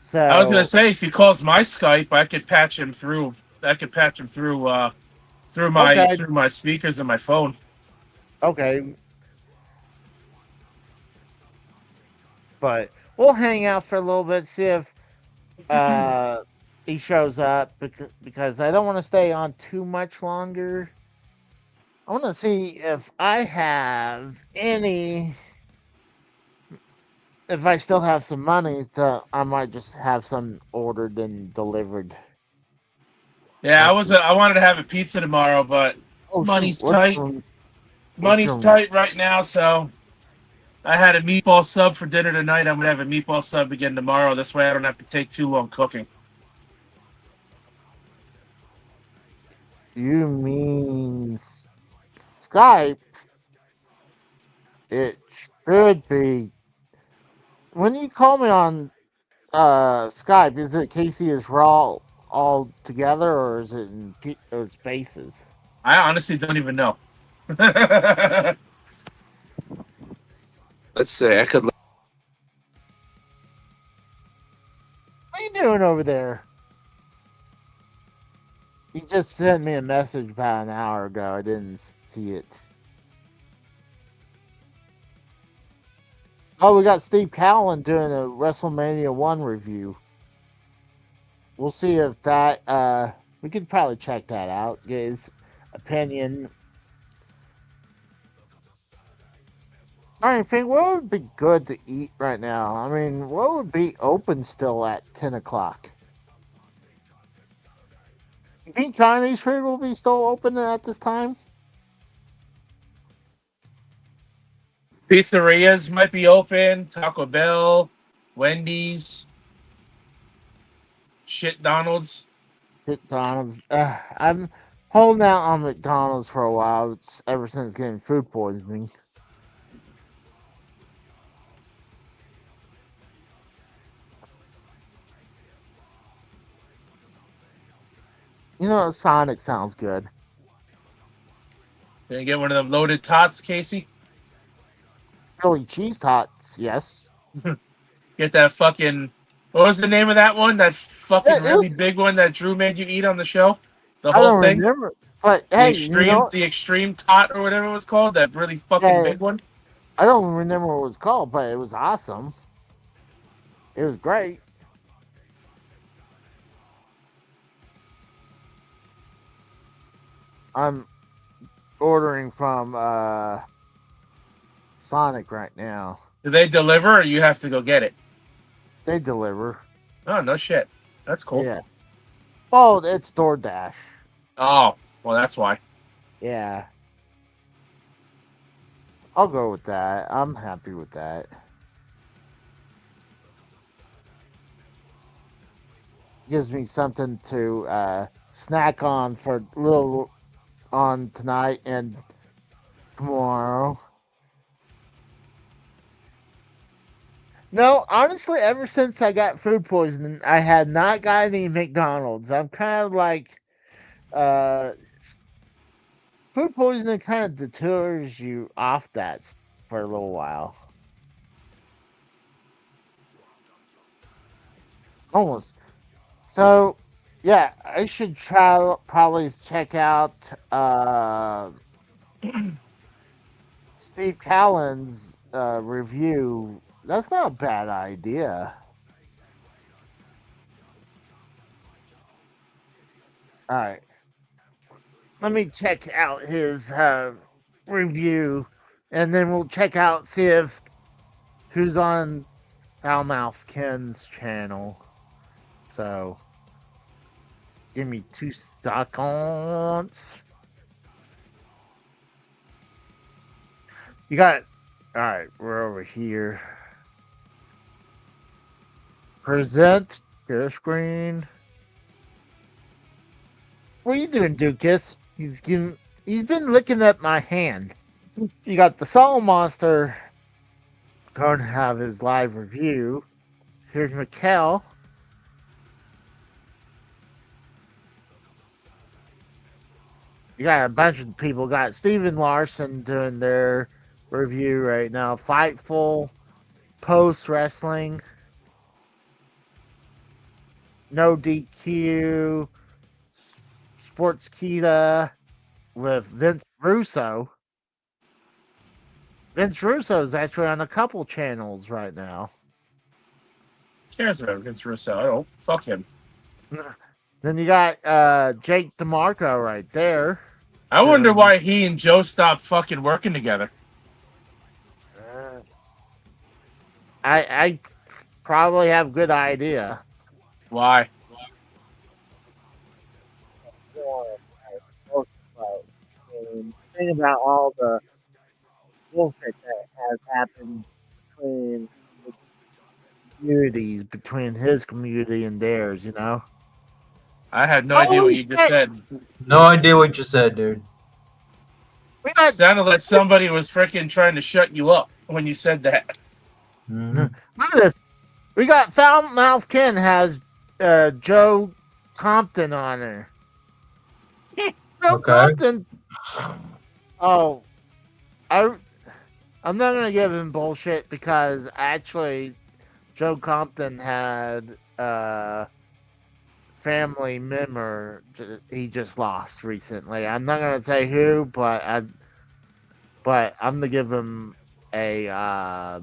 So I was gonna say if he calls my Skype, I could patch him through. I could patch him through through my speakers and my phone. Okay. But we'll hang out for a little bit, see if he shows up because I don't want to stay on too much longer. I want to see if I have any. If I still have some money, I might just have some ordered and delivered. Yeah, I wanted to have a pizza tomorrow, but money's tight. Money's tight right now, so I had a meatball sub for dinner tonight. I'm gonna have a meatball sub again tomorrow. This way I don't have to take too long cooking. You mean Skype? It should be. When you call me on Skype, is it Casey is Raw all together, or is it in spaces? I honestly don't even know. Let's see. I could. What are you doing over there? He just sent me a message about an hour ago. I didn't see it. Oh, we got Steve Callan doing a WrestleMania 1 review. We'll see if that, we could probably check that out, get his opinion. I think what would be good to eat right now? I mean, what would be open still at 10 o'clock? You think Chinese food will be still open at this time? Pizzerias might be open. Taco Bell, Wendy's, shit Donald's. McDonald's. I'm holding out on McDonald's for a while, ever since getting food poisoning. You know, Sonic sounds good. Gonna get one of them loaded tots, Casey. Philly cheese tots, yes. Get that fucking. What was the name of that one? That fucking Yeah, really big one that Drew made you eat on the show. The I whole don't thing. remember, but The hey, extreme, the extreme tot or whatever it was called. That really fucking yeah, big one. I don't remember what it was called, but it was awesome. It was great. I'm ordering from Sonic right now. Do they deliver, or you have to go get it? They deliver. Oh no shit. That's cool. Yeah. Oh, it's DoorDash. Oh well, that's why. Yeah. I'll go with that. I'm happy with that. Gives me something to snack on for a little on tonight and tomorrow. No, honestly, ever since I got food poisoning, I had not got any McDonald's. I'm kind of like, food poisoning kind of deters you off that for a little while. Almost. So, yeah, I should try probably check out Steve Callan's review. That's not a bad idea. All right. Let me check out his review, and then we'll check out, see if who's on Foulmouth Ken's channel. So, give me 2 seconds. You got, all right, we're over here. Present, share screen. What are you doing, Dukas? He's been looking at my hand. You got the Soul Monster going to have his live review. Here's Mikkel. You got a bunch of people. Got Steven Larson doing their review right now. Fightful, Post Wrestling, No DQ, Sportskeeda with Vince Russo. Vince Russo is actually on a couple channels right now. Who cares about Vince Russo? I don't. Fuck him. Then you got Jake DeMarco right there. I wonder why he and Joe stopped fucking working together. I probably have a good idea. Why? Think about all the bullshit that has happened between the communities, between his community and theirs, you know? I had no idea what you just said. No idea what you said, dude. Sounded like somebody was freaking trying to shut you up when you said that. Look at this. We got Foulmouth Ken has Joe Compton on there. Joe Compton. Oh, I'm not gonna give him bullshit because actually Joe Compton had family member he just lost recently. I'm not gonna say who, but I'm gonna give him a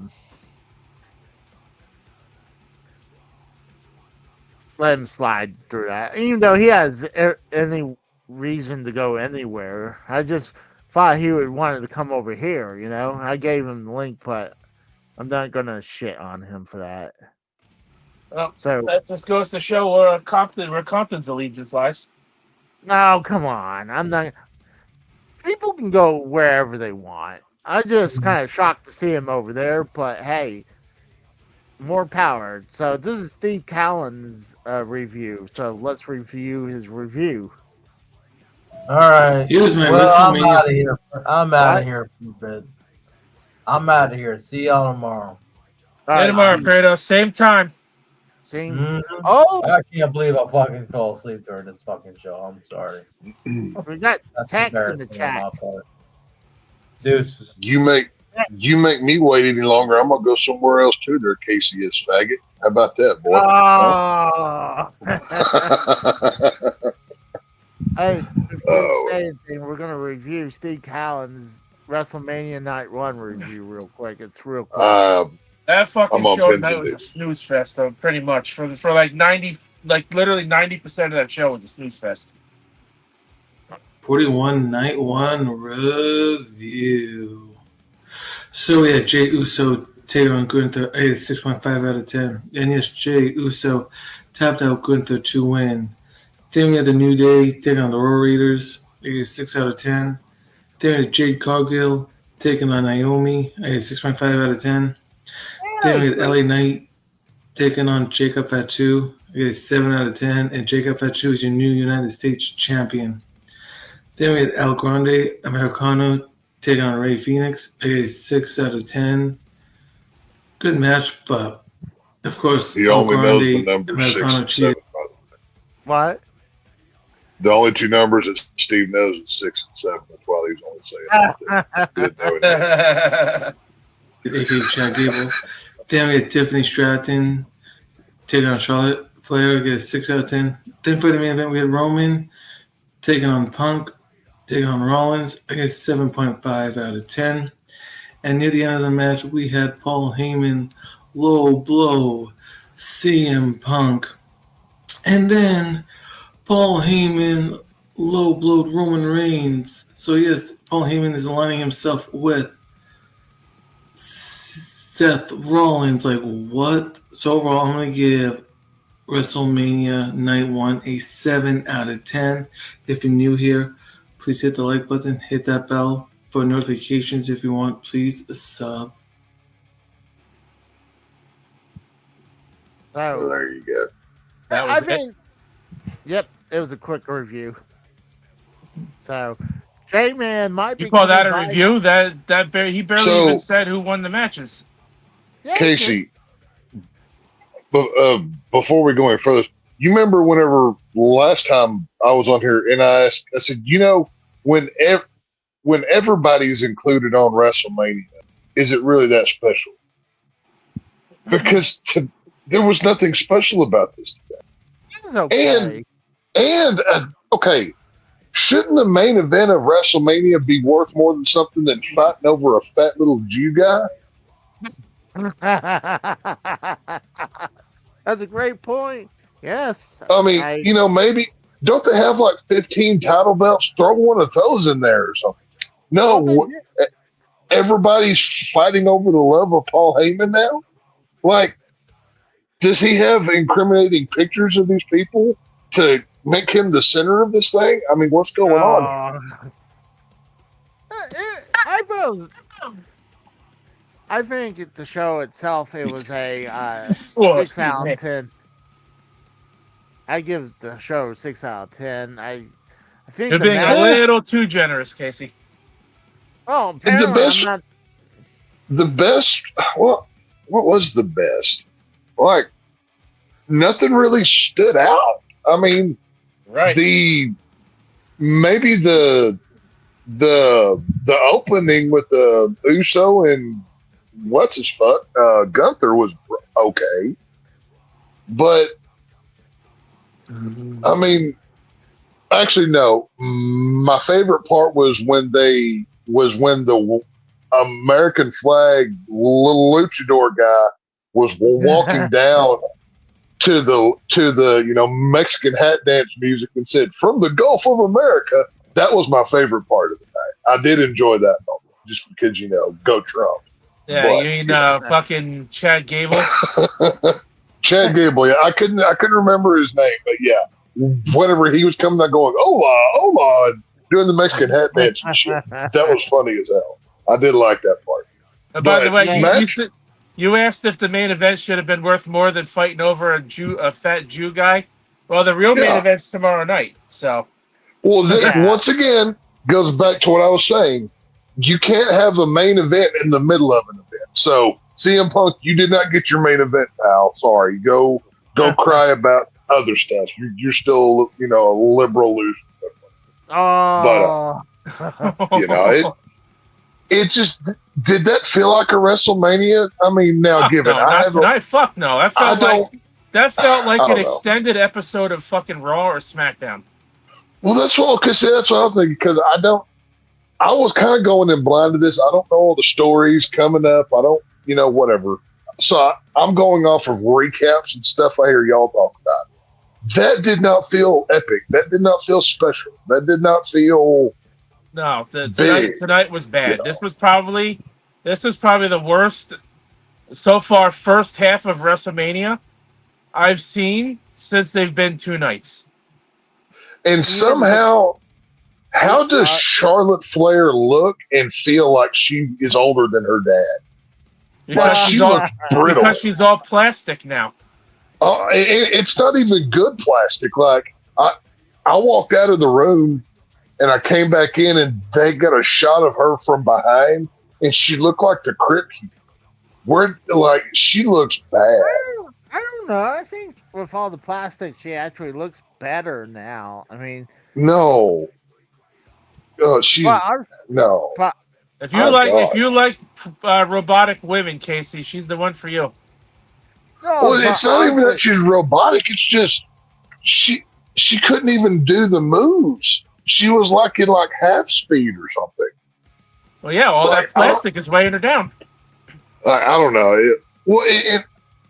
let him slide through that. Even though he has any reason to go anywhere, I just thought he would wanted to come over here. You know, I gave him the link, but I'm not gonna shit on him for that. Well, So that just goes to show where Compton's allegiance lies. no, come on. I'm not. People can go wherever they want. I just kind of shocked to see him over there, but hey, more power. So this is Steve Callen's review. So let's review his review. All right. Here's my Well, I'm WrestleMania. out of here. I'm out What? of here for a bit. I'm out of here. See y'all tomorrow. See you tomorrow, Kratos. Same time. Mhm. Oh, I can't believe I fucking fell asleep during this fucking show. I'm sorry. we got That's text in the embarrassing on chat. my part. Deuces. You make me wait any longer. I'm gonna go somewhere else too. There, Casey is faggot. How about that, boy? Oh. Hey, before you Oh. say anything, we're gonna review Steve Callen's WrestleMania Night 1 review real quick. It's real quick. That fucking I'm on show Ben's tonight and was a Deuce. snooze fest, though. Pretty much for like 90, like literally 90% of that show was a snooze fest. 41 Night 1 review. So we had Jey Uso take on Gunther. I gave it 6.5 out of 10. And yes, Jey Uso tapped out Gunther to win. Then we had the New Day taking on the Royal Raiders. I gave it 6 out of 10. Then we had Jade Cargill taking on Naomi. I gave it 6.5 out of 10. Then we had LA Knight taking on Jacob Fatu. I gave it 7 out of 10. And Jacob Fatu is your new United States champion. Then we had El Grande Americano taking on Ray Phoenix. I gave it 6 out of 10. Good match, but of course, He El only knows the Grande numbers 6 Americano and cheated. 7. By the way, What? the only two numbers that Steve knows is 6 and 7. That's why he was only saying that. He didn't know it. A.K.A. Chad Gable. Then we had Tiffany Stratton taking on Charlotte Flair. I get a 6 out of 10. Then for the main event, we had Roman taking on Punk, taking on Rollins. I get 7.5 out of 10. And near the end of the match, we had Paul Heyman low blow CM Punk. And then Paul Heyman low blowed Roman Reigns. So yes, Paul Heyman is aligning himself with Seth Rollins. Like what? So overall, I'm going to give WrestleMania Night 1 a 7 out of 10. If you're new here, please hit the like button, hit that bell for notifications. If you want, please sub. So there you go. I mean, yep, it was a quick review. So, J-Man might be. You call that a coming by. review? He barely even said who won the matches. Yeah, Casey, before we go any further, you remember whenever last time I was on here and I said, when everybody's included on WrestleMania, is it really that special? Because there was nothing special about this today. It was okay. And okay, shouldn't the main event of WrestleMania be worth more than something than fighting over a fat little Jew guy? That's a great point. Yes. I mean, maybe don't they have like 15 title belts? Throw one of those in there or something. No, everybody's fighting over the love of Paul Heyman now. Like, does he have incriminating pictures of these people to make him the center of this thing? I mean, what's going on? I think the show itself, it was a 6 out of 10. I give the show 6 out of 10. I think You're being a little too generous, Casey. Oh, apparently the best. What was the best? Like, nothing really stood out. I mean, right? Maybe the opening with the Uso and what's his Gunther was okay, but I mean, actually, no. My favorite part was when the American flag little luchador guy was walking down to the Mexican hat dance music and said, "From the Gulf of America." That was my favorite part of the night. I did enjoy that moment just because go Trump. Yeah, But, you mean fucking Chad Gable? Chad Gable, yeah, I couldn't remember his name, but yeah, whenever he was coming out going, "Hola, hola," and doing the Mexican hat dance and shit, that was funny as hell. I did like that part. By the way, Max, you asked if the main event should have been worth more than fighting over a fat Jew guy. Well, the real main event's tomorrow night, so. Well, once again, goes back to what I was saying. You can't have a main event in the middle of an event. So, CM Punk, you did not get your main event, pal. Sorry. Go cry about other stuff. You're still, a liberal loser. Oh. But, it just, did that feel like a WrestleMania? I mean, now Fuck given no, not tonight. Fuck no. That felt like an extended episode of fucking Raw or SmackDown. Well, that's what I'm thinking, because I was kind of going in blind to this. I don't know all the stories coming up. I don't, whatever. So I'm going off of recaps and stuff I hear y'all talk about. That did not feel epic. That did not feel special. That did not feel No, tonight was bad. This was probably the worst so far first half of WrestleMania I've seen since they've been 2 nights. And somehow, how does Charlotte Flair look and feel like she is older than her dad? Because she's all plastic now. It's not even good plastic. Like I walked out of the room and I came back in and they got a shot of her from behind and she looked like the Crypt Keeper. She looks bad. I don't know. I think with all the plastic, she actually looks better now. I mean, no. No. If you like robotic women, Casey, she's the one for you. No, well, it's not even that she's robotic. It's just she couldn't even do the moves. She was like in half speed or something. Well, yeah, all that plastic is weighing her down. I don't know.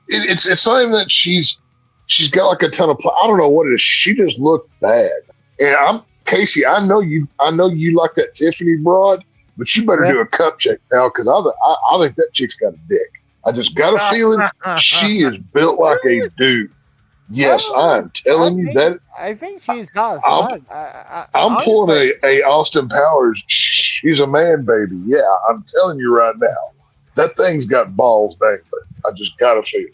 It's not even that she's got a ton of. I don't know what it is. She just looked bad. And Casey. I know you like that Tiffany broad, but you better do a cup check now because I think that chick's got a dick. I just got a feeling she is built like a dude. Yes, I'm telling you that. I think she's got. I'm pulling a Austin Powers. She's a man, baby. Yeah, I'm telling you right now, that thing's got balls dangling. I just got a feeling.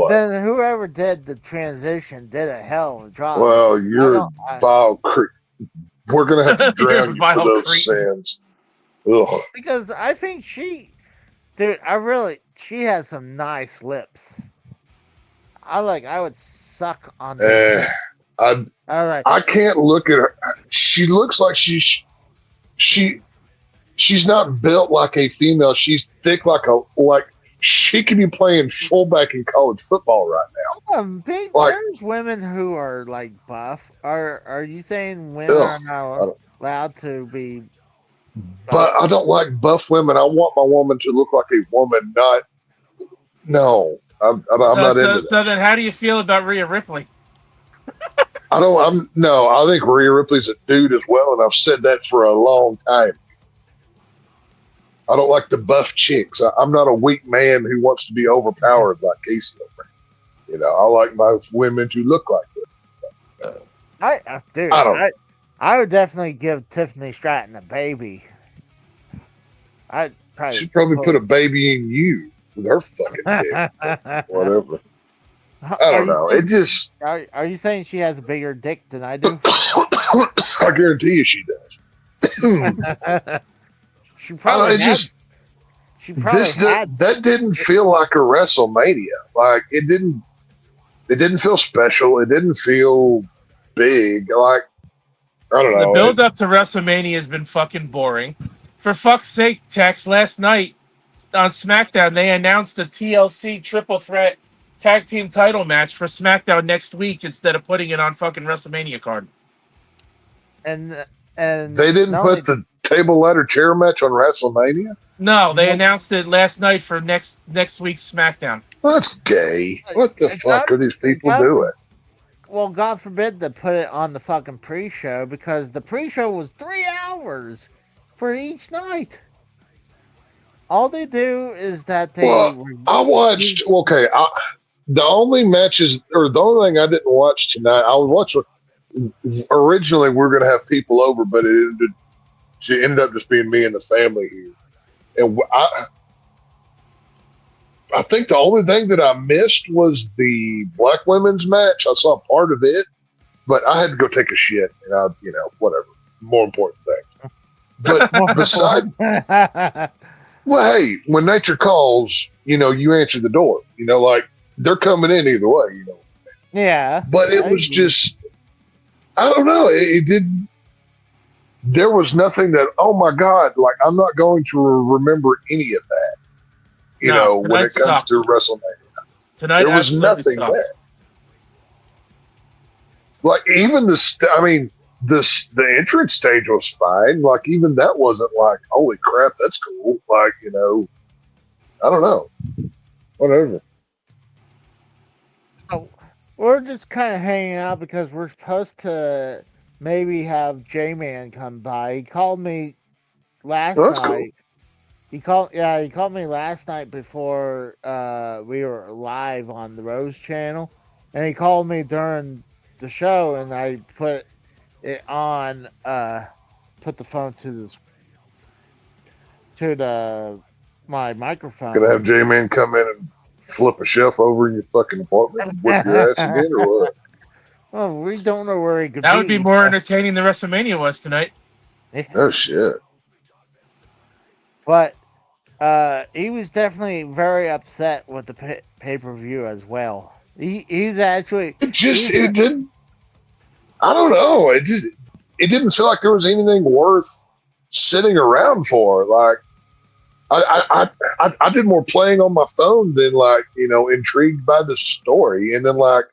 Then whoever did the transition did a hell of a job. Well, you're vile creep. We're gonna have to drown you for those sins. Ugh. Because I think she has some nice lips. I would suck on them. I can't look at her. She looks like she's not built like a female. She's thick like she could be playing fullback in college football right now. There's women who are buff. Are you saying women are not allowed to be? But I don't like buff women. I want my woman to look like a woman, not. No, I'm not into that. So then, how do you feel about Rhea Ripley? I think Rhea Ripley's a dude as well, and I've said that for a long time. I don't like the buff chicks. I'm not a weak man who wants to be overpowered like Casey over. I like my women to look like that. I would definitely give Tiffany Stratton a baby. She'd probably put a baby in you with her fucking dick. Whatever. I don't know. It just. Are you saying she has a bigger dick than I do? I guarantee you she does. She probably that didn't feel like a WrestleMania. Like it didn't feel special. It didn't feel big. I don't know. The build up to WrestleMania has been fucking boring. For fuck's sake, Tex, last night on SmackDown they announced the TLC triple threat tag team title match for SmackDown next week instead of putting it on fucking WrestleMania card. And They didn't not put only- the table ladder chair match on WrestleMania? No, they Nope. announced it last night for next week's SmackDown. That's gay. What the fuck are these people doing? Well, God forbid they put it on the fucking pre-show, because the pre-show was 3 hours for each night. All they do is that they. Well, I watched. Okay, the only matches, or the only thing I didn't watch tonight, I was watching. Originally, we were going to have people over, but she ended up just being me and the family here. And I think the only thing that I missed was the black women's match. I saw part of it, but I had to go take a shit, and whatever. More important things. But besides, well, hey, when nature calls, you answer the door. Like they're coming in either way. Yeah. But it was just, I don't know. It didn't. There was nothing that, oh my God, like I'm not going to remember any of that. When it comes to WrestleMania. Tonight there was nothing sucked. there. Like even the entrance stage was fine. Like even that wasn't like, holy crap, that's cool. Like, I don't know. Whatever. So we're just kind of hanging out because we're supposed to maybe have J-Man come by. He called me last night. Cool. He called me last night before we were live on the Rose channel, and he called me during the show, and I put it on, put the phone to my microphone. Gonna have J-Man come in and flip a shelf over in your fucking apartment and whip your ass again, or what? Oh, we don't know where he could That would be more entertaining than WrestleMania was tonight. Oh shit! But he was definitely very upset with the pay-per-view as well. He's actually it didn't. I don't know. It didn't feel like there was anything worth sitting around for. Like I did more playing on my phone than like intrigued by the story, and then like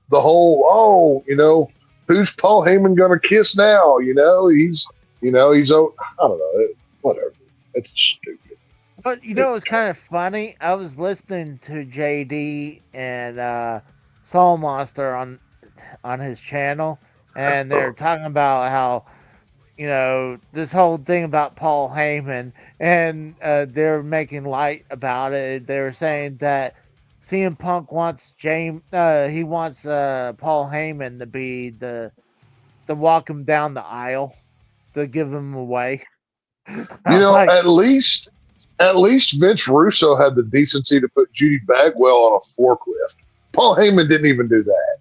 the whole who's Paul Heyman gonna kiss now? He's I don't know, whatever. It's stupid. But it's kind of funny. I was listening to JD and Soul Monster on his channel, and they're talking about how this whole thing about Paul Heyman, and they're making light about it. They're saying that CM Punk wants he wants Paul Heyman to be the walk him down the aisle, to give him away. At least Vince Russo had the decency to put Judy Bagwell on a forklift. Paul Heyman didn't even do that.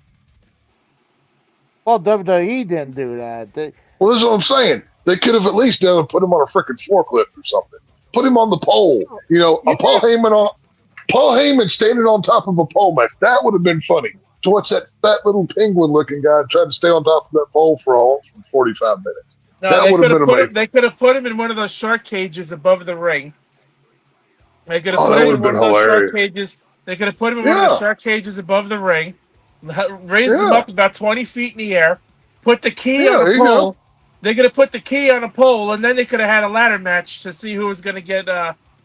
Well, WWE didn't do that. Well, that's what I'm saying. They could have at least done and put him on a freaking forklift or something. Put him on the pole. Paul Heyman standing on top of a pole match. That would have been funny. To watch that fat little penguin-looking guy try to stay on top of that pole for 45 minutes. No, that would have been amazing. They could have put him in one of those shark cages above the ring. They could have put that him would in have one been of those hilarious. shark cages. They could have put him in one of those shark cages above the ring, raised him up about 20 feet in the air, put the key on a pole. They could have put the key on a pole, and then they could have had a ladder match to see who was going to get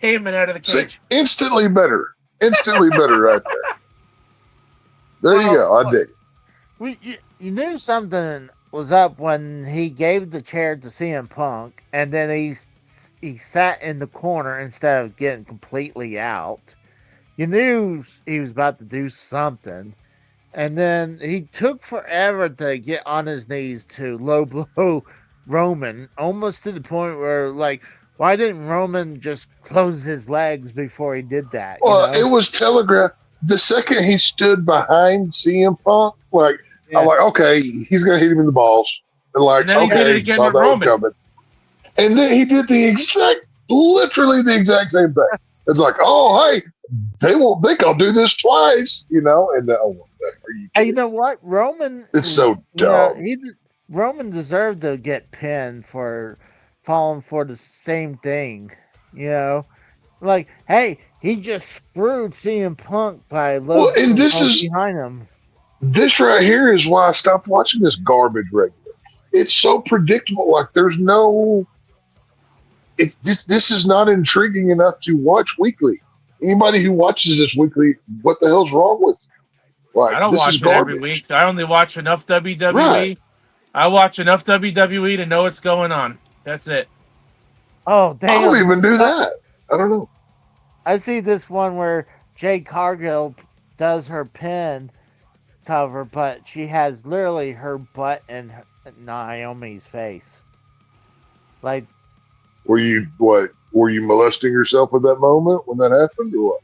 Heyman out of the cage. See, instantly better right there. There you go. I dig it. You knew something was up when he gave the chair to CM Punk, and then he sat in the corner instead of getting completely out. You knew he was about to do something, and then he took forever to get on his knees to low blow Roman, almost to the point where, like, why didn't Roman just close his legs before he did that? Well, it was telegraphed. The second he stood behind CM Punk, I'm like, okay, he's gonna hit him in the balls, and then he did it again with Roman. Coming. And then he did literally the exact same thing. It's like, oh, hey, they won't think I'll do this twice, And then, are you kidding? You know what, Roman? It's so dumb. Roman deserved to get pinned for falling for the same thing, Like, hey, he just screwed CM Punk by Well, and going behind him. this right here is why I stopped watching this garbage regular. It's so predictable. Like there's no. This is not intriguing enough to watch weekly. Anybody who watches this weekly, what the hell's wrong with you? Like I don't this is watch it every garbage. week. I only watch enough WWE. Right. I watch enough WWE to know what's going on. That's it. Oh, I damn. don't even do that. I don't know. I see this one where Jade Cargill does her pin cover, but she has literally her butt in Naomi's face. Like, Were you what? Were you molesting yourself at that moment when that happened, or what?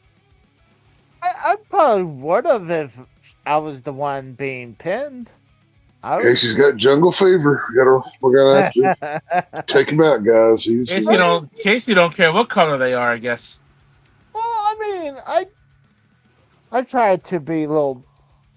I probably would have if I was the one being pinned. Casey's got jungle fever. We're gonna have to take him out, guys. Casey don't care what color they are, I guess. Well, I mean, I try to be a little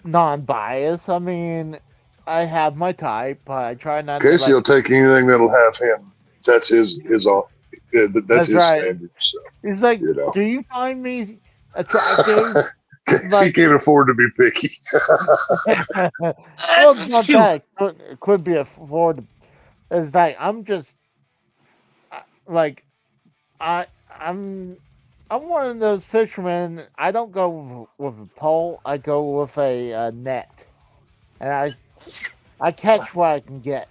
non-biased. I mean, I have my type, but I try not to. Casey will take anything that'll have him. That's his all. That's his right. standard. So, He's like, do you find me attractive? Casey can't afford to be picky. Well, it's not that. It could be afford. It's like I'm just like I'm one of those fishermen. I don't go with a pole. I go with a net, and I catch what I can get.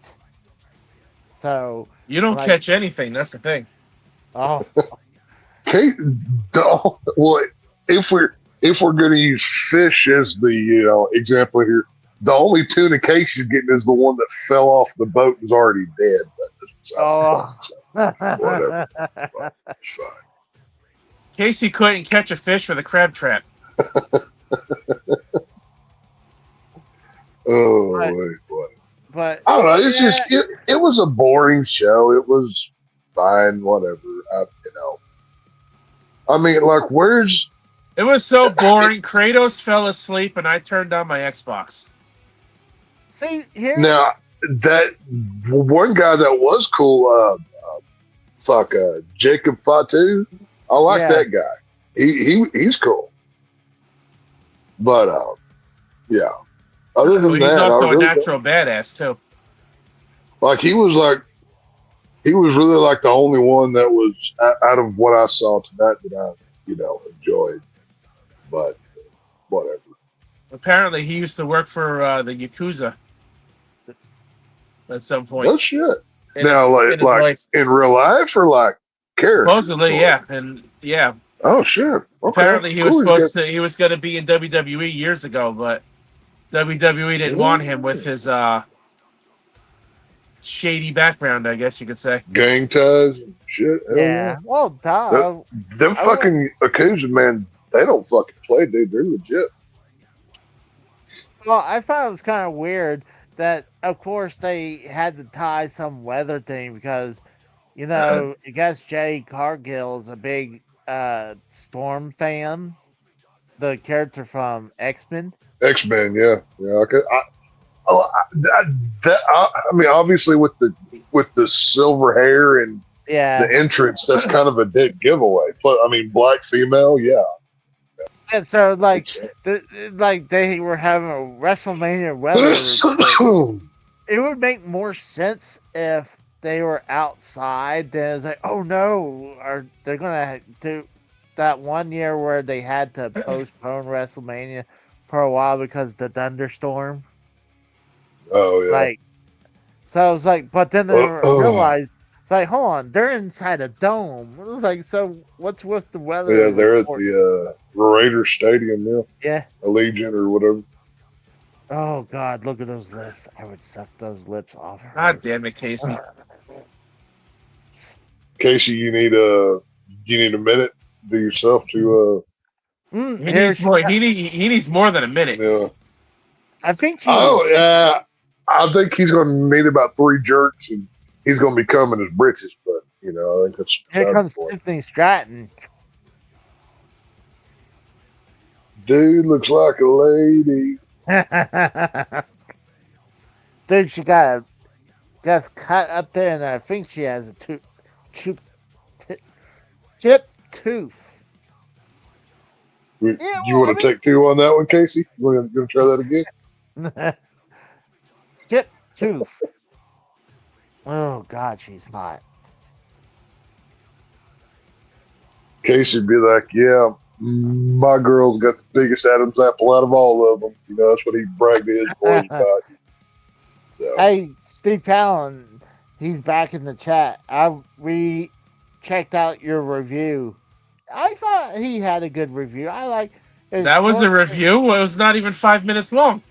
So You don't catch anything. That's the thing. Oh, Kate, well, if we're going to use fish as the example here, the only tuna Casey's getting is the one that fell off the boat and is already dead. Whatever. Fine. Casey couldn't catch a fish with a crab trap. Oh, wait. But I don't know. It's just it was a boring show. It was fine, whatever. I mean, like, where's? It was so boring. Kratos fell asleep, and I turned on my Xbox. See here Now that one guy that was cool, Jacob Fatu. I like that guy. He's cool. But yeah. Other than He's that, also a natural badass too. Like he was really like the only one that was out of what I saw tonight that I enjoyed. But whatever. Apparently, he used to work for the Yakuza at some point. No shit. Now, like in real life or like character? Supposedly, yeah, and yeah. Oh shit! Okay. Apparently, he was He was going to be in WWE years ago, but WWE didn't want him with his shady background, I guess you could say. Gang ties and shit. Yeah. Well, duh. Them fucking Yakuza, man, they don't fucking play, dude. They're legit. Well, I thought it was kind of weird that, of course, they had to tie some weather thing because, I guess Jay Cargill is a big Storm fan, the character from X-Men. X-Men, yeah. Okay. I mean, obviously with the silver hair and the entrance, that's kind of a dead giveaway. But I mean, black female, yeah. And so, they were having a WrestleMania weather. It would make more sense if they were outside. Then it's like, oh no, they're gonna do that one year where they had to postpone WrestleMania for a while because of the thunderstorm. Oh yeah. So I was like, but then they realized, it's like, hold on, they're inside a dome. It was like, so what's with the weather? Yeah, they're at the Raiders Stadium now. Yeah. Allegiant or whatever. Oh God, look at those lips. I would suck those lips off her. God damn it, Casey. Casey, you need a minute to yourself to he needs more than a minute. Yeah. I think I think he's gonna need about 3 jerks and he's gonna be coming his britches, but I think that's here comes Tiffany Stratton. Dude looks like a lady. Dude, she got just cut up there, and I think she has a chip tooth. You Yeah, want to take two on that one, Casey? You want to try that again? Chip tooth. Oh God, she's hot. Casey'd be like, "Yeah, my girl's got the biggest Adam's apple out of all of them." You know, that's what he bragged to his boys about. So. Hey, Steve Palin, he's back in the chat. We checked out your review. I thought he had a good review. I like it. That was a review. It was not even 5 minutes long.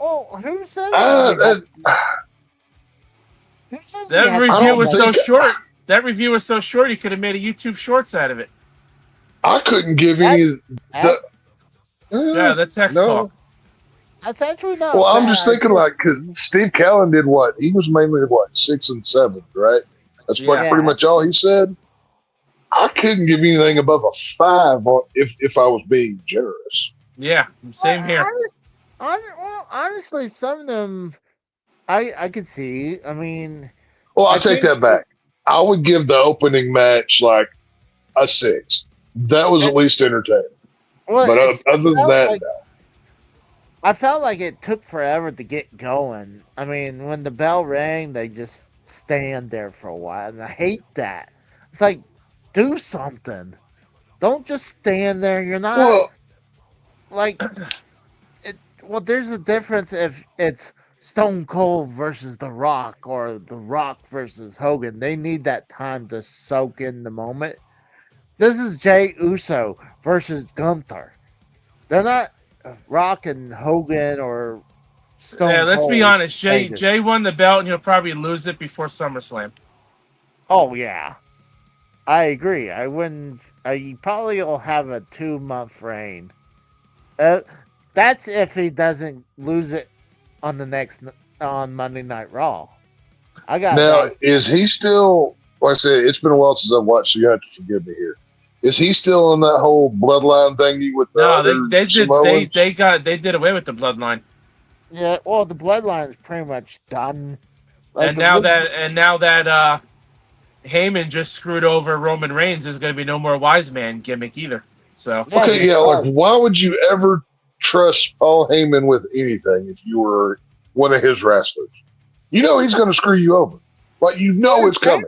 Oh, who said that? Who says That review was so short. That review was so short. You could have made a YouTube Shorts out of it. I couldn't give any. Yeah, the text talk. That's actually not. Well, I'm just thinking like because Steve Callen did what? He was mainly what 6 and 7, right? That's pretty much all he said. I couldn't give anything above a 5 if I was being generous. Yeah, same here. Honestly, some of them I could see. I mean, well, I take that back. I would give the opening match like a 6. That was at least entertaining. Well, but other than that, no. I felt like it took forever to get going. I mean, when the bell rang, they just stand there for a while, and I hate that. It's like, do something. Don't just stand there. You're not like. Well, there's a difference if it's Stone Cold versus The Rock or The Rock versus Hogan. They need that time to soak in the moment. This is Jey Uso versus Gunther. They're not Rock and Hogan or Stone Cold. Yeah, let's be honest. Jay won the belt, and he'll probably lose it before SummerSlam. Oh yeah, I agree. I wouldn't. He probably will have a 2-month reign. That's if he doesn't lose it on Monday Night Raw. Is he still? Like I said, it's been a while since I've watched, so you have to forgive me here. Is he still on that whole bloodline thingy with the other Samoans? They did away with the bloodline. Yeah, well, the bloodline is pretty much done. Like and now that Heyman just screwed over Roman Reigns, there's going to be no more wise man gimmick either. So like why would you ever trust Paul Heyman with anything if you were one of his wrestlers? You know he's going to screw you over. Like it's coming.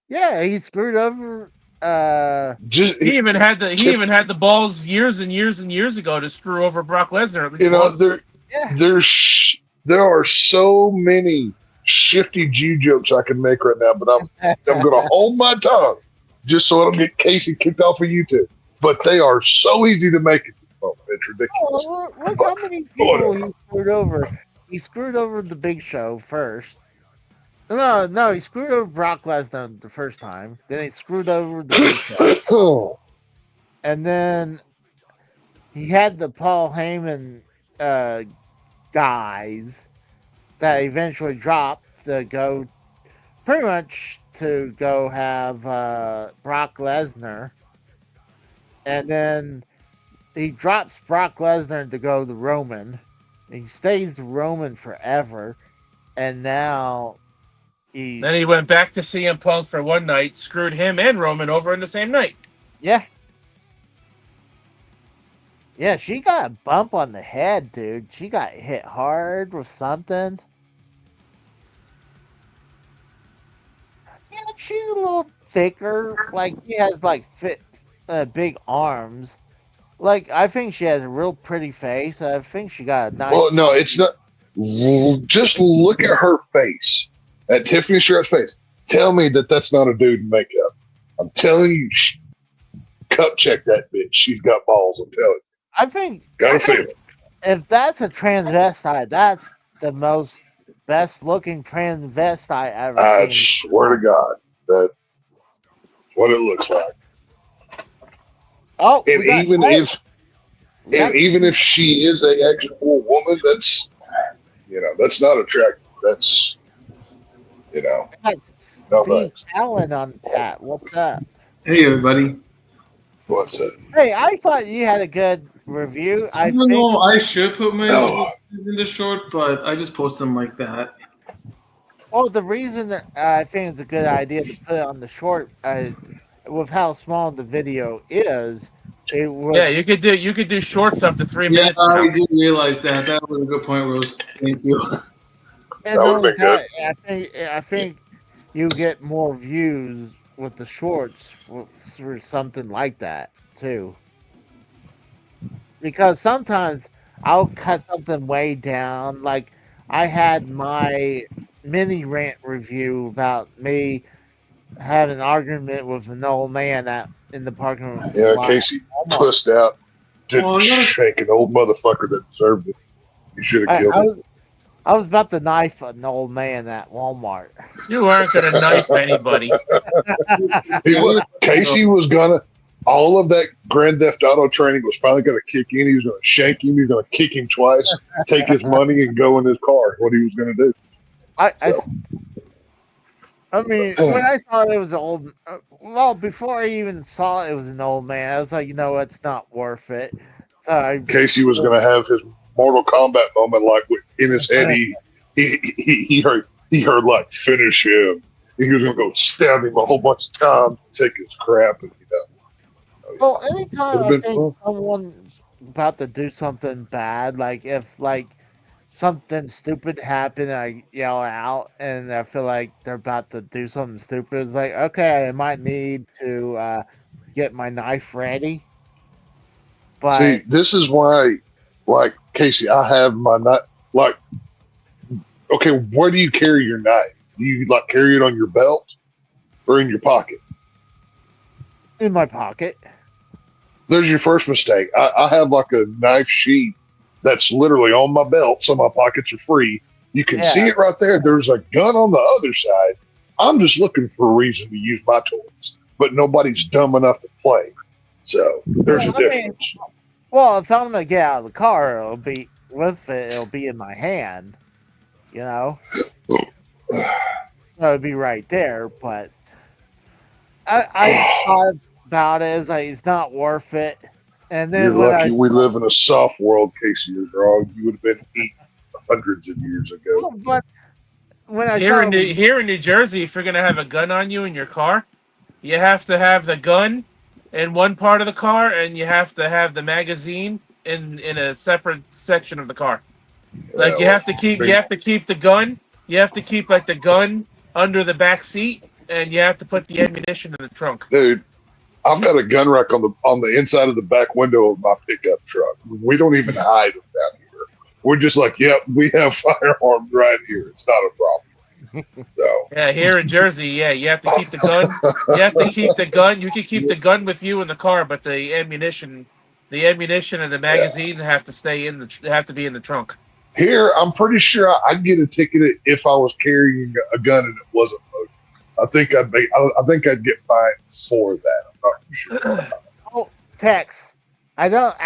Yeah, he screwed over. He even had the balls years and years and years ago to screw over Brock Lesnar. At least once. There are so many shifty Jew jokes I can make right now, but I'm going to hold my tongue just so I don't get Casey kicked off of YouTube. But they are so easy to make at this moment. It's ridiculous. Oh, look how many people he screwed over. He screwed over the Big Show first. No, he screwed over Brock Lesnar the first time. Then he screwed over the Big Show. And then he had the Paul Heyman guys that eventually dropped to go have Brock Lesnar. And then he drops Brock Lesnar to go to Roman. He stays Roman forever. And now then he went back to CM Punk for one night, screwed him and Roman over in the same night. Yeah. Yeah, she got a bump on the head, dude. She got hit hard with something. Yeah, she's a little thicker. Like, she has, big arms. Like, I think she has a real pretty face. I think she got a nice... Well, no, it's not... Just look at her face. At Tiffany Stratton's face. Tell me that's not a dude in makeup. I'm telling you, cup check that bitch. She's got balls, I'm telling you. I think... Got a feeling. If that's a transvestite, that's the most best-looking transvestite I've ever seen. I swear to God, that's what it looks like. Oh, and even if she is an actual woman, that's not attractive. That's Steve Allen on chat. What's up? Hey everybody. What's up? Hey, I thought you had a good review. I don't know. I should put my in the short, but I just post them like that. Well, the reason that I think it's a good idea to put it on the short, with how small the video is, it would. Yeah, you could do shorts up to 3 Yeah, minutes now. I did realize that. That was a good point, Rose. Thank you. And That not would've only been good. that, I think you get more views with the shorts for something like that too. Because sometimes I'll cut something way down. Like I had my mini rant review about me had an argument with an old man in the parking Yeah, lot. Casey Walmart. pussed out, didn't Well, I gotta- shake an old motherfucker that deserved it. You should have I, killed I him. was I was about to knife an old man at Walmart. You aren't gonna knife anybody. Casey was gonna. All of that Grand Theft Auto training was finally going to kick in. He was going to shank him. He was going to kick him twice, take his money, and go in his car. What he was going to do. I mean, when I saw it was old, well, before I even saw it was an old man, I was like, you know what, it's not worth it. So Casey was going to have his Mortal Kombat moment, like in his head. He heard like finish him. He was going to go stab him a whole bunch of times, take his crap, and Well, anytime Would've I been think fun. someone's about to do something bad, like if something stupid happened, I yell out, and I feel like they're about to do something stupid. It's like, okay, I might need to get my knife ready. See, But this is why, like Casey, I have my knife. Like, okay, where do you carry your knife? Do you like carry it on your belt or in your pocket? in my pocket. There's your first mistake. I have like a knife sheath that's literally on my belt, so my pockets are free. You can see it right there. There's a gun on the other side. I'm just looking for a reason to use my toys, but nobody's dumb enough to play. So there's a difference. Well, if I'm gonna get out of the car, it'll be with it. It'll be in my hand. You know, it'll be right there. But I thought about it as like it's not worth it. And then You're lucky we live in a soft world, Casey. You're wrong. You would have been eaten hundreds of years ago. But when I Here saw in New Jersey, if you're gonna have a gun on you in your car, you have to have the gun in one part of the car, and you have to have the magazine in a separate section of the car. Like you have to keep the gun. You have to keep like the gun under the back seat, and you have to put the ammunition in the trunk. Dude, I've got a gun rack on the inside of the back window of my pickup truck. We don't even hide them down here. We're just like, yep, we have firearms right here. It's not a problem. So Yeah, here in Jersey, yeah, you have to keep the gun. You have to keep the gun. You can keep the gun with you in the car, but the ammunition and the magazine have to stay have to be in the trunk. here, I'm pretty sure I'd get a ticket if I was carrying a gun and it wasn't loaded. I think I'd get fined for that. I'm not sure. Oh, Tex, I don't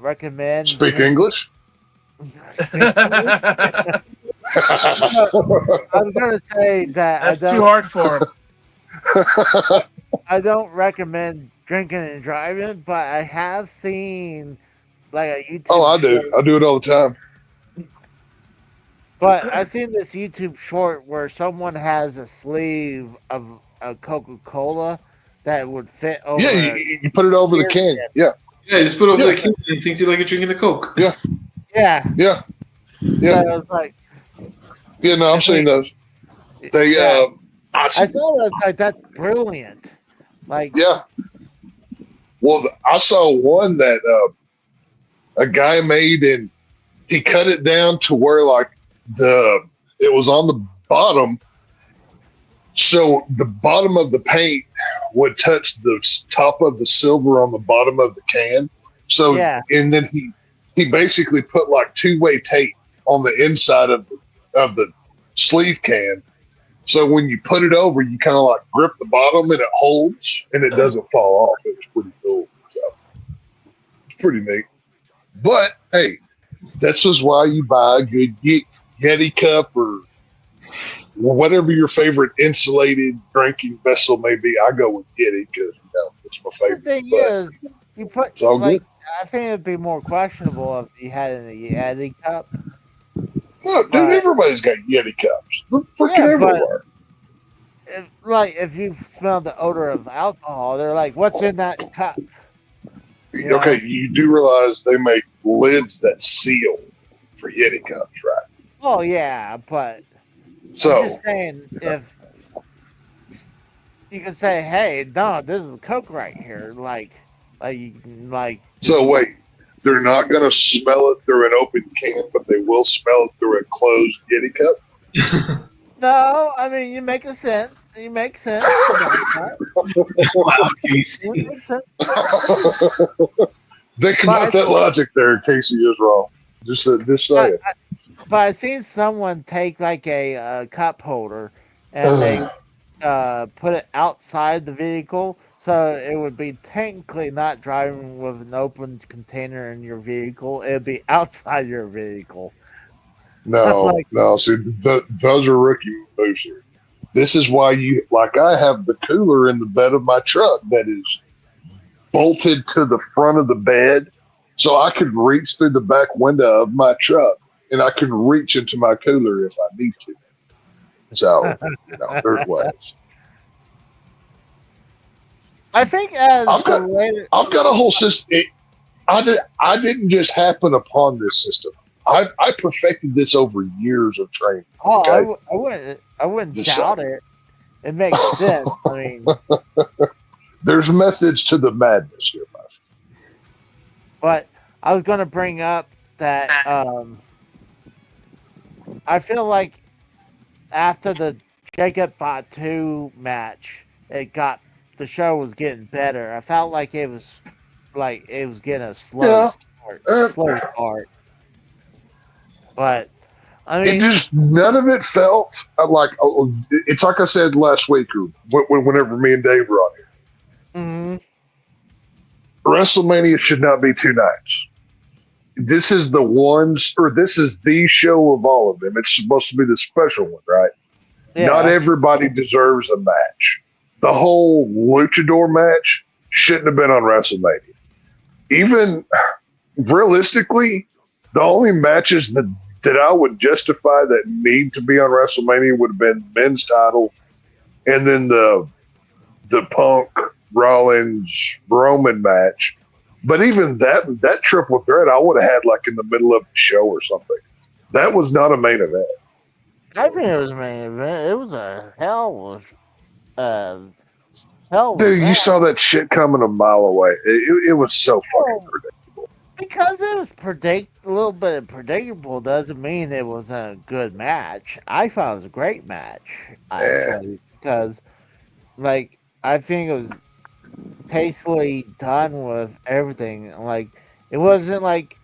recommend. Speak English. I was gonna say that That's too hard for him. I don't recommend drinking and driving, but I have seen like a YouTube. Oh, I do. I do it all the time. But I've seen this YouTube short where someone has a sleeve of a Coca-Cola that would fit over. Yeah, you put it over the can. Yeah. Yeah, just put it over the can and thinks you like you're drinking a Coke. Yeah. Yeah. Yeah. So I was like, yeah, no, I've seen those. They, I saw that. Like, that's brilliant. Like, yeah. Well, I saw one that a guy made, and he cut it down to where like it was on the bottom, so the bottom of the paint would touch the top of the silver on the bottom of the can. So, and then he basically put like two-way tape on the inside of the sleeve can. So when you put it over, you kind of like grip the bottom and it holds and it doesn't fall off. It was pretty cool. So it's pretty neat. But hey, this is why you buy a good Yeti cup or whatever your favorite insulated drinking vessel may be. I go with Yeti because it's my favorite. The thing is, you put it's all like good. I think it'd be more questionable if you had it in a Yeti cup. No, dude, But- everybody's got Yeti cups. They're freaking Yeah, but- everywhere. if you smell the odor of alcohol, they're like, "What's in that cup?" You Okay, know? you do realize they make lids that seal for Yeti cups, right? Oh yeah, but So I'm just saying if you can say, "Hey, no, this is Coke right here," like. So wait, they're not going to smell it through an open can, but they will smell it through a closed Yeti cup. No, I mean you make a sense. You make sense. Wow, Casey. You make sense. They conduct that logic there. Casey is wrong. Just saying. But I've seen someone take like a cup holder and they put it outside the vehicle, so it would be technically not driving with an open container in your vehicle. It would be outside your vehicle. No, no. See, those are rookie moves here. This is why I have the cooler in the bed of my truck that is bolted to the front of the bed, so I could reach through the back window of my truck and I can reach into my cooler if I need to. So, there's ways. I think as I've got a whole system. I didn't just happen upon this system. I perfected this over years of training. Oh, Okay? I wouldn't Just doubt saying. it. It makes sense. I mean, there's methods to the madness here, my friend. but I was going to bring up that I feel like after the Jacob Fatu match, the show was getting better. I felt like it was getting a slow start. But I mean, none of it felt like it's like I said last week or whenever me and Dave were on here. Mm-hmm. WrestleMania should not be 2 nights. This is this is the show of all of them. It's supposed to be the special one, right? Yeah. Not everybody deserves a match. The whole luchador match shouldn't have been on WrestleMania. Even realistically, the only matches that I would justify that need to be on WrestleMania would have been men's title and then the Punk Rollins Roman match. But even that triple threat I would have had like in the middle of the show or something. That was not a main event. I think it was a main event. It was a hell of Dude, you match. saw that shit coming a mile away. It was so fucking predictable. Because it was a little bit predictable doesn't mean it was a good match. I thought it was a great match, actually, because I think it was tastefully done with everything. Like it wasn't like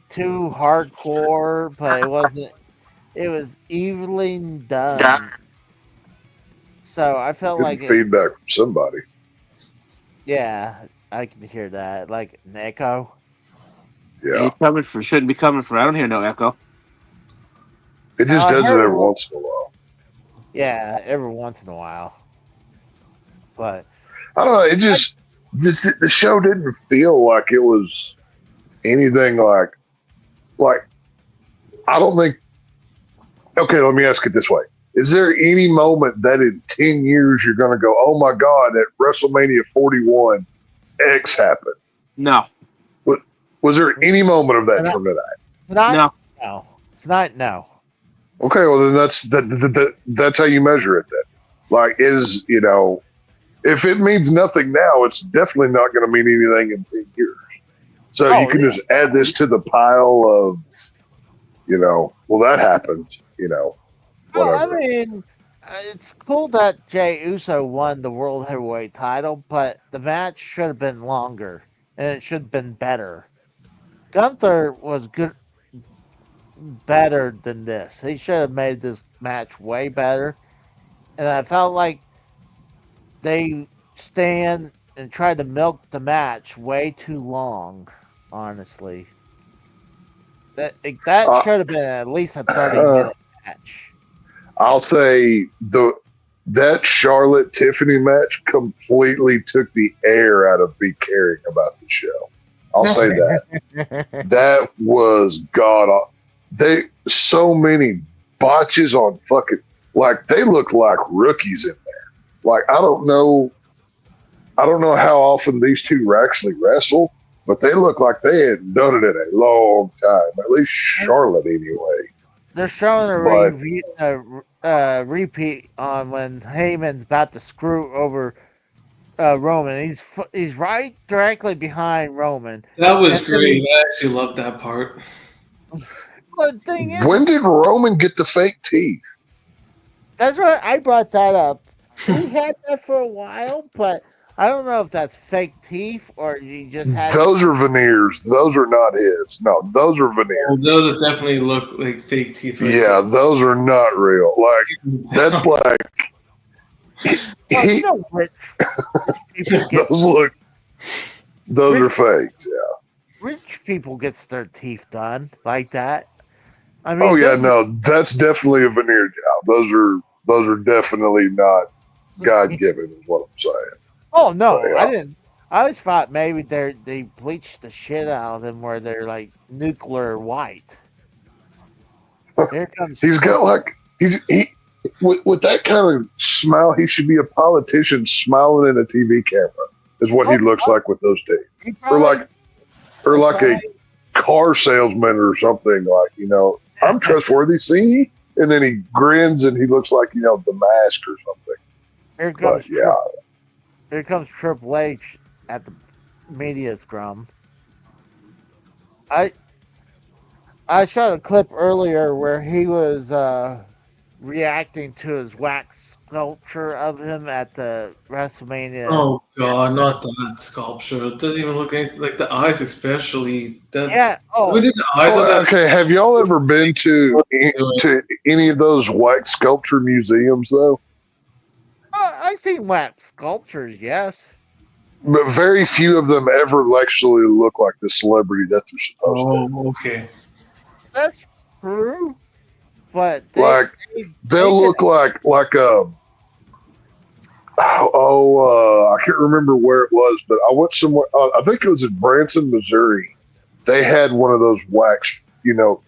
too hardcore, but it wasn't. It was evenly done. So I felt like feedback from somebody. Yeah, I can hear that. Like an echo. Yeah. Shouldn't be coming for. I don't hear no echo. It just does it every once in a while. Yeah, every once in a while. But I don't know. It just the show didn't feel like it was anything like I don't think. Okay, let me ask it this way: is there any moment that in 10 years you're going to go, "Oh my God, at WrestleMania 41, X happened"? No. Was there any moment of that from tonight? Tonight, no. Tonight, no. Okay, well then that's how you measure it. Then, like, if it means nothing now, it's definitely not going to mean anything in 10 years. So you can just add this to the pile of, well, that happened. Whatever. Well, I mean, it's cool that Jey Uso won the World Heavyweight title, but the match should have been longer and it should have been better. Gunther was better than this. He should have made this match way better. And I felt like they stand and tried to milk the match way too long, honestly. That should have been at least a 30-minute match. I'll say that Charlotte Tiffany match completely took the air out of me caring about the show. I'll say that. That was god. they so many botches on fucking like they look like rookies in there. Like I don't know how often these two actually wrestle, but they look like they hadn't done it in a long time. At least Charlotte, anyway. They're showing But a repeat on when Heyman's about to screw over Roman. He's right directly behind Roman. That was great. I actually loved that part. But the thing is, when did Roman get the fake teeth? that's right. I brought that up. He had that for a while, but I don't know if that's fake teeth or he just had. Those are veneers. Those are not his. No, those are veneers. Those definitely look like fake teeth. Right Yeah, those are not real. Like that's like you know, rich people get, those are fakes. Yeah. rich people gets their teeth done like that. I mean, Oh yeah, no, that's definitely a veneer job. Those are definitely not God given, is what I'm saying. Oh no, So, yeah. I didn't. I always thought maybe they bleached the shit out of them where they're like nuclear white. Here comes. He's got like he with that kind of smile, he should be a politician smiling in a TV camera. Is what he looks like with those teeth, or like a car salesman or something. Like, you know, I'm trustworthy. See, and then he grins and he looks like, you know, the Mask or something. Here comes. But, Here comes Triple H at the media scrum. I shot a clip earlier where he was reacting to his wax sculpture of him at the WrestleMania. Oh god, not that sculpture. It doesn't even look anything like the eyes, especially. Yeah. Oh. We did the eyes of that. Okay, have y'all ever been to any of those wax sculpture museums though? I've seen wax sculptures, yes. But very few of them ever actually look like the celebrity that they're supposed to. Oh, okay. That's true. But they'll look like I can't remember where it was, but I went somewhere. I think it was in Branson, Missouri. They had one of those wax, you know,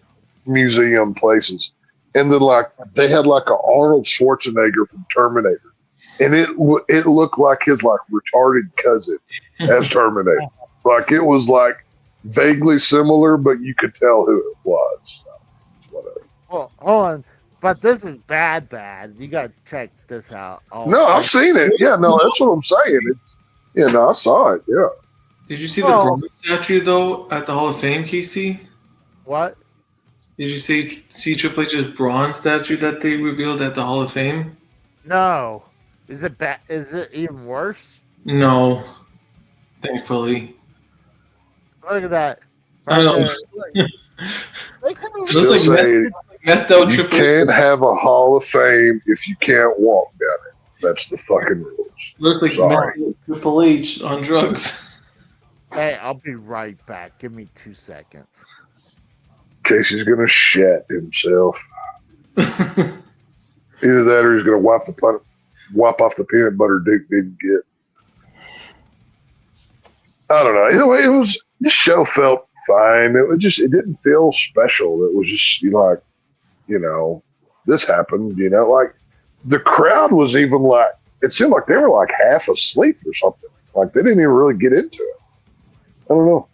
museum places, and then like they had like an Arnold Schwarzenegger from Terminator. And it looked like his like retarded cousin as Terminator. Like it was like vaguely similar, but you could tell who it was. So, whatever. Well, hold on, but this is bad. You gotta check this out. No, I've seen it. Yeah, no, that's what I'm saying. It's I saw it. Yeah. Did you see the bronze statue though at the Hall of Fame, Casey? What? Did you see Triple H's bronze statue that they revealed at the Hall of Fame? No. Is it bad? Is it even worse? No, thankfully. Look at that. I know. Still saying you can't have a Hall of Fame if you can't walk down it. That's the fucking rules. Looks like Triple H on drugs. Hey, I'll be right back. Give me 2 seconds. Casey's gonna shat himself. Either that or he's gonna wipe off the peanut butter Duke didn't get. I don't know. Either way, this show felt fine. It didn't feel special. It was just, this happened, like the crowd was even like, it seemed like they were like half asleep or something. Like they didn't even really get into it. I don't know.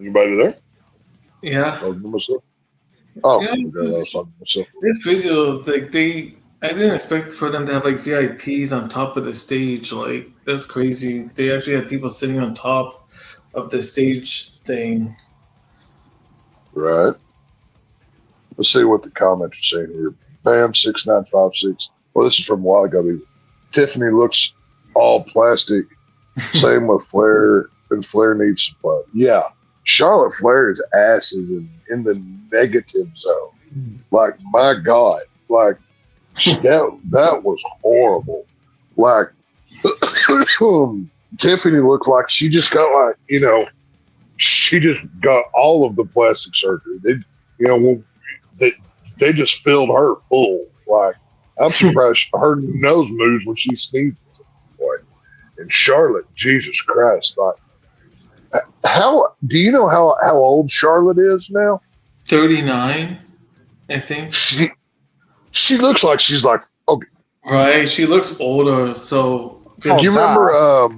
Anybody there? Yeah. Oh, yeah, okay, it's crazy though. Like I didn't expect for them to have like VIPs on top of the stage. Like that's crazy. They actually had people sitting on top of the stage thing. Right. Let's see what the comments are saying here. Bam 6956. Well, this is from a while ago. Tiffany looks all plastic. Same with Flair, and Flair needs some fun. Yeah. Charlotte Flair's ass is in the negative zone. Like, my God. Like, that was horrible. Like, Tiffany looked like she just got like, she just got all of the plastic surgery. They just filled her full. Like, I'm surprised her nose moves when she sneezes. And Charlotte, Jesus Christ, like, how do you know how old Charlotte is now? 39, I think. She looks like she's like, okay. Right, she looks older. So Do you remember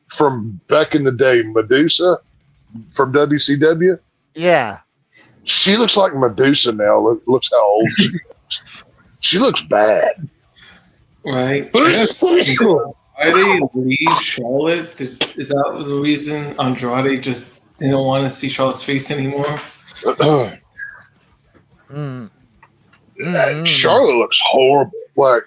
from back in the day, Medusa from WCW? Yeah. She looks like Medusa now. Looks how old she is. She looks bad. Right. Why they leave Charlotte? Is that the reason Andrade just didn't want to see Charlotte's face anymore? Charlotte looks horrible. Like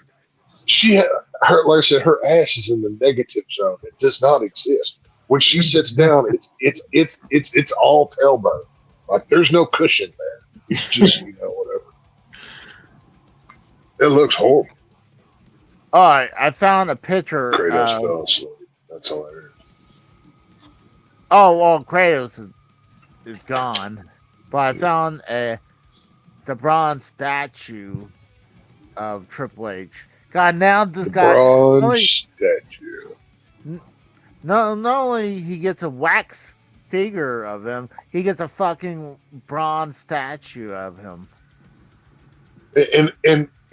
like I said, her ass is in the negative zone. It does not exist. When she sits down, it's all tailbone. Like there's no cushion there. It's just whatever. It looks horrible. All right, I found a picture. Kratos fell asleep. That's hilarious. Oh well, Kratos is gone, but I found the bronze statue of Triple H. God, now this guy bronze statue. Not only he gets a wax figure of him, he gets a fucking bronze statue of him.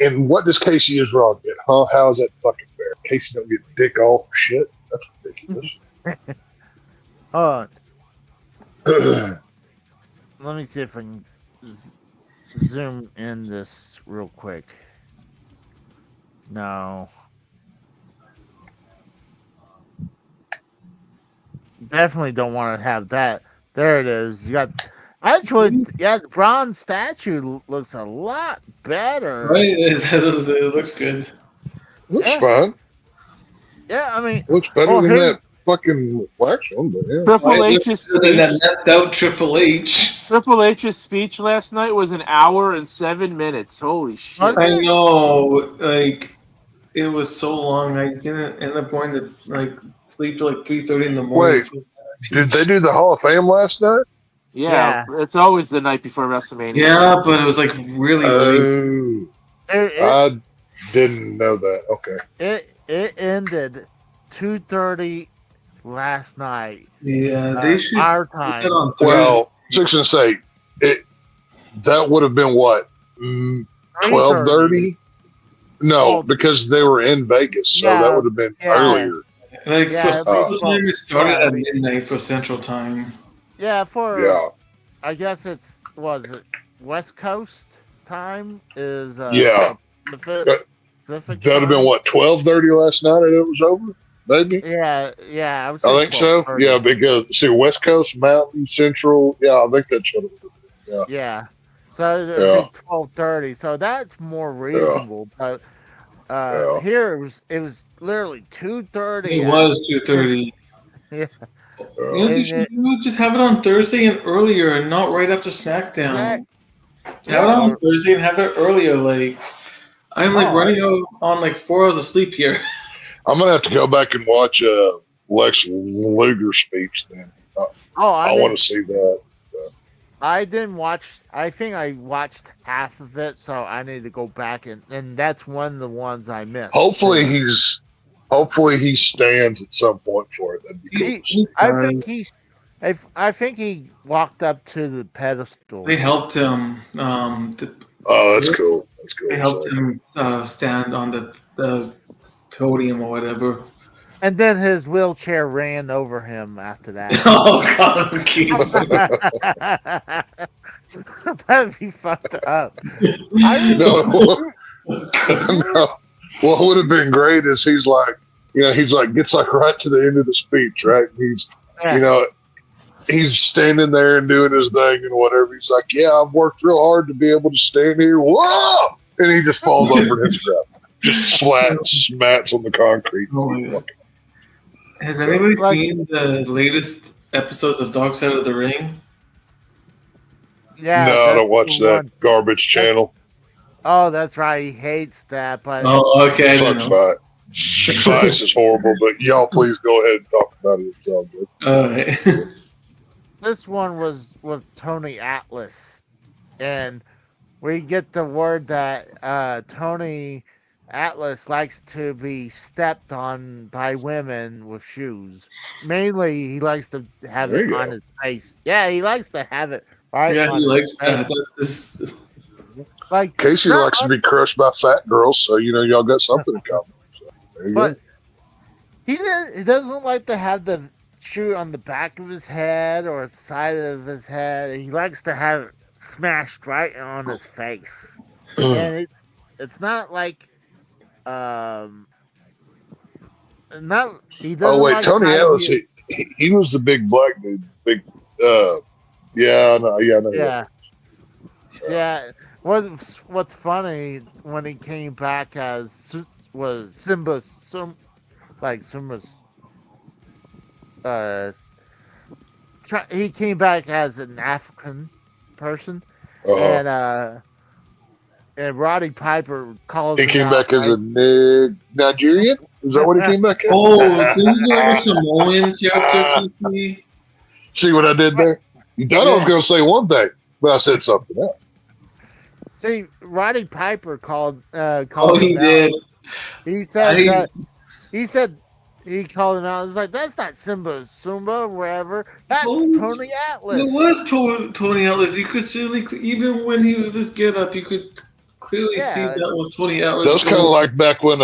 And what does Casey is wrong in? Huh? How is that fucking fair? Casey don't get dick off for shit. That's ridiculous. Let me see if I can zoom in this real quick. No. Definitely don't want to have that. There it is. You got actually, yeah, the bronze statue looks a lot better. Right, it looks good. Looks fine. Yeah, I mean, looks better than that fucking wax one, but yeah. Triple H's speech. Triple H. Triple H's speech last night was an hour and 7 minutes. Holy shit! I know, like it was so long. I didn't end up going to sleep till 3:30 in the morning. Wait, did they do the Hall of Fame last night? Yeah, it's always the night before WrestleMania. Yeah, but it was really late. I didn't know that. Okay. It ended 2:30 last night. Yeah, they should our time. Well, 6 and 8. That would have been what 12:30. No, because they were in Vegas, so that would have been earlier. For Central Time, it started at midnight for Central Time. Yeah, I guess was it West Coast time is Pacific. That would have been what 12:30 last night, and it was over. Maybe. Yeah. I think so. Yeah, because West Coast, Mountain, Central. Yeah, I think that should have been. Yeah. So it'd be 12:30. So that's more reasonable. But here it was literally 2:30. It was 2:30. Yeah. They should just have it on Thursday and earlier, and not right after SmackDown. Have it on Thursday and have it earlier. I'm running out on 4 hours of sleep here. I'm gonna have to go back and watch Lex Luger's speech then. I want to see that. I didn't watch. I think I watched half of it, so I need to go back and that's one of the ones I missed. Hopefully he stands at some point for it. That'd be cool. I think he walked up to the pedestal. They helped him. That's cool. That's cool. They helped him stand on the podium or whatever. And then his wheelchair ran over him after that. Oh God, that'd be fucked up. No. What would have been great is he's gets right to the end of the speech, right? And he's standing there and doing his thing and whatever. He's like, "Yeah, I've worked real hard to be able to stand here." Whoa! And he just falls over and hits the just flat smats on the concrete. Has anybody seen the latest episodes of Dark Side of the Ring? Yeah. No, I don't watch that garbage channel. Oh, that's right. He hates that. But okay. Vice is horrible, but y'all please go ahead and talk about it. It's all good. All right. This one was with Tony Atlas, and we get the word that Tony Atlas likes to be stepped on by women with shoes. Mainly, he likes to have There it you on go. his face. Yeah, he likes to have it right Yeah, on he his likes that. face. That's this. Like, Casey not likes to on, be crushed by fat girls, so y'all got something in common. So, there you but go. he doesn't like to have the shoe on the back of his head or the side of his head. He likes to have it smashed right on his face. And it's not like um not he Oh doesn't wait, like Tony how Ellis. you He was the big black dude. Big. Yeah, I know. yeah. Yeah, what's funny when he came back as was Simba, Simba's uh, he came back as an African person, Uh-huh. and Roddy Piper calls He him came out back as a right. Nigerian. Is that what he came back Oh, did he do like a as? Samoan character, Kiki? See what I did there? You thought I was Yeah, going to say one thing, but I said something else. see, Roddy Piper Oh, called he him out. did. He said I that he said he called him out. It's like that's not Simba, wherever. That's oh, Tony it Atlas. was Tony Atlas. You could see, like, even when he was this get up, you could clearly see Yeah, that was Tony Atlas. That was kind of like back when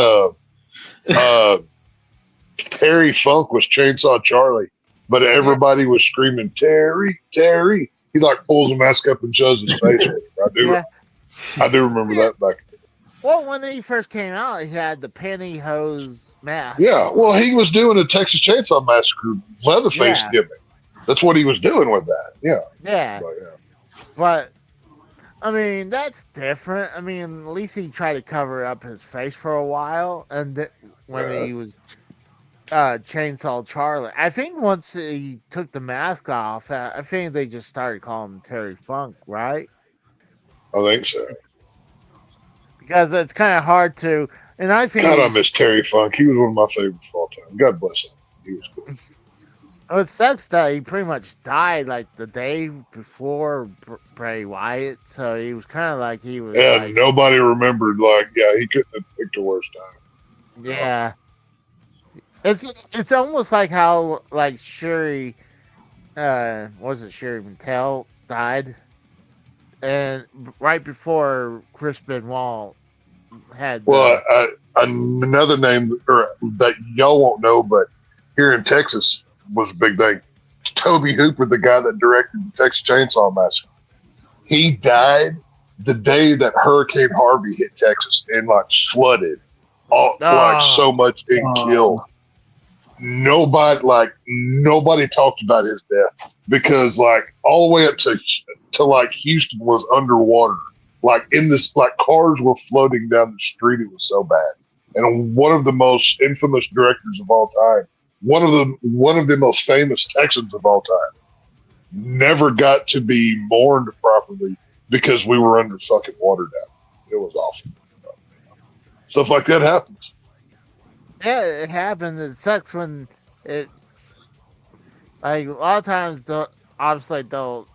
Terry Funk was Chainsaw Charlie, but everybody was screaming Terry, Terry. He like pulls the mask up and shows his face. yeah. I do remember that back. Well, when he first came out, he had the pantyhose mask. Yeah, well, he was doing a Texas Chainsaw Massacre Leatherface Yeah, gimmick. That's what he was doing with that. Yeah, yeah. but, yeah. But I mean, that's different. I mean, at least he tried to cover up his face for a while, and when he was Chainsaw Charlie, I think once he took the mask off, I think they just started calling him Terry Funk, right? I think so. Because it's kind of hard to, and I think God, I miss Terry Funk. He was one of my favorites of all time. God bless him. He was cool. it sucks that he pretty much died like the day before Bray Wyatt, so he was kind of like he was And like, nobody remembered, like, yeah, he couldn't have picked a worse time. yeah. It's almost like how like Shuri, was it Shuri Mattel died, and right before Chris Benoit had Well, another name that y'all won't know, but here in Texas was a big thing. Toby Hooper, the guy that directed the Texas Chainsaw Massacre, he died the day that Hurricane Harvey hit Texas and like flooded, like so much and killed. Nobody talked about his death because like all the way up to like Houston was underwater. Like in this, like cars were floating down the street. It was so bad. And one of the most infamous directors of all time, one of the most famous Texans of all time, never got to be mourned properly because we were under fucking water down. It was awful. Stuff like that happens. yeah, it happened. It sucks when it like a lot of times obviously don't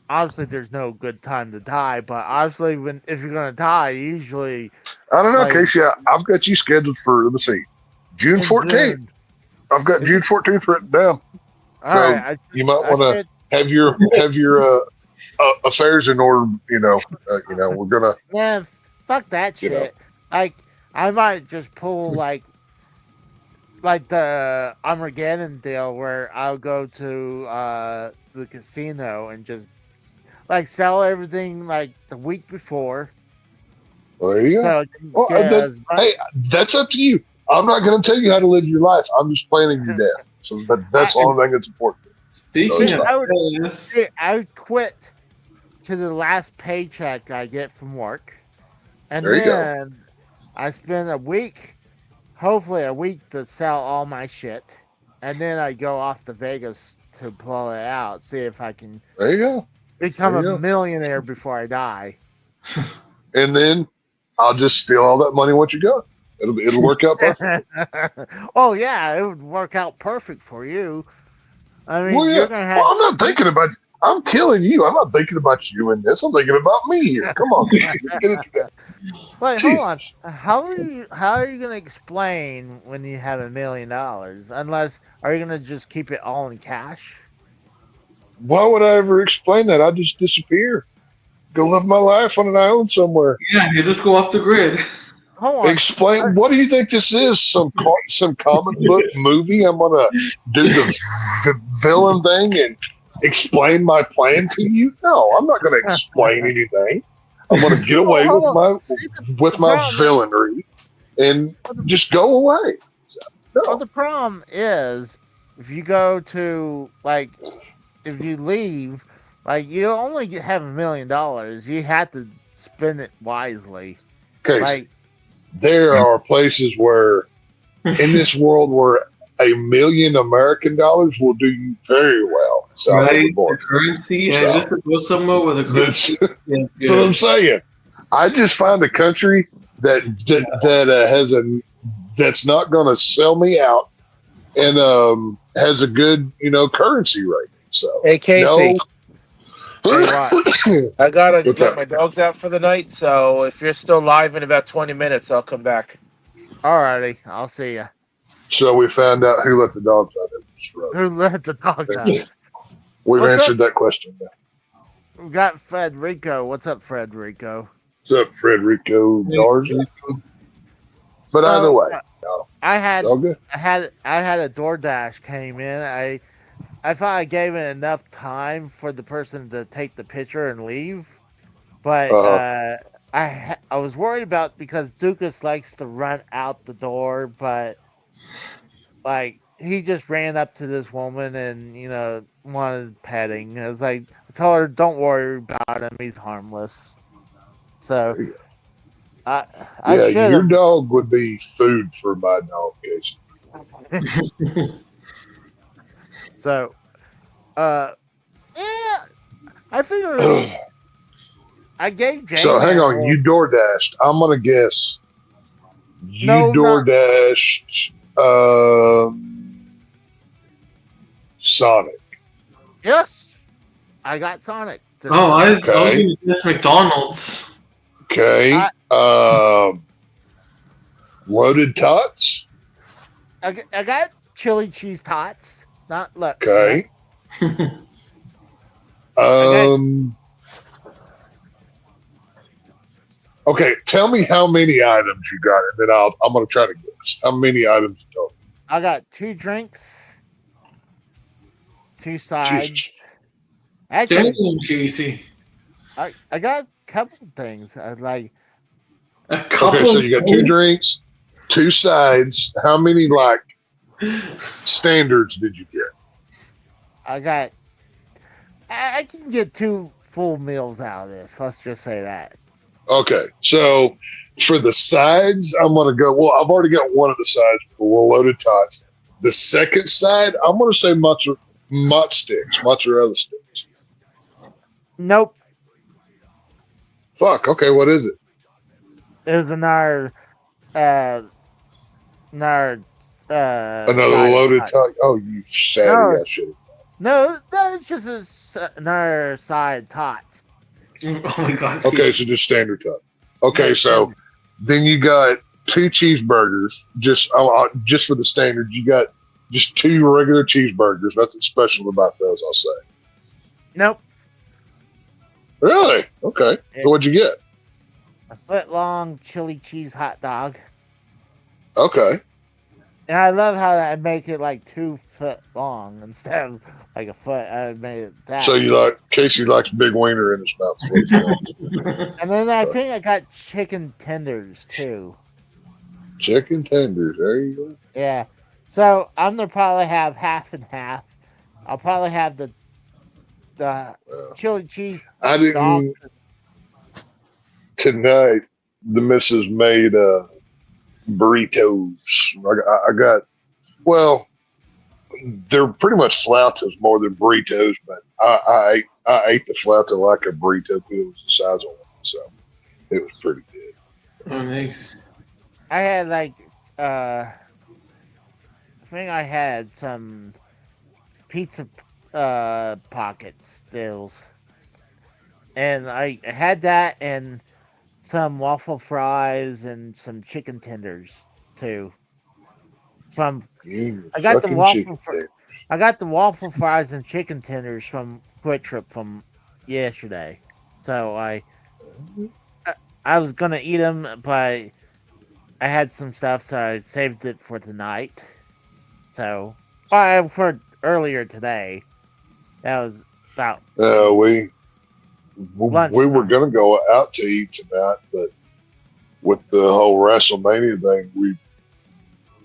obviously there's no good time to die, but obviously if you're gonna die, usually I don't know, like Casey. I've got you scheduled for, let me see, June 14th. I've got June 14th written down. So right, you might want to have your affairs in order. We're gonna. Yeah, fuck that You know. shit. Like I might just pull like the Armageddon deal where I'll go to the casino and just like sell everything like the week before. Well, there you go. So Hey, that's up to you. I'm not going to tell you how to live your life. I'm just planning your death. So that's the only thing that's important. Speaking So I would quit to the last paycheck I get from work, and there you go. then I spend hopefully a week to sell all my shit, and then I go off to Vegas to blow it out, see if I can There you go. become There you a go. millionaire before I die. And then I'll just steal all that money once you go. It'll work out perfect. Oh yeah, it would work out perfect for you. I mean, Well, yeah. you're gonna have. Well, I'm not thinking about. I'm killing you. I'm not thinking about you in this. I'm thinking about me here. Come on, get it together. Wait, hold on. Jesus. How are you gonna explain when you have $1 million? Unless are you gonna just keep it all in cash? Why would I ever explain that? I just disappear. Go live my life on an island somewhere. Yeah, you just go off the grid. Hold on. Explain. What do you think this is? Some comic book movie? I'm gonna do the villain thing and explain my plan to you? No, I'm not gonna explain anything. I'm gonna get away with my villainry and just go away. Well, the problem is if you go to if you leave, you only have $1 million. You have to spend it wisely. Okay, there are places where in this world where $1 million American dollars will do you very well. South of the Right, the border. currency, So, and just to go somewhere with a currency. That's what I'm saying. I just find a country that has that's not going to sell me out and has a good currency rate. So Hey, Casey. No. I gotta What's let up? my dogs out for the night, so if you're still live in about 20 minutes, I'll come back. Alrighty, I'll see ya. So we found out who let the dogs out. Who let the dogs out? We've What's answered up? that question now. We got Federico. What's up, Federico? What's up, Frederico Garza? But So, either way, I had all good. I had a DoorDash came in. I thought I gave it enough time for the person to take the picture and leave, but I was worried about because Dukas likes to run out the door, but he just ran up to this woman and wanted petting. I was like, I told her, don't worry about him, he's harmless. So I Yeah, should your have. dog would be food for my dog, Casey. So, yeah, I figured I gave Jane. So hang on, you door dashed. I'm gonna guess you No, door dashed Sonic. Yes, I got Sonic. Oh, I was going to guess McDonald's. Okay. Loaded tots. I got chili cheese tots. Not look. Okay. Okay, tell me how many items you got, and then I'm gonna try to guess how many items you told. I got 2 drinks, 2 sides. Jesus. Actually, Damn, Casey. I got a couple things. Okay, so you got 2 drinks, 2 sides. How many standards did you get? I can get 2 full meals out of this. Let's just say that. Okay, so for the sides, I'm gonna go. Well, I've already got one of the sides for loaded tots. The second side, I'm gonna say mozzarella sticks. Nope. Fuck. Okay, what is it? It was another Another loaded tot. Oh, you savvy ass shit. No, it's just another side tots. Oh my god. Okay, so just standard tot. Okay, so then you got 2 cheeseburgers. Just for the standard, you got just 2 regular cheeseburgers. Nothing special about those, I'll say. Nope. Really? Okay. So what'd you get? A foot-long chili cheese hot dog. Okay. And I love how I make it 2 foot long instead of a foot. I made it that. So Casey likes big wiener in his mouth. And then I think I got chicken tenders too. Chicken tenders. There you go. Yeah. So I'm gonna probably have half and half. I'll probably have the chili cheese. I didn't. Tonight, the missus made burritos. I got. Well, they're pretty much flautas more than burritos, but I ate the flauta like a burrito because it was the size of one, so it was pretty good. Oh, nice. I had I think I had some pizza pocket stills, and I had that and some waffle fries and some chicken tenders too. From I got the Fucking chicken waffle tenders. I got the waffle fries and chicken tenders from Quick Trip from yesterday. So I was gonna eat them, but I had some stuff, so I saved it for tonight. So for earlier today. That was about We were lunchtime. gonna go out to eat tonight, but with the whole WrestleMania thing,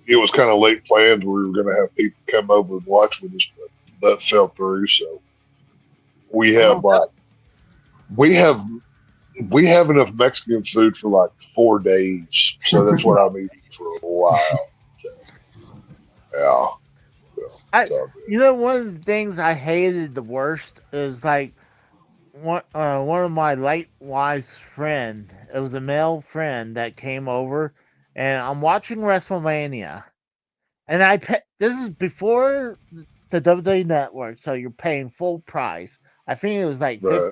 it was kind of late plans. We were gonna have people come over and watch with us, but that fell through. So we have we have we have enough Mexican food for like 4 days. So that's what I'm eating for a while. Yeah. One of the things I hated the worst is like one of my late wife's friend. It was a male friend that came over, and I'm watching WrestleMania, and this is before the WWE Network, so you're paying full price. I think it was like Right.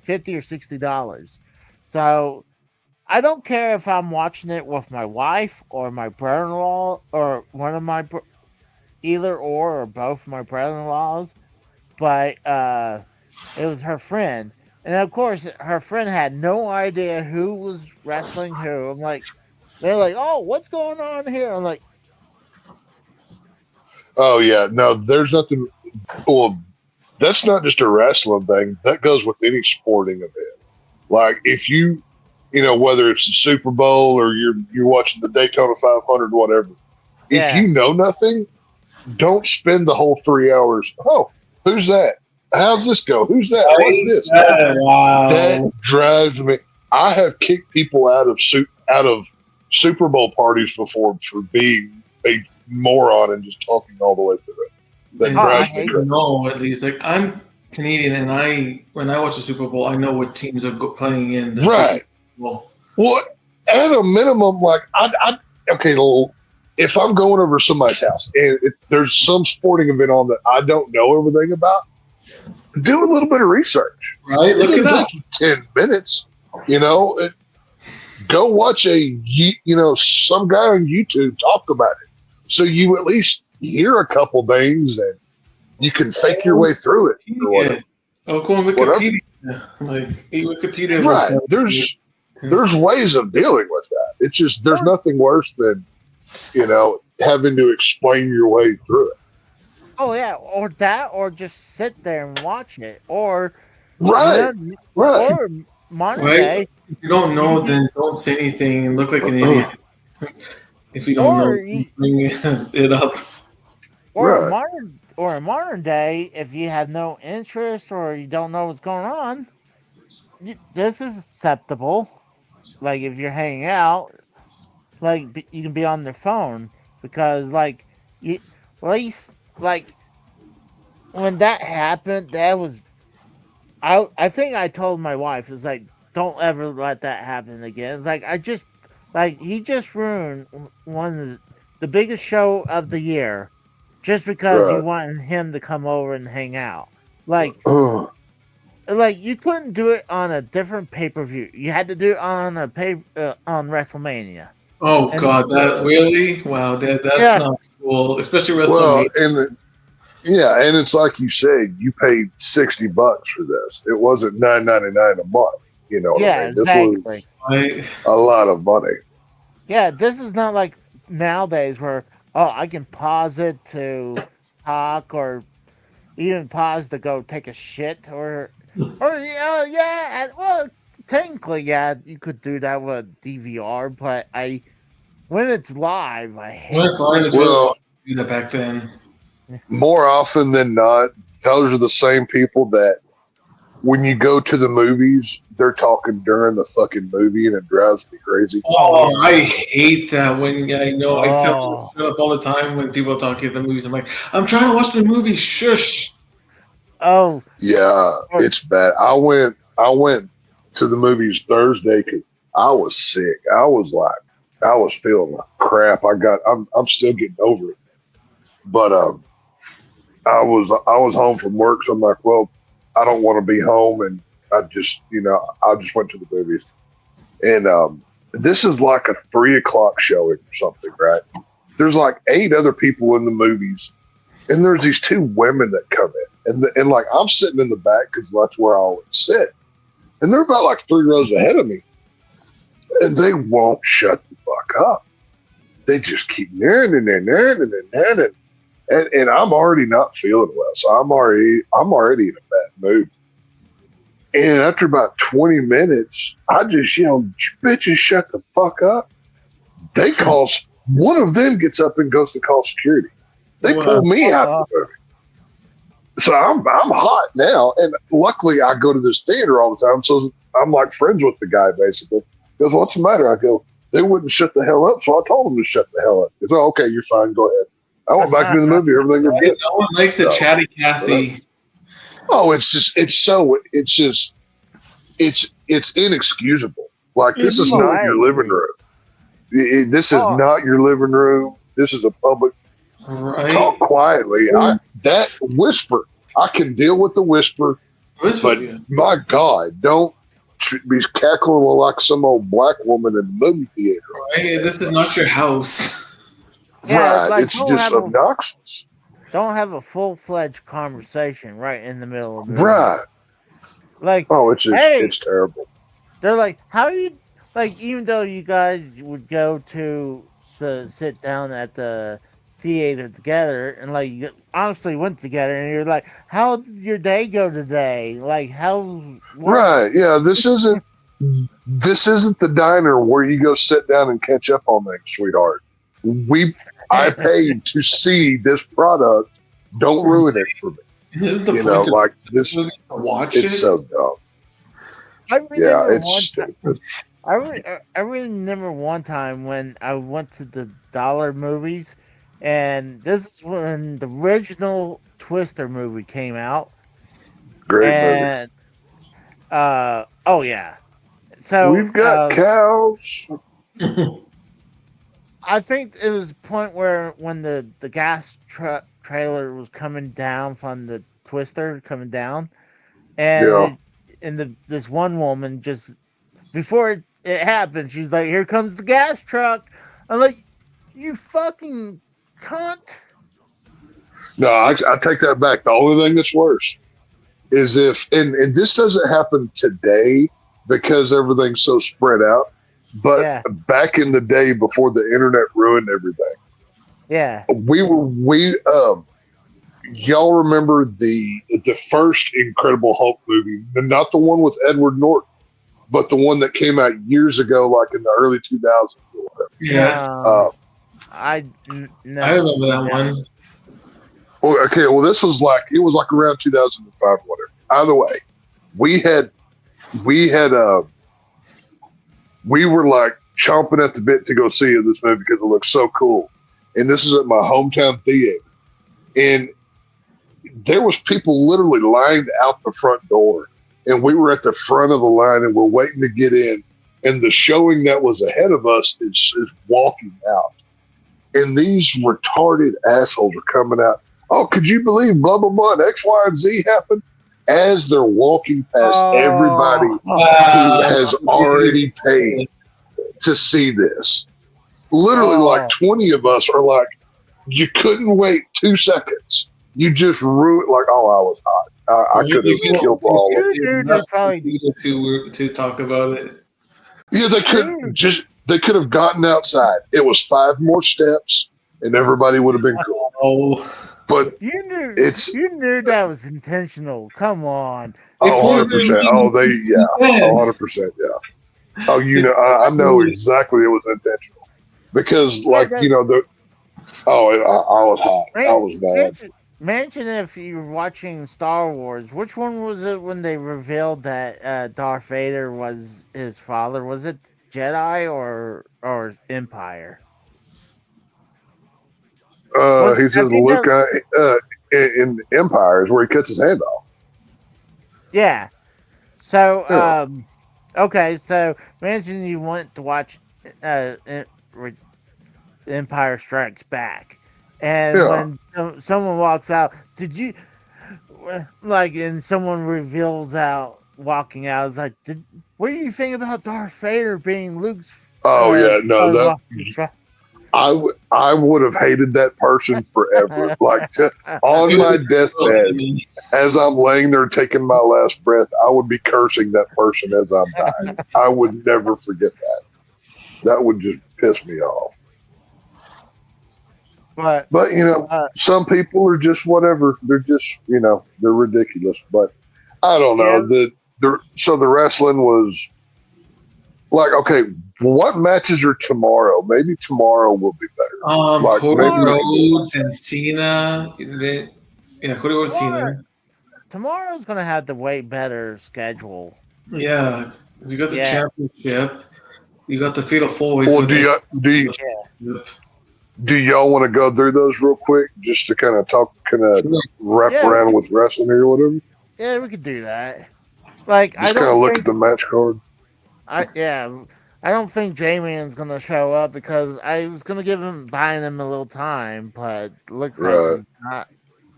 $50 or $60. So I don't care if I'm watching it with my wife or my brother-in-law or one of my either or both my brother-in-laws, but it was her friend, and of course her friend had no idea who was wrestling who. I'm like, they're like, "Oh, what's going on here?" I'm like, Oh yeah, no, there's nothing. Well, that's not just a wrestling thing. That goes with any sporting event. Like if whether it's the Super Bowl or you're watching the Daytona 500, whatever. If yeah, you know nothing, don't spend the whole 3 hours. Oh, who's that? How's this go? Who's that? What's this? Wow. That drives me. I have kicked people out of Super Bowl parties before for being a moron and just talking all the way through it. That And drives I me crazy. know at least like I'm Canadian, and when I watch the Super Bowl, I know what teams are playing in. The Right. Well, At a minimum, like okay, if I'm going over to somebody's house and there's some sporting event on that I don't know everything about, do a little bit of research. Right, look it up. Take you 10 minutes. Go watch some guy on YouTube talk about it, so you at least hear a couple things and you can fake your way through it. Or whatever. Oh, go on Wikipedia. Like Wikipedia. Right. There's ways of dealing with that. It's just there's nothing worse than having to explain your way through it. oh yeah, or that, or just sit there and watch it, or Right. or modern day. If you don't know, then don't say anything and look like an idiot. If you don't know, bring it up. Or a modern day, if you have no interest or you don't know what's going on, this is acceptable. Like if you're hanging out, like you can be on their phone because at least when that happened, that was I think I told my wife, it's like, don't ever let that happen again. It's like he just ruined one of the biggest show of the year just because you wanted him to come over and hang out. Like you couldn't do it on a different pay-per-view. You had to do it on on WrestleMania. Oh God, that really? Wow, that's not cool. Especially WrestleMania. Well, and it's like you said, you paid $60 for this. It wasn't $9.99 a month. You know what I mean? Exactly. This was a lot of money. Yeah, this is not like nowadays where I can pause it to talk or even pause to go take a shit or well, technically you could do that with DVR, but when it's live, I hate when it's live, it's really hard to do that back then. More often than not, those are the same people that when you go to the movies, they're talking during the fucking movie, and it drives me crazy. Oh, I hate that when I tell people to shut up all the time when people are talking at the movies. I'm like, I'm trying to watch the movie. Shush. Oh. Yeah, it's bad. I went to the movies Thursday because I was sick. I was feeling like crap. I'm still getting over it. But I was home from work, so I'm like, well, I don't want to be home, and I just went to the movies, and this is like a 3 o'clock showing or something, right? There's like 8 other people in the movies, and there's these 2 women that come in, and like I'm sitting in the back because that's where I always sit, and they're about like 3 rows ahead of me, and they won't shut the fuck up. They just keep and I'm already not feeling well, so I'm already in a bad mood. And after about 20 minutes, I just yelled, "Bitches, shut the fuck up!" They calls one of them gets up and goes to call security. They pulled me out of the movie. So I'm hot now, and luckily I go to this theater all the time, so I'm like friends with the guy basically. He goes, "What's the matter?" I go, "They wouldn't shut the hell up," so I told them to shut the hell up. He goes, "Oh, okay, you're fine, go ahead." I went back into the movie. Everything was good. No one likes a chatty Cathy. Oh, it's inexcusable. Like this is not your living room. This is not your living room. This is a public. Right. Talk quietly. That whisper, I can deal with the whisper, but my God, don't be cackling like some old black woman in the movie theater. Right? This is not your house. Yeah, Right. like, It's just obnoxious. Don't have a full-fledged conversation right in the middle of it. Right. Like, oh, it's hey, terrible. they're like, how you like? Even though you guys would go to sit down at the theater together, and like you honestly went together, and you're like, how did your day go today? Like, Right. Yeah. This isn't the diner where you go sit down and catch up on things, sweetheart. I paid to see this product. Don't ruin it for me. Isn't the You know, point like of this. watch It's it? so dumb. I remember It's stupid. I remember one time when I went to the dollar movies, and this is when the original Twister movie came out. Great movie. And oh yeah, so We've got cows. I think it was a point where when the gas truck trailer was coming down from the Twister coming down, and this one woman just before it happened, she's like, "Here comes the gas truck." I'm like, "You fucking cunt!" No, I take that back. The only thing that's worse is if, and this doesn't happen today because everything's so spread out, but back in the day before the internet ruined everything, y'all remember the first Incredible Hulk movie, not the one with Edward Norton, but the one that came out years ago, like in the early 2000s or whatever. Yeah. I remember that one. Okay, well, this was like around 2005, whatever. Either way, we were like chomping at the bit to go see this movie because it looked so cool. And this is at my hometown theater, and there was people literally lined out the front door, and we were at the front of the line, and we're waiting to get in. And the showing that was ahead of us is walking out, and these retarded assholes are coming out. Oh, could you believe blah, blah, blah, and X, Y, and Z happened? As they're walking past everybody who has already paid to see this. Literally, like 20 of us are like, you couldn't wait 2 seconds. You just ruined, like, oh, I was hot. I could have killed all of you. To talk about it. Yeah, they could have gotten outside. It was 5 more steps, and everybody would have been cool. Oh. But you knew that was intentional. Come on. Oh, 100%. Oh, 100%. Yeah. Oh, I know exactly it was intentional because, like, I was hot. I was bad. Mention if you're watching Star Wars, which one was it when they revealed that Darth Vader was his father? Was it Jedi or Empire? He says Luke in Empire is where he cuts his hand off. Yeah. So, okay. So, imagine you went to watch Empire Strikes Back, And Yeah. when someone walks out, did you like? And someone reveals out walking out. It's like, what do you think about Darth Vader being Luke's? Oh yeah, no, that Skywalker's I would have hated that person forever. Like on my deathbed, as I'm laying there taking my last breath, I would be cursing that person as I'm dying. I would never forget that. That would just piss me off. But you know, some people are just whatever. They're just they're ridiculous. But I don't know. So the wrestling was like, okay, what matches are tomorrow? Maybe tomorrow will be better. Like Cody maybe Rhodes and Cena. Cody Rhodes, Cena. Tomorrow's gonna have the way better schedule. Yeah, 'cause you got the championship. You got the fatal four way. Well, do y'all want to go through those real quick just to kind of wrap around with wrestling or whatever? Yeah, we could do that. Like, Just kind of look at the match card. I don't think J-Man's gonna show up because I was gonna buying him a little time, but looks like he's not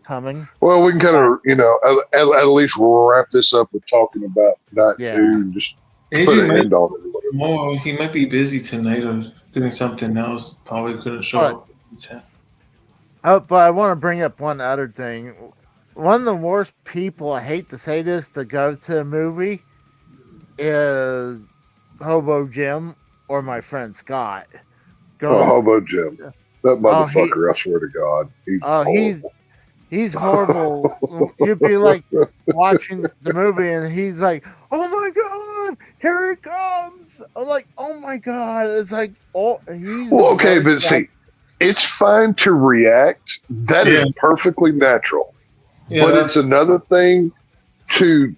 coming. Well, we can kind of at least wrap this up with talking about night 2 and just put an end on it. Well, he might be busy tonight or doing something else. Probably couldn't show up. Oh, but I want to bring up one other thing. One of the worst people, I hate to say this, to go to a movie is Hobo Jim or my friend Scott. Hobo Jim. That motherfucker, I swear to God. He's horrible. You'd be like watching the movie and he's like, oh my God, here it comes. I'm like, oh my God. It's like, he's okay, but see, it's fine to react. That is perfectly natural. Yeah, but it's another thing to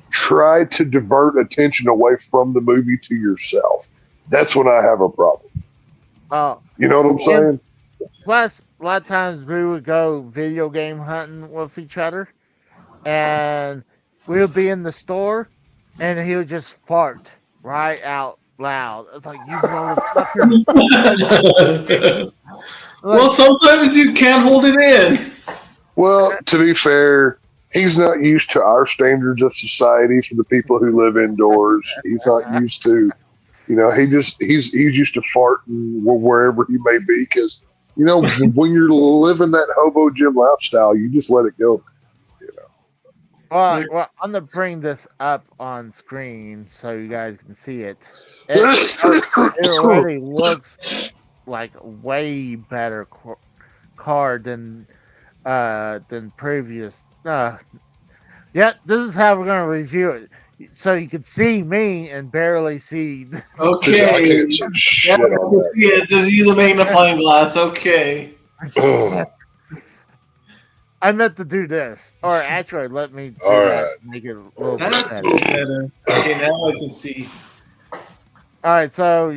try to divert attention away from the movie to yourself. That's when I have a problem. You know what I'm saying? Plus, a lot of times we would go video game hunting with each other, and we would be in the store, and he would just fart right out loud. It's like, you motherfucker. Well, sometimes you can't hold it in. Well, to be fair, he's not used to our standards of society for the people who live indoors. He's not used to, he's used to farting wherever he may be because, when you're living that Hobo Jim lifestyle, you just let it go. Well, I'm gonna bring this up on screen so you guys can see it. It already looks like a way better card than previous. This is how we're gonna review it, so you can see me and barely see. Okay. Just use a magnifying glass. Okay. I meant to do this, or actually, let me do that. Make it a little bit better. Okay, now I can see. All right, so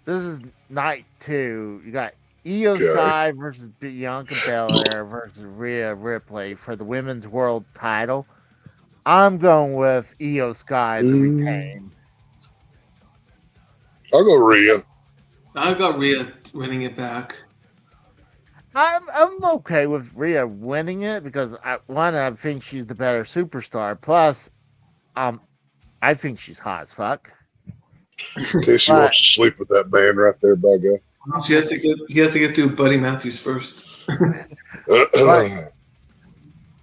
this is night 2. You got Io Sky versus Bianca Belair versus Rhea Ripley for the women's world title. I'm going with Io Sky to retain. I'll go Rhea. I got Rhea winning it back. I'm okay with Rhea winning it because I think she's the better superstar. Plus, I think she's hot as fuck. In case she wants to sleep with that man right there, by God. He has to get through Buddy Matthews first.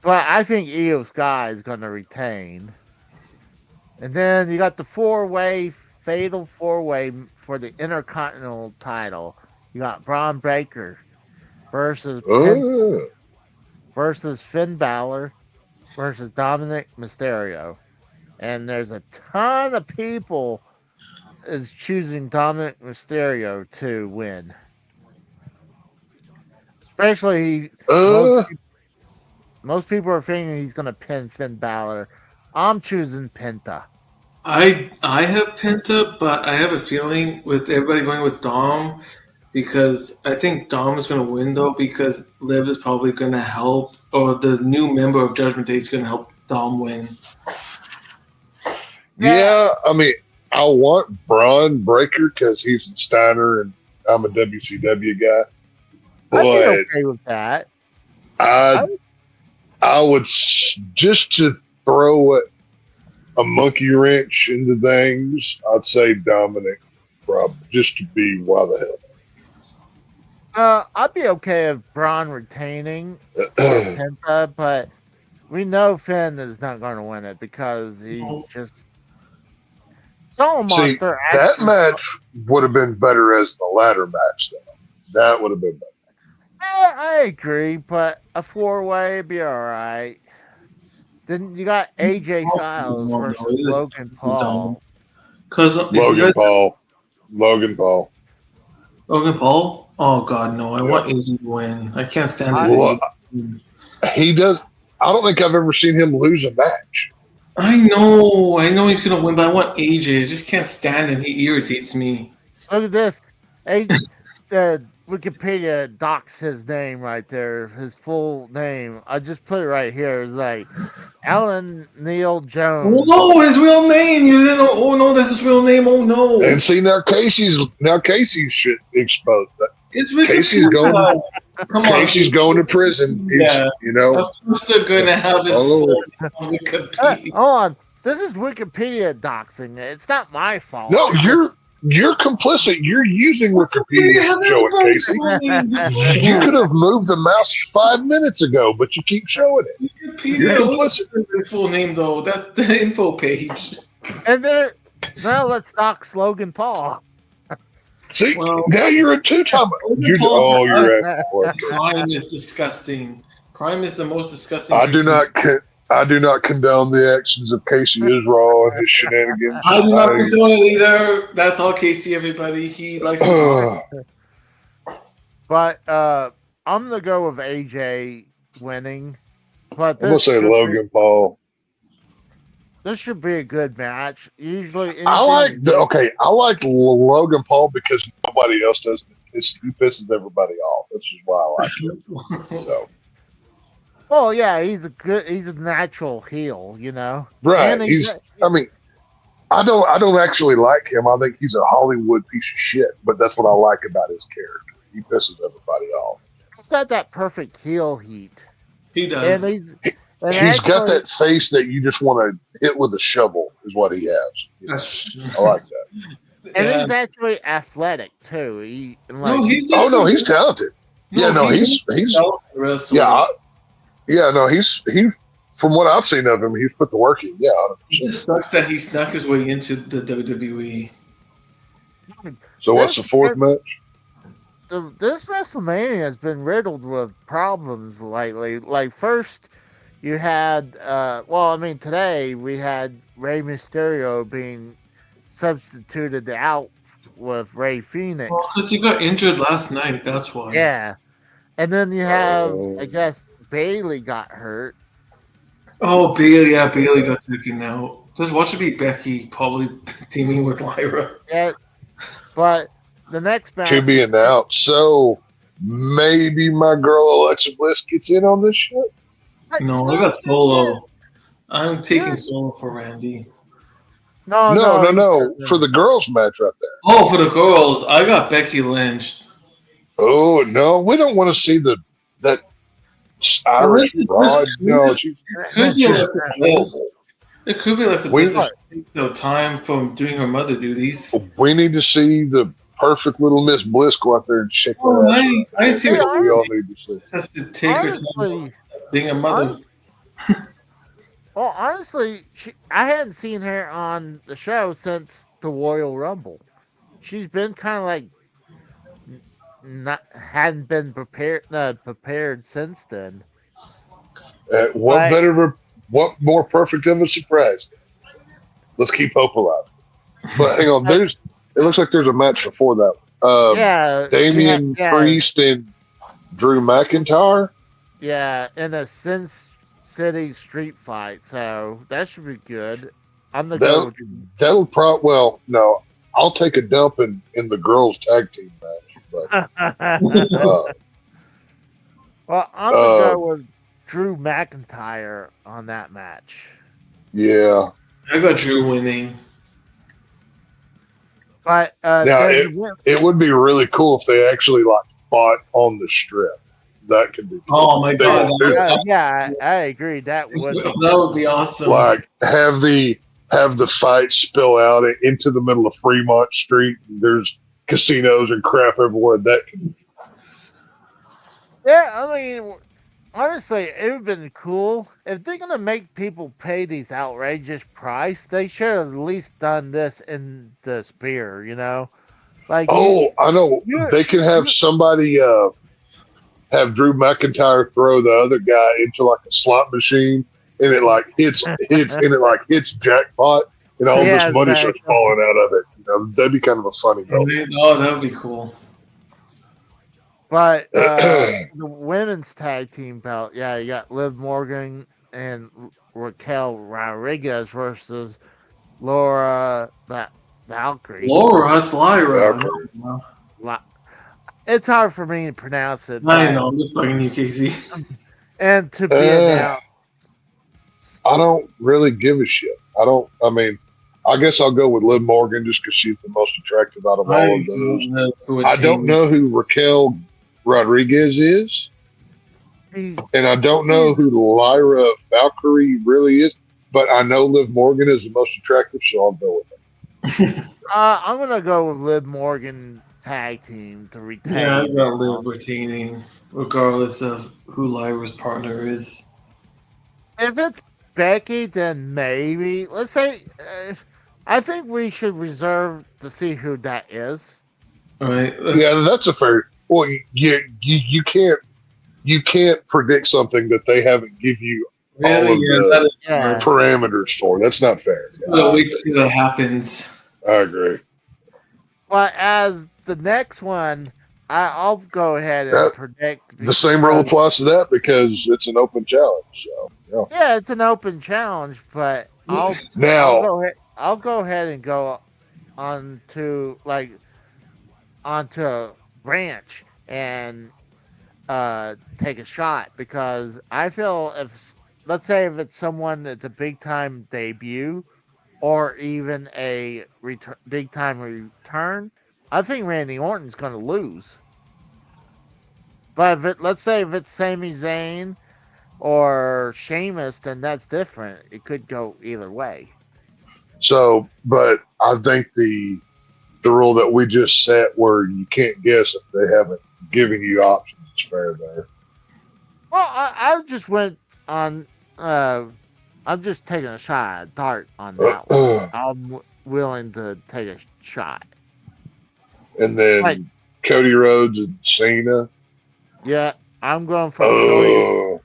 But I think Io Sky is going to retain. And then you got the fatal four-way for the Intercontinental title. You got Braun Breaker versus Finn Balor versus Dominic Mysterio. And there's a ton of people is choosing Dominic Mysterio to win. Especially most people are thinking he's going to pin Finn Balor. I'm choosing Penta. I have Penta, but I have a feeling with everybody going with Dom because I think Dom is going to win though because Liv is probably going to help, or the new member of Judgment Day is going to help Dom win. Yeah, I mean, I want Braun Breaker because he's in Steiner and I'm a WCW guy. I'd be But okay with that. I would just to throw a monkey wrench into things. I'd say Dominic, probably just to be why the I'd be okay with Braun retaining or Penta, but we know Finn is not going to win it because he's just so See, monster. that match would have been better as the ladder match, though. That would have been better. I agree, but a 4-way would be all right. Then you got AJ Styles versus Logan Paul. Because Logan Paul. Logan Paul? Oh God, no! I want AJ to win. I can't stand it. Well, he does. I don't think I've ever seen him lose a match. I know he's gonna win, but I want AJ. I just can't stand him. He irritates me. Look at this. Wikipedia docs his name right there. His full name. I just put it right here. It's like Alan Neil Jones. Oh no, his real name! You didn't know? Oh no, that's his real name. Oh no! And see now, Casey's shit exposed. Casey's going. Come Casey's going to prison. He's, you know. Of course they're going to have his full name on Wikipedia. Hold on. This is Wikipedia doxing. It's not my fault. No, you're complicit. You're using Wikipedia to show it, Casey. You could have moved the mouse 5 minutes ago, but you keep showing it. Wikipedia. His full name though. That's the info page. And then now let's dox Logan Paul. See, now you're a two-time. You're asking for it. Crime is disgusting. Crime is the most disgusting. I do not condone the actions of Casey Israel and his shenanigans. I do not condone it either. That's all Casey, everybody. He likes But I'm gonna go with AJ winning. But I'm gonna say Logan Paul. This should be a good match. Usually, I like Logan Paul because nobody else does. He pisses everybody off. That's just why I like him. So. Well, yeah, he's a natural heel, you know. Right. And I don't actually like him. I think he's a Hollywood piece of shit, but that's what I like about his character. He pisses everybody off. He's got that perfect heel heat. He does. And he's got that face that you just want to hit with a shovel, is what he has. I like that. And he's actually athletic too. He's talented. He from what I've seen of him, he's put the work in. Yeah, 100%. It just sucks that he snuck his way into the WWE. So what's the fourth match? This WrestleMania has been riddled with problems lately. Like first, you had today we had Rey Mysterio being substituted out with Rey Fenix. Well, because he got injured last night, that's why. Yeah, and then you have I guess Bailey got hurt. Oh, Bailey got taken out. Just watch it be Becky probably teaming with Lyra. Yeah, but the next match To be announced. So maybe my girl Alexa Bliss gets in on this shit. No, I got Solo. I'm taking Solo for Randy. No. For the girls match right there. Oh, for the girls, I got Becky Lynch. Oh no, we don't want to see that Irish broad. No, she's horrible. It could be like the time from doing her mother duties. We need to see the perfect little Miss Bliss go out there and shake her ass. I see what we all need to see. Has to take her time being a mother. Well, honestly, I hadn't seen her on the show since the Royal Rumble. She's been kind of like hadn't been prepared since then. What more perfect of a surprise? Let's keep hope alive. But hang on, it looks like there's a match before that. Damian Priest and Drew McIntyre. Yeah, in a Sin City street fight, so that should be good. I'm the that'll no, I'll take a dump in the girls tag team match. But, well, I'm gonna go with Drew McIntyre on that match. Yeah, I got Drew winning. But now it would be really cool if they actually spot on the strip. That could be. Oh my They god, won't do that. Yeah, I agree. That would be awesome. Like have the fight spill out into the middle of Fremont Street. There's casinos and crap everywhere. That could. Yeah, I mean, honestly, it would have been cool if they're gonna make people pay these outrageous price. They should have at least done this in the Spear, you know. Like, I know they can have somebody have Drew McIntyre throw the other guy into like a slot machine, and it like hits jackpot, and all this money starts falling out of it. You know, that'd be kind of a funny moment. Oh, that would be cool. But the women's tag team belt, yeah, you got Liv Morgan and Raquel Rodriguez versus Laura Valkyrie. Laura, Lyra. It's hard for me to pronounce it. I know, I'm just bugging you, Casey. And to be announced. I don't really give a shit. I mean, I guess I'll go with Liv Morgan just because she's the most attractive out of all of those. I don't know who Raquel Rodriguez is. And I don't know who Lyra Valkyrie really is. But I know Liv Morgan is the most attractive, so I'll go with it. I'm going to go with Liv Morgan tag team to retain. Yeah, I got Liv retaining, regardless of who Lyra's partner is. If it's Becky, then maybe. Let's say, I think we should reserve to see who that is. All right. Yeah, that's a fair. Well, you can't predict something that they haven't give you all of the parameters for. That's not fair. We'll wait to see what happens. I agree. But as the next one, I'll go ahead and predict. The same rule applies to that because it's an open challenge. So yeah, it's an open challenge, but I'll go ahead and go onto a ranch and take a shot because I feel let's say if it's someone that's a big time debut or even a big time return, I think Randy Orton's going to lose. But let's say if it's Sami Zayn or Sheamus, then that's different. It could go either way. So, but I think the rule that we just set where you can't guess if they haven't given you options is fair there. Well, I just went on. I'm just taking a shot at dart on that one. I'm willing to take a shot. And then Cody Rhodes and Cena. Yeah, I'm going for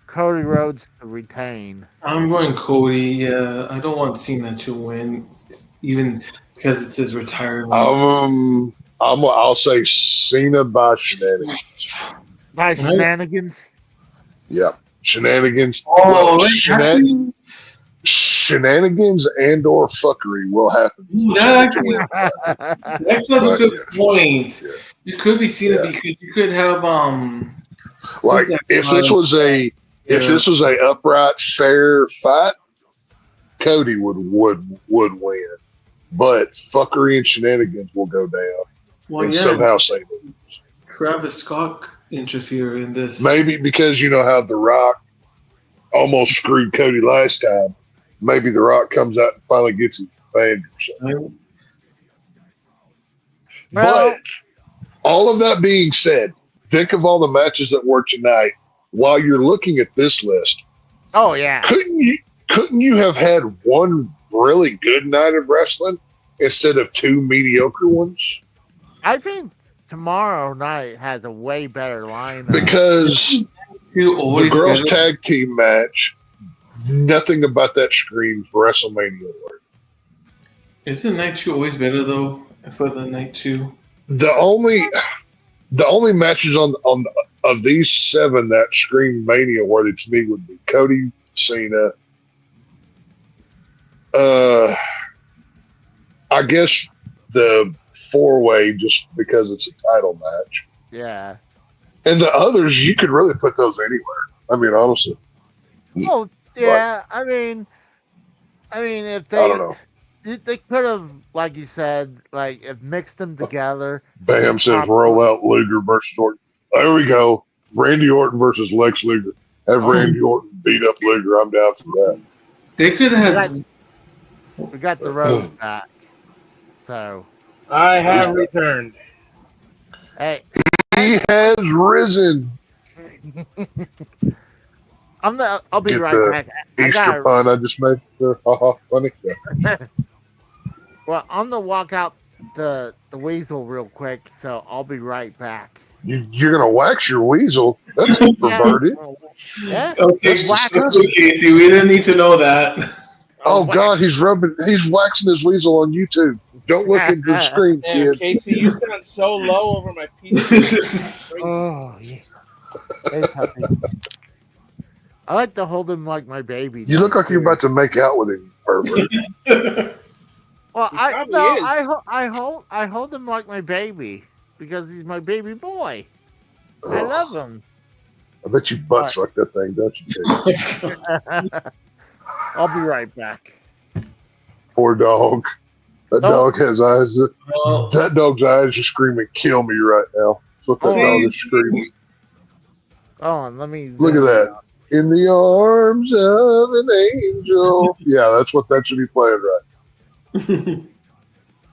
Cody Rhodes to retain. I'm going Cody. Yeah, I don't want Cena to win, even because it's his retirement. I'll say Cena by shenanigans. By shenanigans? Yeah, shenanigans. Oh, shenanigans and or fuckery will happen. That's such a good point. Yeah. You could be Cena because you could have like if this was a upright fair fight, Cody would win. But fuckery and shenanigans will go down. Well, and somehow St. Louis. Travis Scott interfere in this. Maybe because you know how The Rock almost screwed Cody last time. Maybe The Rock comes out and finally gets his banned or something. But all of that being said, think of all the matches that were tonight while you're looking at this list. Oh yeah. Couldn't you have had one really good night of wrestling instead of two mediocre ones? I think tomorrow night has a way better lineup. Because the girls' tag team match, nothing about that screams WrestleMania worth. Isn't night 2 always better though? For the night 2, the only matches on of these 7 that scream Mania worthy to me would be Cody, Cena. I guess the 4-way just because it's a title match. Yeah. And the others, you could really put those anywhere. I mean, honestly. Oh yeah, but, I mean, if they, I don't know. They could have, like you said, like if mixed them together. Bam says roll out Luger versus Orton. There we go. Randy Orton versus Lex Luger. Have Randy Orton beat up Luger. I'm down for that. They could have. We got the road back. So I have returned. hey, he has risen. I'll be Get right the back. Easter pun I just made. Funny. Well, I'm gonna walk out the weasel real quick, so I'll be right back. You're gonna wax your weasel? That's perverted. Yeah. Okay, Casey, we didn't need to know that. Oh God, he's waxing his weasel on YouTube. Don't look at the screen, Damn, kids. Casey, you sound so low over my PC. Oh yeah. Hey, puppy. I like to hold him like my baby. You look like you're about to make out with him, pervert. Well, probably I hold him like my baby because he's my baby boy. I love him. I bet you butt suck that thing, don't you? I'll be right back. Poor dog. That dog has eyes. That dog's eyes are screaming, "Kill me!" right now. That's what that dog is screaming. Oh, and let me Look at that. In the arms of an angel. Yeah, that's what that should be playing right.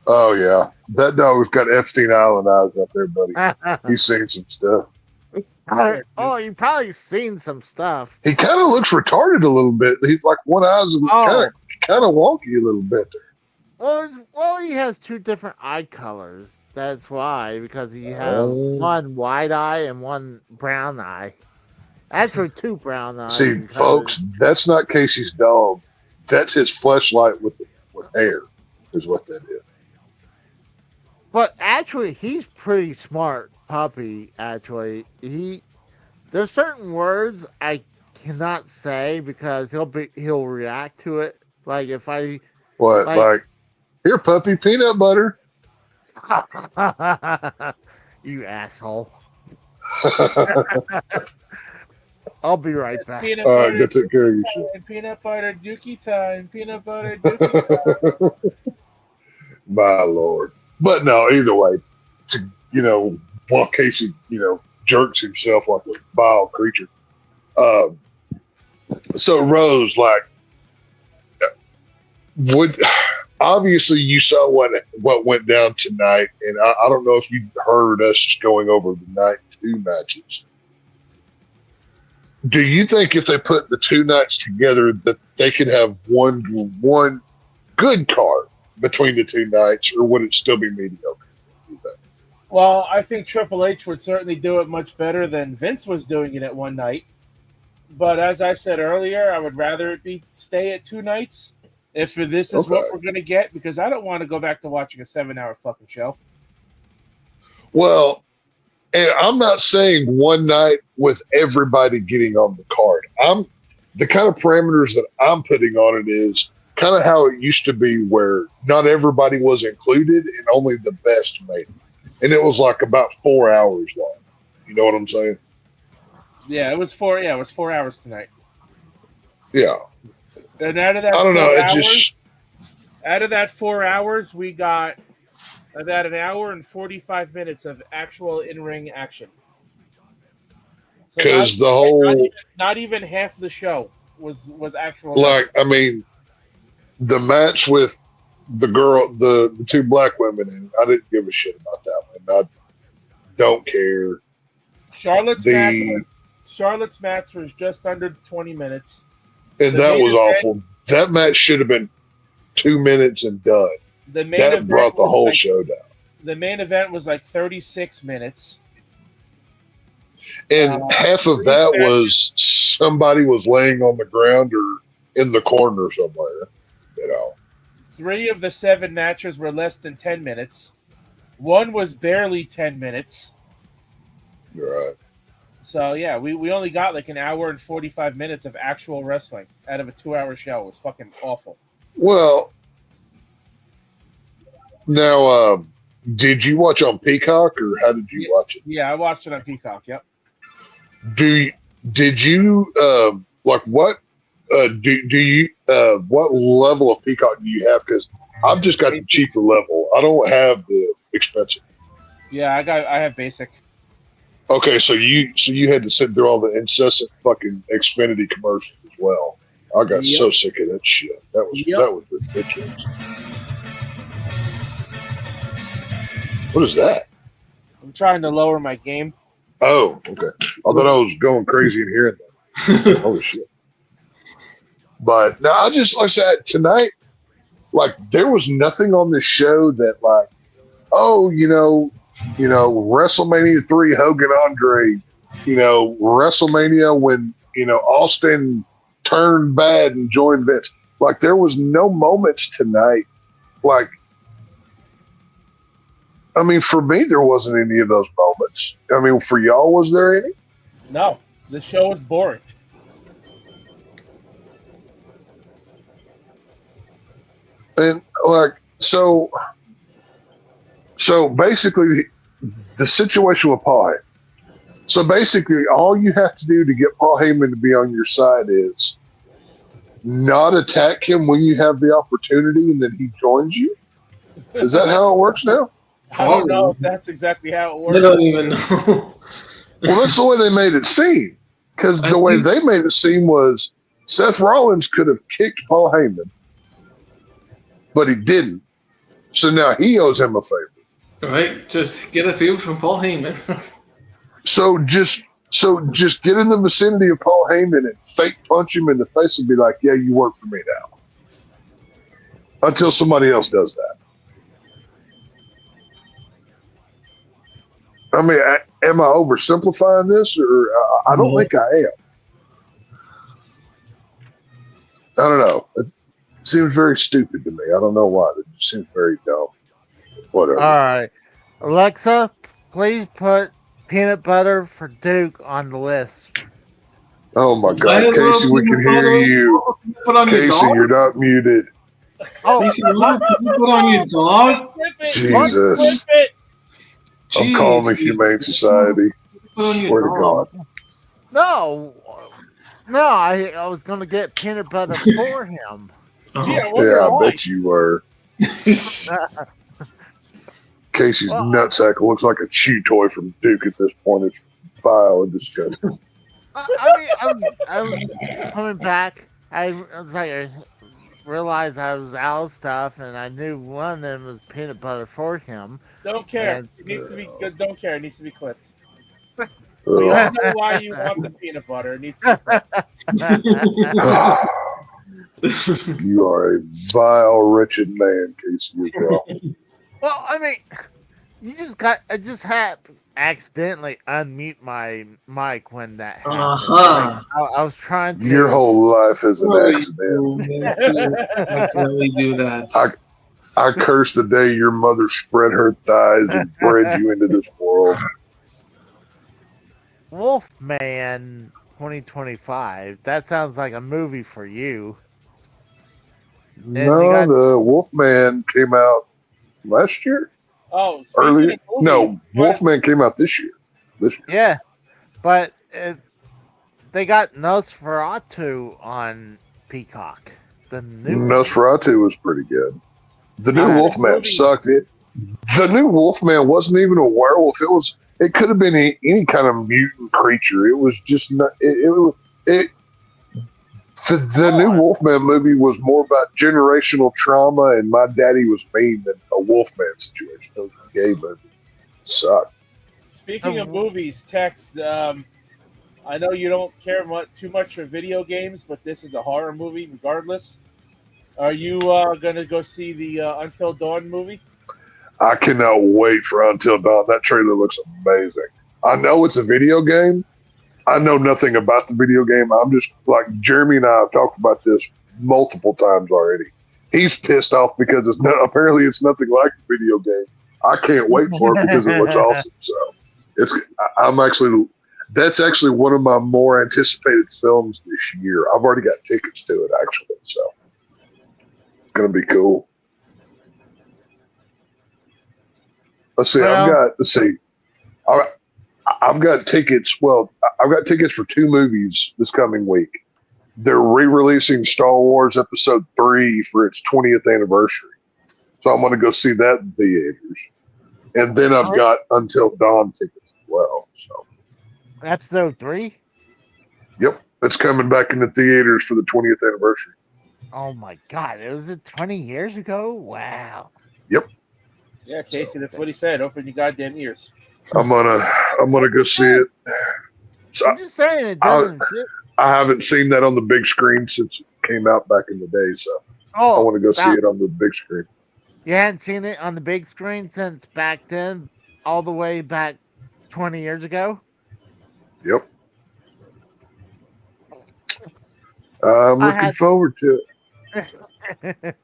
Oh yeah, that dog's got Epstein Island eyes up there, buddy. He's seen some stuff. Oh, you've probably seen some stuff. He kind of looks retarded a little bit. He's like one eye's kind of wonky a little bit. Well, he has two different eye colors. That's why, because he has one white eye and one brown eye. Actually, two brown eyes. See, folks, that's not Casey's dog. That's his fleshlight with hair, is what that is. But actually, he's pretty smart puppy. Actually, there's certain words I cannot say because he'll react to it. Like if I like here, puppy, peanut butter. You asshole. I'll be right back. Peanut butter, go take care of yourself. Peanut butter dookie time. Peanut butter dookie time. My Lord. But no, either way, while Casey, jerks himself like a vile creature. So Rose, obviously you saw what went down tonight, and I don't know if you heard us going over the night 2 matches. Do you think if they put the 2 nights together that they could have one good card between the 2 nights, or would it still be mediocre? Well, I think Triple H would certainly do it much better than Vince was doing it at one night. But as I said earlier, I would rather it stay at 2 nights if this is what we're going to get, because I don't want to go back to watching a 7-hour fucking show. Well, and I'm not saying one night with everybody getting on the card. The kind of parameters that I'm putting on it is kind of how it used to be, where not everybody was included and only the best made it. And it was like about 4 hours long. You know what I'm saying? Yeah, it was 4 hours tonight. Yeah. And out of that, I don't know. Out of that 4 hours, we got about an hour and 45 minutes of actual in-ring action. Because so not even half the show was actual. The match with the girl, the 2 black women, and I didn't give a shit about that one. I don't care. Charlotte's match was just under 20 minutes. And that was awful. That match should have been 2 minutes and done. That brought the whole show down. The main event was like 36 minutes. And half of that was somebody was laying on the ground or in the corner somewhere. 3 of the 7 matches were less than 10 minutes. 1 was barely 10 minutes. You're right. So, yeah, we only got like an hour and 45 minutes of actual wrestling out of a 2-hour show. It was fucking awful. Well, now, did you watch on Peacock, or how did you watch it? Yeah, I watched it on Peacock, yep. Did you, what do you what level of Peacock do you have? Because I've just got the cheaper level. I don't have the expensive. Yeah, I have basic. Okay, so you had to sit through all the incessant fucking Xfinity commercials as well. I got so sick of that shit. That was ridiculous. What is that? I'm trying to lower my game. Oh, okay. I thought I was going crazy in hearing that. Holy shit. But no, I just, like I said, tonight, like, there was nothing on this show that, like, oh, WrestleMania 3, Hogan Andre, WrestleMania when, Austin turned bad and joined Vince. Like, there was no moments tonight. Like, I mean, for me, there wasn't any of those moments. I mean, for y'all, was there any? No, the show was boring. And like, so basically, the situation with Paul Heyman. So basically, all you have to do to get Paul Heyman to be on your side is not attack him when you have the opportunity, and then he joins you. Is that how it works now? I don't know if that's exactly how it works. I don't even know. Well, that's the way they made it seem. Because the way they made it seem was Seth Rollins could have kicked Paul Heyman, but he didn't. So now he owes him a favor. Right? Just get a favor from Paul Heyman. So just get in the vicinity of Paul Heyman and fake punch him in the face and be like, yeah, you work for me now. Until somebody else does that. I mean, am I oversimplifying this? Or I don't think I am. I don't know. It seems very stupid to me. I don't know why. It just seems very dumb. Whatever. All right. Alexa, please put peanut butter for Duke on the list. Oh my God, Casey, we can hear you. Casey, you're not muted. Oh, Casey, what? You put on your dog? Jesus. I'm calling the Humane Society. Swear to God. No, I was going to get peanut butter for him. Yeah, I bet you were. Casey's nutsack looks like a chew toy from Duke at this point. It's vile and disgusting. I was coming back. I was like, I realized I was out of stuff, and I knew one of them was peanut butter for him. Don't care. And, It needs to be good. Don't care. It needs to be clipped. We all know why you want the peanut butter. It needs to be clipped. You are a vile, wretched man, Casey, as well. Well, I mean, I just had accidentally unmute my mic when that happened. Uh-huh. Like, I was trying to. Your whole life is an accident. Definitely do that. I curse the day your mother spread her thighs and bred you into this world. Wolfman 2025. That sounds like a movie for you. No, the Wolfman came out last year. Oh, earlier? No, Wolfman came out this year. Yeah, but they got Nosferatu on Peacock. The new Nosferatu was pretty good. The new Wolfman sucked. The new Wolfman wasn't even a werewolf. It could have been any kind of mutant creature. It was just not. The new Wolfman movie was more about generational trauma and my daddy was mean than a Wolfman situation. It was a gay movie. It sucked. Speaking of movies, Tex, I know you don't care too much for video games, but this is a horror movie regardless. Are you going to go see the Until Dawn movie? I cannot wait for Until Dawn. That trailer looks amazing. I know it's a video game. I know nothing about the video game. I'm just like Jeremy and I have talked about this multiple times already. He's pissed off because apparently it's nothing like a video game. I can't wait for it because it looks awesome. So that's actually one of my more anticipated films this year. I've already got tickets to it actually, so it's gonna be cool. Let's see. I've got tickets. Well, I've got tickets for 2 movies this coming week. they're re-releasing Star Wars Episode 3 for its 20th anniversary. So I'm going to go see that in theaters. And then I've got Until Dawn tickets as well. So Episode 3? Yep. It's coming back in the theaters for the 20th anniversary. Oh my God! It was 20 years ago. Wow. Yep. Yeah, Casey, that's what he said. Open your goddamn ears. I'm gonna go see it. So I'm just saying it doesn't fit. I haven't seen that on the big screen since it came out back in the day, so I want to go see it on the big screen. You hadn't seen it on the big screen since back then, all the way back 20 years ago? Yep. I'm looking forward to it.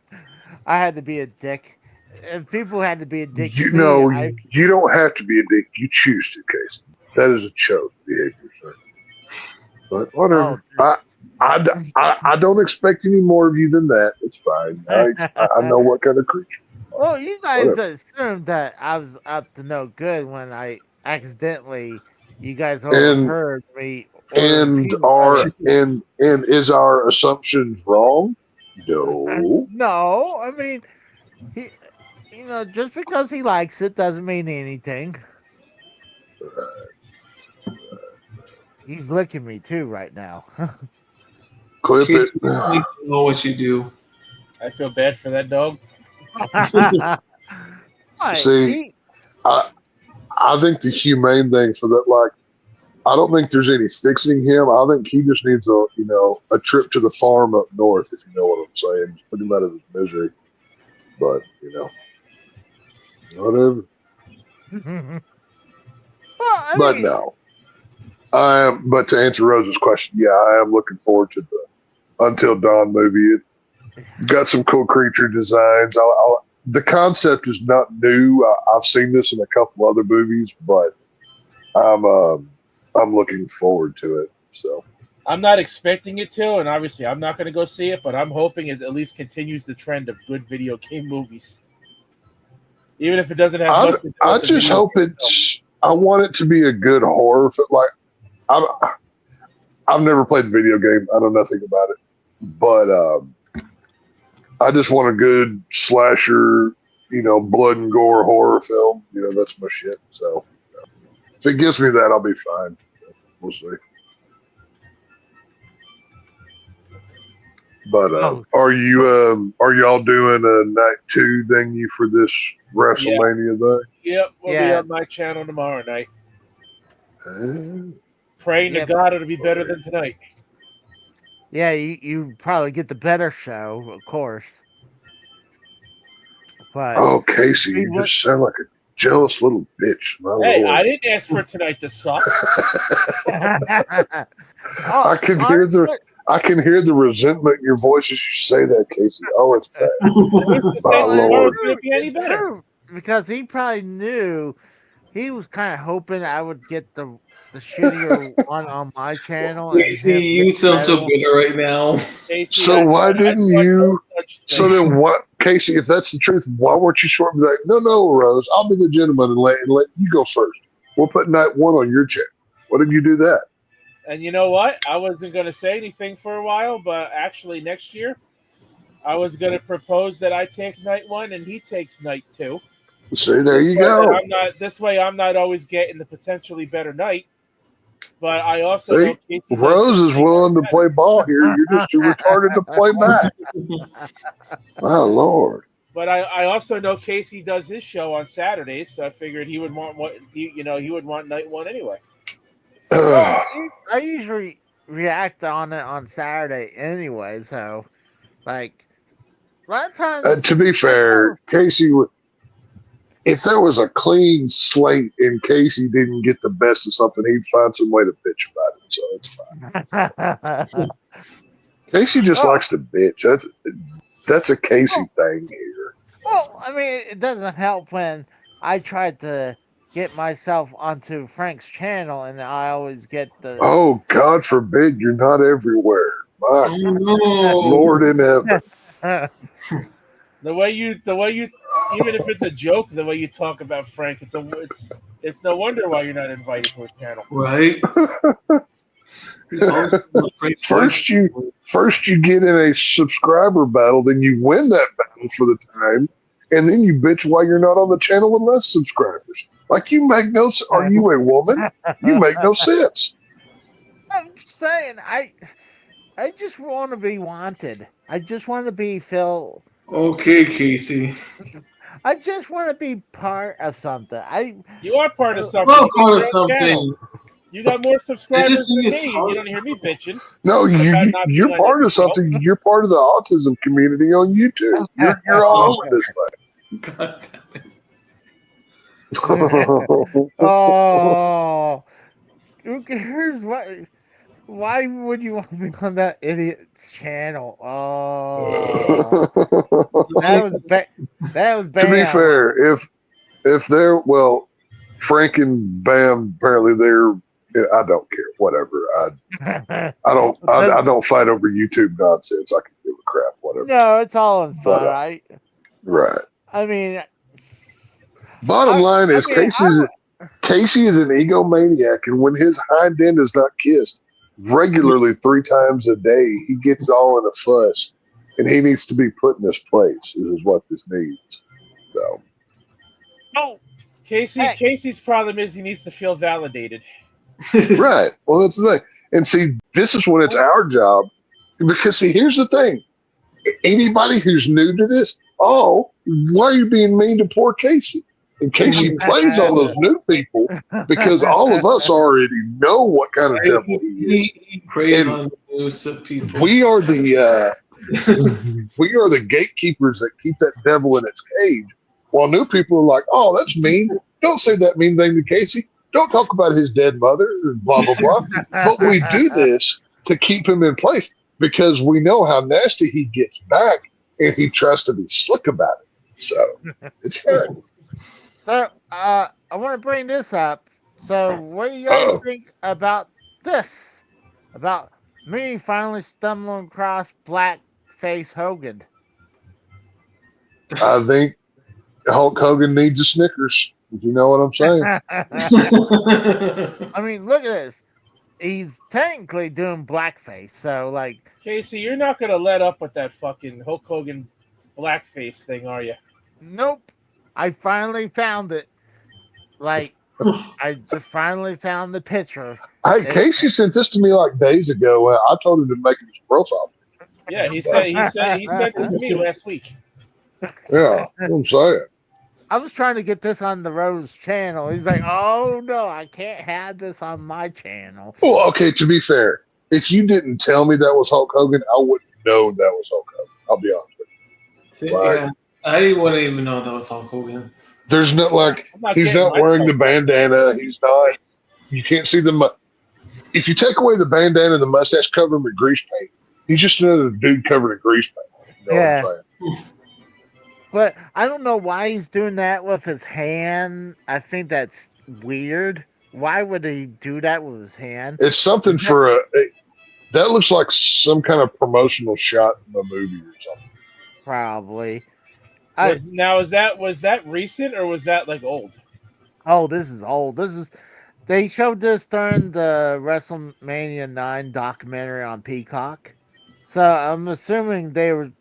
I had to be a dick. If people had to be a dick, You to me, know, I- you don't have to be a dick. You choose to, Casey. That is a chosen behavior, sir. But whatever. I don't expect any more of you than that. It's fine. I know what kind of creature. Well, you guys Whatever. assumed that I was up to no good when I accidentally, you guys And- overheard me. And is our assumptions wrong? No. No, I mean, he, just because he likes it doesn't mean anything. He's licking me too right now. Clip Kids, it. you know what you do. I feel bad for that dog. See, I think the humane thing for that, like, I don't think there's any fixing him. I think he just needs a trip to the farm up north, if you know what I'm saying. Just put him out of his misery. But, whatever. But no. But to answer Rose's question, yeah, I am looking forward to the Until Dawn movie. It's got some cool creature designs. The concept is not new. I've seen this in a couple other movies, but I'm looking forward to it. So I'm not expecting it to, and obviously I'm not going to go see it, but I'm hoping it at least continues the trend of good video game movies. Even if it doesn't have much to do with I the just video hope game it's. I want it to be a good horror. Like I've never played the video game. I know nothing about it, but I just want a good slasher, blood and gore horror film. That's my shit. So if it gives me that, I'll be fine. We'll see. But are y'all doing a night 2 thingy for this WrestleMania thing? Yep, we'll be on my channel tomorrow night. Praying to God it'll be better than tonight. Yeah, you probably get the better show, of course. But Oh, Casey, you just sound like a jealous little bitch. My Hey, Lord. I didn't ask for tonight to suck. I can hear the resentment in your voice as you say that, Casey. Oh, it's bad. My Lord. It's true, because he probably knew he was kind of hoping I would get the shittier one on my channel. and Casey, him you get sound so better. bitter right now. So why didn't you? So then what, Casey? If that's the truth, why weren't you short? Like, no, Rose, I'll be the gentleman and let you go first. We'll put night 1 on your channel. Why didn't you do that? And you know what? I wasn't going to say anything for a while, but actually next year, I was going to propose that I take night 1 and he takes night 2. See, there you go. This way, I'm not always getting the potentially better night. But I also know See, Casey Rose is willing to play ball here. You're just too retarded to play back. My Lord. But I also know Casey does his show on Saturdays, so I figured he would want he would want night 1 anyway. Well, I usually react on it on Saturday anyway, so like a lot of times. To be fair, Casey would. If there was a clean slate and Casey didn't get the best of something, he'd find some way to bitch about it. So it's fine. Casey just likes to bitch. That's a Casey thing here. Well, I mean, it doesn't help when I tried to get myself onto Frank's channel, and I always get the. Oh, God forbid you're not everywhere. My Lord in heaven. The way you, even if it's a joke, the way you talk about Frank, it's no wonder why you're not invited to his channel. Right? First you get in a subscriber battle, then you win that battle for the time, and then you bitch why you're not on the channel with less subscribers. Like you make no. Are you a woman? You make no sense. I'm just saying, I just want to be wanted. I just want to be Phil. Okay, Casey. I just want to be part of something. You are part of something. Well, You got part of your own something. channel. You got more subscribers than think me. it's You hard. don't hear me bitching. No, about not you're being on part your of show. something. You're part of the autism community on YouTube. You're all over this God thing. Oh, who cares? Why would you want me on that idiot's channel? Oh, that was To be bad. fair, if they're Frank and Bam apparently they're. I don't care. Whatever. I don't fight over YouTube nonsense. I can give a crap. Whatever. No, it's all in fun, But, right? Right. I mean, Bottom line is Casey is an egomaniac, and when his hind end is not kissed regularly 3 times a day, he gets all in a fuss, and he needs to be put in his place. Is what this needs. So. Oh, Casey's problem is he needs to feel validated. Right. Well, that's the thing. And see, this is when it's our job. Because, see, here's the thing. Anybody who's new to this, why are you being mean to poor Casey? And Casey plays on those new people because all of us already know what kind of devil he is. He preys on the news of people. We are the gatekeepers that keep that devil in its cage. While new people are like, oh, that's mean. Don't say that mean thing to Casey. Don't talk about his dead mother and blah, blah, blah. But we do this to keep him in place because we know how nasty he gets back and he tries to be slick about it. So it's fun. So, I want to bring this up. So, what do you guys think about this? About me finally stumbling across blackface Hogan? I think Hulk Hogan needs a Snickers. If you know what I'm saying. I mean, look at this. He's technically doing blackface, so like. Casey, you're not gonna let up with that fucking Hulk Hogan blackface thing, are you? Nope. I finally found it. Like, I just finally found the picture. Hey, Casey sent this to me like days ago. I told him to make it his profile. Yeah, he sent it to me last week. Yeah, I'm saying. I was trying to get this on the Rose channel. He's like, "Oh no, I can't have this on my channel." Well, okay. To be fair, if you didn't tell me that was Hulk Hogan, I wouldn't know that was Hulk Hogan. I'll be honest with you. Yeah, I wouldn't even know that was Hulk Hogan. There's not he's not wearing the bandana. He's not. You can't see the. If you take away the bandana and the mustache, cover him with grease paint. He's just another dude covered in grease paint. You know what I'm saying? But I don't know why he's doing that with his hand. I think that's weird. Why would he do that with his hand? It's something for that looks like some kind of promotional shot in a movie or something. Probably. Was that recent or was that like old? Oh, this is old. They showed this during the WrestleMania 9 documentary on Peacock. So I'm assuming they were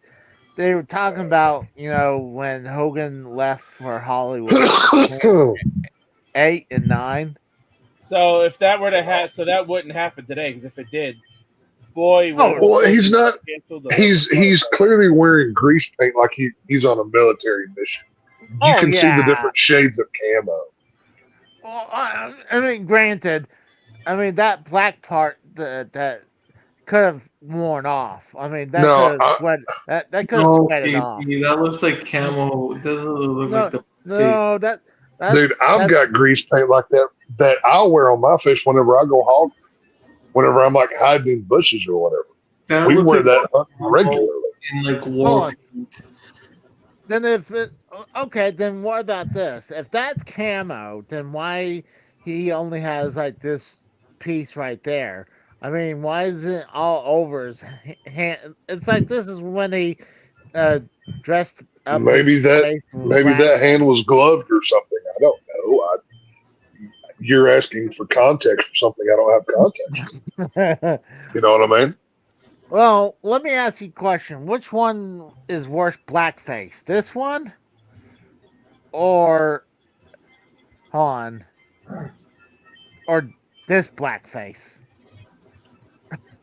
talking about, when Hogan left for Hollywood 8 and 9. So if that were to happen, so that wouldn't happen today, because if it did, boy. Well, he's not. He's clearly wearing grease paint like he's on a military mission. You can see the different shades of camo. Well, I mean, granted, that black part that could have worn off. I mean, that could have sweat. That could have sweated off. That looks like camo. It doesn't look like the. No, that's dude. I've got grease paint like that I'll wear on my face whenever I go hog. Whenever I'm like hiding in bushes or whatever, we wear that regularly. In like war. Then then what about this? If that's camo, then why he only has like this piece right there? I mean, why is it all over his hand? It's like this is when he dressed up. Maybe that hand was gloved or something. I don't know. you're asking for context for something I don't have context for. You know what I mean? Well, let me ask you a question. Which one is worse blackface? This one? Or hold on. Or this blackface?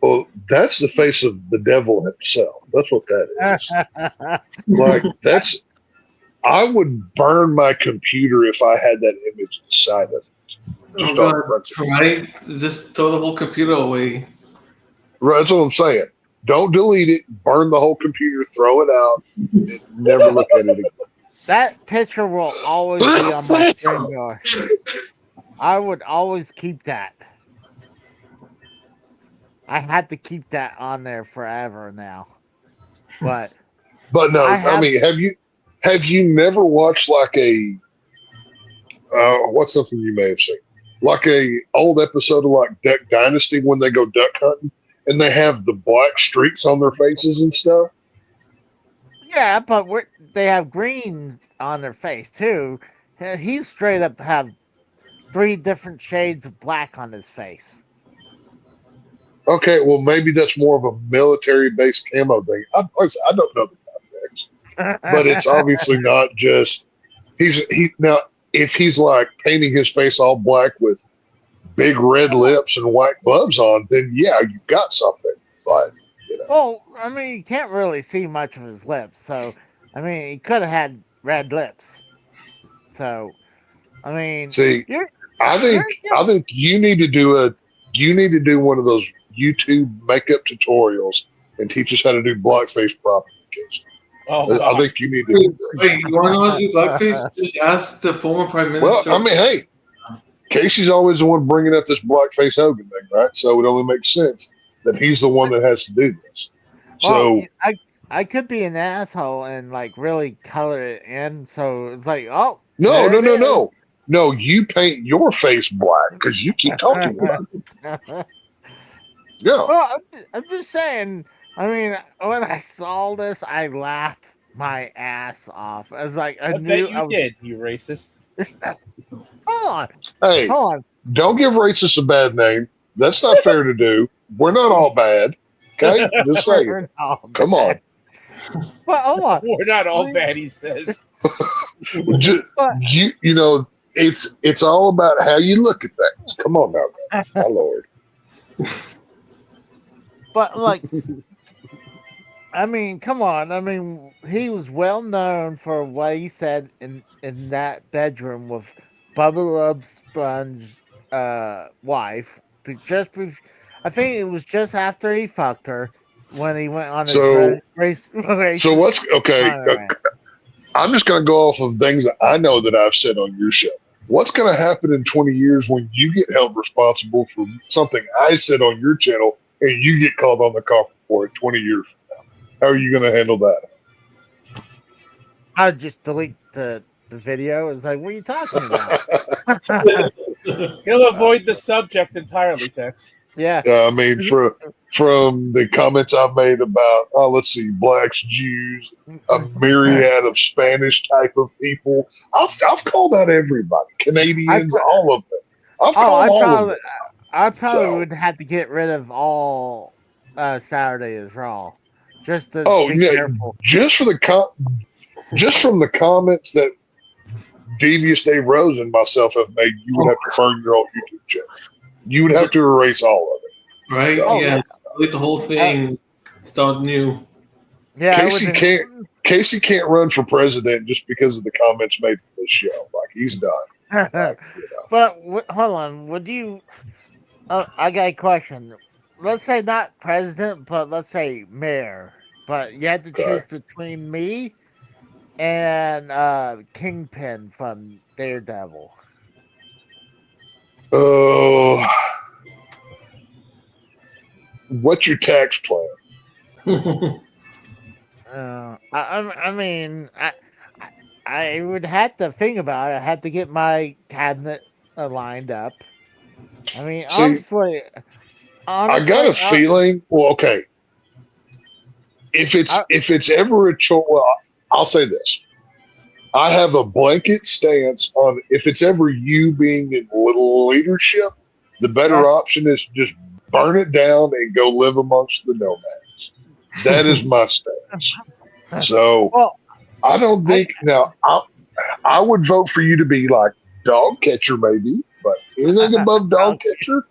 Well, that's the face of the devil himself. That's what that is. Like, I would burn my computer if I had that image inside of it. Just God, right? Just throw the whole computer away. Right, that's what I'm saying. Don't delete it. Burn the whole computer. Throw it out. And never look at it again. That picture will always be on my StreamYard. I would always keep that. I had to keep that on there forever now. But no, I mean, have you never watched like a what's something you may have seen? Like a old episode of like Duck Dynasty when they go duck hunting and they have the black streaks on their faces and stuff. yeah, but they have green on their face too. He straight up have 3 different shades of black on his face. Okay, well maybe that's more of a military-based camo thing. I don't know the context, but it's obviously not just now. If he's like painting his face all black with big red lips and white gloves on, then yeah, you've got something. But you know. Well, I mean, you can't really see much of his lips, so I mean, he could have had red lips. So, I mean, see, I think you need to do one of those YouTube makeup tutorials and teach us how to do blackface properly, kids. I think you need to do that. Wait, you want to know how to do blackface? Just ask the former prime minister. Well, I mean, hey, Casey's always the one bringing up this blackface Hogan thing, right? So it only makes sense that he's the one that has to do this. So well, I could be an asshole and like really color it in, so it's like, oh no, you paint your face black because you keep talking about it. Yeah. Well, I'm just saying. I mean, when I saw this, I laughed my ass off. I was like, I knew bet you did, you racist. Hold on. Hey, hold on. Don't give racists a bad name. That's not fair to do. We're not all bad. Okay? Just saying. Come on. But hold on. We're not all bad, he says. You know, it's all about how you look at things. Come on now, my lord. But like, I mean, come on. I mean, he was well known for what he said in that bedroom with Bubba Love Sponge's wife. I think it was just after he fucked her when he went on his race. So what's okay? I'm just going to go off of things that I know that I've said on your show. What's going to happen in 20 years when you get held responsible for something I said on your channel and you get called on the carpet for it 20 years from now? How are you going to handle that? I'd just delete the video. It's like, what are you talking about? He'll avoid the subject entirely, Tex. Yeah. I mean, from the comments I've made about, let's see, blacks, Jews, a myriad of Spanish type of people. I've called out everybody, Canadians, all of them. I've called all of them. I probably would have to get rid of all Saturday is Raw, just to be careful. Just from the comments that Devious Dave Rose and myself have made, you would have to burn your own YouTube channel. You would have to erase all of it. Right? Yeah. Delete the whole thing. Start new. Yeah. Casey can't run for president just because of the comments made for this show. Like, he's done. But hold on. Would you? I got a question. Let's say not president, but let's say mayor. But you had to choose between me and Kingpin from Daredevil. What's your tax plan? I mean, I would have to think about it. I had to get my cabinet lined up. I mean, honestly, I got a feeling. Well, okay. If it's ever a choice, well, I'll say this: I have a blanket stance on if it's ever you being in little leadership, the better option is just burn it down and go live amongst the nomads. That is my stance. So Well, I don't think now I would vote for you to be like dog catcher maybe, but anything above dog catcher,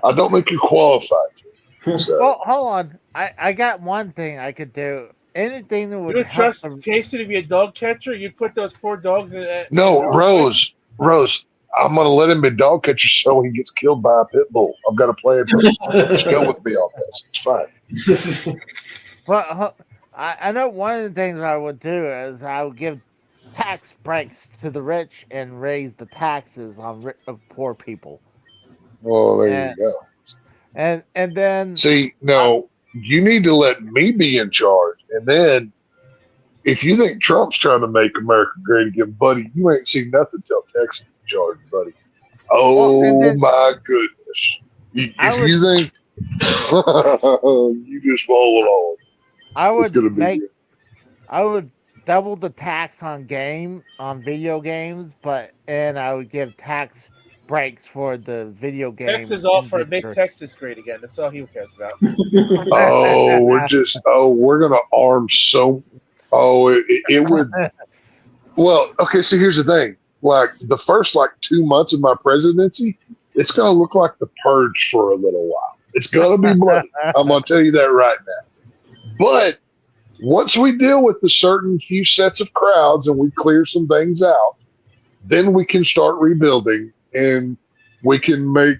I don't think you're qualified. So well, hold on. I got one thing I could do. Anything that You would would help trust the Casey to be a dog catcher? You'd put those poor dogs in. no, Rose, I'm gonna let him be dog catcher so he gets killed by a pit bull. I've got a plan for him. Just go with me on this. It's fine. Well, I know one of the things I would do is I would give tax breaks to the rich and raise the taxes on of poor people. Well, there And you go. and then See, no, you need to let me be in charge. And then if you think Trump's trying to make America great again, buddy, you ain't seen nothing till Texas in charge, buddy. Oh my goodness. If you think you just follow along. I It's gonna would be make good. I would double the tax on video games, and I would give tax breaks for the video game Texas all for make industry. Texas great again. That's all he cares about. We're gonna arm so it would well, okay, so here's the thing. Like the first 2 months of my presidency, it's gonna look like the purge for a little while. It's gonna be bloody. I'm gonna tell you that right now. But once we deal with the certain few sets of crowds and we clear some things out, then we can start rebuilding and we can make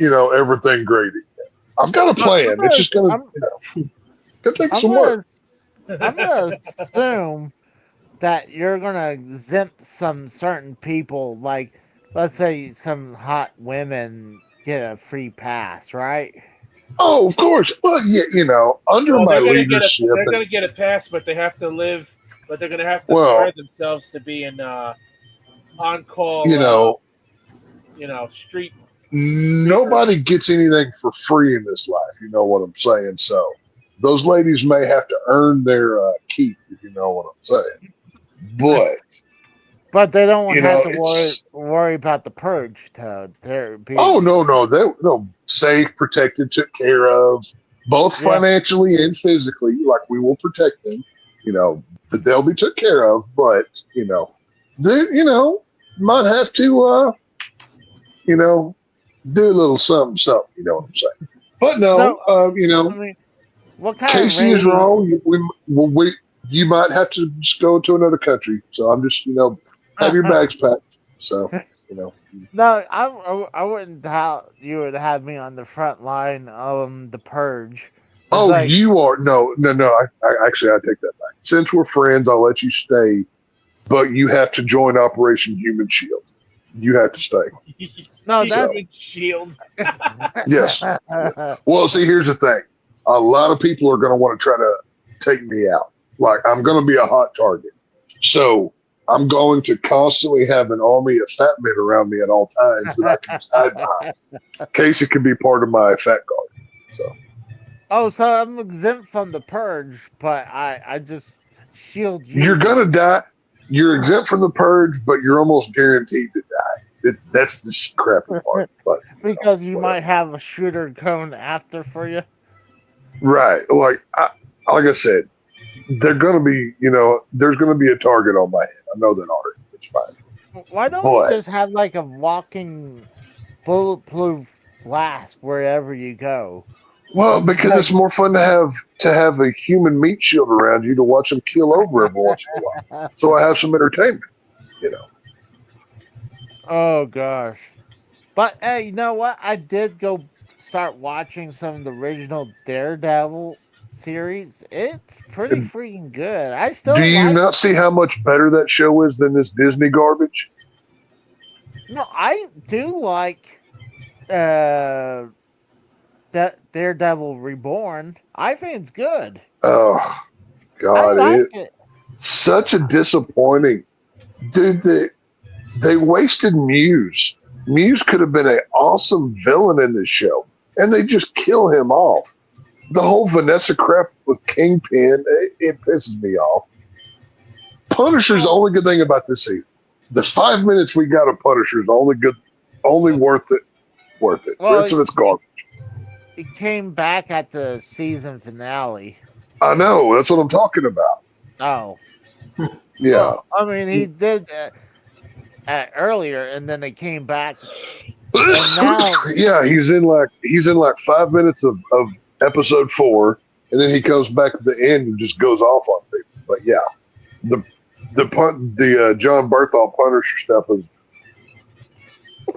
everything great again. I've got a plan. It's just gonna take some work. I'm gonna assume that you're gonna exempt some certain people, like let's say some hot women get a free pass, right? Oh, of course. Well, yeah, under my leadership. They're gonna get a pass, but they have to live. But they're gonna have to Well, swear themselves to be in on call. Street. Nobody gets anything for free in this life. You know what I'm saying? So those ladies may have to earn their keep, if you know what I'm saying. But they don't have to worry about the purge, Toad. Oh no, safe, protected, took care of, both financially and physically. Like we will protect them. But they'll be took care of. But they might have to do a little something. You know what I'm saying? But no, what kind Casey of is wrong. You might have to just go to another country. So I'm just have your bags packed. So No, I wouldn't doubt you would have me on the front line on the purge. You are no. I actually take that back. Since we're friends, I'll let you stay, but you have to join Operation Human Shield. You have to stay. No, that's Shield. Yes. Well, see, here's the thing. A lot of people are going to want to try to take me out. Like I'm going to be a hot target. So I'm going to constantly have an army of fat men around me at all times that I can hide behind. Casey can be part of my fat guard. So. So I'm exempt from the purge, but I just shield you. You're gonna die. You're exempt from the purge, but you're almost guaranteed to die. That's the crappy part. But because you might have a shooter coming after for you. Right. Like I said, they're gonna be. There's gonna be a target on my head. I know that already. It's fine. Why don't you just have like a walking bulletproof glass wherever you go? Well, because it's more fun to have a human meat shield around you to watch them kill over every once in a while. So I have some entertainment, Oh gosh. But hey, you know what? I did go start watching some of the original Daredevil series. It's pretty freaking good. I still Do you not see how much better that show is than this Disney garbage? No, I do like Daredevil Reborn. I think it's good. Oh God, I like it. Such a disappointing, dude. They wasted Muse. Muse could have been an awesome villain in this show, and they just kill him off. The whole Vanessa crap with Kingpin, it pisses me off. Punisher's the only good thing about this season. The 5 minutes we got of Punisher is the only good, only worth it. Worth it. Well, The rest of it's garbage. He came back at the season finale. I know. That's what I'm talking about. Oh. Yeah. Well, I mean, he did earlier, and then they came back. And now, yeah, he's in like 5 minutes of episode 4, and then he comes back at the end and just goes off on people. But yeah, the John Berthal Punisher stuff is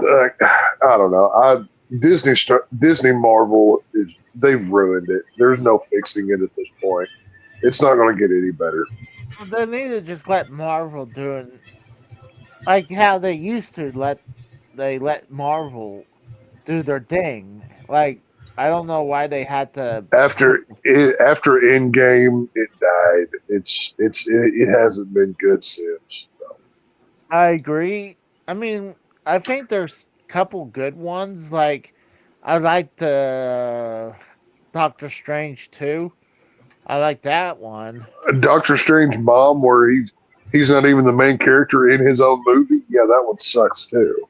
I don't know. Disney Marvel they've ruined it. There's no fixing it at this point. It's not going to get any better. they need to just let Marvel do it, like how they used to let Marvel do their thing. Like, I don't know why they had to. After Endgame, it died. It hasn't been good since. So. I agree. I mean, I think there's a couple good ones. Like, I like the Doctor Strange 2. I like that one. Doctor Strange Mom, where he's not even the main character in his own movie. Yeah, that one sucks too.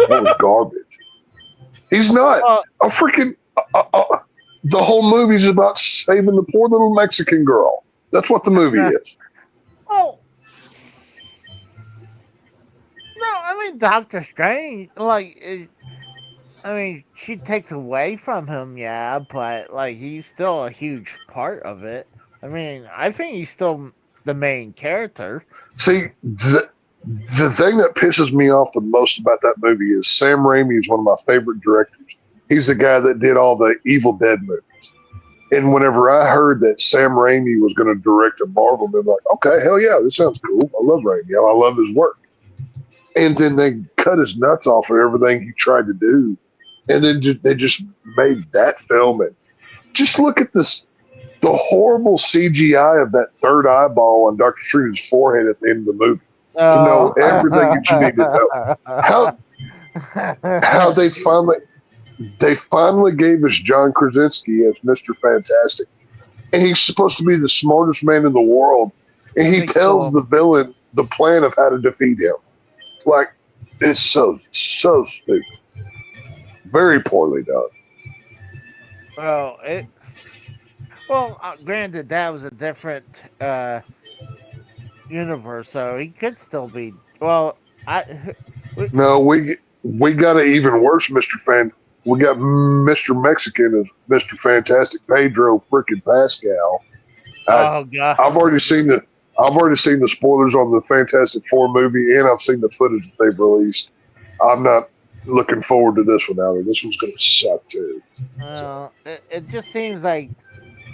That was garbage. He's not a freaking. The whole movie's about saving the poor little Mexican girl. That's what the movie is. Oh. No, I mean Doctor Strange. Like, I mean, she takes away from him, yeah, but like he's still a huge part of it. I mean, I think he's still the main character. See, the thing that pisses me off the most about that movie is Sam Raimi is one of my favorite directors. He's the guy that did all the Evil Dead movies. And whenever I heard that Sam Raimi was going to direct a Marvel movie, I'm like, okay, hell yeah, this sounds cool. I love Raimi. I love his work. And then they cut his nuts off of everything he tried to do. And then they just made that film. And just look at this, the horrible CGI of that third eyeball on Dr. Strange's forehead at the end of the movie. To know everything that you need to know. How they finally gave us John Krasinski as Mr. Fantastic. And he's supposed to be the smartest man in the world. And he tells the villain the plan of how to defeat him. Like, it's so stupid. Very poorly done. Granted, that was a different universe, so he could still be. Well, No, we got an even worse Mr. Fan. We got Mr. Mexican as Mr. Fantastic, Pedro freaking Pascal. Oh God! I've already seen the spoilers on the Fantastic Four movie, and I've seen the footage that they've released. I'm not looking forward to this one either. This one's going to suck too. It just seems like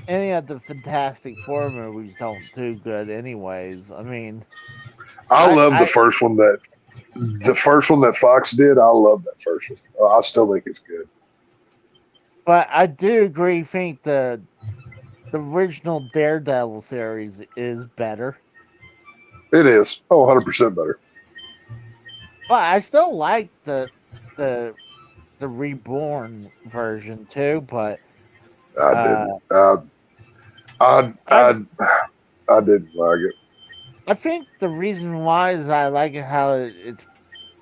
any of the Fantastic Four movies don't do good, anyways. I mean, I love the first one that Fox did. I love that first one. I still think it's good. But I do agree. Think the original Daredevil series is better. It is. 100% better. But I still like the Reborn version too. But I didn't. I didn't like it. I think the reason why is I like it how it's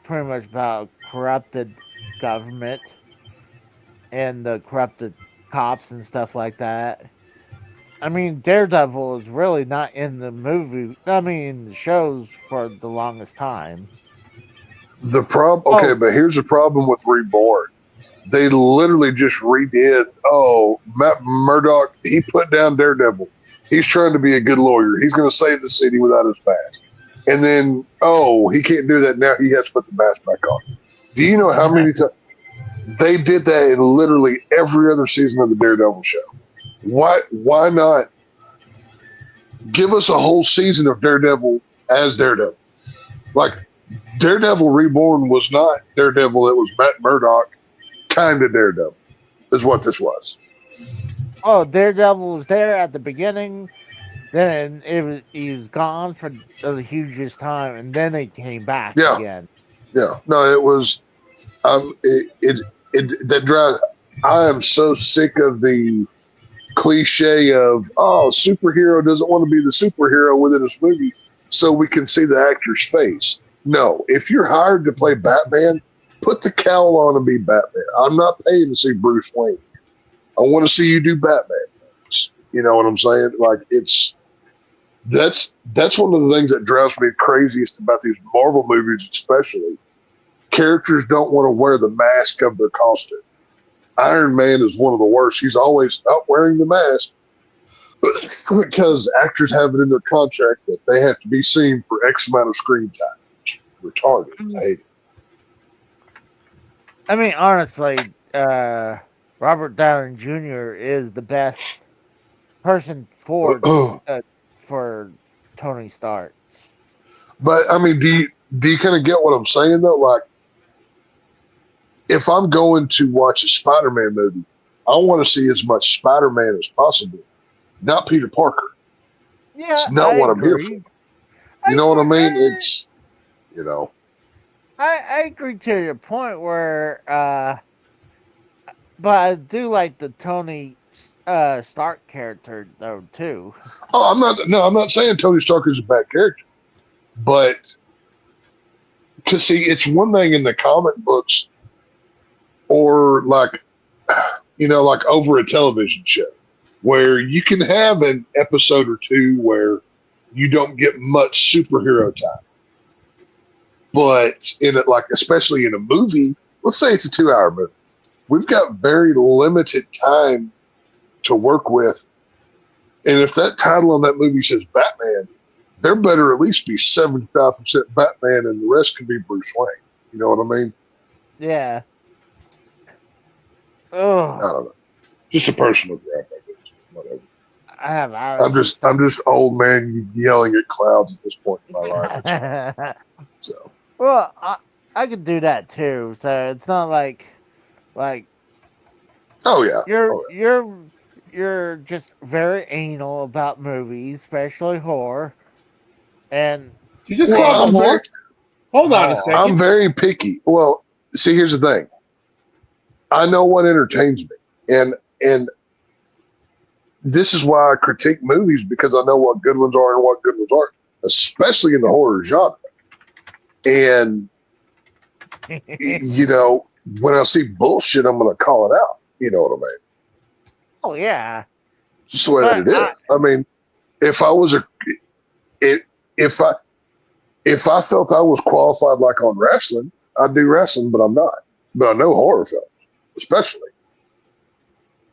pretty much about corrupted government and the corrupted cops and stuff like that. I mean, Daredevil is really not in the movie. I mean, the shows for the longest time. The problem, but here's the problem with Reborn. They literally just redid. Matt Murdock, he put down Daredevil. He's trying to be a good lawyer. He's going to save the city without his mask. And then, he can't do that now. He has to put the mask back on. Do you know how many times they did that in literally every other season of the Daredevil show? Why not give us a whole season of Daredevil as Daredevil? Like, Daredevil Reborn was not Daredevil. It was Matt Murdock, kind of Daredevil, is what this was. Daredevil was there at the beginning, then he was gone for the hugest time, and then he came back again. Yeah, no, it was. That drive. I am so sick of the cliche of superhero doesn't want to be the superhero within this movie. so we can see the actor's face. No, if you're hired to play Batman, put the cowl on and be Batman. I'm not paying to see Bruce Wayne. I want to see you do Batman. You know what I'm saying? Like that's one of the things that drives me craziest about these Marvel movies, especially. Characters don't want to wear the mask of their costume. Iron Man is one of the worst. He's always not wearing the mask because actors have it in their contract that they have to be seen for X amount of screen time. It's retarded. I hate it. I mean, honestly, Robert Downey Jr. is the best person for Tony Stark. But I mean, do you kind of get what I'm saying though? Like, if I'm going to watch a Spider-Man movie, I want to see as much Spider-Man as possible, not Peter Parker. Yeah, It's not what I'm here for. You know what I mean? It's, you know. I agree to your point where, but I do like the Tony Stark character though too. Oh, I'm not saying Tony Stark is a bad character, but because see, it's one thing in the comic books or like, you know, like over a television show where you can have an episode or two where you don't get much superhero time. But in it, like, especially in a movie, let's say it's a 2-hour movie, we've got very limited time to work with. And if that title on that movie says Batman, there better at least be 75% Batman and the rest can be Bruce Wayne. You know what I mean? Yeah. Oh. I don't know. Just a personal gripe, I guess. Whatever. I'm just old man yelling at clouds at this point in my life. So. Well, I could do that too. So it's not like. Oh yeah. You're just very anal about movies, especially horror. And you just called them horror? Hold on a second. I'm very picky. Well, see, here's the thing. I know what entertains me, and this is why I critique movies, because I know what good ones are and what good ones aren't, especially in the horror genre. And you know, when I see bullshit, I'm going to call it out. You know what I mean? Oh yeah. Just the way that it is. I mean, if I was if I felt I was qualified like on wrestling, I'd do wrestling, but I'm not. But I know horror films, especially.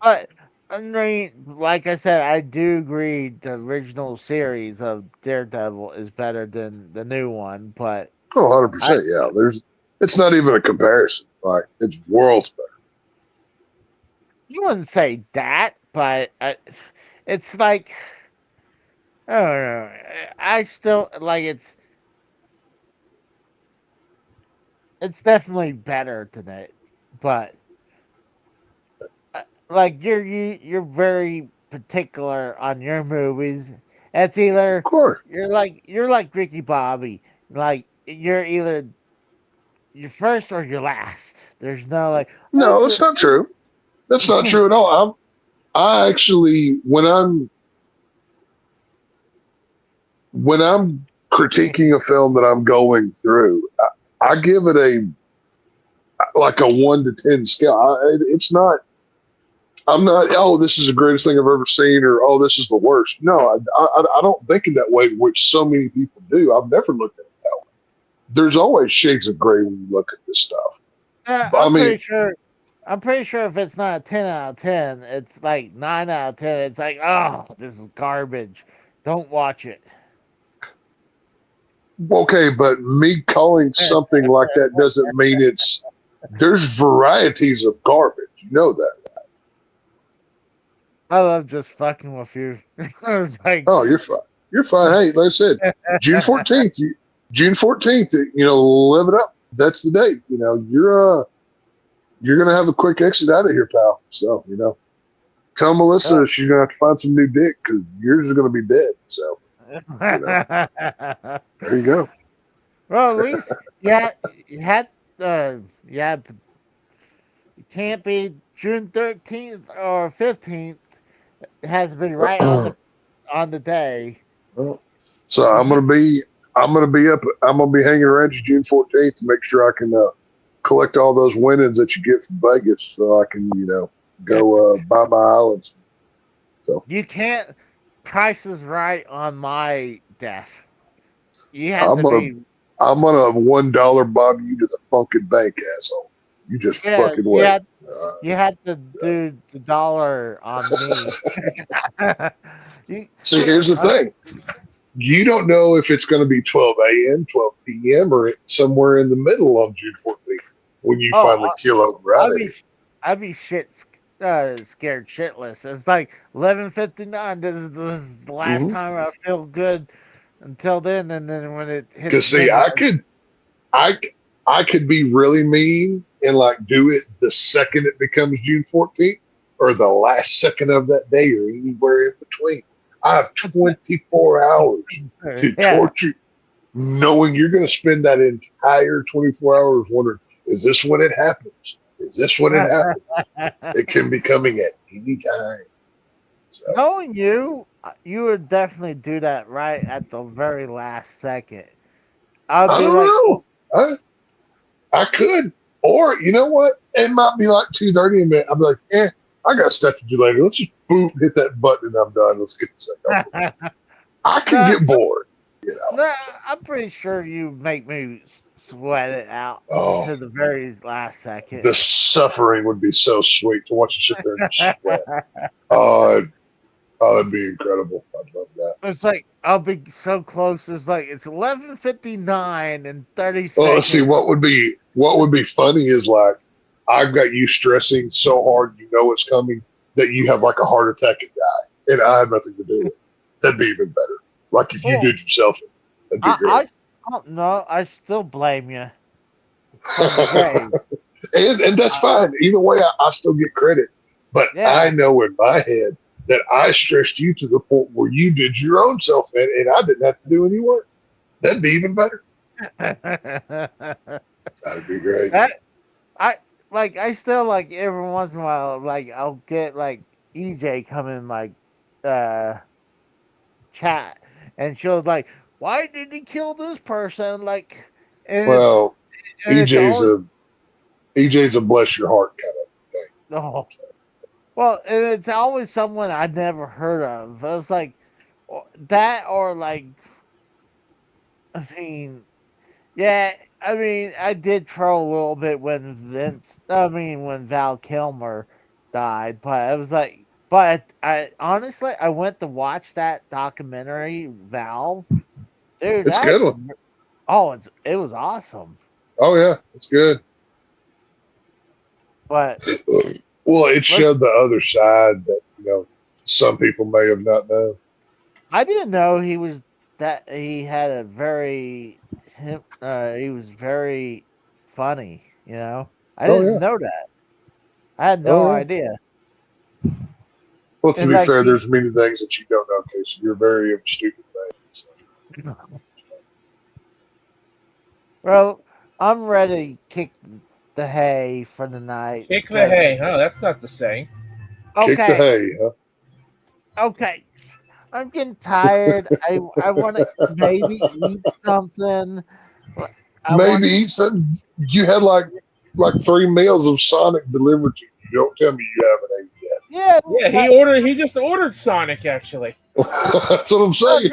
But I mean, like I said, I do agree the original series of Daredevil is better than the new one, but 100%. Yeah, it's not even a comparison. Like, it's worlds better. You wouldn't say that, but it's like, I don't know. I still like it's definitely better than it, but like you're very particular on your movies. It's either of course you're like Ricky Bobby, like you're either your first or your last. There's no like. No, that's not true. That's not true at all. I actually when I'm critiquing a film that I'm going through, I give it a 1 to 10 scale. It's not. I'm not. Oh, this is the greatest thing I've ever seen, or oh, this is the worst. No, I don't think in that way, which so many people do. I've never looked at it that way. There's always shades of gray when you look at this stuff. I'm pretty sure. I'm pretty sure if it's not a 10 out of 10, it's like 9 out of 10. It's like, oh, this is garbage. Don't watch it. Okay, but me calling something like that doesn't mean it's. There's varieties of garbage. You know that. I love just fucking with you. I was like, oh, you're fine. You're fine. Hey, like I said, June 14th. June 14th. You know, live it up. That's the date. You know, you're gonna have a quick exit out of here, pal. So you know, tell Melissa she's gonna have to find some new dick because yours is gonna be dead. So you know. There you go. Well, at least you had it can't be June 13th or 15th. It has to be right on the day. Well, So I'm gonna be hanging around you June 14th to make sure I can collect all those winnings that you get from Vegas, so I can go buy my islands. So You can't. Price is right on my death. You have to be. I'm gonna $1 bob you to the fucking bank, asshole. You just Yeah, fucking wait. you had to do the dollar on me. See, here's the thing. You don't know if it's going to be 12 a.m., 12 p.m., or somewhere in the middle on June 14th when you finally kill over out of here. I'd be scared shitless. It's like 11:59. This is the last time I feel good until then, and then when it hits. Because see, I could be really mean and like do it the second it becomes June 14th, or the last second of that day, or anywhere in between. I have 24 hours to torture, knowing you're going to spend that entire 24 hours wondering, is this when it happens? Is this when it happens? It can be coming at any time. So. Knowing you would definitely do that right at the very last second. I don't know. I could. Or, you know what? It might be like 2:30 and I'll be like, I got stuff to do later. Let's just boom, hit that button and I'm done. Let's get this thing over. I can get bored. Nah, I'm pretty sure you make me sweat it out to the very last second. The suffering would be so sweet to watch you sit there and sweat. It'd be incredible. I'd love that. It's like I'll be so close. It's like it's 11:59 and 30 seconds. Well, let's see. What would be funny is like I've got you stressing so hard, you know it's coming, that you have like a heart attack and die, and I have nothing to do with it. That'd be even better. Like if you did yourself, that'd be great. I don't know. I still blame you. and that's fine. Either way, I still get credit. But I know in my head that I stressed you to the point where you did your own self in, and I didn't have to do any work. That'd be even better. That'd be great. I still like every once in a while, like I'll get like EJ come in my chat, and she'll like, why did he kill this person? Like, well, EJ's a bless your heart kind of thing. Oh. Well, and it's always someone I'd never heard of. It was like that, or like, I mean, I did troll a little bit when Val Kilmer died, but it was like, I honestly, I went to watch that documentary, Valve. Dude, it's good one. Oh, it was awesome. Oh yeah, it's good. But well, it showed the other side that some people may have not known. I didn't know he was he had a very he was very funny. I didn't know that. I had no idea. Well, to be fair, there's many things that you don't know, Casey. You're very stupid man. So. Well, I'm ready to kick the hay for the night. Kick the hay, huh? That's not the saying. Okay. Kick the hay, huh? Okay. I'm getting tired. I want to maybe eat something. Eat something. You had like 3 meals of Sonic delivered to you. Don't tell me you haven't ate yet. Yeah. He just ordered Sonic actually. That's what I'm saying.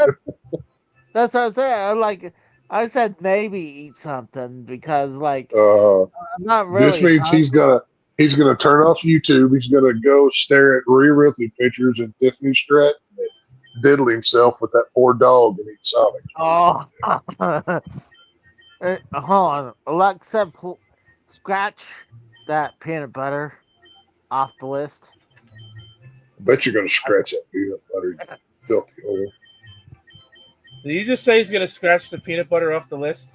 That's what I'm saying. I said maybe eat something because I'm not really. This means he's gonna turn off YouTube. He's gonna go stare at Rhea Ripley pictures and Tiffany Stratton and diddle himself with that poor dog and eat Sonic. Oh, hold on, Alexa, scratch that peanut butter off the list. I bet you're gonna scratch that peanut butter, you filthy hole. Did you just say he's going to scratch the peanut butter off the list?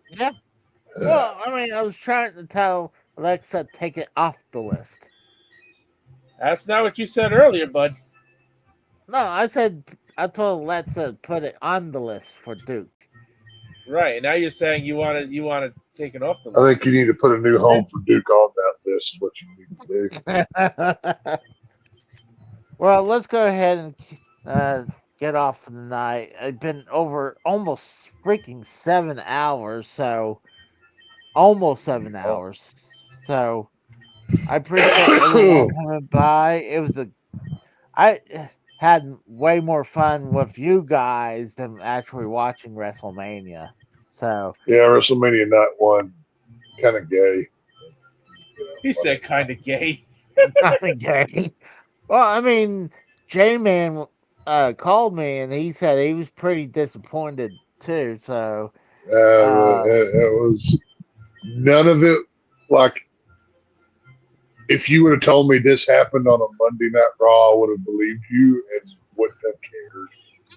Yeah. Well, I was trying to tell Alexa take it off the list. That's not what you said earlier, bud. No, I told Alexa put it on the list for Duke. Right. Now you're saying you want to take it off the list. I think you need to put a new home for Duke on that list. Is what you need to do. Well, let's go ahead and get off for the night. I've been over almost freaking 7 hours, so almost 7 hours. So I appreciate everyone coming by. I had way more fun with you guys than actually watching WrestleMania. So Yeah, WrestleMania night one, kind of gay. He said kind of gay. nothing gay. Well, I mean, J Man called me and he said he was pretty disappointed too. So It was none of it. Like, if you would have told me this happened on a Monday Night Raw, I would have believed you and wouldn't have cared.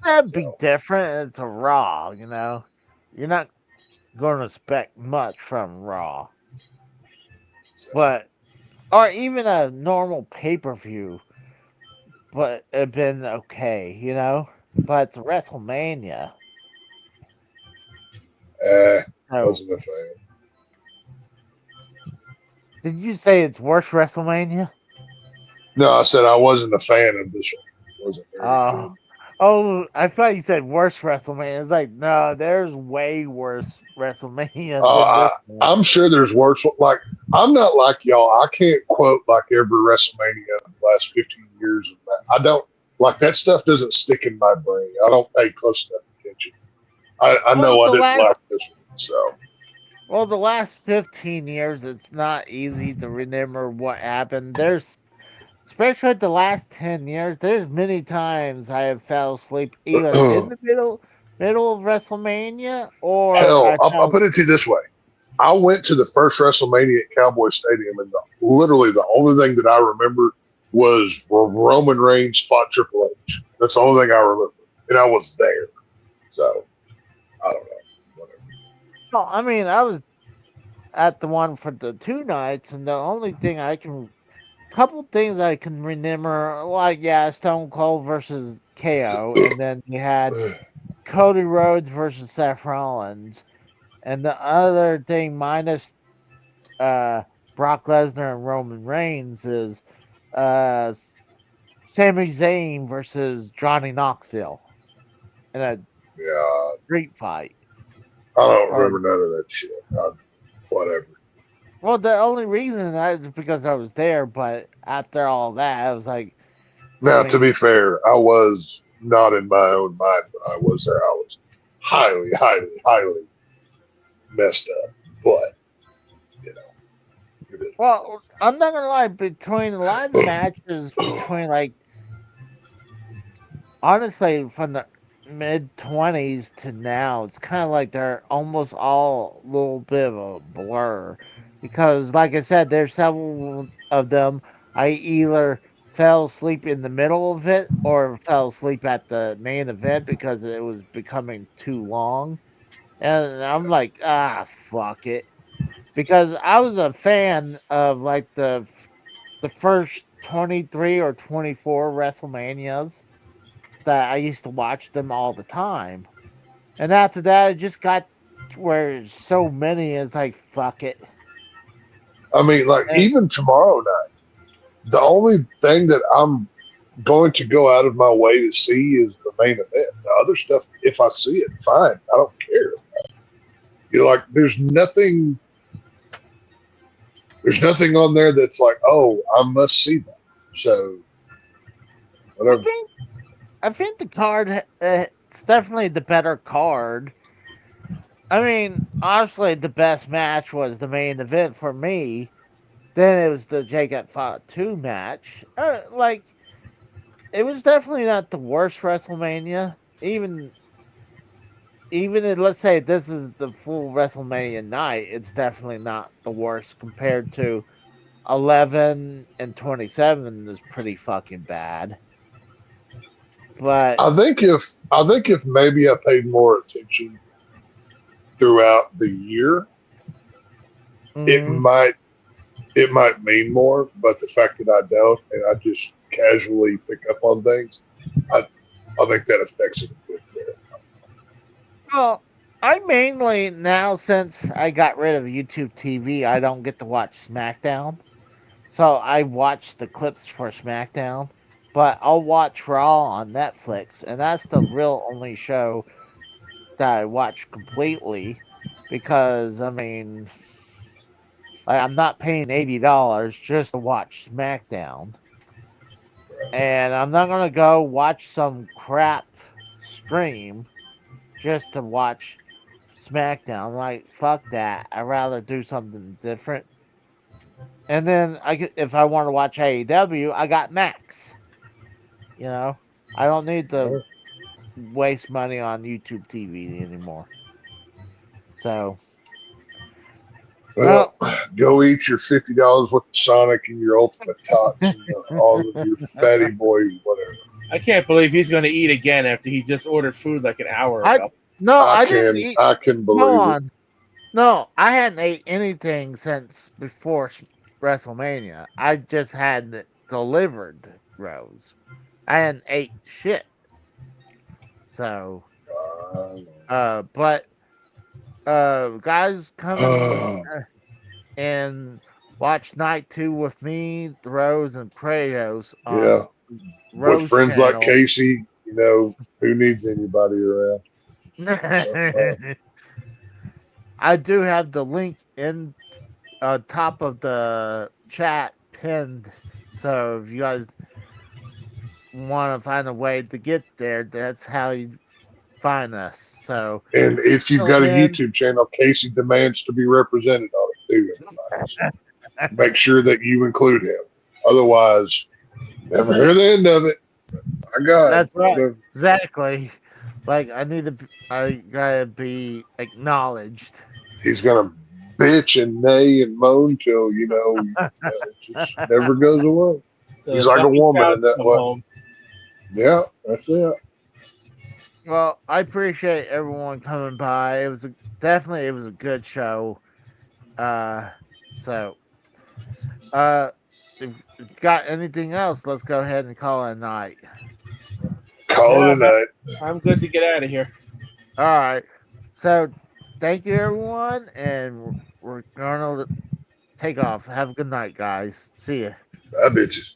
that'd be different. It's a Raw, you know. You're not going to expect much from Raw, but or even a normal pay per view, but it'd been okay, you know. But it's WrestleMania. So, Wasn't a fan. did you say it's worse WrestleMania? No, I said I wasn't a fan of this one. Wasn't very Oh, good. oh, I thought you said worse WrestleMania. It's like, no, there's way worse WrestleMania than I, this one. I'm sure there's worse. Like, I'm not like y'all. I can't quote like every WrestleMania in the last 15 years. I don't like that stuff. Doesn't stick in my brain. I don't pay close enough attention. I Well, know I the didn't last like this one. So well, the last 15 years, it's not easy to remember what happened. There's especially the last 10 years, there's many times I have fell asleep either in the middle of WrestleMania or hell, I I'll fell put it to you this way. I went to the first WrestleMania at Cowboy Stadium, and literally the only thing that I remember was Roman Reigns fought Triple H. That's the only thing I remember, and I was there. So I don't know. well, I mean, I was at the one for the 2 nights, and the only thing couple things I can remember, like, yeah, Stone Cold versus KO, and then you had Cody Rhodes versus Seth Rollins. And the other thing, minus Brock Lesnar and Roman Reigns, is uh, Sami Zayn versus Johnny Knoxville in a Yeah, street fight. I don't Or, remember none of that shit. Whatever. well, the only reason that is because I was there, but after all that, I was like, I Now, to mean, be fair, I was not in my own mind when I was there. I was highly, highly, highly messed up. But you know, it is. well, I'm not gonna lie. Between a lot of the matches, between like honestly, from the mid 20s to now, it's kind of like they're almost all a little bit of a blur. Because, like I said, there's several of them. I either fell asleep in the middle of it or fell asleep at the main event because it was becoming too long. And I'm like, fuck it. Because I was a fan of like the first 23 or 24 WrestleManias that I used to watch them all the time. And after that, it just got where so many is like, fuck it. I mean, like And, even tomorrow night, the only thing that I'm going to go out of my way to see is the main event. The other stuff, if I see it, fine. I don't care. You know, like there's nothing on there that's like, oh, I must see that. So whatever. I think the card, it's definitely the better card. I mean, honestly, the best match was the main event for me. Then it was the Jacob Fought 2 match. Like, it was definitely not the worst WrestleMania. Even if, let's say this is the full WrestleMania night, it's definitely not the worst compared to 11 and 27 is pretty fucking bad. But I think if maybe I paid more attention throughout the year, it mm, might it might mean more. But the fact that I don't and I just casually pick up on things, I think that affects it a bit. well, I mainly now since I got rid of YouTube TV, I don't get to watch SmackDown. So I watch the clips for SmackDown. but I'll watch Raw on Netflix, and that's the real only show that I watch completely because I mean, I'm not paying $80 just to watch SmackDown, and I'm not gonna go watch some crap stream just to watch SmackDown. Like, fuck that. I'd rather do something different. And then if I want to watch AEW, I got Max. You know, I don't need to waste money on YouTube TV anymore. So, Well, go eat your $50 worth of Sonic and your Ultimate Tots and all of your fatty boy whatever. I can't believe he's going to eat again after he just ordered food like an hour ago. I didn't eat. can believe Go it. on. No, I hadn't ate anything since before WrestleMania. I just had it delivered, Rose. I hadn't ate shit. So, but guys, come and watch night 2 with me, Rose, and Kratos on Rose with friends channel. like Casey, who needs anybody around? So, I do have the link in top of the chat pinned, so if you guys want to find a way to get there, that's how you find us. So, and if you've got a YouTube channel, Casey demands to be represented on it too. So make sure that you include him. Otherwise, never hear the end of it. I got that's it. right. Exactly. Like I gotta be acknowledged. He's gonna bitch and neigh and moan till it just never goes away. So He's the like a fucking woman cows in that come way. home. Yeah, that's it. Well, I appreciate everyone coming by. It was definitely a good show. So if it's got anything else, let's go ahead and call it a night. Call it a night. I'm good to get out of here. All right. So thank you, everyone, and we're gonna take off. Have a good night, guys. See ya. Bye, bitches.